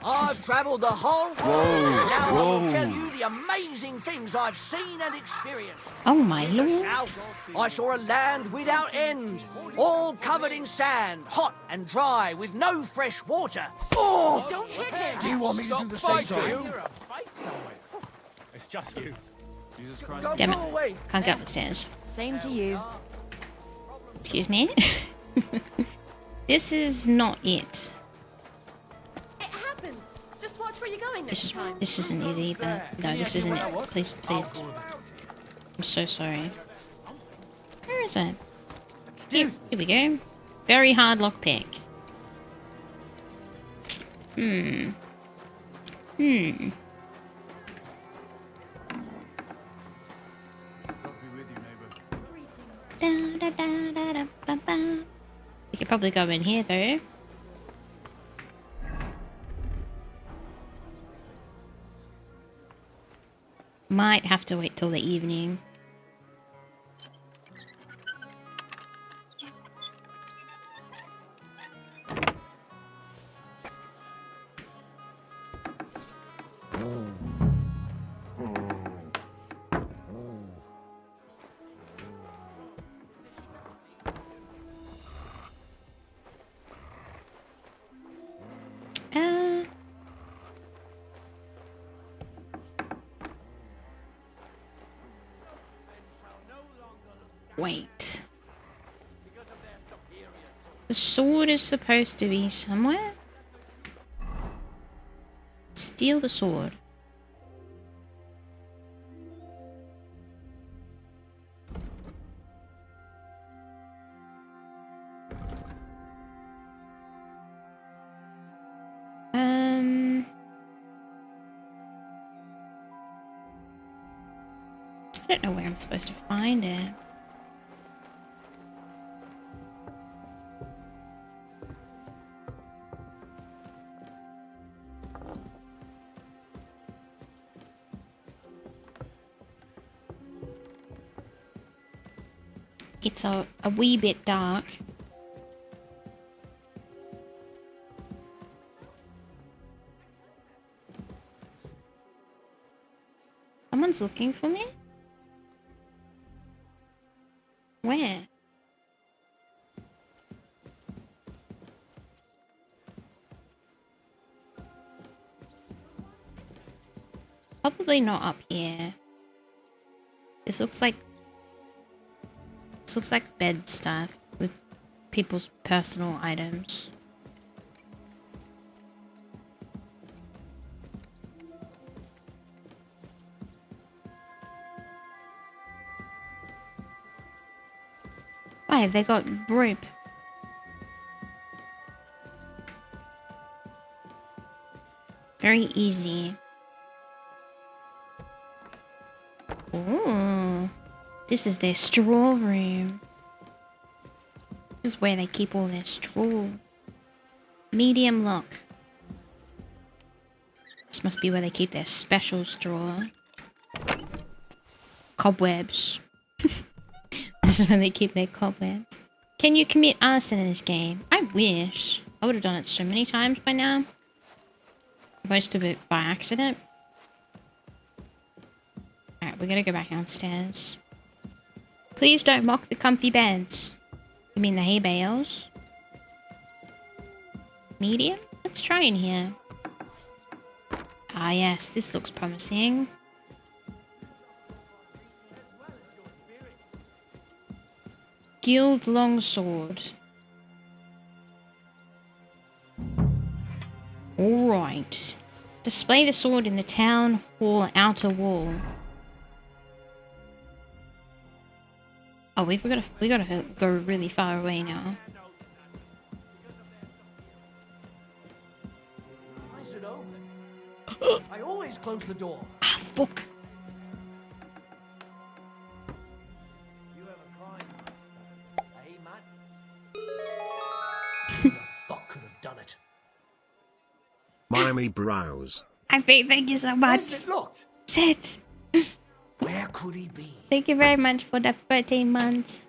I've travelled the whole world. Now I will tell you the amazing things I've seen and experienced. Oh my In the lord. south, I saw a land without end, all covered in sand, hot and dry, with no fresh water. Oh! Don't hit him! Do you want me to do the same to you? It's just you. Jesus Christ. Damn Go it. away. Can't get up the stairs. Same to you. Excuse me. This is not it. It happens. Just watch where you're going next time. This isn't it either. No, this isn't it. Please, please. I'm so sorry. Where is it? Here we go. Very hard lockpick. Hmm. We could probably go in here though. Might have to wait till the evening. Wait. The sword is supposed to be somewhere? Steal the sword. I don't know where I'm supposed to find it. It's a wee bit dark. Someone's looking for me? Where? Probably not up here. This looks like bed stuff with people's personal items. 5. They got rope. Very easy. Ooh. This is their straw room. This is where they keep all their straw. Medium lock. This must be where they keep their special straw. Cobwebs. This is where they keep their cobwebs. Can you commit arson in this game? I wish. I would have done it so many times by now. Most of it by accident. Alright, we gotta go back downstairs. Please don't mock the comfy beds. You mean the hay bales? Medium? Let's try in here. Ah yes, this looks promising. Guild longsword. Alright. Display the sword in the town hall outer wall. Oh, we gotta go really far away now. Why is it open? I always close the door. Ah, fuck. You have a crime, hey, Matt? Who the fuck could have done it? Mimyh browse. Thank you so much. Where's it locked? Sit. Where could he be? Thank you very much for the 13 months.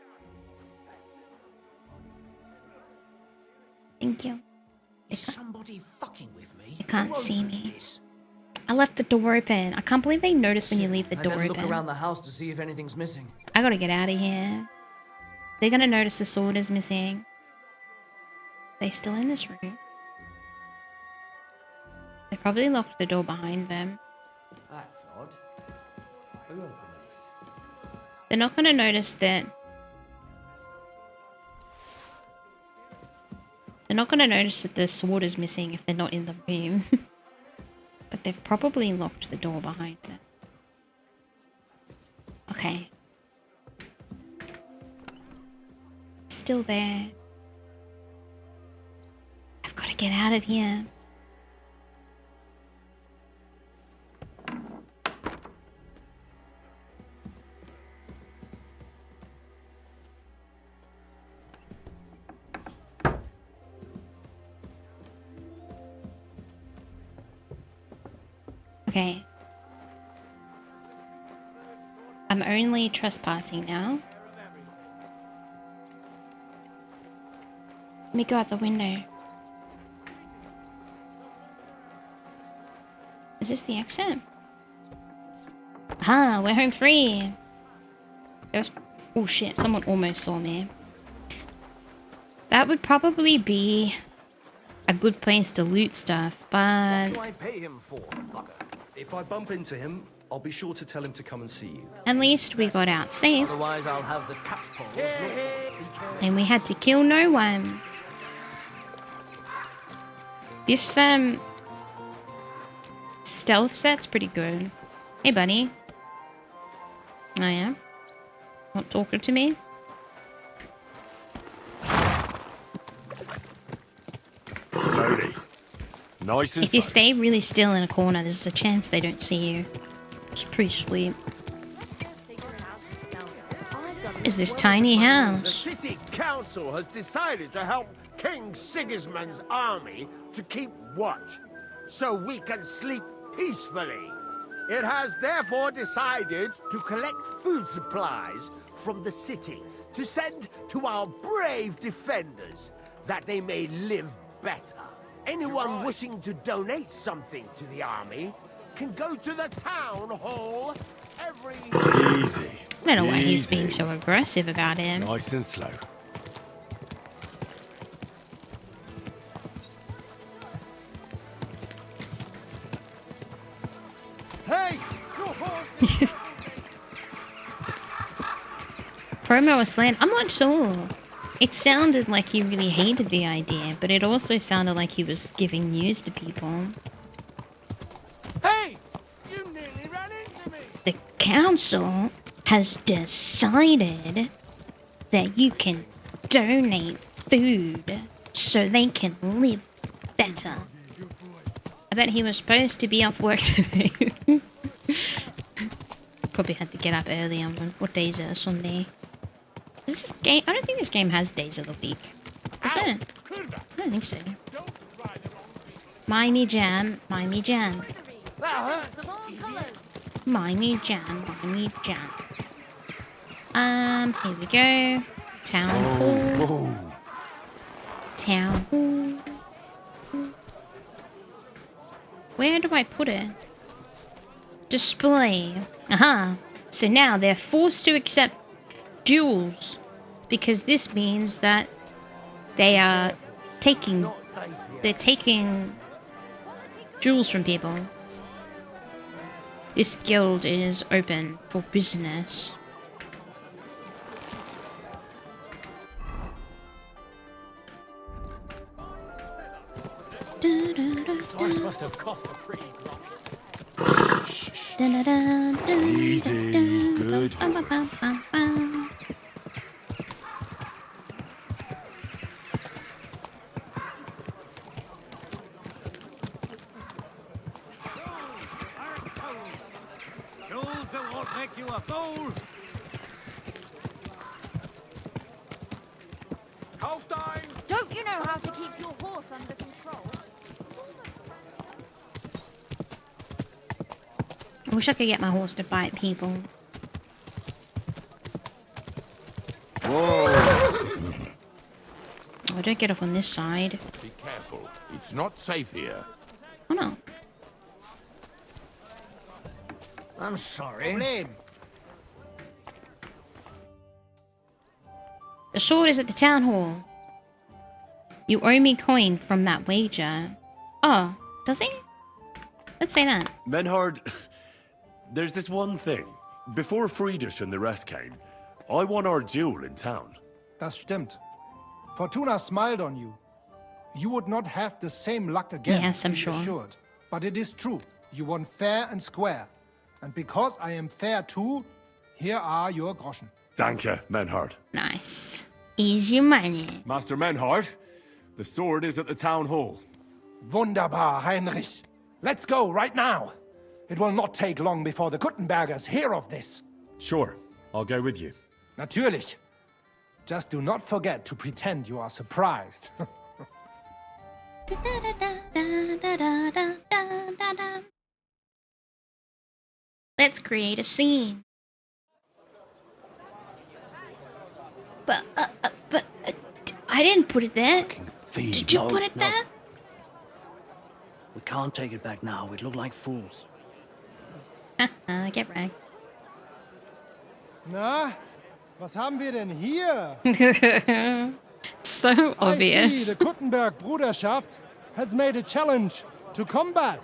Thank you. Is somebody fucking with me? They can't Who see opened me. this? I left the door open. I can't believe they notice when you leave the I door never look open. around the house to see if anything's missing. I gotta get out of here. They're gonna notice the sword is missing. They still in this room? They probably locked the door behind them. That's odd. Who opened this? They're not gonna notice that. They're not gonna notice that the sword is missing if they're not in the room. But they've probably locked the door behind them. Okay. Still there. I've got to get out of here. Okay. I'm only trespassing now. Let me go out the window. Is this the exit? Ah, we're home free. There's... Oh shit, someone almost saw me. That would probably be a good place to loot stuff, but... What do I pay him for, bugger? If I bump into him, I'll be sure to tell him to come and see you. At least we got out safe. Otherwise, I'll have the cat's paws. And we had to kill no one. This, stealth set's pretty good. Hey, buddy. Oh, yeah? Not talking to me? Slowly. Nice and If you slow. stay really still in a corner, there's a chance they don't see you. It's pretty sweet. Is this tiny The house? city council has decided to help King Sigismund's army to keep watch, so we can sleep peacefully. It has therefore decided to collect food supplies from the city to send to our brave defenders, that they may live better. Anyone wishing to donate something to the army can go to the town hall every... Easy. I don't know why he's Easy. being so aggressive about him. Nice and slow. Hey! Promo was slant. I'm not sure. It sounded like he really hated the idea, but it also sounded like he was giving news to people. Hey! You nearly ran into me! The council has decided that you can donate food so they can live better. I bet he was supposed to be off work today. Probably had to get up early on what day is it? Sunday. Is this game? I don't think this game has days of the week. Is it? I don't think so. Mimyh jam, Mimyh jam. Mimyh jam, Mimyh jam. Here we go. Town hall. Town hall. Where do I put it? Display. Aha. So now they're forced to accept duels because this means that they are taking jewels from people. This guild is open for business. This horse must have cost a pretty Easy, good horse. Jewels that won't make you a fool. Don't you know how to keep your horse under control? I wish I could get my horse to bite people. Whoa! Oh, don't get off on this side. Be careful. It's not safe here. Oh no. I'm sorry. The sword is at the town hall. You owe me coin from that wager. Oh, does he? Let's say that. Menhard, there's this one thing. Before Friedrich and the rest came, I won our duel in town. Das stimmt. Fortuna smiled on you. You would not have the same luck again. Yes, I'm be sure. Assured. But it is true. You won fair and square. And because I am fair too, here are your groschen. Danke, Menhard. Nice. Easy money. Master Menhard, the sword is at the town hall. Wunderbar, Heinrich. Let's go right now. It will not take long before the Kuttenbergers hear of this. Sure, I'll go with you. Natürlich. Just do not forget to pretend you are surprised. Let's create a scene. But I didn't put it there. Did you put it there? We can't take it back now. We'd look like fools. Get right. Na, was haben wir denn hier? So I see obvious. the Kuttenberg Bruderschaft has made a challenge to combat.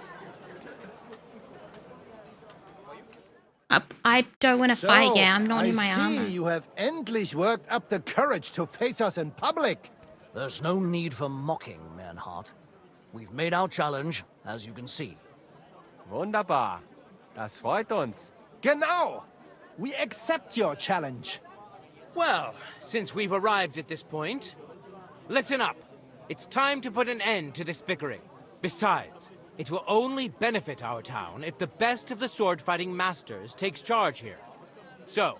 I don't want to fight yet. I'm not in my I see armor. you have endlich worked up the courage to face us in public. There's no need for mocking, Mernhardt. We've made our challenge, as you can see. Wunderbar. Das freut uns. Genau. We accept your challenge. Well, since we've arrived at this point, listen up. It's time to put an end to this bickering. Besides, it will only benefit our town if the best of the sword-fighting masters takes charge here. So,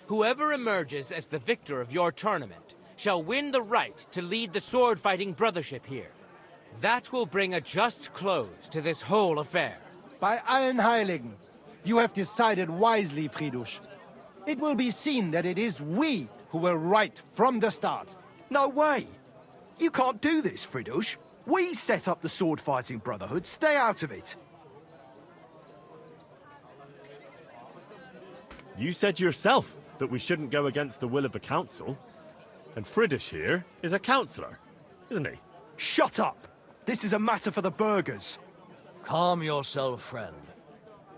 whoever emerges as the victor of your tournament shall win the right to lead the sword-fighting brothership here. That will bring a just close to this whole affair. Bei allen Heiligen, you have decided wisely, Friedrich. It will be seen that it is we who were right from the start. No way! You can't do this, Friedrich. We set up the sword-fighting brotherhood. Stay out of it. You said yourself that we shouldn't go against the will of the council. And Friedrich here is a councillor, isn't he? Shut up! This is a matter for the burghers. Calm yourself, friend.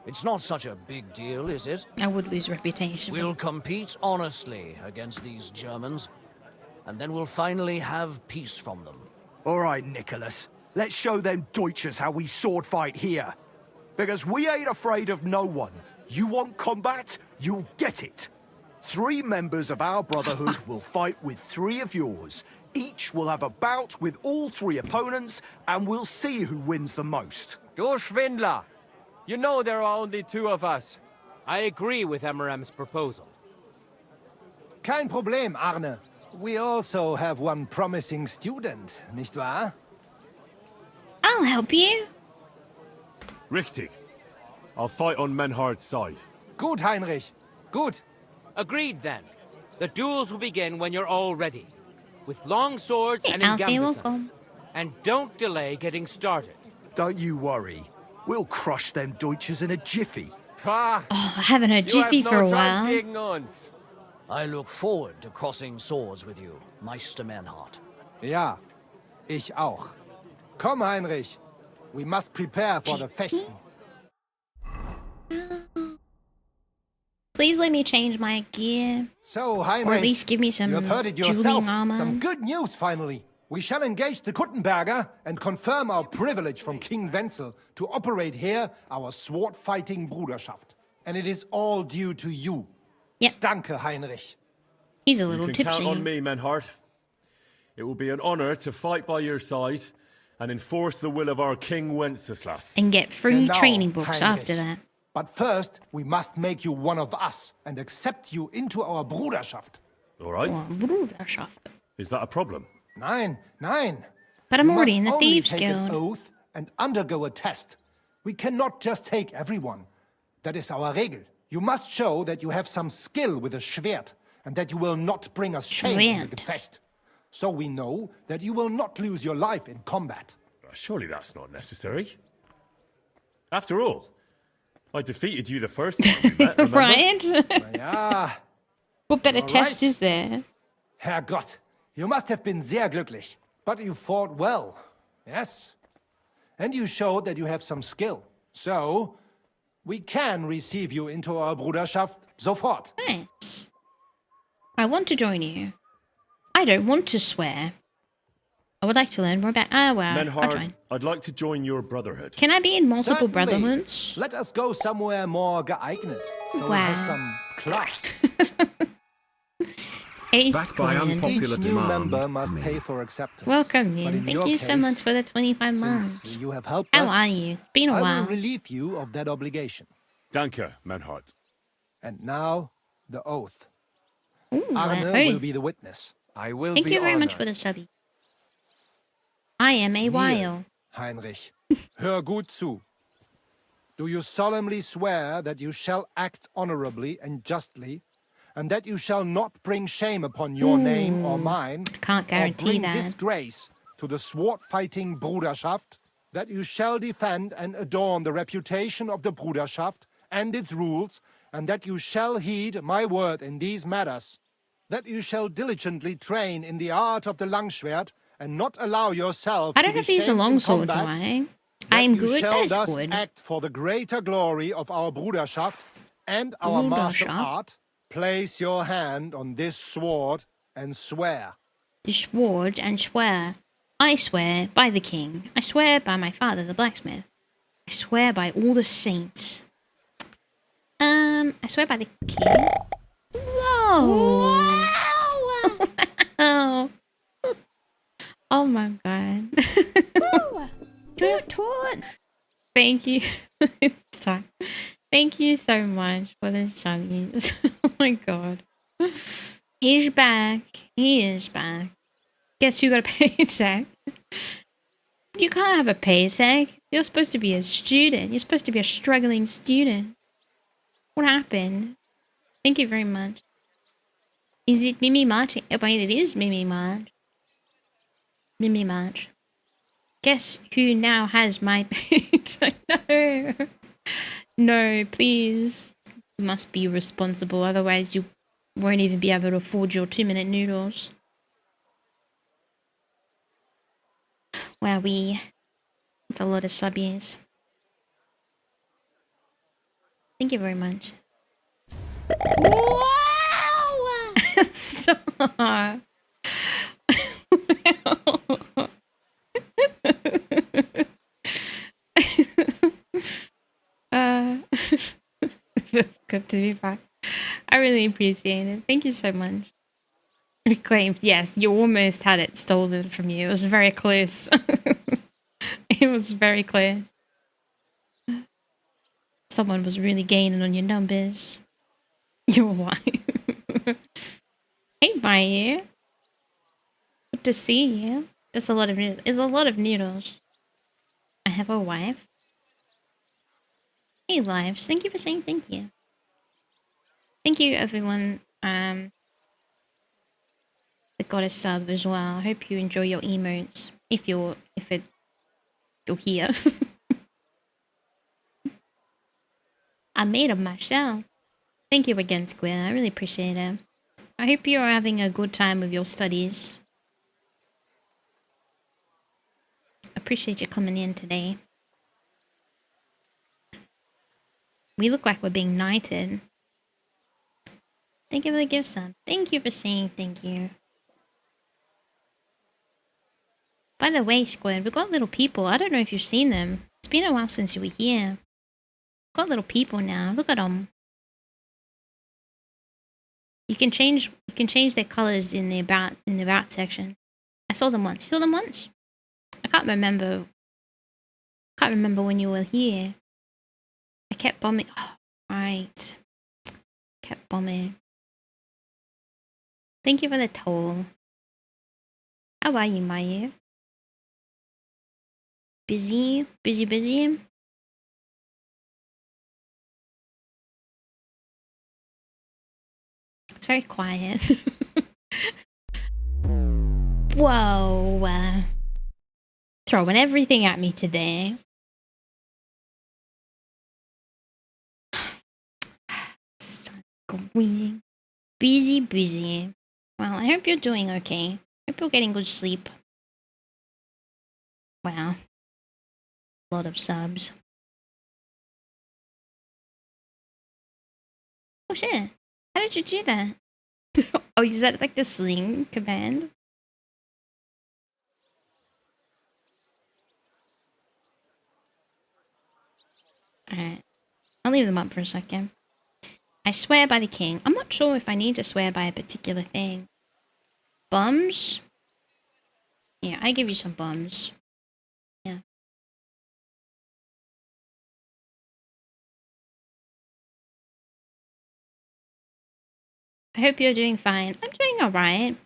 It's not such a big deal, is it? I would lose reputation. We'll compete honestly against these Germans, and then we'll finally have peace from them. All right, Nicholas. Let's show them Deutschers how we sword fight here. Because we ain't afraid of no one. You want combat? You'll get it. 3 members of our brotherhood will fight with 3 of yours. Each will have a bout with all 3 opponents, and we'll see who wins the most. Du Schwindler! You know there are only 2 of us. I agree with Emerem's proposal. Kein Problem, Arne. We also have one promising student, nicht wahr? I'll help you. Richtig. I'll fight on Menhard's side. Gut, Heinrich. Gut. Agreed, then. The duels will begin when you're all ready. With long swords and in Alfie, gambesons. welcome. And don't delay getting started. Don't you worry. We'll crush them Deutschers in a jiffy. Oh, I haven't heard Jiffy for a while. Gegen uns. I look forward to crossing swords with you, Meister Menhard. Ja, ich auch. Komm, Heinrich. We must prepare for the fechten. Please let me change my gear. So, Heinrich, or at least give me some you have heard it yourself. dueling armor. Some good news, finally. We shall engage the Kuttenberger and confirm our privilege from King Wenzel to operate here our sword-fighting Bruderschaft. And it is all due to you. Yep. Danke, Heinrich. He's a little You can tipsy. count on me, Menhard. It will be an honor to fight by your side and enforce the will of our King Wenceslas. And get free And now, training books Heinrich. after that. But first, we must make you one of us and accept you into our Bruderschaft. All right. Bruderschaft. Is that a problem? Nein, nein. But I'm You already must in the only Thieves' take Guild. an oath and undergo a test. We cannot just take everyone. That is our Regel. You must show that you have some skill with a Schwert and that you will not bring us shame in the Gefecht. So we know that you will not lose your life in combat. Surely that's not necessary. After all, I defeated you the first time we met, remember? Right? Ja. What better You're test right. is there? Herrgott, you must have been sehr glücklich. But you fought well, yes? And you showed that you have some skill. So, we can receive you into our Bruderschaft sofort. Nice. I want to join you. I don't want to swear. I would like to learn more about... Ah, well, I'll Menhard, join. I'd like to join your brotherhood. Can I be in multiple Certainly. brotherhoods? Let us go somewhere more geeignet. So Wow. it has some class. Ace Back by Clan. unpopular Each new demand, member must Mimyh. pay for acceptance. Welcome, But Yin. in Thank your you so case, much for the 25 since months. you have helped How us, are you? It's been a I while. will relieve you of that obligation. Danke, Menhard. And now, the oath. Ooh, Arne oath. will be the witness. I will Thank be you very honored. much for the subby. I am a while. Heinrich, hör gut zu. Do you solemnly swear that you shall act honorably and justly, and that you shall not bring shame upon your name or mine, Can't or guarantee bring that. disgrace to the sword-fighting Bruderschaft, that you shall defend and adorn the reputation of the Bruderschaft and its rules, and that you shall heed my word in these matters, that you shall diligently train in the art of the Langschwert, and not allow yourself I to don't be have to use a shamed in longsword, do combat, I? that I'm you good, shall that's thus good. act for the greater glory of our Bruderschaft and our martial Bruderschaft. art. Place your hand on this sword and swear. Sword and swear. I swear by the king. I swear by my father, the blacksmith. I swear by all the saints. I swear by the king. Whoa! Wow! Oh my god. Thank you. It's time. Thank you so much for the shuggies. Oh my god. He's back. He is back. Guess who got a paycheck? You can't have a paycheck. You're supposed to be a student. You're supposed to be a struggling student. What happened? Thank you very much. Is it Mimyh March? Oh, wait, it is Mimyh March. Mimyh March. Guess who now has my paycheck? No. No, please. You must be responsible, otherwise you won't even be able to afford your 2-minute noodles. Wowee. It's a lot of subbies. Thank you very much. Wow! Stop. Feels good to be back. I really appreciate it. Thank you so much. Reclaimed. Yes, you almost had it stolen from you. It was very close. It was very close. Someone was really gaining on your numbers. Your wife. Hey, Mimyh. Good to see you. There's a lot of noodles. It's a lot of noodles. I have a wife. Hey, lives. Thank you for saying thank you. Thank you, everyone. That got a sub as well. I hope you enjoy your emotes. If you're here. I made them myself. Thank you again, Square. I really appreciate it. I hope you're having a good time with your studies. Appreciate you coming in today. We look like we're being knighted. Thank you for the gift sub. Thank you for saying thank you. By the way, Squid, we've got little people. I don't know if you've seen them. It's been a while since you were here. We've got little people now. Look at them. You can change their colors in the about section. I saw them once. You saw them once? I can't remember. Can't remember when you were here. I kept bombing. Oh, right. Kept bombing. Thank you for the toll. How are you, Mimyh? Busy? Busy? It's very quiet. Whoa. Throwing everything at me today. Going. Busy. Well, I hope you're doing okay. Hope you're getting good sleep. Wow. A lot of subs. Oh shit. How did you do that? Oh, is that like the sling command? Alright. I'll leave them up for a second. I swear by the king. I'm not sure if I need to swear by a particular thing. Bums? Yeah, I give you some bums. Yeah. I hope you're doing fine. I'm doing alright.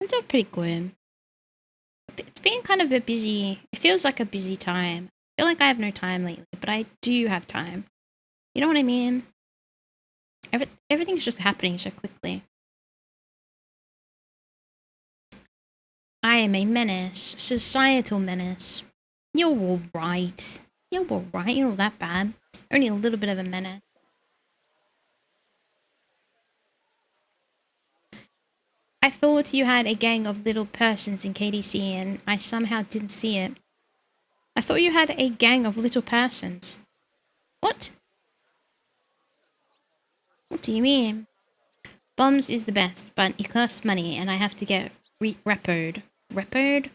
I'm doing pretty good. It's been kind of a busy... It feels like a busy time. I feel like I have no time lately, but I do have time. You know what I mean? Everything's just happening so quickly. I am a menace. Societal menace. You're alright. You're alright. You're not that bad. Only a little bit of a menace. I thought you had a gang of little persons in KDC and I somehow didn't see it. I thought you had a gang of little persons. What? What do you mean? Bombs is the best, but it costs money and I have to get repoed. Repoed?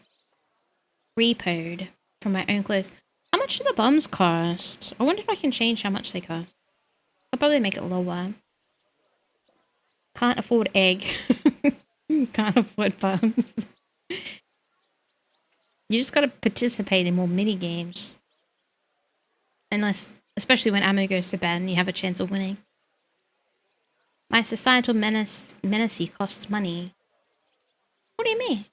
Repoed from my own clothes. How much do the bombs cost? I wonder if I can change how much they cost. I'll probably make it lower. Can't afford egg. Can't afford bombs. You just gotta participate in more mini games. Unless, especially when ammo goes to bad and you have a chance of winning. My societal menace costs money. What do you mean?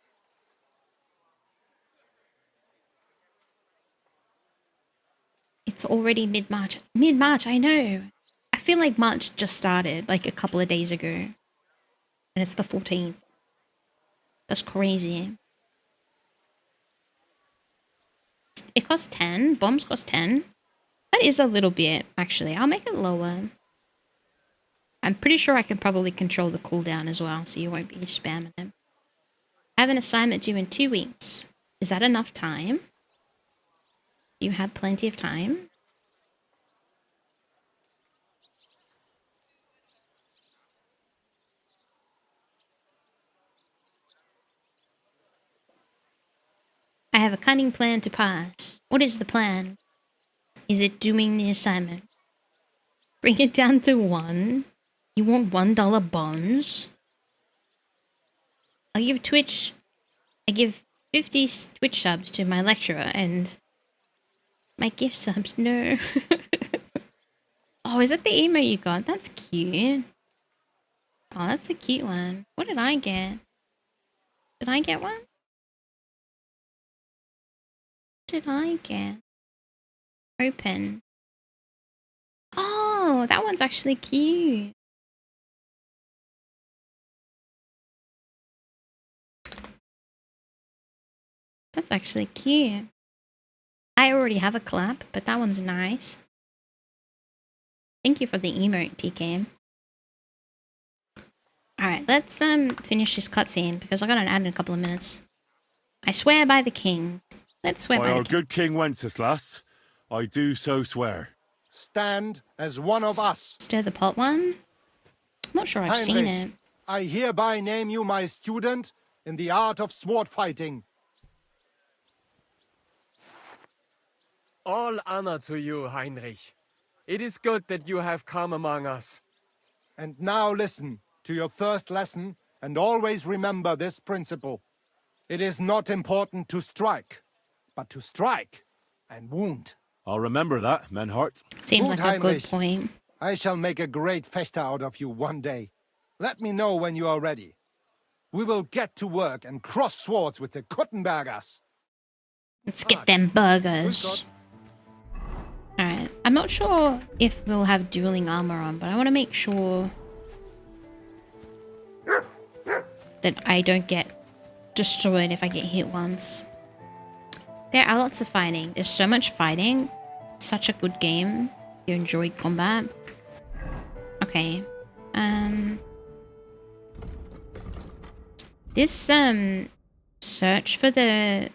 It's already mid-March. Mid-March, I know. I feel like March just started, like a couple of days ago. And it's the 14th. That's crazy. It costs 10. Bombs cost 10. That is a little bit, actually. I'll make it lower. I'm pretty sure I can probably control the cooldown as well, so you won't be spamming it. I have an assignment due in 2 weeks. Is that enough time? You have plenty of time? I have a cunning plan to pass. What is the plan? Is it doing the assignment? Bring it down to 1. You want $1 bonds? I give 50 Twitch subs to my lecturer and my gift subs, no. Oh, is that the emo you got? That's cute. Oh, that's a cute one. What did I get? Did I get one? What did I get? Open. Oh, that one's actually cute. That's actually cute. I already have a clap, but that one's nice. Thank you for the emote, TK. Alright, let's finish this cutscene because I got an ad in a couple of minutes. I swear by the king. Let's swear by By our the king. good King Wenceslas, I do so swear. Stand as one of us. Stir the pot one? I'm not sure I've seen it. I hereby name you my student in the art of sword fighting. All honor to you, Heinrich. It is good that you have come among us. And now listen to your first lesson and always remember this principle. It is not important to strike, but to strike and wound. I'll remember that, Menhart. Seems like a good Heinrich, point. I shall make a great festa out of you one day. Let me know when you are ready. We will get to work and cross swords with the Kuttenbergers. Let's get them burgers. Alright, I'm not sure if we'll have dueling armor on, but I want to make sure that I don't get destroyed if I get hit once. There are lots of fighting. There's so much fighting. Such a good game. You enjoy combat. Okay. This search for the,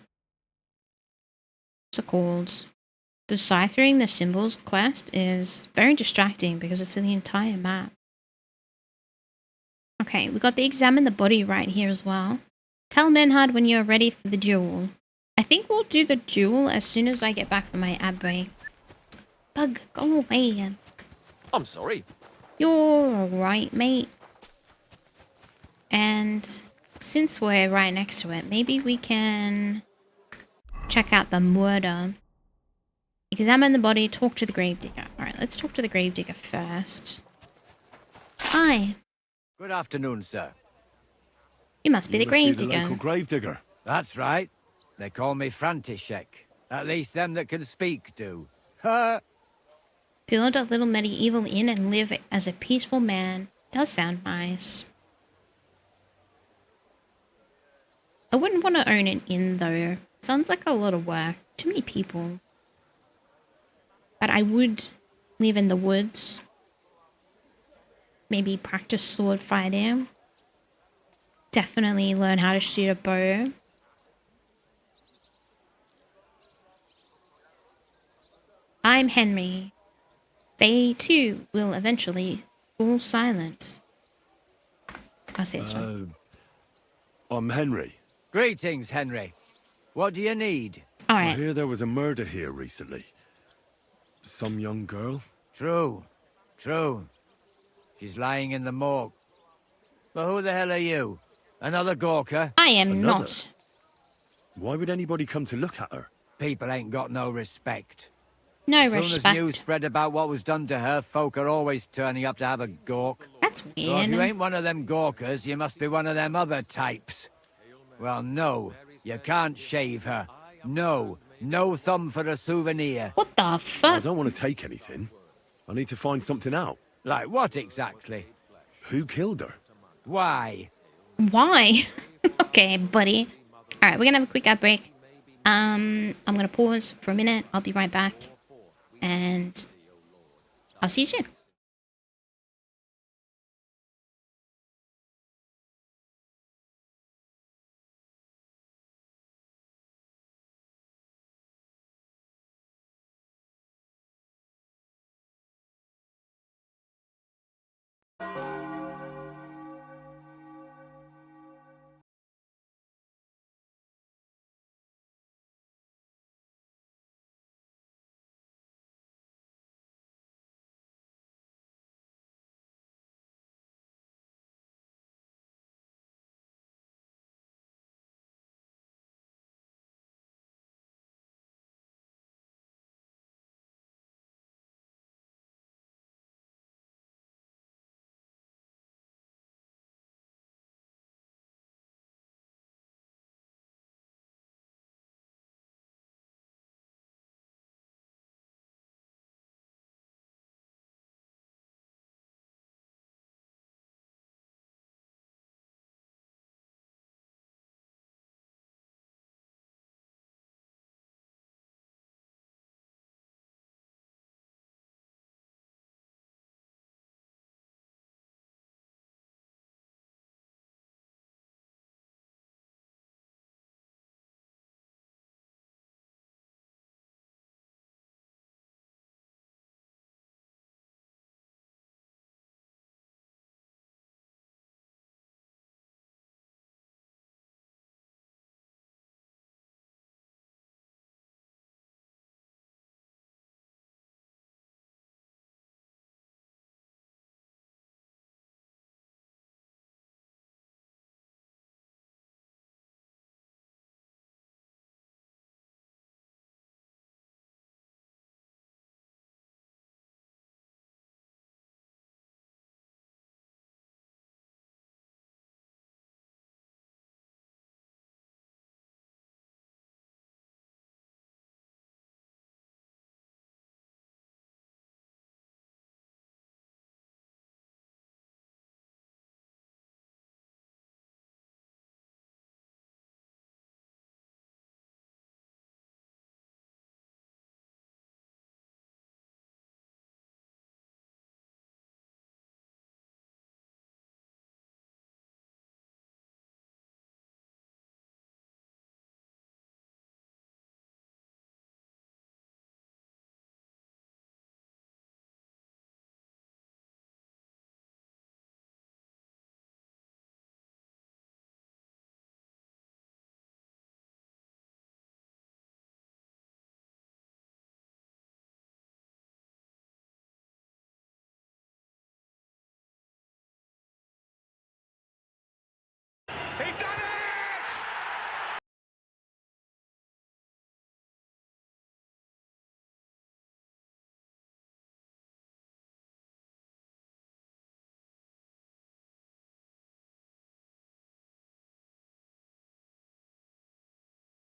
what's it called? Deciphering the symbols quest is very distracting because it's in the entire map. Okay, we got the examine the body right here as well. Tell Menhard when you're ready for the duel. I think we'll do the duel as soon as I get back from my ad break. Bug, go away. I'm sorry. You're alright, mate. And since we're right next to it, maybe we can check out the murder. Examine the body, talk to the gravedigger. Alright, let's talk to the gravedigger first. Hi. Good afternoon, sir. You must be the gravedigger. Local gravedigger. That's right. They call me František. At least them that can speak do. Ha! Build a little medieval inn and live as a peaceful man. Does sound nice. I wouldn't want to own an inn though. Sounds like a lot of work. Too many people. But I would live in the woods. Maybe practice sword fighting. Definitely learn how to shoot a bow. I'm Henry. They too will eventually fall silent. I'll say this one. I'm Henry. Greetings, Henry. What do you need? All I right. hear there was a murder here recently. Some young girl? True. True. She's lying in the morgue. But who the hell are you? Another Gawker? I am not. Why would anybody come to look at her? People ain't got no respect. No As soon as respect. news spread about what was done to her, folk are always turning up to have a gawk. That's So weird. if you ain't one of them Gawkers, you must be one of them other types. Well, no. You can't shave her. No. No thumb for a souvenir. What the fuck? I don't want to take anything. I need to find something out. Like what exactly? Who killed her? Why? Why? Okay, buddy. Alright, we're gonna have a quick ad break. I'm gonna pause for a minute. I'll be right back. And I'll see you soon.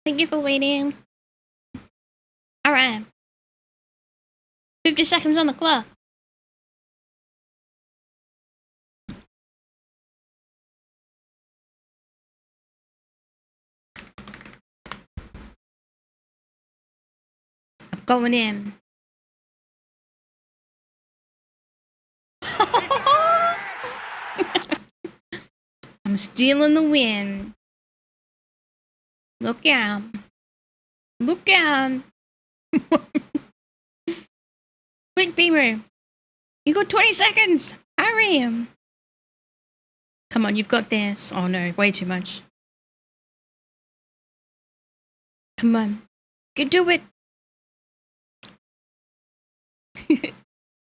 Thank you for waiting. Alright. 50 seconds on the clock. I'm going in. I'm stealing the win. Look out. Look out. Quick, Beamer. You got 20 seconds. Hurry. Come on, you've got this. Oh no, way too much. Come on. You can do it.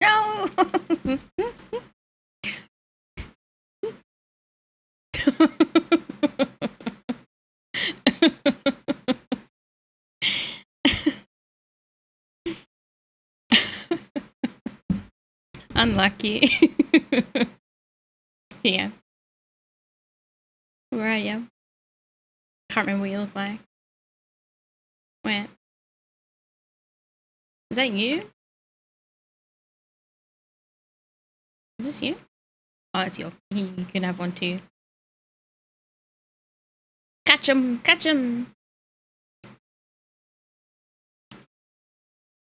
No. Unlucky. Yeah. Where are you? Can't remember what you look like. Where? Is that you? Is this you? Oh, it's you. You can have one too. Catch him! Catch him!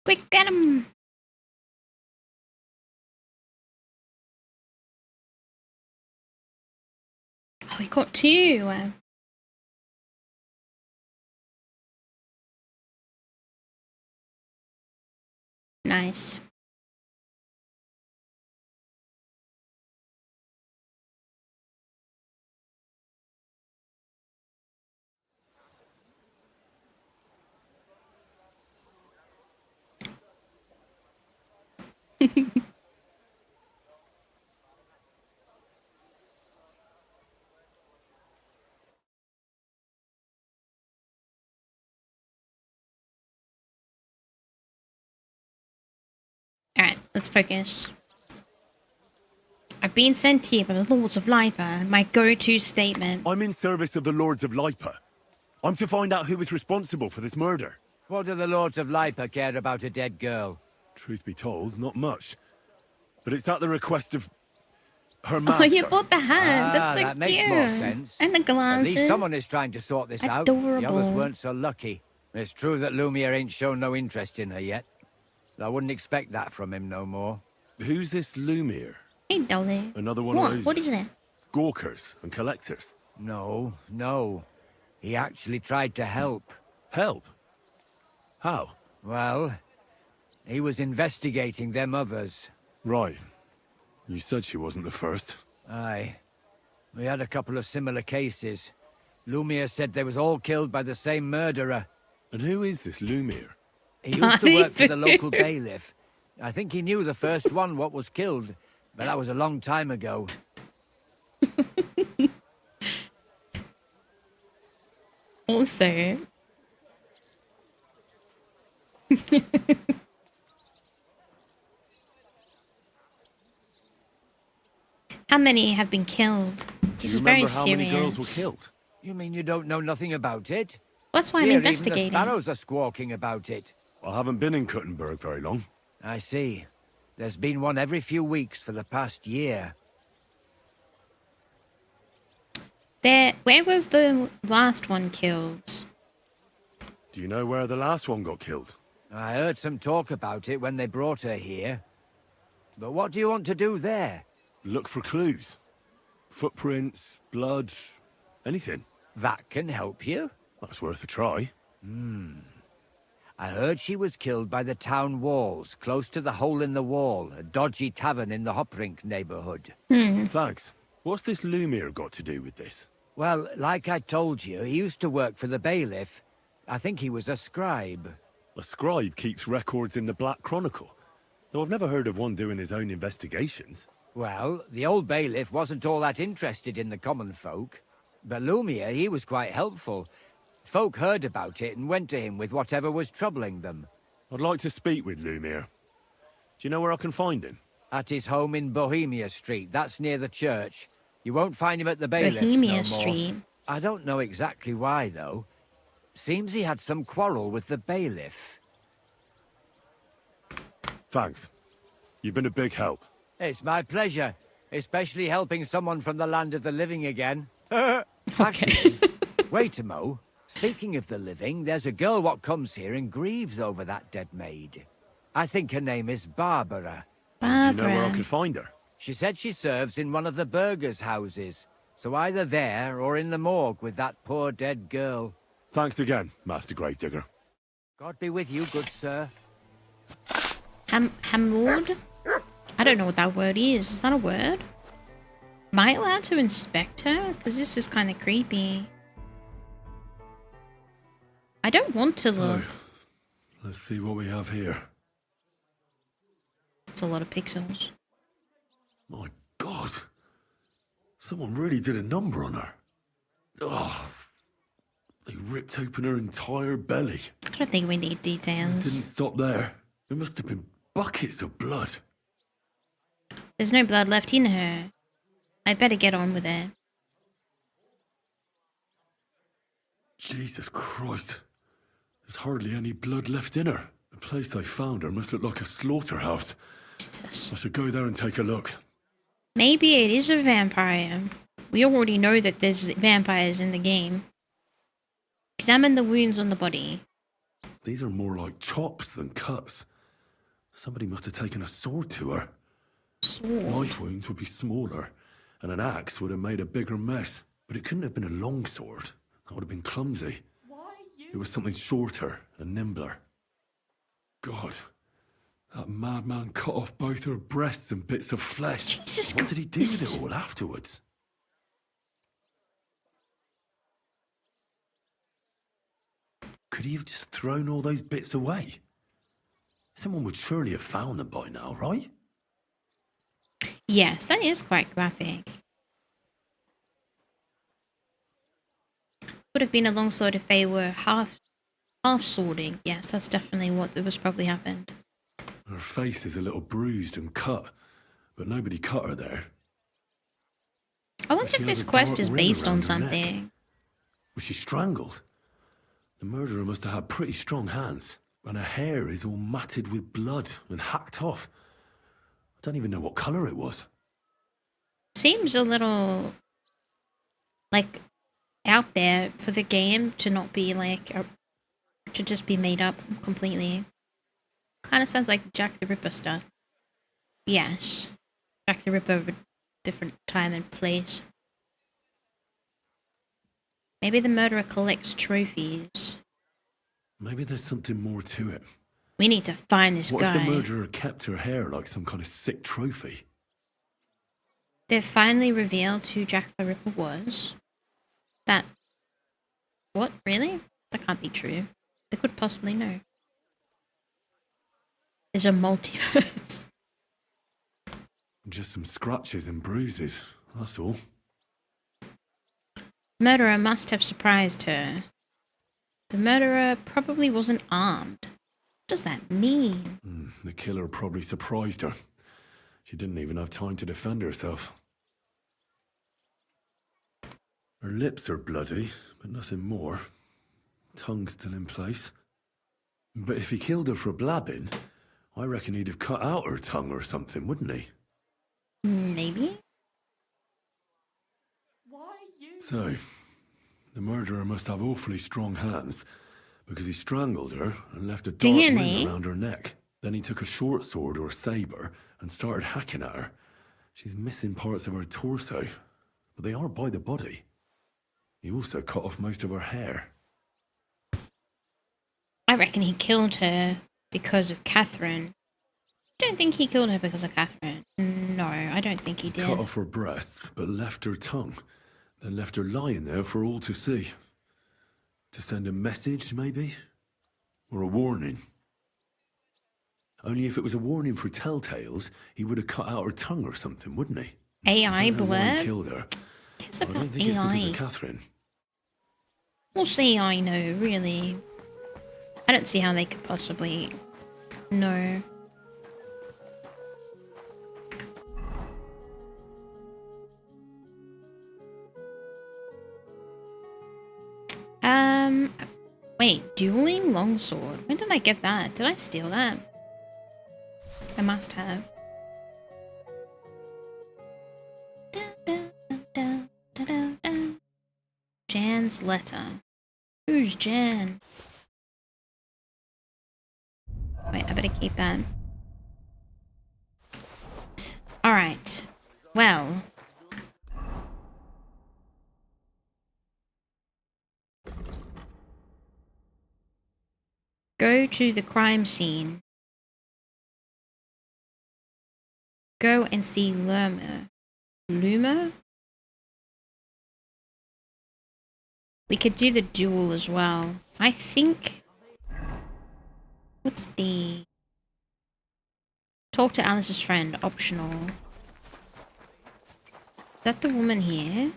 Quick, get him! Oh, he got two. Nice. Alright, let's focus. I've been sent here by the Lords of Lipa, my go-to statement. I'm in service of the Lords of Lipa. I'm to find out who is responsible for this murder. What do the Lords of Lipa care about a dead girl? Truth be told, not much. But it's at the request of her Oh, master. you bought the hat. That's so that cute. makes more sense. And the glasses. At least someone is trying to sort this out. Adorable. The others weren't so lucky. It's true that Lumiere ain't shown no interest in her yet. I wouldn't expect that from him no more. Who's this Lumiere? Hey, Dolly. Another one What? of those... What is it? Gawkers and collectors? No. He actually tried to help. Help? How? Well, he was investigating them others. Right. You said she wasn't the first. Aye. We had a couple of similar cases. Lumiere said they was all killed by the same murderer. And who is this Lumiere? He used to work for the local bailiff. I think he knew the first one what was killed, but that was a long time ago. Also... How many have been killed? This is very serious. How many girls were killed? You mean you don't know nothing about it? That's why I'm Here, investigating. Even the sparrows are squawking about it. I haven't been in Kuttenberg very long. I see. There's been one every few weeks for the past year. Where was the last one killed? Do you know where the last one got killed? I heard some talk about it when they brought her here. But what do you want to do there? Look for clues. Footprints, blood, anything. That can help you? That's worth a try. I heard she was killed by the town walls, close to the Hole in the Wall, a dodgy tavern in the Hoprink neighborhood. Thanks. What's this Lumiere got to do with this? Well, like I told you, he used to work for the bailiff. I think he was a scribe. A scribe keeps records in the Black Chronicle. Though I've never heard of one doing his own investigations. Well, the old bailiff wasn't all that interested in the common folk. But Lumiere, he was quite helpful. Folk heard about it and went to him with whatever was troubling them. I'd like to speak with Lumiere. Do you know where I can find him? At his home in Bohemia Street. That's near the church. You won't find him at the bailiff's Bohemia no more. Street. I don't know exactly why, though. Seems he had some quarrel with the bailiff. Thanks. You've been a big help. It's my pleasure, especially helping someone from the land of the living again. Actually, wait a mo. Speaking of the living, there's a girl what comes here and grieves over that dead maid. I think her name is Barbara. Do you know where I could find her? She said she serves in one of the burgers' houses, so either there or in the morgue with that poor dead girl. Thanks again, Master Gravedigger. God be with you, good sir. Hamwood? I don't know what that word is. Is that a word? Am I allowed to inspect her? Because this is kind of creepy. I don't want to look. Let's see what we have here. It's a lot of pixels. My God. Someone really did a number on her. Oh, they ripped open her entire belly. I don't think we need It details. didn't stop there. There must have been buckets of blood. There's no blood left in her. I better get on with it. Jesus Christ. There's hardly any blood left in her. The place I found her must look like a slaughterhouse. Jesus. I should go there and take a look. Maybe it is a vampire. We already know that there's vampires in the game. Examine the wounds on the body. These are more like chops than cuts. Somebody must have taken a sword to her. Sword? Knife wounds would be smaller, and an axe would have made a bigger mess. But it couldn't have been a long sword. That would have been clumsy. It was something shorter and nimbler. God, that madman cut off both her breasts and bits of flesh. Jesus What did he do with Christ. it all afterwards? Could he have just thrown all those bits away? Someone would surely have found them by now, right? Yes, that is quite graphic. Would have been a longsword if they were half swording. Yes, that's definitely what was probably happened. Her face is a little bruised and cut, but nobody cut her there. I wonder She if has this a quest dark is ring based on around her neck. something. Was she strangled? The murderer must have had pretty strong hands, and her hair is all matted with blood and hacked off. I don't even know what colour it was. Seems a little like out there for the game to not be like to just be made up completely. Kind of sounds like Jack the Ripper stuff. Yes, Jack the Ripper of a different time and place. Maybe the murderer collects trophies. Maybe there's something more to it. We need to find this What guy. if the murderer kept her hair like some kind of sick trophy? They've finally revealed who Jack the Ripper was. That... What? Really? That can't be true. They could possibly know. There's a multiverse. Just some scratches and bruises, that's all. Murderer must have surprised her. The murderer probably wasn't armed. What does that mean? The killer probably surprised her. She didn't even have time to defend herself. Her lips are bloody, but nothing more. Tongue still in place. But if he killed her for blabbing, I reckon he'd have cut out her tongue or something, wouldn't he? Maybe? So, the murderer must have awfully strong hands, because he strangled her and left a dark DNA? ring around her neck. Then he took a short sword or saber and started hacking at her. She's missing parts of her torso, but they aren't by the body. He also cut off most of her hair. I reckon he killed her because of Catherine. I don't think he killed her because of Catherine. No, I don't think he did. Cut off her breasts, but left her tongue. Then left her lying there for all to see. To send a message, maybe? Or a warning. Only if it was a warning for telltales, he would have cut out her tongue or something, wouldn't he? AI I don't know why he blurb? killed her. Guess I about don't think it's because AI. of Catherine. We'll see, I know, really. I don't see how they could possibly know. Wait, dueling longsword. When did I get that? Did I steal that? I must have. Jan's letter. Who's Jan? Wait, I better keep that. Alright. Well. Go to the crime scene. Go and see Lerma. Luma? We could do the duel as well. I think... What's the... Talk to Alice's friend. Optional. Is that the woman here?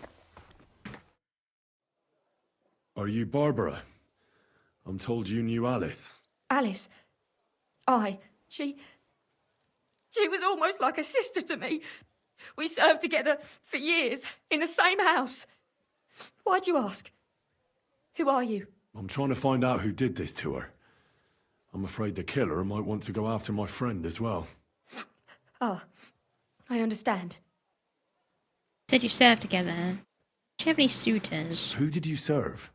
Are you Barbara? I'm told you knew Alice. Alice? Aye. She was almost like a sister to me. We served together for years, in the same house. Why'd you ask? Who are you? I'm trying to find out who did this to her. I'm afraid the killer might want to go after my friend as well. Ah, I understand. Said you served together. Do you have any suitors? Who did you serve?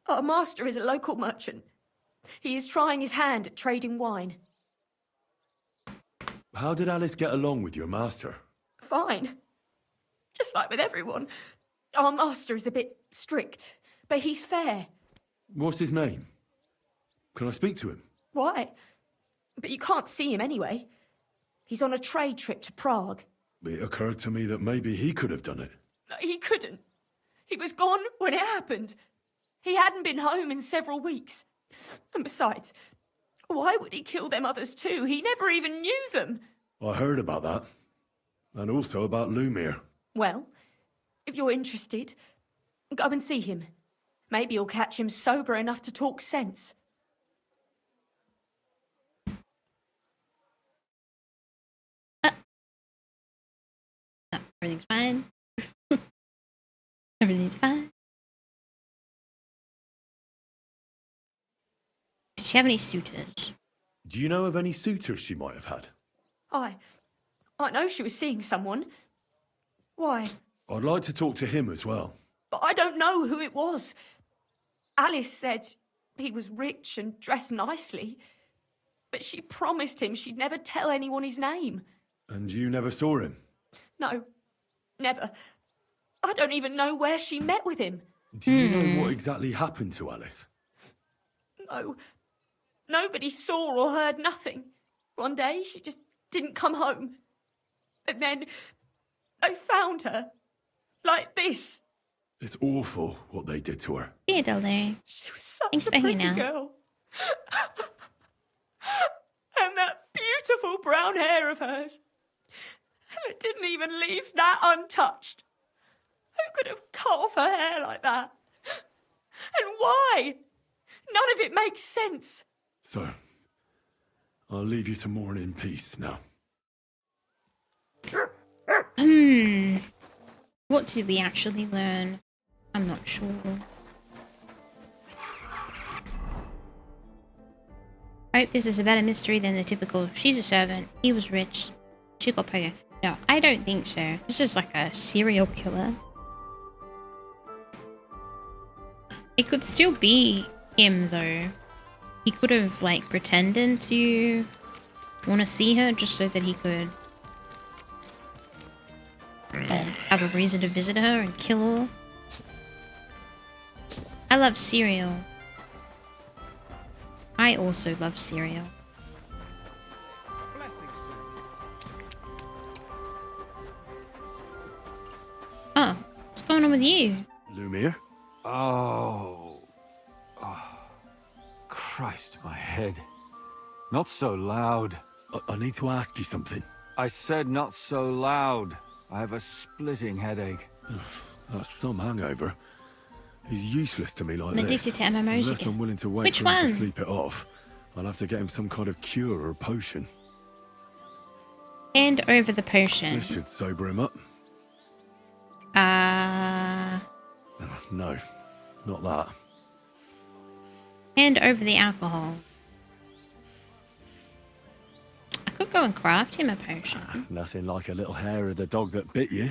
Our master is a local merchant. He is trying his hand at trading wine. How did Alice get along with your master? Fine. Just like with everyone. Our master is a bit strict, but he's fair. What's his name? Can I speak to him? Why? But you can't see him anyway. He's on a trade trip to Prague. It occurred to me that maybe he could have done it. No, he couldn't. He was gone when it happened. He hadn't been home in several weeks. And besides, why would he kill them others too? He never even knew them. I heard about that. And also about Mimyh. Well, if you're interested, go and see him. Maybe you'll catch him sober enough to talk sense. Everything's fine. Everything's fine. Did she have any suitors? Do you know of any suitors she might have had? I know she was seeing someone. Why? I'd like to talk to him as well. But I don't know who it was. Alice said he was rich and dressed nicely. But she promised him she'd never tell anyone his name. And you never saw him? No, never. I don't even know where she met with him. Do you know what exactly happened to Alice? No. Nobody saw or heard nothing. One day, she just didn't come home. And then they found her. Like this. It's awful what they did to her. Yeah, darling. She was such Thanks a for hanging pretty out. girl. And that beautiful brown hair of hers. And it didn't even leave that untouched. Who could have cut off her hair like that? And why? None of it makes sense. So, I'll leave you to mourn in peace now. What did we actually learn? I'm not sure. I hope this is a better mystery than the typical, she's a servant, he was rich, she got pregnant. No, I don't think so. This is like a serial killer. It could still be him though. He could have like pretended to want to see her just so that he could have a reason to visit her and kill her. I love cereal. I also love cereal. Oh, what's going on with you? Mimyh? Oh. Christ, my head. Not so loud. I need to ask you something. I said not so loud. I have a splitting headache. That's some hangover. He's useless to me like I'm addicted this. to MMOs Unless again. I'm willing to wait Which for him one? to sleep it off, I'll have to get him some kind of cure or potion. Hand over the potion. This should sober him up. Uh, No, not that. Hand over the alcohol. I could go and craft him a potion. Nothing like a little hair of the dog that bit you.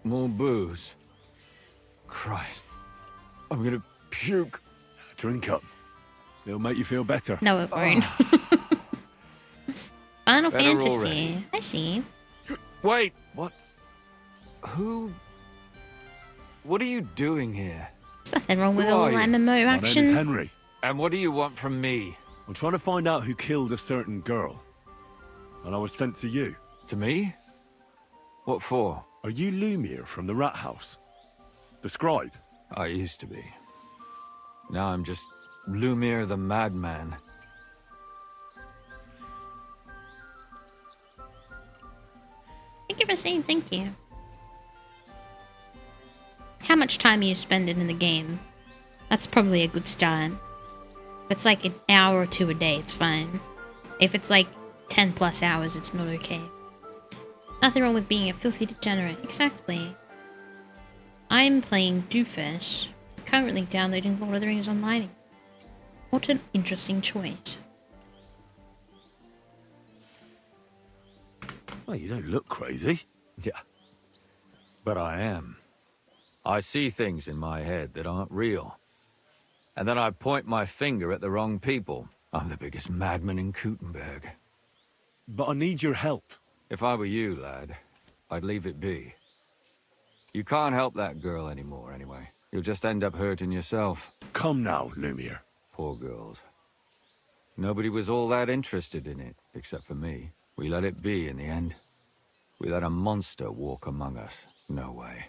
More booze. Christ. I'm gonna puke. Drink up. It'll make you feel better. No, it won't. Final Better Fantasy. already. I see. Wait, what? What are you doing here? There's nothing wrong with Who all are you? MMO My name action. is Henry. And what do you want from me? I'm trying to find out who killed a certain girl. And I was sent to you. To me? What for? Are you Mimyh from the rat house? The scribe? I used to be. Now I'm just Mimyh the madman. Thank you for saying thank you. How much time are you spending in the game? That's probably a good start. If it's like an hour or two a day, it's fine. If it's like 10 plus hours, it's not okay. Nothing wrong with being a filthy degenerate. Exactly. I'm playing Doofus. Currently downloading Lord of the Rings Online. What an interesting choice. Well, you don't look crazy. Yeah. But I am. I see things in my head that aren't real. And then I point my finger at the wrong people. I'm the biggest madman in Kuttenberg. But I need your help. If I were you, lad, I'd leave it be. You can't help that girl anymore, anyway. You'll just end up hurting yourself. Come now, Mimyh. Poor girls. Nobody was all that interested in it, except for me. We let it be in the end. We let a monster walk among us. No way.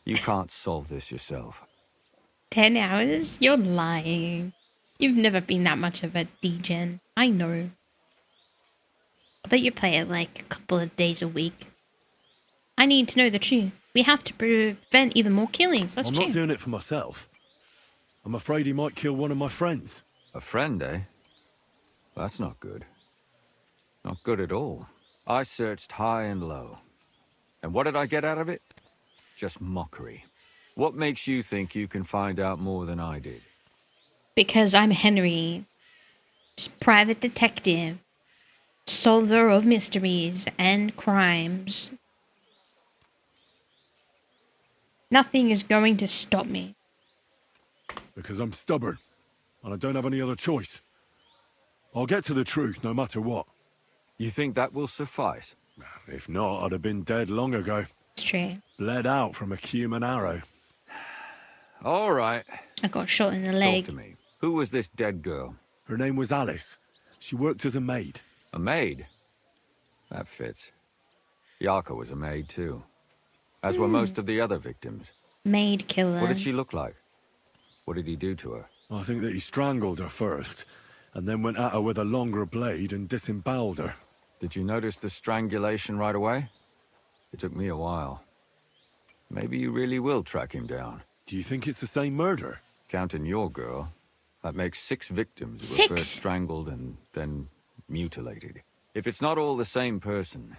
You can't solve this yourself. 10 hours? You're lying. You've never been that much of a degen. I know. I bet you play it like a couple of days a week. I need to know the truth. We have to prevent even more killings. That's I'm true. not doing it for myself. I'm afraid he might kill one of my friends. A friend, eh? That's not good. Not good at all. I searched high and low. And what did I get out of it? Just mockery. What makes you think you can find out more than I did? Because I'm Henry. Just private detective. Solver of mysteries and crimes. Nothing is going to stop me. Because I'm stubborn. And I don't have any other choice. I'll get to the truth no matter what. You think that will suffice? If not, I'd have been dead long ago. It's true. Bled out from a human arrow. All right. I got shot in the leg. Talk to me. Who was this dead girl? Her name was Alice. She worked as a maid. A maid? That fits. Yaka was a maid too. As were most of the other victims. Maid killer. What did she look like? What did he do to her? I think that he strangled her first, and then went at her with a longer blade and disemboweled her. Did you notice the strangulation right away? It took me a while. Maybe you really will track him down. Do you think it's the same murder? Counting your girl, that makes 6 victims who were first strangled and then mutilated. If it's not all the same person,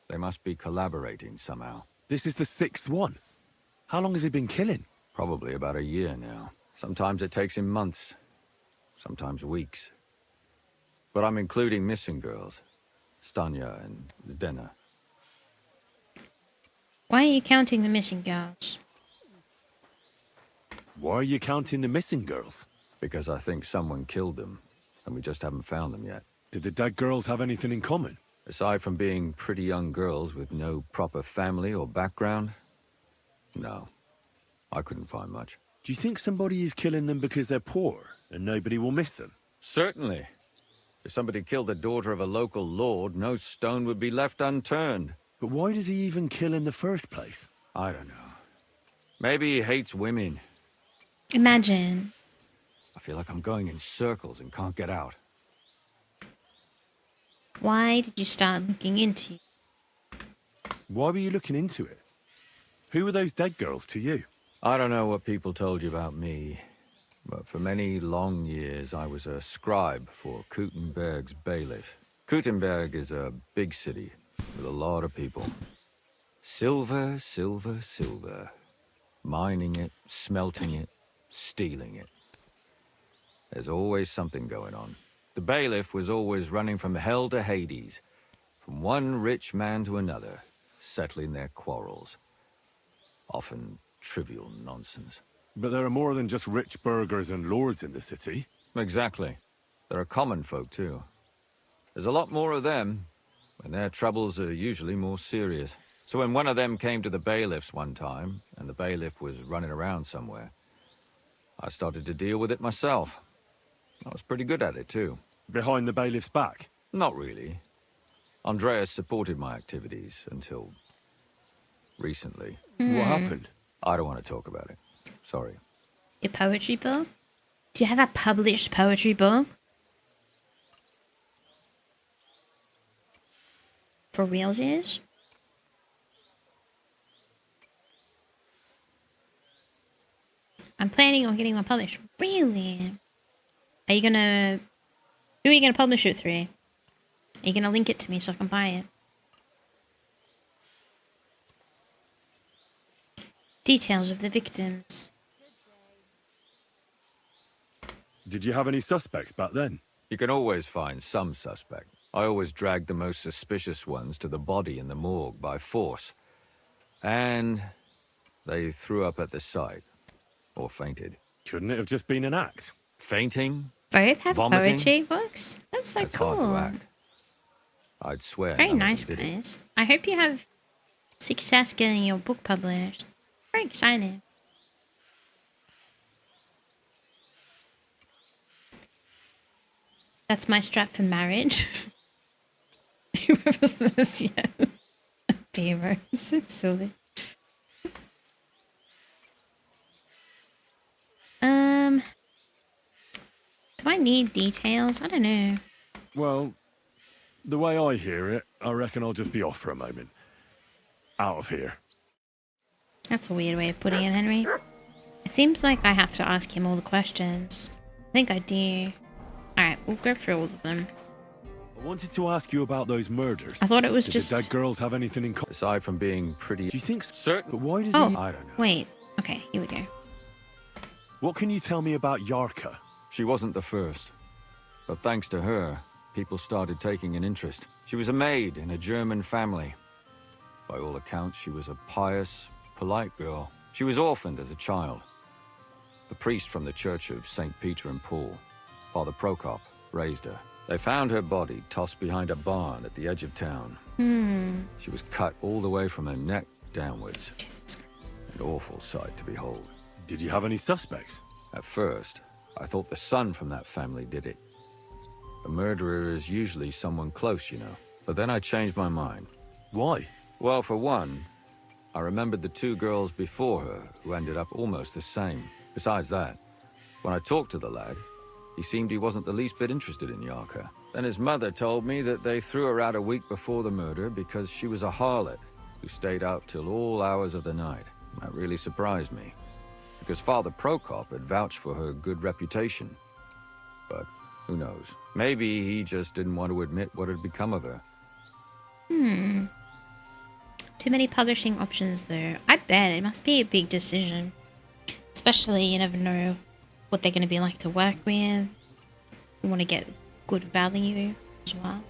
they must be collaborating somehow. This is the 6th one. How long has he been killing? Probably about a year now. Sometimes it takes him months, sometimes weeks. But I'm including missing girls. Stanya and Zdena. Why are you counting the missing girls? Why are you counting the missing girls? Because I think someone killed them, and we just haven't found them yet. Did the dead girls have anything in common? Aside from being pretty young girls with no proper family or background, no. I couldn't find much. Do you think somebody is killing them because they're poor, and nobody will miss them? Certainly. If somebody killed the daughter of a local lord, no stone would be left unturned. But why does he even kill in the first place? I don't know. Maybe he hates women. Imagine. I feel like I'm going in circles and can't get out. Why did you start looking into it? Why were you looking into it? Who were those dead girls to you? I don't know what people told you about me, but for many long years I was a scribe for Kuttenberg's bailiff. Kuttenberg is a big city with a lot of people. Silver, silver, silver. Mining it, smelting it, stealing it. There's always something going on. The bailiff was always running from hell to Hades, from one rich man to another, settling their quarrels. Often trivial nonsense. But there are more than just rich burghers and lords in the city. Exactly. There are common folk, too. There's a lot more of them, and their troubles are usually more serious. So when one of them came to the bailiff's one time, and the bailiff was running around somewhere, I started to deal with it myself. I was pretty good at it, too. Behind the bailiff's back? Not really. Andreas supported my activities until recently. What happened? I don't want to talk about it. Sorry. Your poetry book? Do you have a published poetry book? For realsies? I'm planning on getting one published. Really? Are you gonna... Who are you gonna publish it through? Are you gonna link it to me so I can buy it? Details of the victims. Did you have any suspects back then? You can always find some suspect. I always dragged the most suspicious ones to the body in the morgue by force. And they threw up at the sight. Or fainted. Couldn't it have just been an act? Fainting? Both have vomiting? poetry books? That's so Hard cool. to act. I'd swear. Very none of them nice, did it. guys. I hope you have success getting your book published. Very excited. That's my strap for marriage. Whoever says yes. Beaver. So silly. Do I need details? I don't know. Well, the way I hear it, I reckon I'll just be off for a moment. Out of here. That's a weird way of putting it, Henry. It seems like I have to ask him all the questions. I think I do. Alright, we'll go through all of them. I wanted to ask you about those murders. I thought it was Did just... the dead girls have anything in common? Aside from being pretty... Do you think... certain? But why does Oh, he... I don't know. wait. Okay, here we go. What can you tell me about Yarka? She wasn't the first. But thanks to her, people started taking an interest. She was a maid in a German family. By all accounts, she was a pious, polite girl. She was orphaned as a child. The priest from the Church of St. Peter and Paul, Father Prokop, raised her. They found her body tossed behind a barn at the edge of town. She was cut all the way from her neck downwards. An awful sight to behold. Did you have any suspects? At first, I thought the son from that family did it. The murderer is usually someone close, you know. But then I changed my mind. Why? Well, for one, I remembered the two girls before her who ended up almost the same. Besides that, when I talked to the lad, he seemed he wasn't the least bit interested in Yarka. Then his mother told me that they threw her out a week before the murder because she was a harlot who stayed out till all hours of the night. That really surprised me, because Father Prokop had vouched for her good reputation. But who knows? Maybe he just didn't want to admit what had become of her. Too many publishing options, though. I bet it must be a big decision. Especially, you never know what they're going to be like to work with. You want to get good value as well.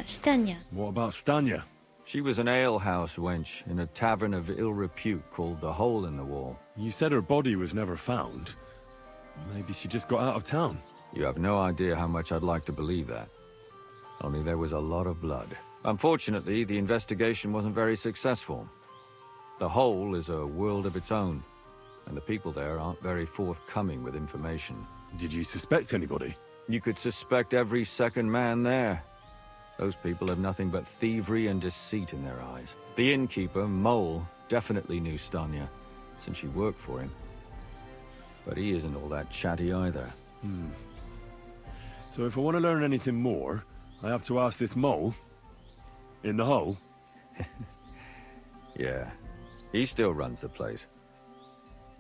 Stenya. What about Stanya? She was an alehouse wench in a tavern of ill repute called the Hole in the Wall. You said her body was never found. Maybe she just got out of town. You have no idea how much I'd like to believe that. Only there was a lot of blood. Unfortunately, the investigation wasn't very successful. The Hole is a world of its own, and the people there aren't very forthcoming with information. Did you suspect anybody? You could suspect every second man there. Those people have nothing but thievery and deceit in their eyes. The innkeeper, Mole, definitely knew Stanya, since she worked for him. But he isn't all that chatty either. So if I want to learn anything more, I have to ask this Mole? In the hole? Yeah, he still runs the place.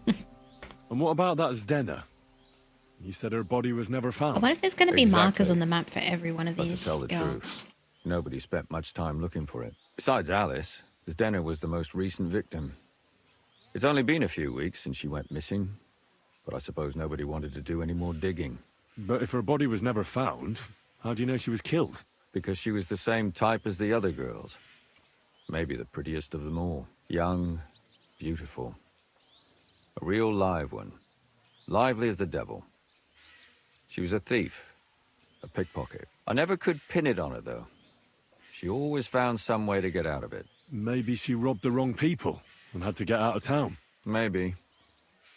And what about that Zdena? You said her body was never found. What if there's going to be Exactly. markers on the map for every one of But to these tell the girls? truth, Nobody spent much time looking for it. Besides Alice, Zdenna was the most recent victim. It's only been a few weeks since she went missing, but I suppose nobody wanted to do any more digging. But if her body was never found, how do you know she was killed? Because she was the same type as the other girls. Maybe the prettiest of them all. Young, beautiful. A real live one. Lively as the devil. She was a thief. A pickpocket. I never could pin it on her, though. She always found some way to get out of it. Maybe she robbed the wrong people and had to get out of town. Maybe.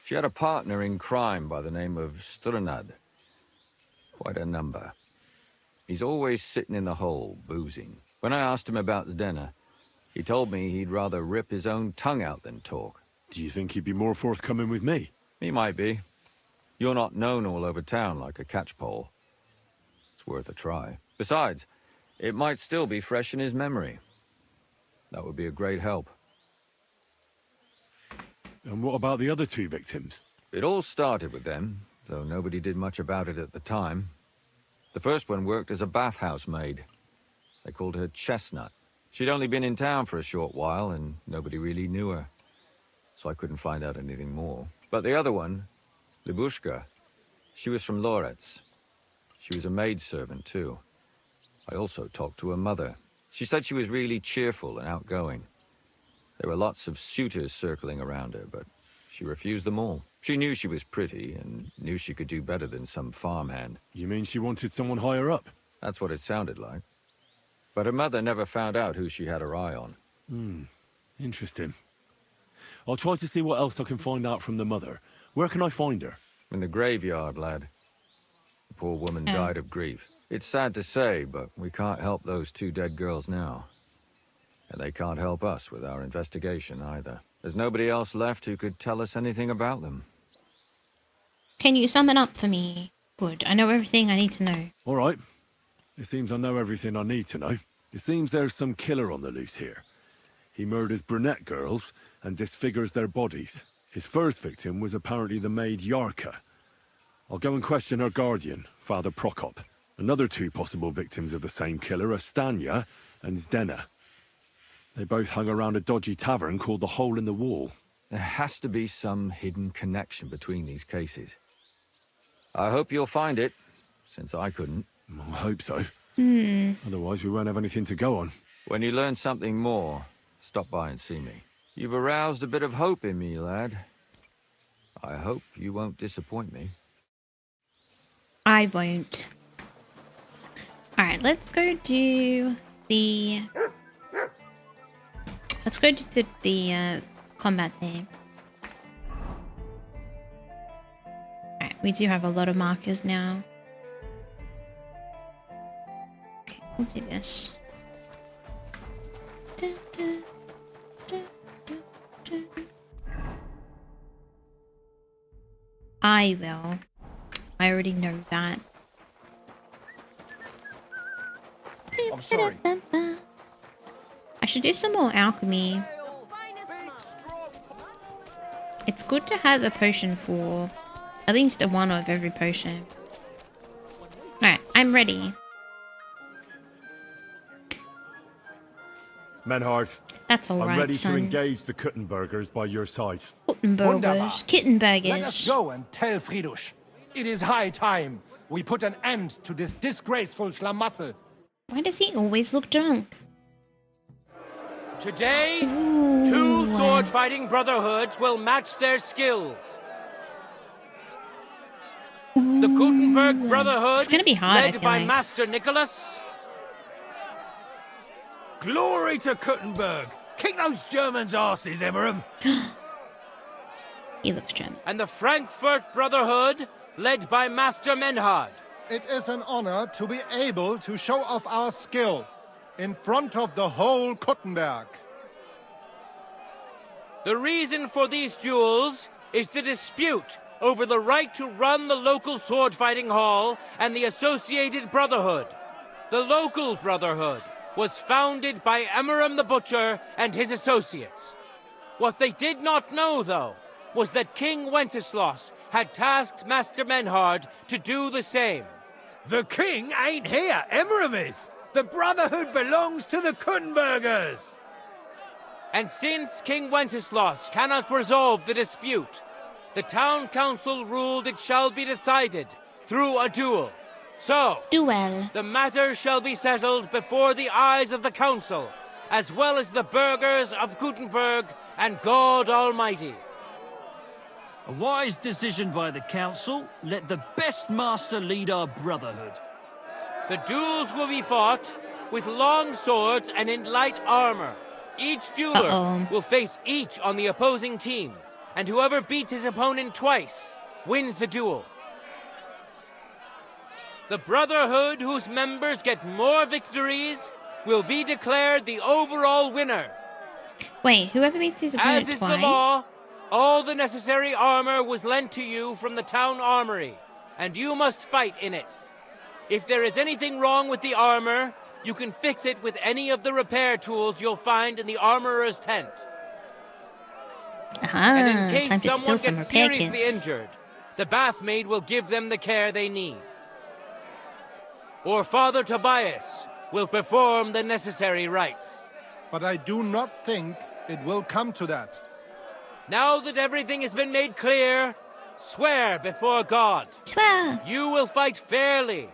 She had a partner in crime by the name of Strunad. Quite a number. He's always sitting in the hole, boozing. When I asked him about Zdenna, he told me he'd rather rip his own tongue out than talk. Do you think he'd be more forthcoming with me? He might be. You're not known all over town like a catchpole. It's worth a try. Besides, it might still be fresh in his memory. That would be a great help. And what about the other two victims? It all started with them, though nobody did much about it at the time. The first one worked as a bathhouse maid. They called her Chestnut. She'd only been in town for a short while, and nobody really knew her. So I couldn't find out anything more. But the other one, Libushka, she was from Loretz. She was a maidservant, too. I also talked to her mother. She said she was really cheerful and outgoing. There were lots of suitors circling around her, but she refused them all. She knew she was pretty, and knew she could do better than some farmhand. You mean she wanted someone higher up? That's what it sounded like. But her mother never found out who she had her eye on. Interesting. I'll try to see what else I can find out from the mother. Where can I find her? In the graveyard, lad. The poor woman died of grief. It's sad to say, but we can't help those two dead girls now. And they can't help us with our investigation either. There's nobody else left who could tell us anything about them. Can you sum it up for me? Good. I know everything I need to know. All right. It seems I know everything I need to know. It seems there's some killer on the loose here. He murders brunette girls and disfigures their bodies. His first victim was apparently the maid Yarka. I'll go and question her guardian, Father Prokop. Another two possible victims of the same killer are Stanya and Zdenna. They both hung around a dodgy tavern called the Hole in the Wall. There has to be some hidden connection between these cases. I hope you'll find it, since I couldn't. I hope so. Otherwise we won't have anything to go on. When you learn something more, stop by and see me. You've aroused a bit of hope in me, lad. I hope you won't disappoint me. I won't. Alright, let's go do the... Let's go to the combat there. Alright, we do have a lot of markers now. Okay, we'll do this. I will. I already know that. I'm sorry. I should do some more alchemy. It's good to have a potion for at least a one of every potion. Alright, I'm ready. Menhard. That's all I'm right, ready son. to engage the Kuttenbergers by your side. Kuttenburgers, Kittenburgers. Let us go and tell Fridush. It is high time we put an end to this disgraceful schlamassel. Why does he always look drunk? Today, two sword-fighting brotherhoods will match their skills. The Gutenberg Brotherhood, It's gonna be hard, I led feel by like. Master Nicholas. Glory to Kuttenberg! Kick those Germans' asses, Emmeram! He looks German. And the Frankfurt Brotherhood, led by Master Menhard. It is an honor to be able to show off our skill in front of the whole Kuttenberg. The reason for these duels is the dispute over the right to run the local sword-fighting hall and the associated brotherhood. The local brotherhood was founded by Emmeram the Butcher and his associates. What they did not know, though, was that King Wenceslas had tasked Master Menhard to do the same. The king ain't here, Emmeram is! The Brotherhood belongs to the Kunbergers! And since King Wenceslas cannot resolve the dispute, the town council ruled it shall be decided through a duel. So, the matter shall be settled before the eyes of the council, as well as the burghers of Gutenberg and God Almighty. A wise decision by the council. Let the best master lead our brotherhood. The duels will be fought with long swords and in light armor. Each dueler will face each on the opposing team, and whoever beats his opponent twice wins the duel. The Brotherhood whose members get more victories will be declared the overall winner. Wait, whoever beats his opponent As is twice? the law, all the necessary armor was lent to you from the town armory, and you must fight in it. If there is anything wrong with the armor, you can fix it with any of the repair tools you'll find in the armorer's tent. And in time case to someone steal some gets repair seriously kits. injured, the bathmaid will give them the care they need. Or Father Tobias will perform the necessary rites. But I do not think it will come to that. Now that everything has been made clear, swear before God. Swear. You will fight fairly,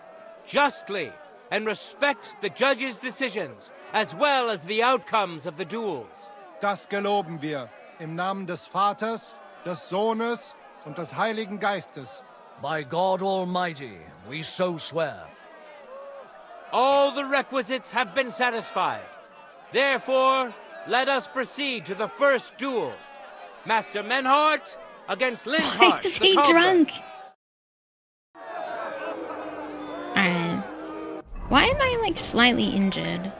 justly, and respect the judge's decisions, as well as the outcomes of the duels. Das geloben wir im Namen des Vaters, des Sohnes und des Heiligen Geistes. By God Almighty, we so swear. All the requisites have been satisfied. Therefore, let us proceed to the first duel. Master Menhart against Lindhart. Is the he cobbler. drunk? Alright. Why am I like slightly injured?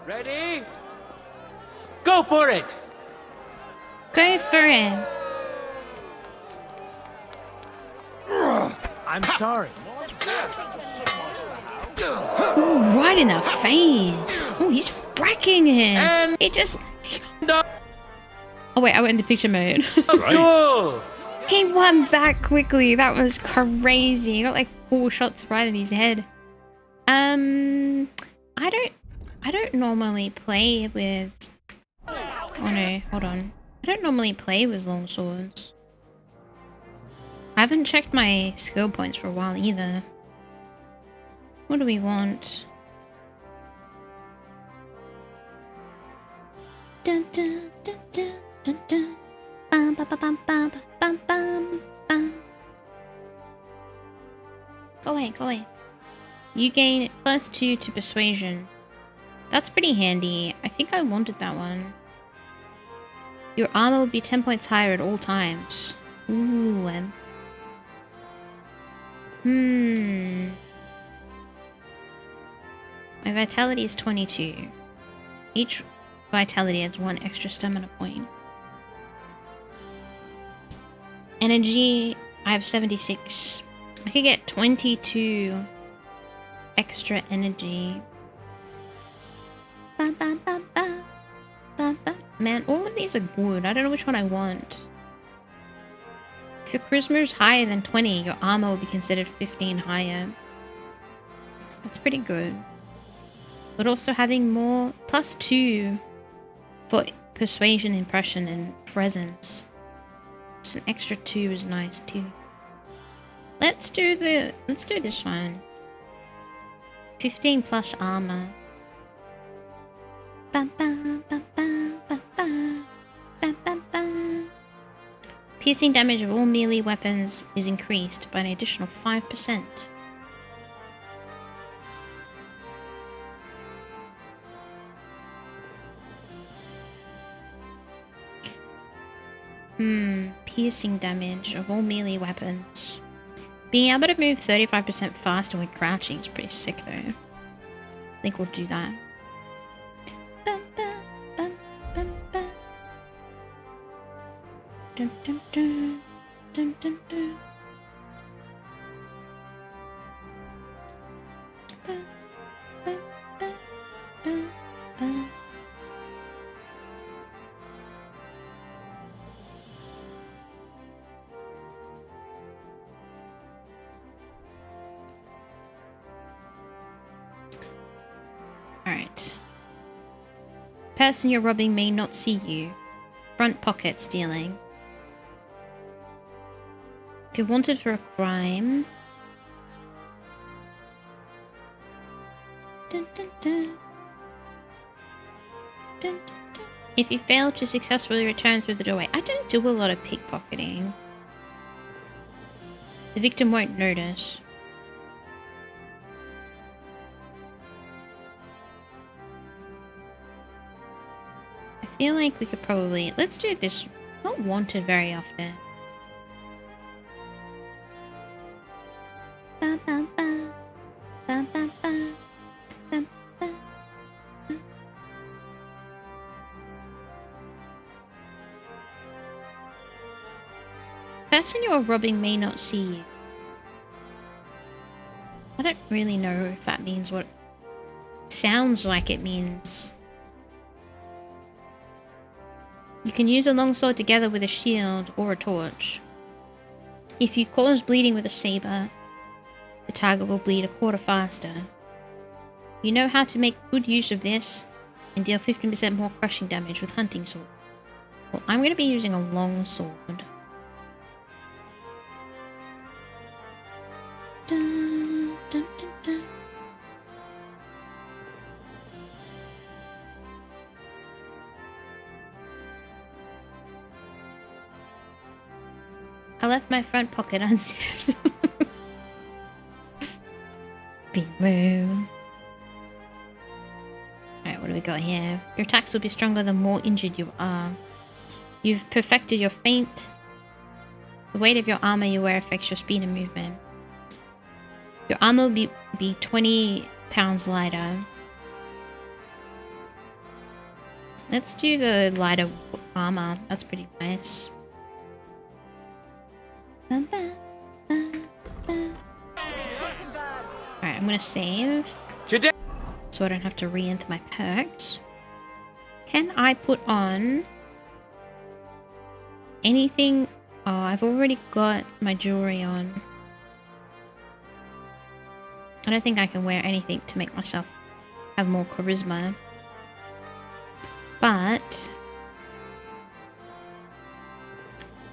Ready? Go for it! Go for it. I'm sorry. Ooh, right in the face. Oh, he's fracking him. He just... Oh wait, I went into picture mode. He won that quickly. That was crazy. He got like 4 shots right in his head. I don't normally play with... Oh no, hold on. I don't normally play with long swords. I haven't checked my skill points for a while either. What do we want? Dun, dun, dun, dun, dun, dun. Bum, bum, bum, bum, bum, bum, bum. Go away, go away. You gain +2 to persuasion. That's pretty handy. I think I wanted that one. Your armor will be 10 points higher at all times. Ooh. My vitality is 22. Each vitality adds 1 extra stamina point. Energy, I have 76. I could get 22 extra energy. Ba, ba, ba, ba. Ba, ba. Man, all of these are good. I don't know which one I want. If your charisma is higher than 20, your armor will be considered 15 higher. That's pretty good. But also having more +2 for persuasion, impression, and presence. Just an extra 2 is nice too. Let's do this one. 15 plus armor. Ba, ba, ba, ba, ba, ba. Ba, ba, ba. Piercing damage of all melee weapons is increased by an additional 5%. Piercing damage of all melee weapons. Being able to move 35% faster when crouching is pretty sick though. I think we'll do that. Bum, bum, bum, bum, bum. Dun, dun, dun. Dun, dun, dun. Bum, bum, bum, bum, bum. person you're robbing may not see you. Front pocket stealing. If you're wanted for a crime... Dun, dun, dun. Dun, dun, dun. If you fail to successfully return through the doorway. I don't do a lot of pickpocketing. The victim won't notice. I feel like we could probably... Let's do this. Not wanted very often. Ba, ba, ba. Ba, ba, ba. Ba, ba. Person you're robbing may not see you. I don't really know if that means what it sounds like it means. You can use a longsword together with a shield or a torch. If you cause bleeding with a saber, the target will bleed a quarter faster. You know how to make good use of this and deal 15% more crushing damage with hunting sword. Well, I'm going to be using a longsword. Dun, dun, dun, dun. I left my front pocket unzipped. Boom. Alright, what do we got here? Your attacks will be stronger the more injured you are. You've perfected your feint. The weight of your armor you wear affects your speed and movement. Your armor will be 20 pounds lighter. Let's do the lighter armor. That's pretty nice. Alright, I'm gonna save. So I don't have to re-enter my perks. Can I put on anything? Oh, I've already got my jewelry on. I don't think I can wear anything to make myself have more charisma. But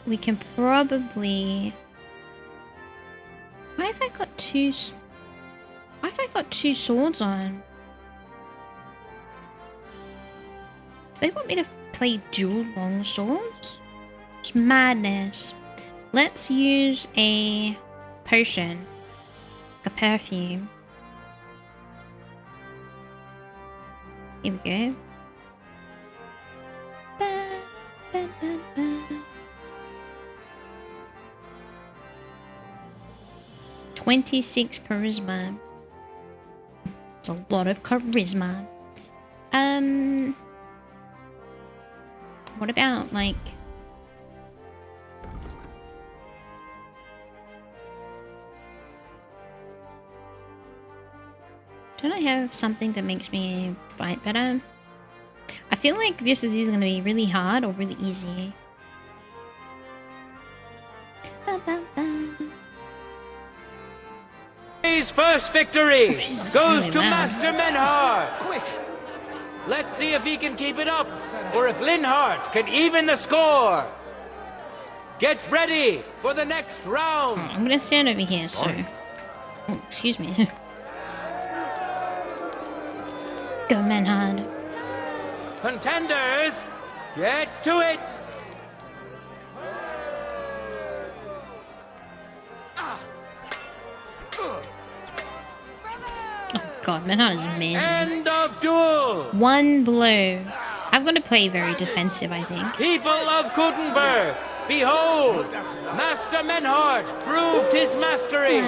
we can probably... Why have I got two swords on? Do they want me to play dual long swords? It's madness. Let's use a potion. A perfume. Here we go. Ba, ba, ba, ba. 26 charisma. It's a lot of charisma. What about like... Don't I have something that makes me fight better? I feel like this is either going to be really hard or really easy. Ba, ba, ba. His first victory goes to loud. Master Menhard. Quick! Let's see if he can keep it up, or if Linhardt can even the score. Get ready for the next round. I'm going to stand over here, so... Oh, excuse me. Go, Menhard. Contenders, get to it! Oh god, Menhard is amazing. End of duel! One blow. I'm going to play very defensive, I think. People of Kuttenberg, behold! Master Menhard proved his mastery.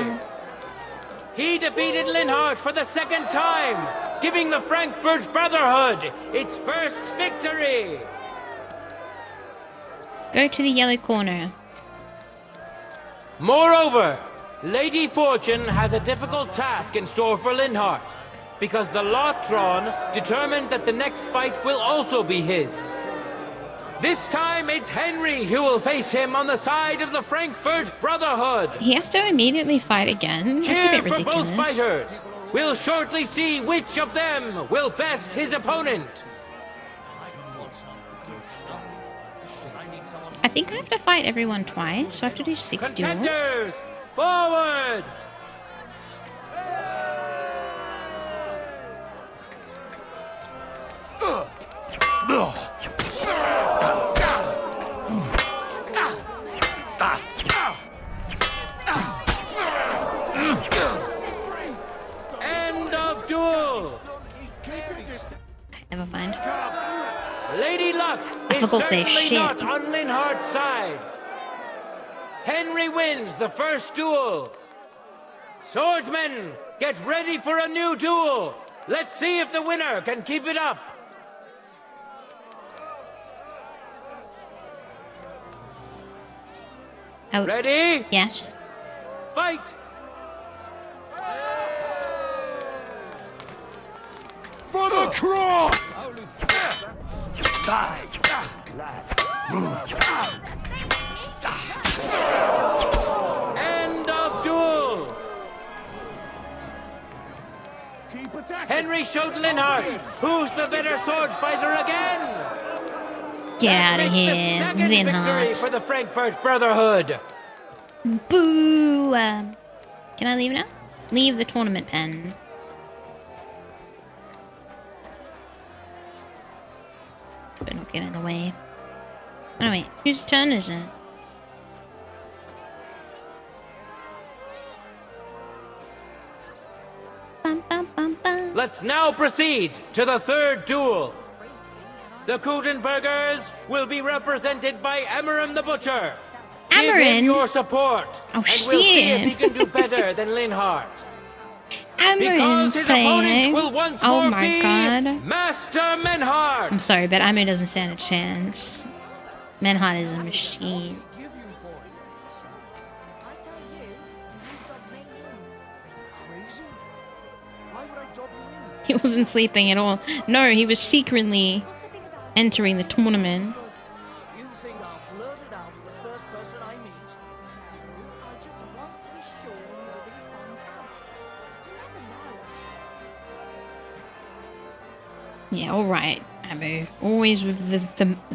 He defeated Linhardt for the second time, giving the Frankfurt Brotherhood its first victory. Go to the yellow corner. Moreover, Lady Fortune has a difficult task in store for Linhardt, because the lot drawn determined that the next fight will also be his. This time it's Henry who will face him on the side of the Frankfurt Brotherhood. He has to immediately fight again. That's a Cheer bit for ridiculous. both fighters. We'll shortly see which of them will best his opponent. I think I have to fight everyone twice, so I have to do 6 duels. Contenders, forward! End of duel! Never mind. Lady Luck is forgot their certainly shit. not on Linhardt's side. Henry wins the first duel. Swordsmen, get ready for a new duel. Let's see if the winner can keep it up. Oh. Ready? Yes. Fight! For the cross! End of duel! Henry showed Linhardt who's the better sword fighter again! Get That out of makes the here, second victory Linhardt. for the Frankfurt Brotherhood. Boo! Can I leave now? Leave the tournament pen. But not get in the way. Oh wait, whose turn is it? Bum, bum, bum, bum. Let's now proceed to the third duel. The Gutenbergers will be represented by Amarim the Butcher. Give him Amarim? your support, Oh, and we'll see if shit. he can do better than Linhardt. Because Amarim's his playing. opponent will once Oh more my be god. Master Menhart. I'm sorry, but Amir doesn't stand a chance. Menhart is a machine. He wasn't sleeping at all. No, he was secretly entering the tournament. You think I'll blurt it out to the first person I meet? I just want to be sure you'll be found out. You never know. Yeah, alright, Amu. Always with the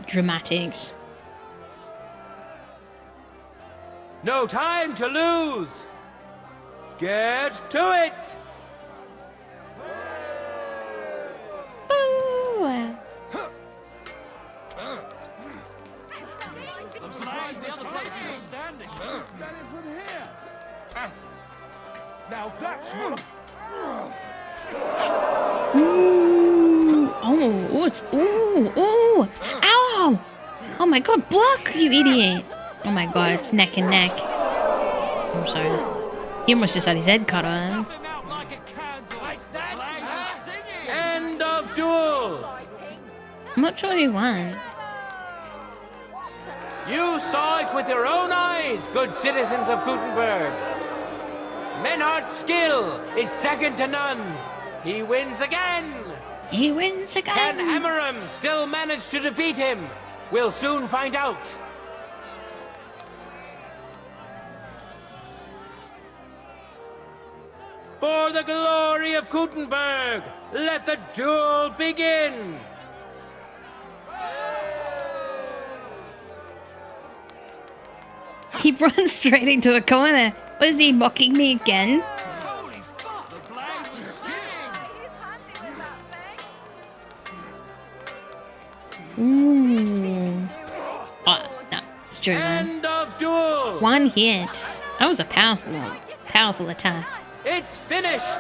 dramatics. No time to lose. Get to it. Boo! I'm surprised the other place is standing. Now that's what. Ooh! Oh, it's ooh! Ow! Oh my god, block, you idiot! Oh my god, it's neck and neck. I'm sorry. He almost just had his head cut on. End of duel. I'm not sure who won. You saw it with your own eyes, good citizens of Gutenberg. Menhardt's skill is second to none. He wins again. He wins again. Can Amarim still manage to defeat him? We'll soon find out. For the glory of Gutenberg, let the duel begin. He runs straight into the corner. Was he mocking me again? Ooh. Oh, no, it's true, man. End of duel. One hit. That was a powerful attack. It's finished.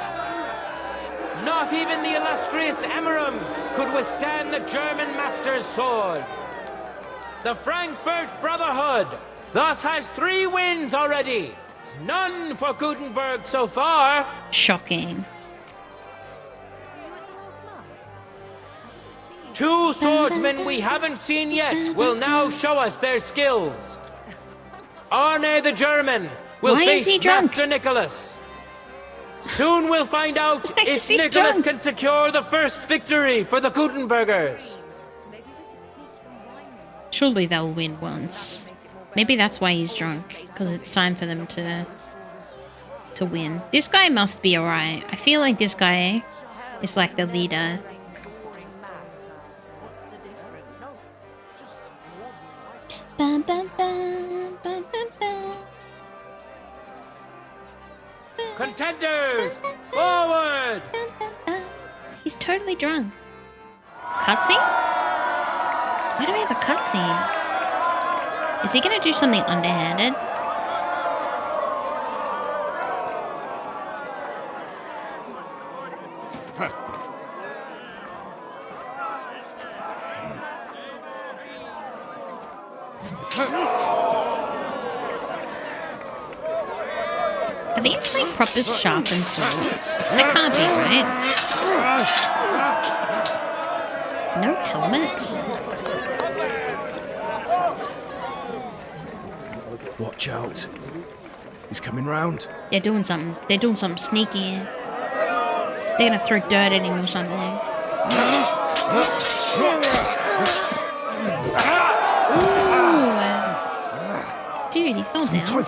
Not even the illustrious Amarim could withstand the German master's sword. The Frankfurt Brotherhood thus has 3 wins already. None for Gutenberg so far. Shocking. 2 swordsmen we haven't seen yet will now show us their skills. Arne the German will Why is face he drunk? Master Nicholas. Soon we'll find out Why is if he Nicholas drunk? can secure the first victory for the Gutenbergers. Surely they'll win once. Maybe that's why he's drunk, because it's time for them to win. This guy must be alright. I feel like this guy is like the leader. Bum, bum, bum, bum, bum, bum. Contenders, forward! He's totally drunk. Cutscene? Why do we have a cutscene? Is he gonna do something underhanded? Are these like proper sharpened swords? That can't be, right? No helmets? Watch out. He's coming round. They're doing something. They're doing something sneaky. They're gonna throw dirt at him or something. Ooh. Dude, he fell down.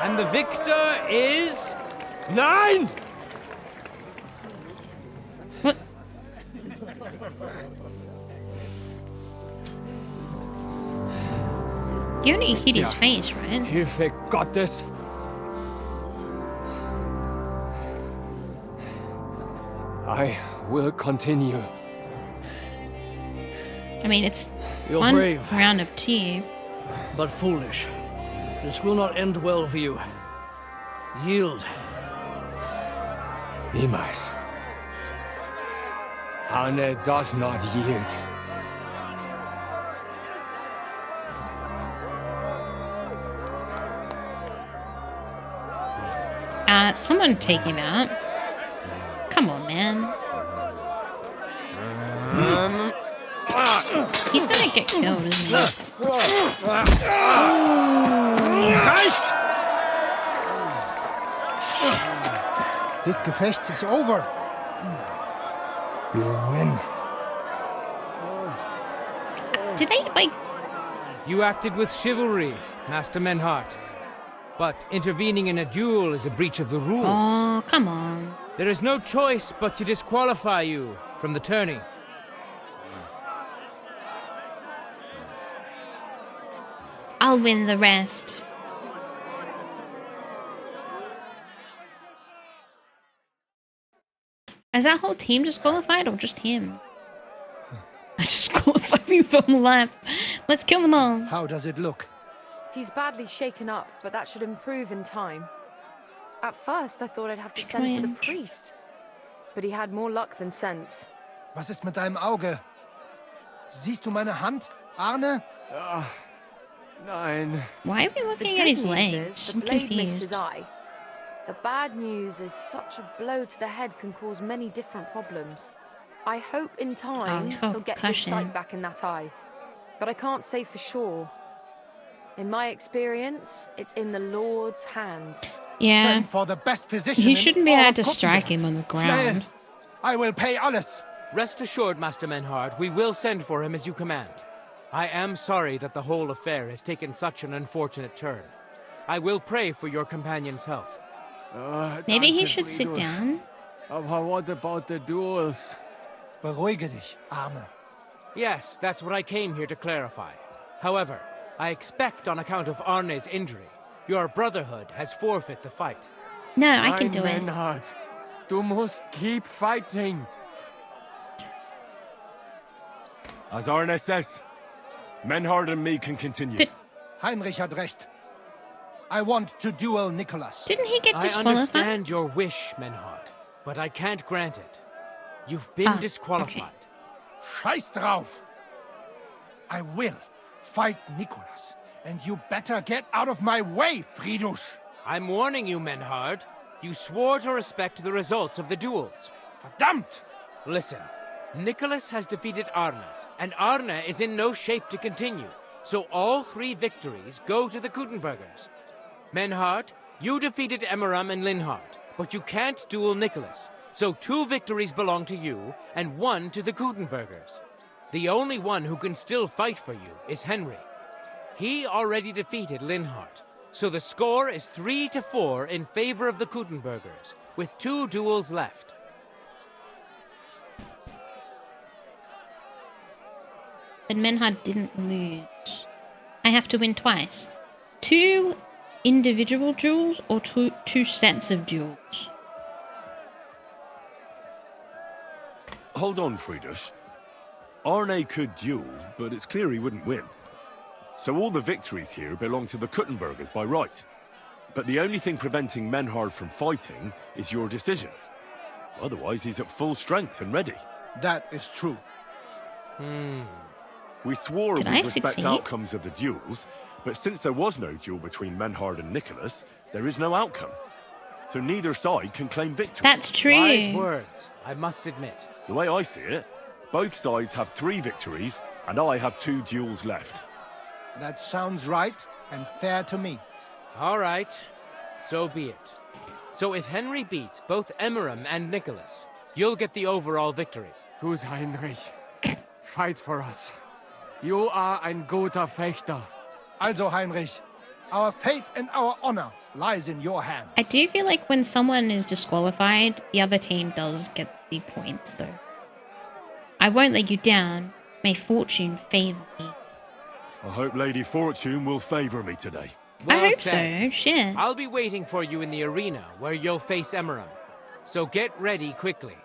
And the victor is... Nine! What? You only hit his face, right? Hilfe Gottes! I will continue. I mean, it's You're one brave. round of tea. But foolish. This will not end well for you. Yield. Niemals. Arne does not yield. Someone take him out. Come on, man. He's gonna get killed, isn't he? This Gefecht is over. You win. Did they, like... You acted with chivalry, Master Menhart. But intervening in a duel is a breach of the rules. Oh, come on. There is no choice but to disqualify you from the tourney. I'll win the rest. Is that whole team disqualified or just him? I disqualified you from the lap. Let's kill them all. How does it look? He's badly shaken up, but that should improve in time. At first, I thought I'd have to send for the priest. But he had more luck than sense. Was ist mit deinem Auge? Siehst du meine Hand, Arne? Nein. Why are we looking The at his good news legs? is I'm the blade missed confused. his eye. The bad news is such a blow to the head can cause many different problems. I hope in time he's got he'll get his concussion. sight back in that eye. But I can't say for sure. In my experience, it's in the Lord's hands. Yeah. Send for the best physician He in shouldn't be all able of to strike Gothenburg. him on the ground. I will pay alles. Rest assured, Master Menhard, we will send for him as you command. I am sorry that the whole affair has taken such an unfortunate turn. I will pray for your companion's health. Maybe he should sit down. Aber what about the duels? Beruhige dich, Arne. Yes, that's what I came here to clarify. However, I expect on account of Arne's injury, your brotherhood has forfeit the fight. No, I can do it. Menhard, du musst keep fighting. As Arne says, Menhard and me can continue. Heinrich had recht. I want to duel Nicholas. Didn't he get I disqualified? understand your wish, Menhard, but I can't grant it. You've been disqualified. Scheiß drauf. I will fight Nicholas, and you better get out of my way, Friedrich. I'm warning you, Menhard. You swore to respect the results of the duels. Verdammt! Listen, Nicholas has defeated Arne, and Arne is in no shape to continue. So all 3 victories go to the Kuttenbergers. Menhard, you defeated Emmeram and Linhard, but you can't duel Nicholas. So 2 victories belong to you, and 1 to the Kuttenbergers. The only one who can still fight for you is Henry. He already defeated Linhard, so the score is 3-4 in favor of the Kuttenbergers, with 2 duels left. but Menhard didn't lose. I have to win twice. 2 individual duels or two sets of duels? Hold on, Friedrich. Arne could duel, but it's clear he wouldn't win. So all the victories here belong to the Kuttenbergers by right. But the only thing preventing Menhard from fighting is your decision. Otherwise, he's at full strength and ready. That is true. We swore Did we'd I respect succeed? outcomes of the duels, but since there was no duel between Menhard and Nicholas, there is no outcome. So neither side can claim victory. That's true. Wise words, I must admit. The way I see it, both sides have 3 victories, and I have 2 duels left. That sounds right and fair to me. All right, so be it. So if Henry beats both Emmeram and Nicholas, you'll get the overall victory. Gut, Heinrich. Fight for us. You are ein guter Fechter. Also, Heinrich, our fate and our honor lies in your hands. I do feel like when someone is disqualified, the other team does get the points, though. I won't let you down. May fortune favor me. I hope Lady Fortune will favor me today. I hope said. so, shit. I'll be waiting for you in the arena where you'll face Emmeram. So get ready quickly.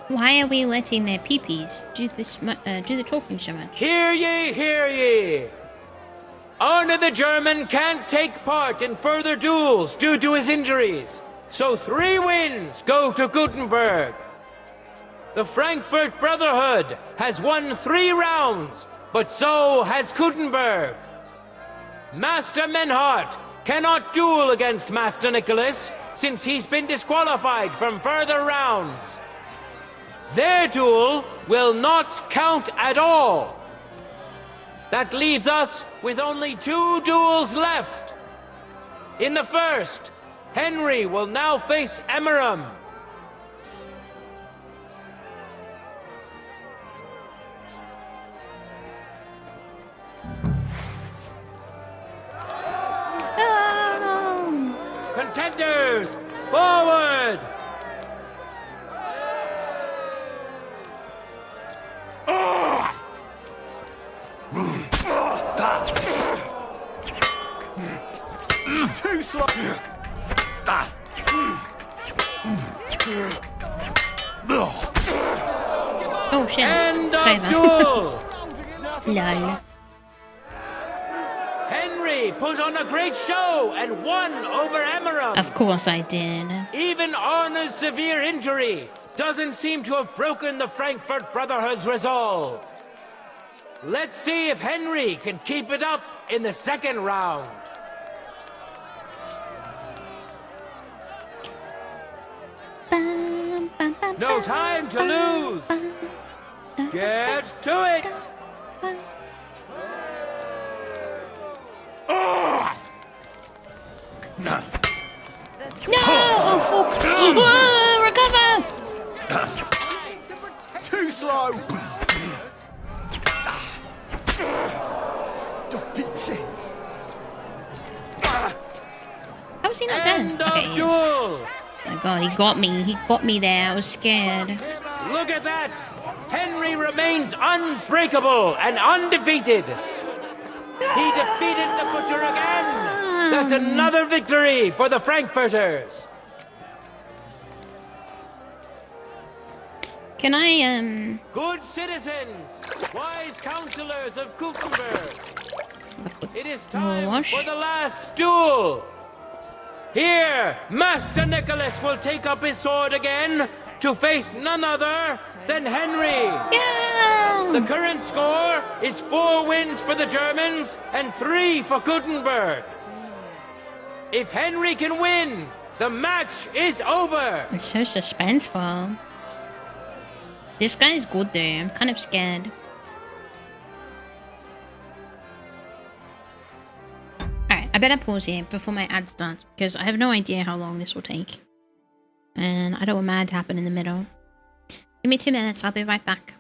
Why are we letting their peepees do the talking so much? Hear ye, hear ye! Arne the German can't take part in further duels due to his injuries, so 3 wins go to Gutenberg. The Frankfurt Brotherhood has won 3 rounds, but so has Gutenberg. Master Menhard cannot duel against Master Nicholas since he's been disqualified from further rounds. Their duel will not count at all. That leaves us with only 2 duels left. In the first, Henry will now face Emmeram. Contenders, forward! Too slow. Oh shit. End Sorry, of man. duel! Lol. Henry put on a great show and won over Emmeram. Of course I did. Even Arne's severe injury doesn't seem to have broken the Frankfurt Brotherhood's resolve. Let's see if Henry can keep it up in the second round. No time to lose. Get to it. No! Oh fuck! Recover! Too slow. How is he not dead? End Okay, of he is. duel. Oh my god, he got me. He got me there. I was scared. Look at that. Henry remains unbreakable and undefeated. He defeated the Butcher again. That's another victory for the Frankfurters. Can I, Good citizens, wise counselors of Gutenberg. It is time Wash? for the last duel. Here, Master Nicholas will take up his sword again to face none other than Henry. Yeah! The current score is 4 wins for the Germans and 3 for Gutenberg. If Henry can win, the match is over. It's so suspenseful. This guy's good though. I'm kind of scared. Alright, I better pause here before my ad starts because I have no idea how long this will take. And I don't want my ad to happen in the middle. Give me 2 minutes, I'll be right back.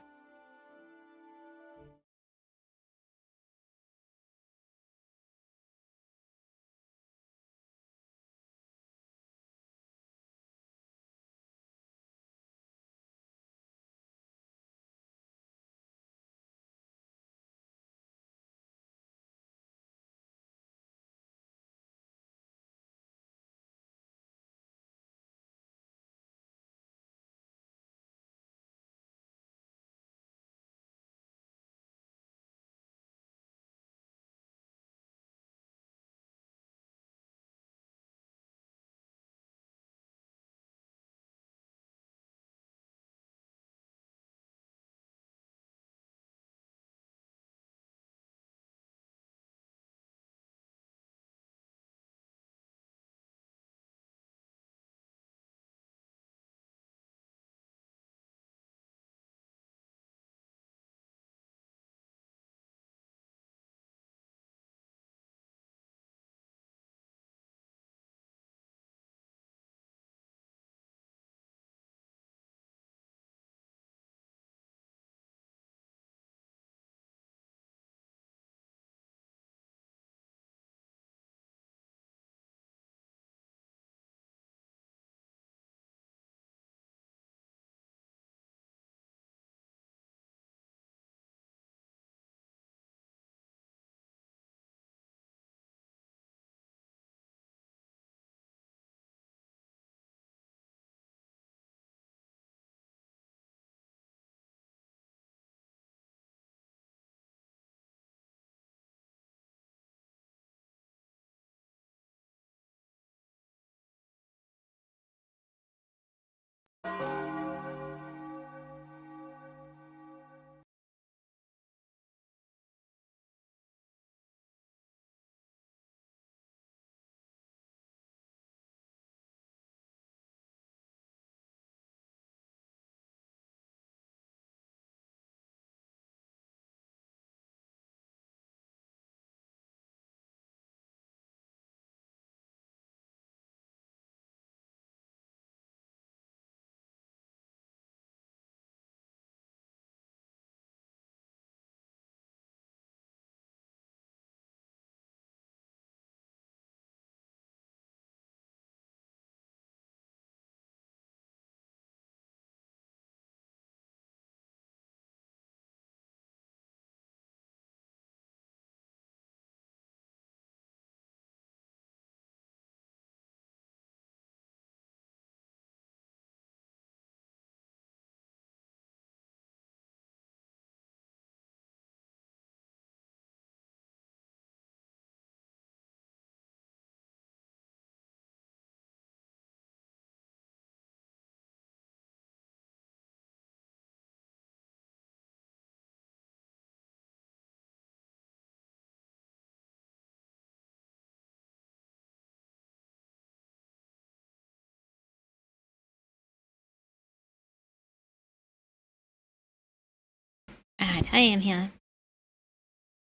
Alright, I am here.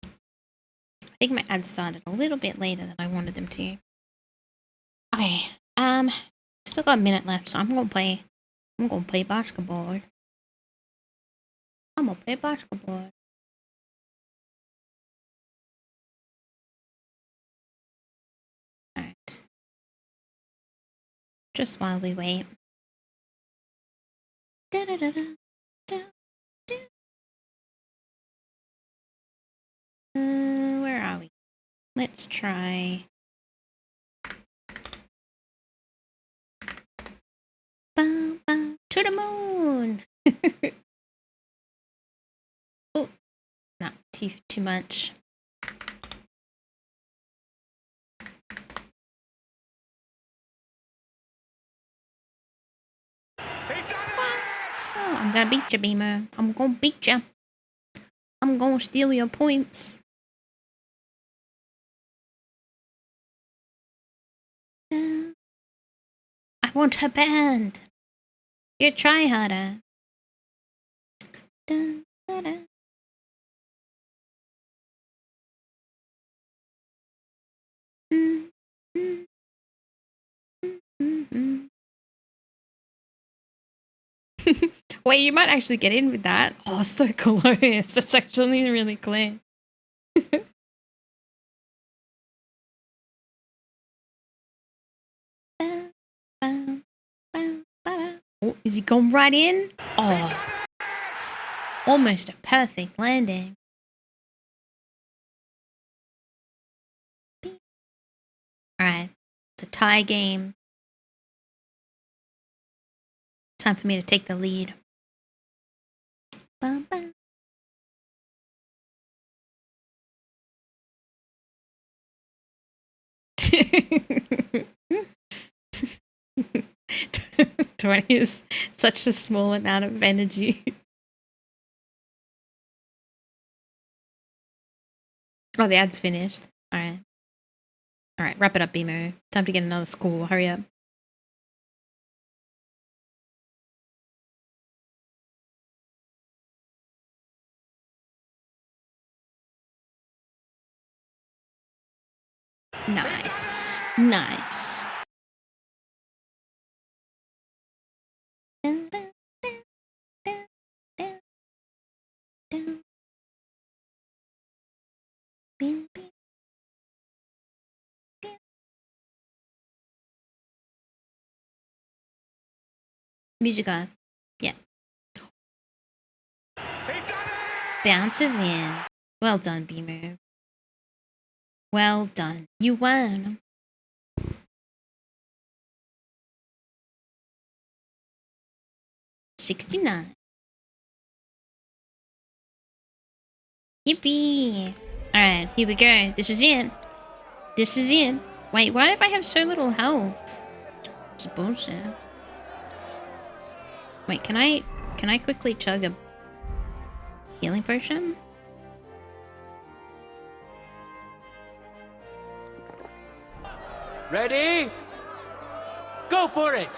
I think my ads started a little bit later than I wanted them to. Okay, still got a minute left, so I'm gonna play basketball. I'm gonna play basketball. Alright. Just while we wait. Where are we? Let's try. To the moon. Oh, not too much. Oh, I'm gonna beat you, Beamer. I'm gonna beat you. I'm gonna steal your points. I want her banned. You try harder. Dun, da, da. Wait, you might actually get in with that. Oh, so close. That's actually really clear. Oh, is he gone right in? Oh, almost a perfect landing. Alright, it's a tie game. Time for me to take the lead. Bum, bum. 20 is such a small amount of energy. Oh, the ad's finished. Alright. Alright, wrap it up, Bimo. Time to get another score. Hurry up. Nice. Nice. Music off. Yeah. Bounces in. Well done, Beamer. Well done. You won. $69. Yippee! Alright, here we go. This is it. This is it. Wait, why do I have so little health? It's bullshit. Wait, can I quickly chug a healing potion? Ready? Go for it!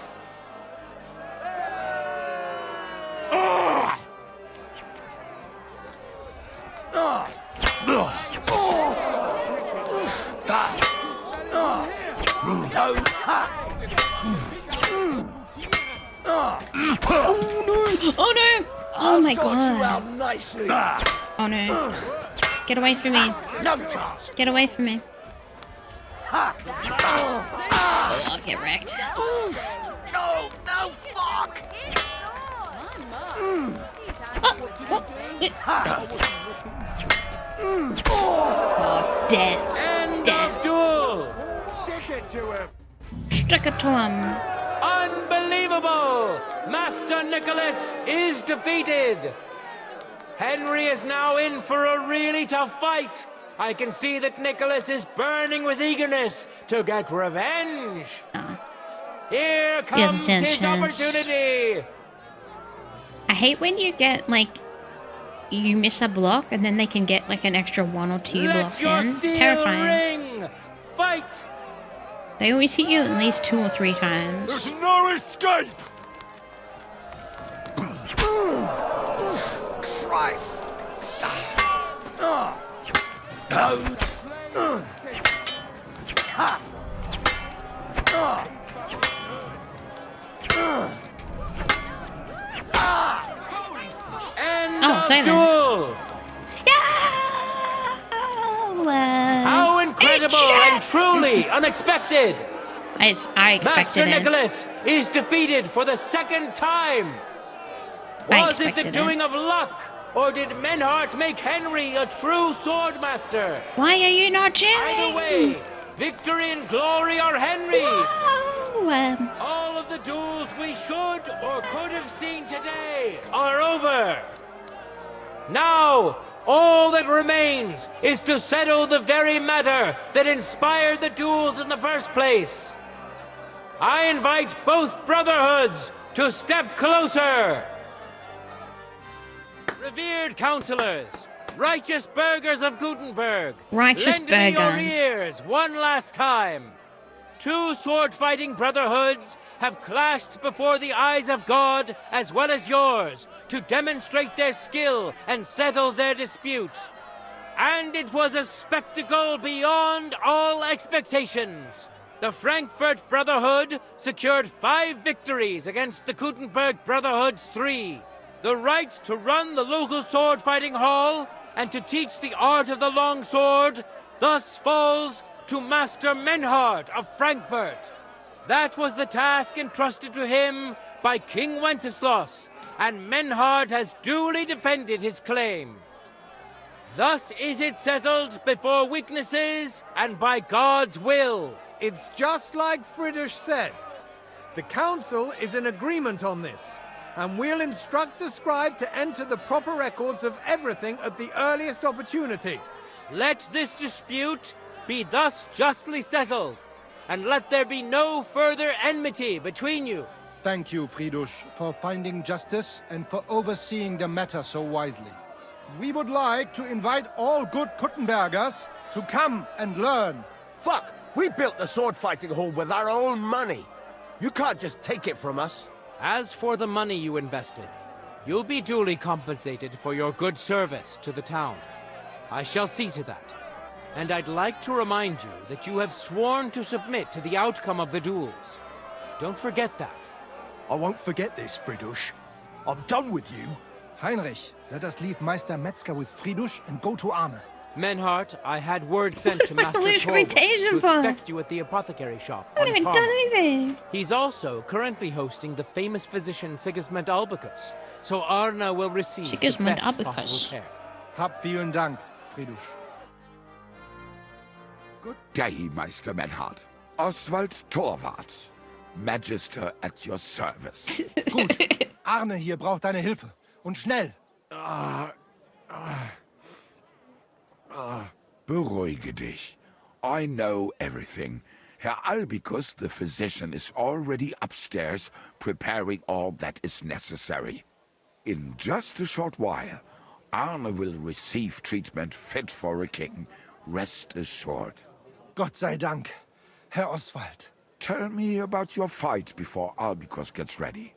Oh no! Oh my I'll sort you god. out nicely. Oh no. Get away from me. No chance. Get away from me. Ha. Oh, I'll get wrecked. No, fuck. Oh, death. End Death. of duel! Stick it to him. Struck it to him. Unbelievable! Master Nicholas is defeated! Henry is now in for a really tough fight. I can see that Nicholas is burning with eagerness to get revenge. Here comes his chance. opportunity. I hate when you get, like, you miss a block and then they can get, like, an extra 1 or 2 blocks in. It's terrifying. Ring. Fight! They always hit you at least 2 or 3 times. There's no escape! Christ. End Oh, it's of over. duel! How incredible and truly unexpected! I expected Master it. Nicholas is defeated for the second time. I Was it the expected doing of luck, or did Menhart make Henry a true swordmaster? Why are you not cheering? Either way, victory and glory are Henry's. Whoa, All of the duels we should or could have seen today are over. Now, all that remains is to settle the very matter that inspired the duels in the first place. I invite both brotherhoods to step closer. Revered counselors, righteous burghers of Gutenberg, Righteous lend me your burgher. ears one last time. 2 sword-fighting brotherhoods have clashed before the eyes of God as well as yours to demonstrate their skill and settle their dispute. And it was a spectacle beyond all expectations. The Frankfurt Brotherhood secured 5 victories against the Gutenberg Brotherhood's 3. The right to run the local sword-fighting hall and to teach the art of the long sword thus falls to Master Menhart of Frankfurt. That was the task entrusted to him by King Wenceslas, and Menhart has duly defended his claim. Thus is it settled before witnesses and by God's will. It's just like Friedrich said. The council is in agreement on this, and we'll instruct the scribe to enter the proper records of everything at the earliest opportunity. Let this dispute be thus justly settled, and let there be no further enmity between you. Thank you, Friedrich, for finding justice and for overseeing the matter so wisely. We would like to invite all good Kuttenbergers to come and learn. Fuck! We built the sword fighting hall with our own money. You can't just take it from us. As for the money you invested, you'll be duly compensated for your good service to the town. I shall see to that. And I'd like to remind you that you have sworn to submit to the outcome of the duels. Don't forget that. I won't forget this, Friedrich. I'm done with you. Heinrich, let us leave Meister Metzger with Friedrich and go to Arne. Menhart, I had word sent to Master Lose Torvald reputation to for? expect you at the apothecary shop. I haven't even done anything. He's also currently hosting the famous physician Sigismund Albicus, so Arna will receive Sigismund the best Albicus. possible care. Hab vielen Dank, Friedrich. Good day, Meister Menhart. Oswald Torwart, Magister at your service. Gut, Arne hier braucht deine Hilfe. Und schnell. Beruhige dich. I know everything. Herr Albicus, the physician, is already upstairs preparing all that is necessary. In just a short while, Arne will receive treatment fit for a king. Rest assured. Gott sei Dank, Herr Oswald. Tell me about your fight before Albicus gets ready.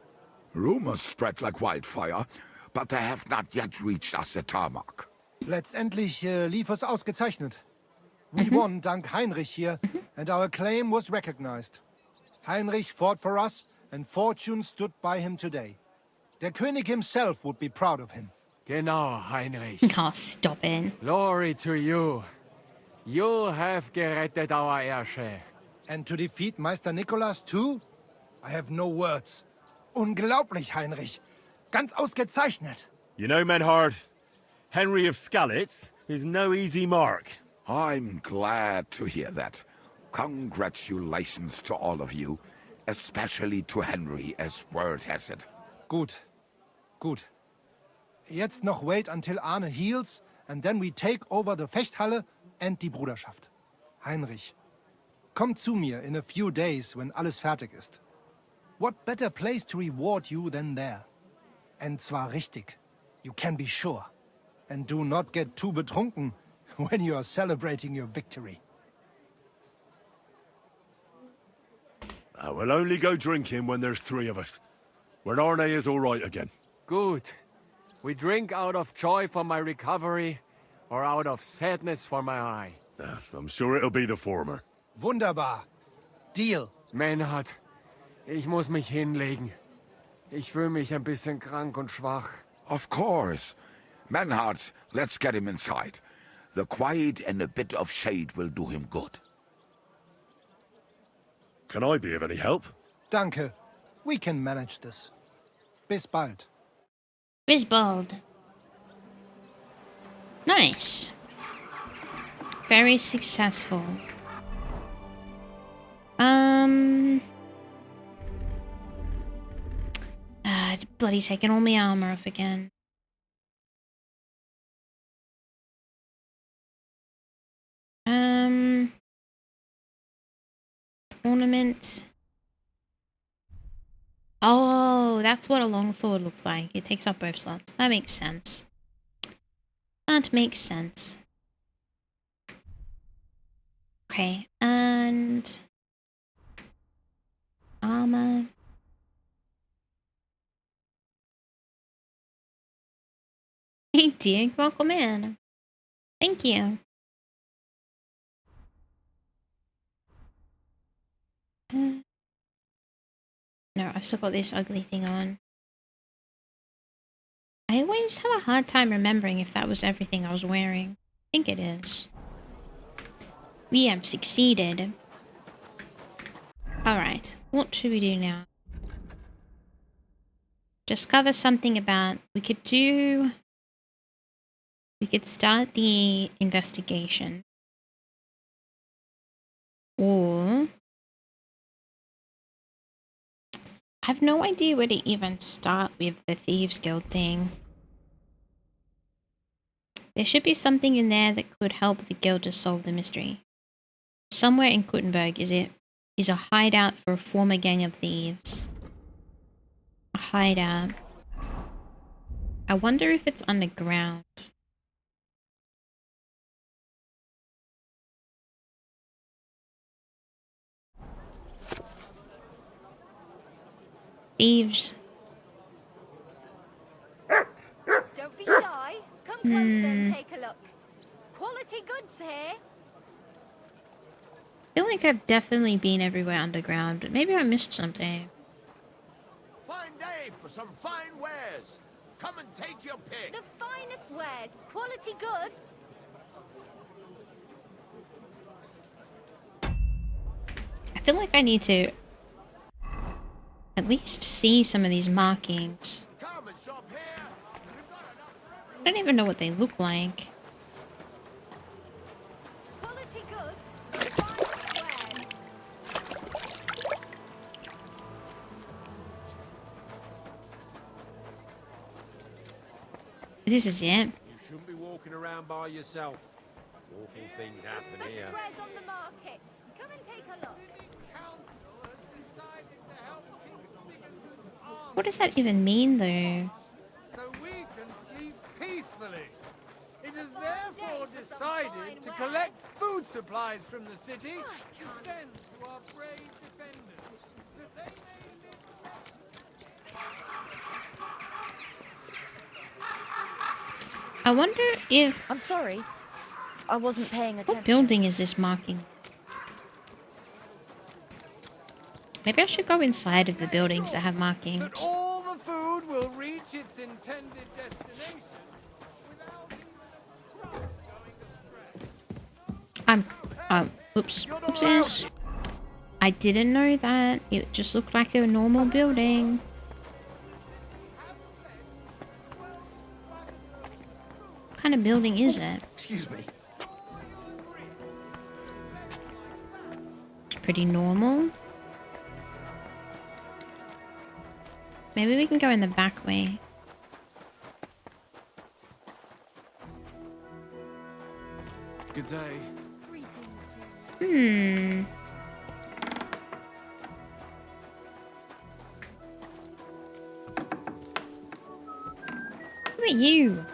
Rumors spread like wildfire, but they have not yet reached us at Tarmac. Letztendlich lief es ausgezeichnet. We won dank Heinrich here, and our claim was recognized. Heinrich fought for us, and fortune stood by him today. Der König himself would be proud of him. Genau, Heinrich. Oh, stop it. Glory to you. You have gerettet our heirshare. And to defeat Meister Nicholas too? I have no words. Unglaublich, Heinrich. Ganz ausgezeichnet. You know, Menhard, Henry of Skalitz is no easy mark. I'm glad to hear that. Congratulations to all of you, especially to Henry, as word has it. Gut. Gut. Jetzt noch wait until Arne heals, and then we take over the Fechthalle and die Bruderschaft. Heinrich, komm zu mir in a few days when alles fertig ist. What better place to reward you than there? And zwar richtig. You can be sure. And do not get too betrunken when you are celebrating your victory. I will only go drinking when there's 3 of us. When Arne is all right again. Good. We drink out of joy for my recovery, or out of sadness for my eye. I'm sure it'll be the former. Wunderbar. Deal. Menhard, ich muss mich hinlegen. Ich fühle mich ein bisschen krank und schwach. Of course. Menhard, let's get him inside. The quiet and a bit of shade will do him good. Can I be of any help? Danke. We can manage this. Bis bald. Bis bald. Nice. Very successful. Bloody taking all my armor off again. Tournament. Oh, that's what a longsword looks like. It takes up both slots. That makes sense. That makes sense. Okay, and armor. Hey, Dick, welcome in. Thank you. No, I've still got this ugly thing on. I always have a hard time remembering if that was everything I was wearing. I think it is. We have succeeded. Alright, what should we do now? Discover something about... We could start the investigation. Or... I have no idea where to even start with the Thieves Guild thing. There should be something in there that could help the guild to solve the mystery. Somewhere in Kuttenberg is a hideout for a former gang of thieves. A hideout. I wonder if it's underground. Thieves. Don't be shy. Come closer and take a look. Quality goods here. I feel like I've definitely been everywhere underground, but maybe I missed something. Fine day for some fine wares. Come and take your pick. The finest wares. Quality goods. I feel like I need to at least see some of these markings. I don't even know what they look like. Quality goods. Finest wares. This is it. You shouldn't be walking around by yourself. Awful things happen here. Wares on the market. Come and take a look. What does that even mean, though? So we can sleep peacefully. It is therefore decided to collect food supplies from the city to send to our brave defenders, that they may live. I wonder if... I'm sorry. I wasn't paying attention. What building is this marking? Maybe I should go inside of the buildings that have markings. That all the food will reach its intended destination. Oops. Oopsies. I didn't know that. It just looked like a normal building. What kind of building is it? Excuse me. It's pretty normal. Maybe we can go in the back way. Good day. Hmm. Who are you?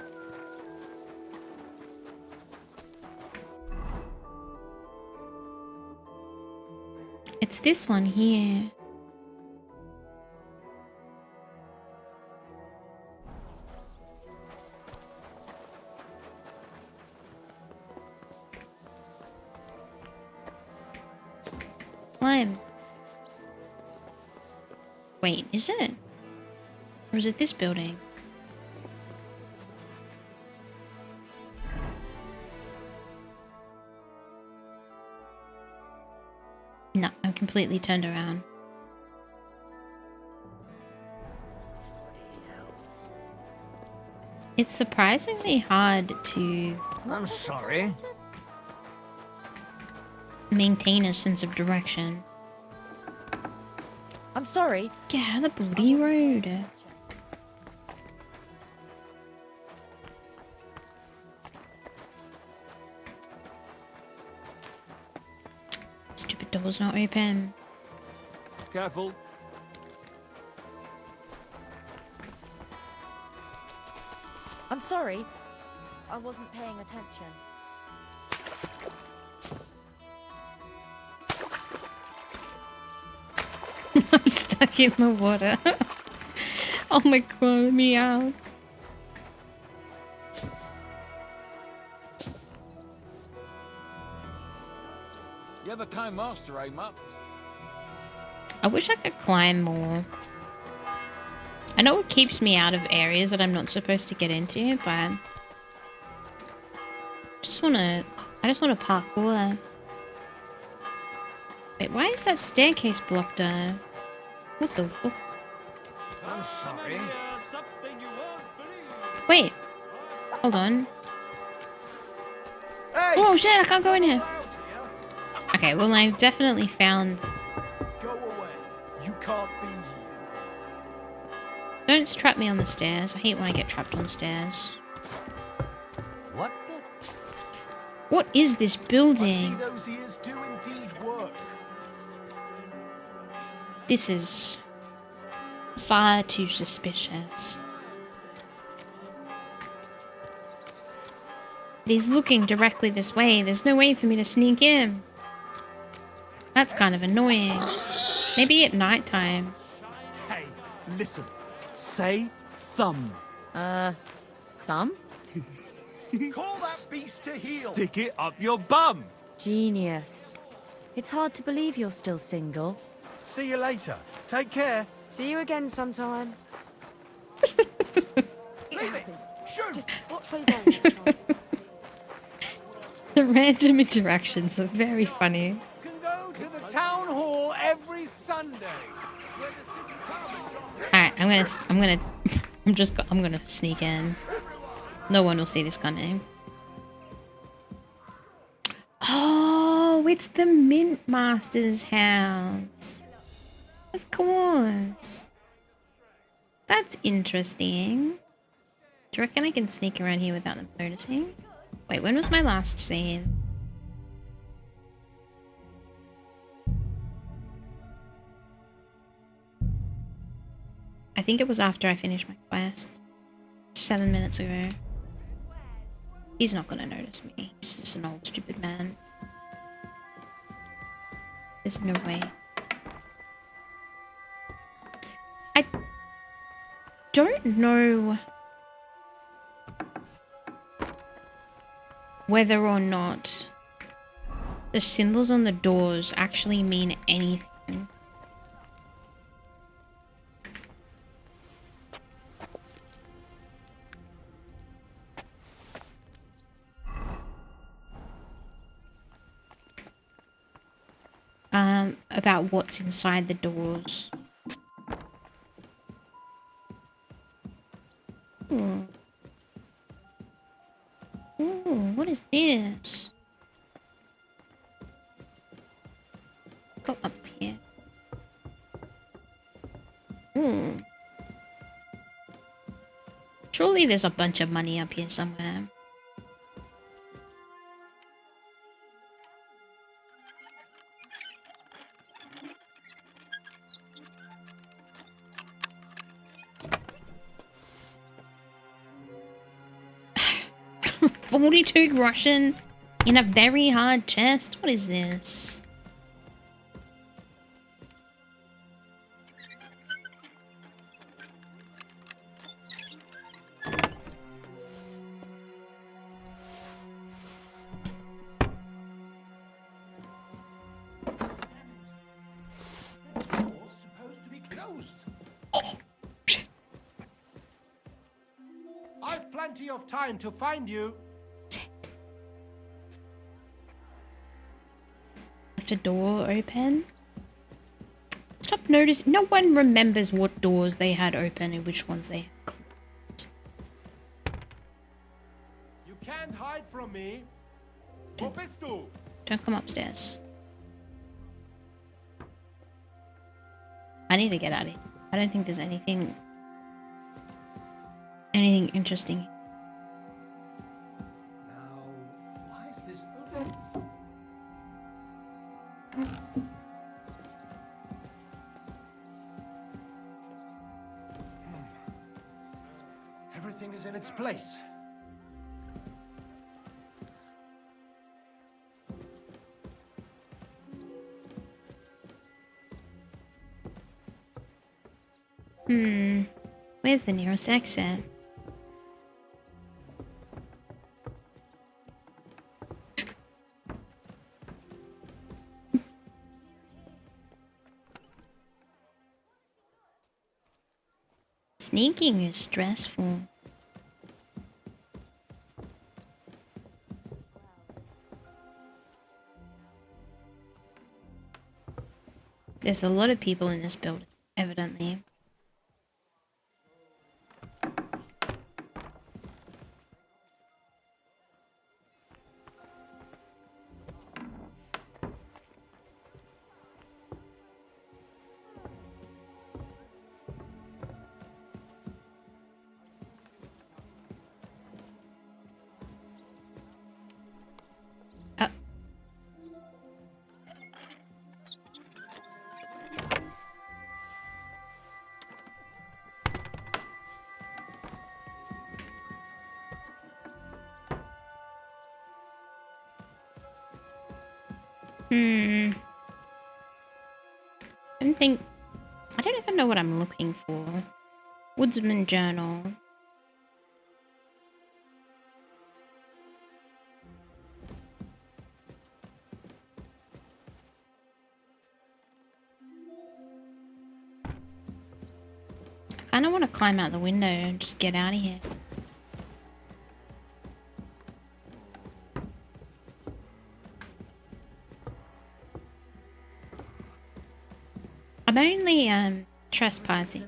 It's this one here. Climb. Wait, is it? Or is it this building? No, I'm completely turned around. It's surprisingly hard to... I'm sorry. ...maintain a sense of direction. I'm sorry. Get out of the bloody road. Stupid door's not open. Careful. I'm sorry. I wasn't paying attention. I'm stuck in the water. Oh my god, let me out. You have a kind master, eh, Mup? I wish I could climb more. I know it keeps me out of areas that I'm not supposed to get into, but I just wanna parkour. Wait, why is that staircase blocked? What the fuck? I'm sorry. Wait, hold on. Oh shit, I can't go in here. Okay, well I've definitely found... Go away. You can't be here. Don't trap me on the stairs. I hate when I get trapped on the stairs. What? What is this building? I see those ears do indeed work. This is far too suspicious. He's looking directly this way. There's no way for me to sneak in. That's kind of annoying. Maybe at night time. Hey, listen. Say thumb. Thumb? Call that beast to heel. Stick it up your bum. Genius. It's hard to believe you're still single. See you later. Take care. See you again sometime. Leave it. Shoot. Just watch where you're going. The random interactions are very funny. You can go to the town hall every Sunday. Alright, I'm gonna sneak in. No one will see this coming. Oh, it's the Mint Master's house. Of course. That's interesting. Do you reckon I can sneak around here without them noticing? Wait, when was my last scene? think it was after I finished my quest. 7 minutes ago. He's not gonna notice me. He's just an old stupid man. There's no way. I don't know whether or not the symbols on the doors actually mean anything. About what's inside the doors. Ooh. Ooh, what is this? Go up here. Ooh. Surely there's a bunch of money up here somewhere. $42 Russian in a very hard chest. What is this? I've plenty of time to find you. Left a door open. Stop noticing. No one remembers what doors they had open and which ones they had closed. You can't hide from me. Wo bist du? Don't come upstairs. I need to get out of here. I don't think there's anything interesting. Everything is in its place. Where's the nearest exit? Sneaking is stressful. There's a lot of people in this building, evidently. I don't even know what I'm looking for. Woodsman Journal. I kind of want to climb out the window and just get out of here. I'm only trespassing.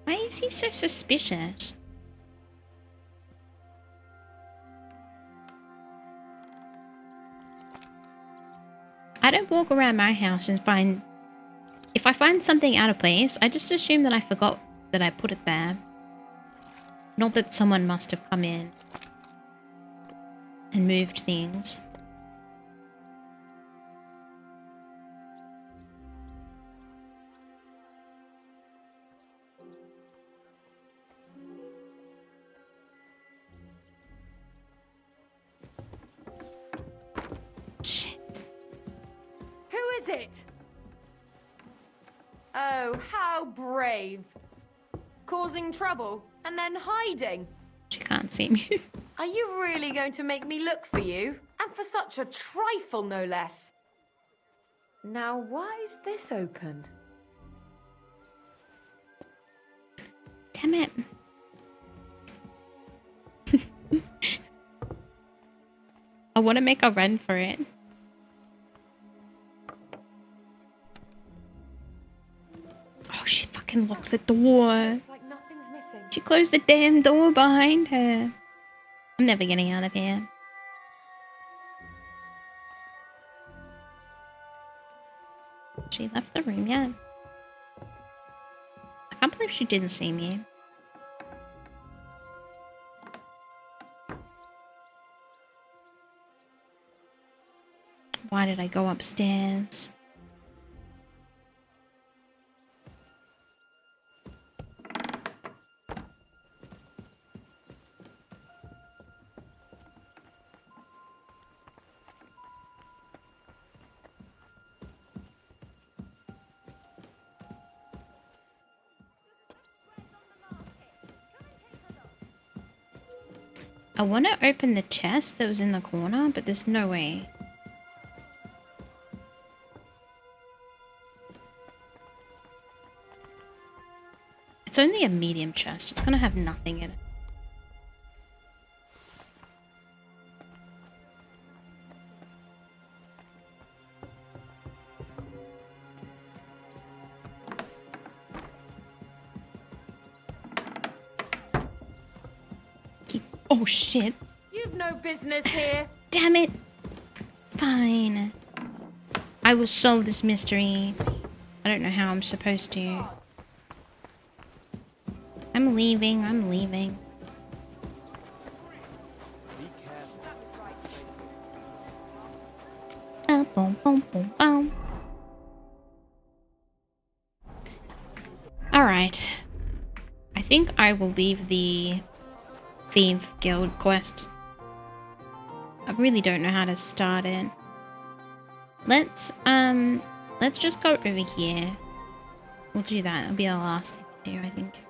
Why is he so suspicious? I don't walk around my house and find... If I find something out of place, I just assume that I forgot that I put it there. Not that someone must have come in and moved things. is it? Oh, how brave. Causing trouble and then hiding. She can't see me. Are you really going to make me look for you? And for such a trifle, no less. Now, why is this open? Damn it. I want to make a run for it. Oh, she fucking locked the door. It's like nothing's missing. She closed the damn door behind her. I'm never getting out of here. She left the room yet? I can't believe she didn't see me. Why did I go upstairs? I want to open the chest that was in the corner, but there's no way. It's only a medium chest. It's gonna have nothing in it. Oh shit. You've no business here. Damn it. Fine. I will solve this mystery. I don't know how I'm supposed to. I'm leaving. I'm leaving. Boom, boom, boom, boom. Alright. I think I will leave the Thief Guild quest. I really don't know how to start it. Let's just go over here. We'll do that. It'll be the last thing to do, I think.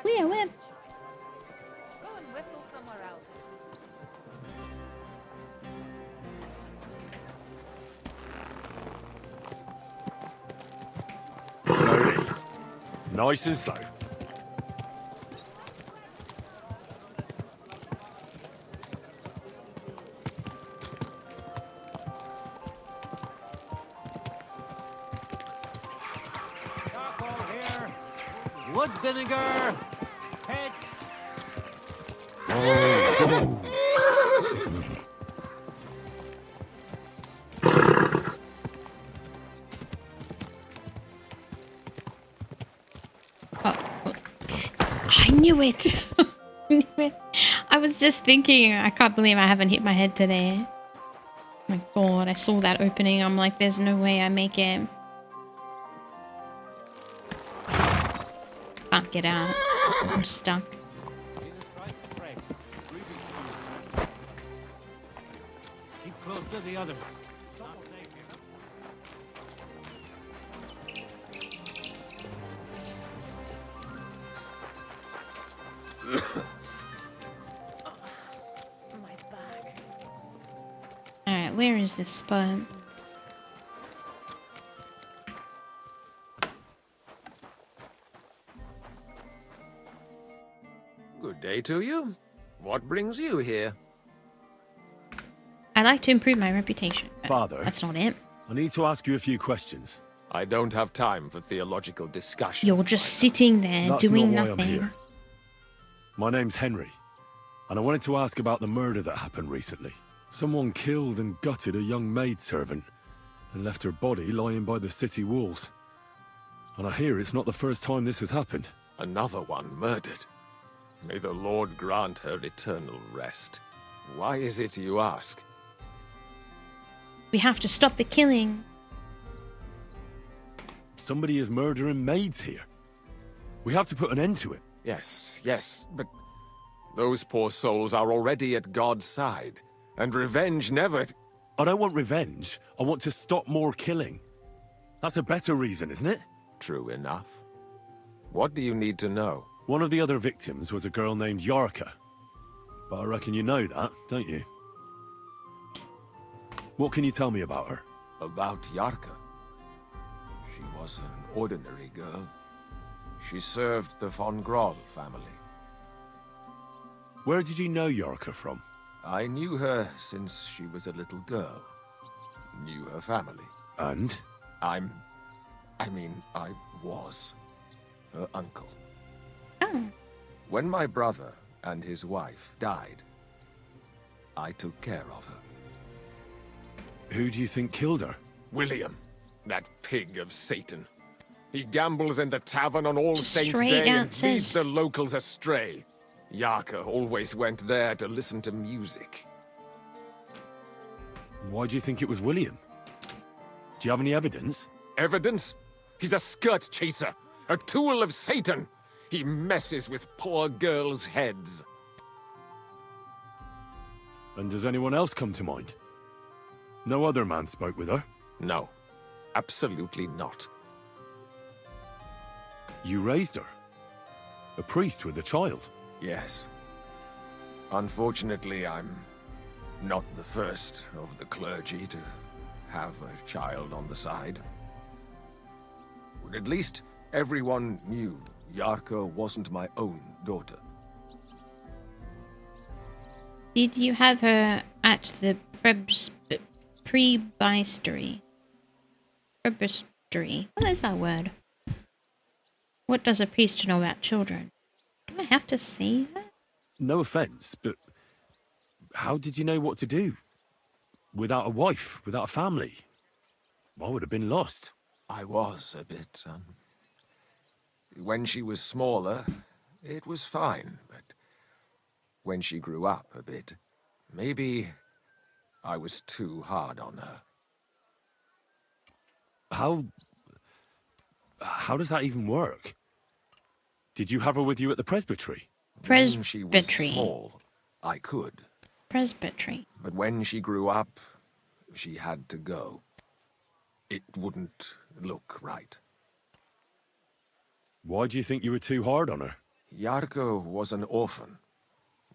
Where? Go and whistle somewhere else. Nice and slow. Wood vinegar. Head. I knew it. I was just thinking, I can't believe I haven't hit my head today. Oh my god, I saw that opening. I'm like, there's no way I make it. Can't get out. I'm stuck. Keep close to the others. Alright, where is this spot? Good day to you. What brings you here? I like to improve my reputation. Father. That's not it. I need to ask you a few questions. I don't have time for theological discussion. You're just sitting there That's doing not why nothing. I'm here. My name's Henry, and I wanted to ask about the murder that happened recently. Someone killed and gutted a young maidservant and left her body lying by the city walls. And I hear it's not the first time this has happened. Another one murdered. May the Lord grant her eternal rest. Why is it you ask? We have to stop the killing. Somebody is murdering maids here. We have to put an end to it. Yes, but those poor souls are already at God's side, and revenge never... I don't want revenge. I want to stop more killing. That's a better reason, isn't it? True enough. What do you need to know? One of the other victims was a girl named Yarka. But I reckon you know that, don't you? What can you tell me about her? About Yarka? She was an ordinary girl. She served the von Groll family. Where did you know Yarka from? I knew her since she was a little girl. Knew her family. And? I was her uncle. When my brother and his wife died, I took care of her. Who do you think killed her? William, that pig of Satan. He gambles in the tavern on All Saints' Straight Day and out leads says. the locals astray. Yarka always went there to listen to music. Why do you think it was William? Do you have any evidence? Evidence? He's a skirt chaser, a tool of Satan. He messes with poor girls' heads. And does anyone else come to mind? No other man spoke with her? No, absolutely not. You raised her? A priest with a child? Yes. Unfortunately, I'm not the first of the clergy to have a child on the side. But at least everyone knew Yarka wasn't my own daughter. Did you have her at the prebistery? Prebistery. What is that word? What does a priest know about children? Do I have to say that? No offense, but how did you know what to do? Without a wife, without a family? I would have been lost. I was a bit, when she was smaller, it was fine, but when she grew up a bit, maybe I was too hard on her. How does that even work? Did you have her with you at the presbytery? When she was small, I could. Presbytery. But when she grew up, she had to go. It wouldn't look right. Why do you think you were too hard on her? Yarka was an orphan,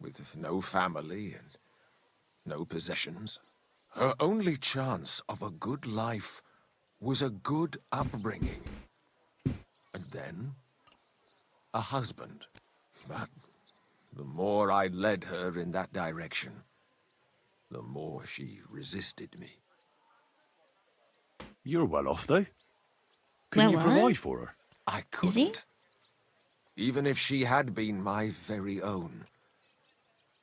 with no family and no possessions. Her only chance of a good life was a good upbringing. And then, a husband. But the more I led her in that direction, the more she resisted me. You're well off, though. Couldn't you provide for her? I couldn't. Even if she had been my very own.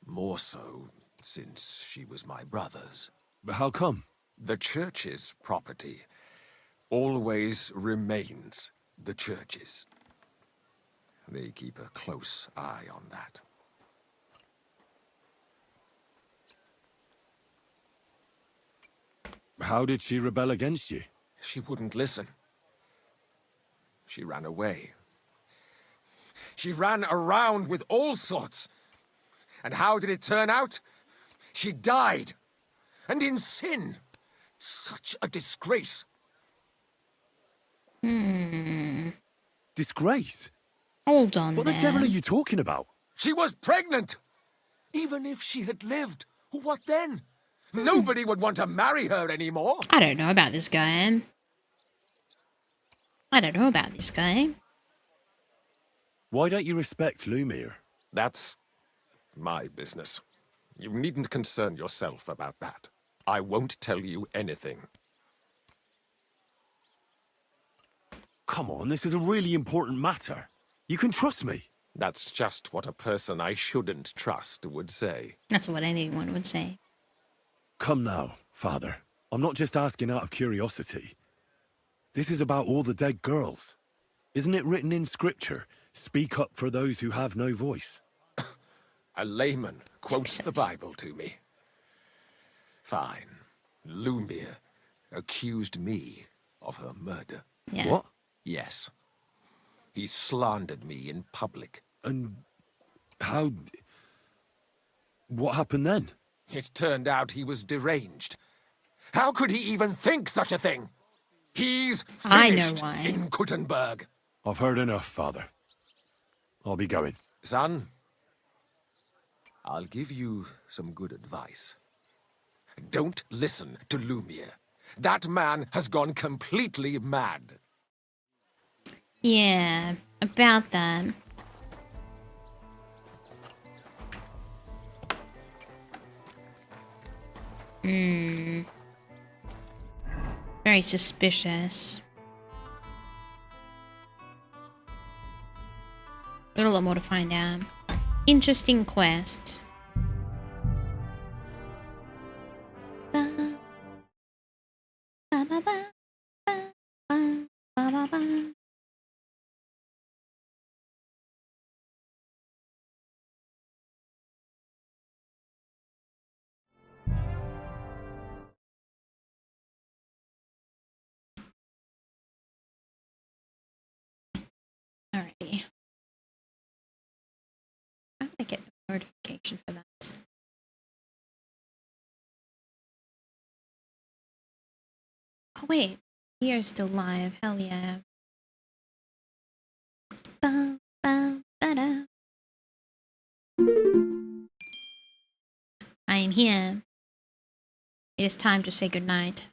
More so, since she was my brother's. But how come? The church's property always remains the church's. They keep a close eye on that. How did she rebel against you? She wouldn't listen. She ran away. She ran around with all sorts. And how did it turn out? She died. And in sin. Such a disgrace. Disgrace? Hold on What the devil are you talking about? She was pregnant. Even if she had lived, what then? Nobody would want to marry her anymore. I don't know about this guy. I don't know about this guy. Why don't you respect Mimyh? That's my business. You needn't concern yourself about that. I won't tell you anything. Come on, this is a really important matter. You can trust me. That's just what a person I shouldn't trust would say. That's what anyone would say. Come now, Father. I'm not just asking out of curiosity. This is about all the dead girls. Isn't it written in Scripture, speak up for those who have no voice? A layman quotes the Bible to me. Fine. Mimyh accused me of her murder. Yeah. What? Yes. He slandered me in public. And how... What happened then? It turned out he was deranged. How could he even think such a thing? He's I know finished why. in Kuttenberg. I've heard enough, Father. I'll be going. Son, I'll give you some good advice. Don't listen to Mimyh. That man has gone completely mad. Yeah, about that. Very suspicious. Got a lot more to find out. Interesting quest. Alrighty. How did I get a notification for that? Oh wait, you're still live. Hell yeah. Ba, ba, ba-da. I am here. It is time to say goodnight.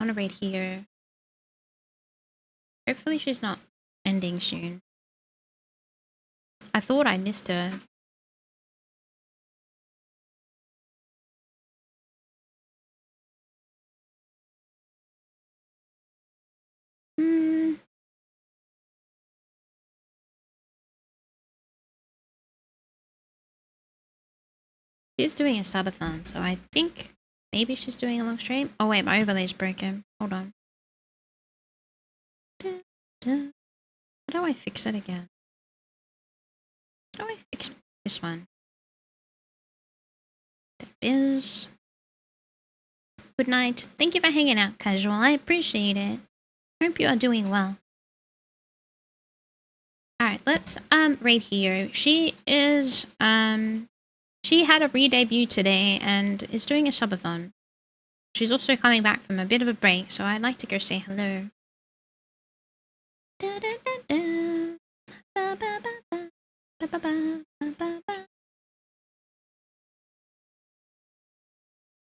I want to raid here. Hopefully she's not ending soon. I thought I missed her. She's doing a subathon, so I think maybe she's doing a long stream. Oh wait, my overlay's broken. Hold on. How do I fix it again? How do I fix this one? There it is. Good night. Thank you for hanging out, Casual. I appreciate it. Hope you are doing well. Alright, let's raid here. She is she had a re-debut today and is doing a subathon. She's also coming back from a bit of a break, so I'd like to go say hello.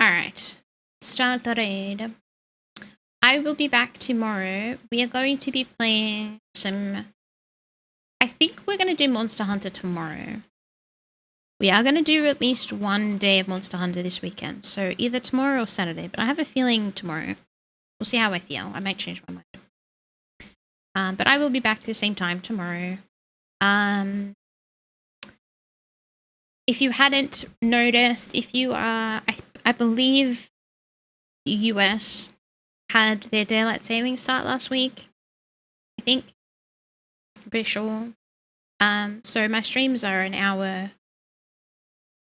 Alright, start the raid. I will be back tomorrow. We are going to be playing some... I think we're going to do Monster Hunter tomorrow. We are going to do at least one day of Monster Hunter this weekend. So either tomorrow or Saturday. But I have a feeling tomorrow. We'll see how I feel. I might change my mind. But I will be back at the same time tomorrow. If you hadn't noticed, if you are... I believe the US had their daylight savings start last week. I think. I'm pretty sure. So my streams are an hour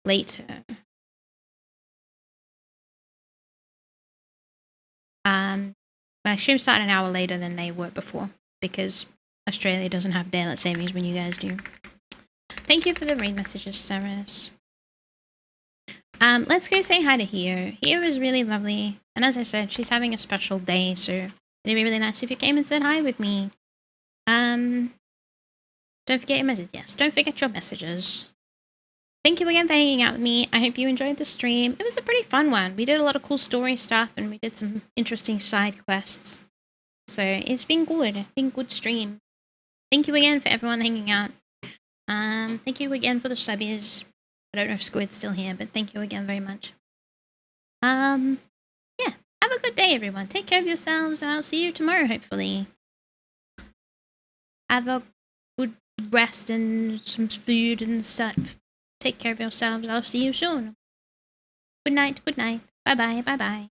later. My streams start an hour later than they were before because Australia doesn't have daylight savings when you guys do. Thank you for the raid messages, Saris. Let's go say hi to Hio. Hio is really lovely, and as I said, she's having a special day, so it'd be really nice if you came and said hi with me. Don't forget your message. Yes, don't forget your messages. Thank you again for hanging out with me. I hope you enjoyed the stream. It was a pretty fun one. We did a lot of cool story stuff, and we did some interesting side quests. So it's been good. It's been a good stream. Thank you again for everyone hanging out. Thank you again for the subbies. I don't know if Squid's still here, but thank you again very much. Yeah, have a good day, everyone. Take care of yourselves, and I'll see you tomorrow, hopefully. Have a good rest and some food and stuff. Take care of yourselves. I'll see you soon. Good night. Good night. Bye-bye. Bye-bye.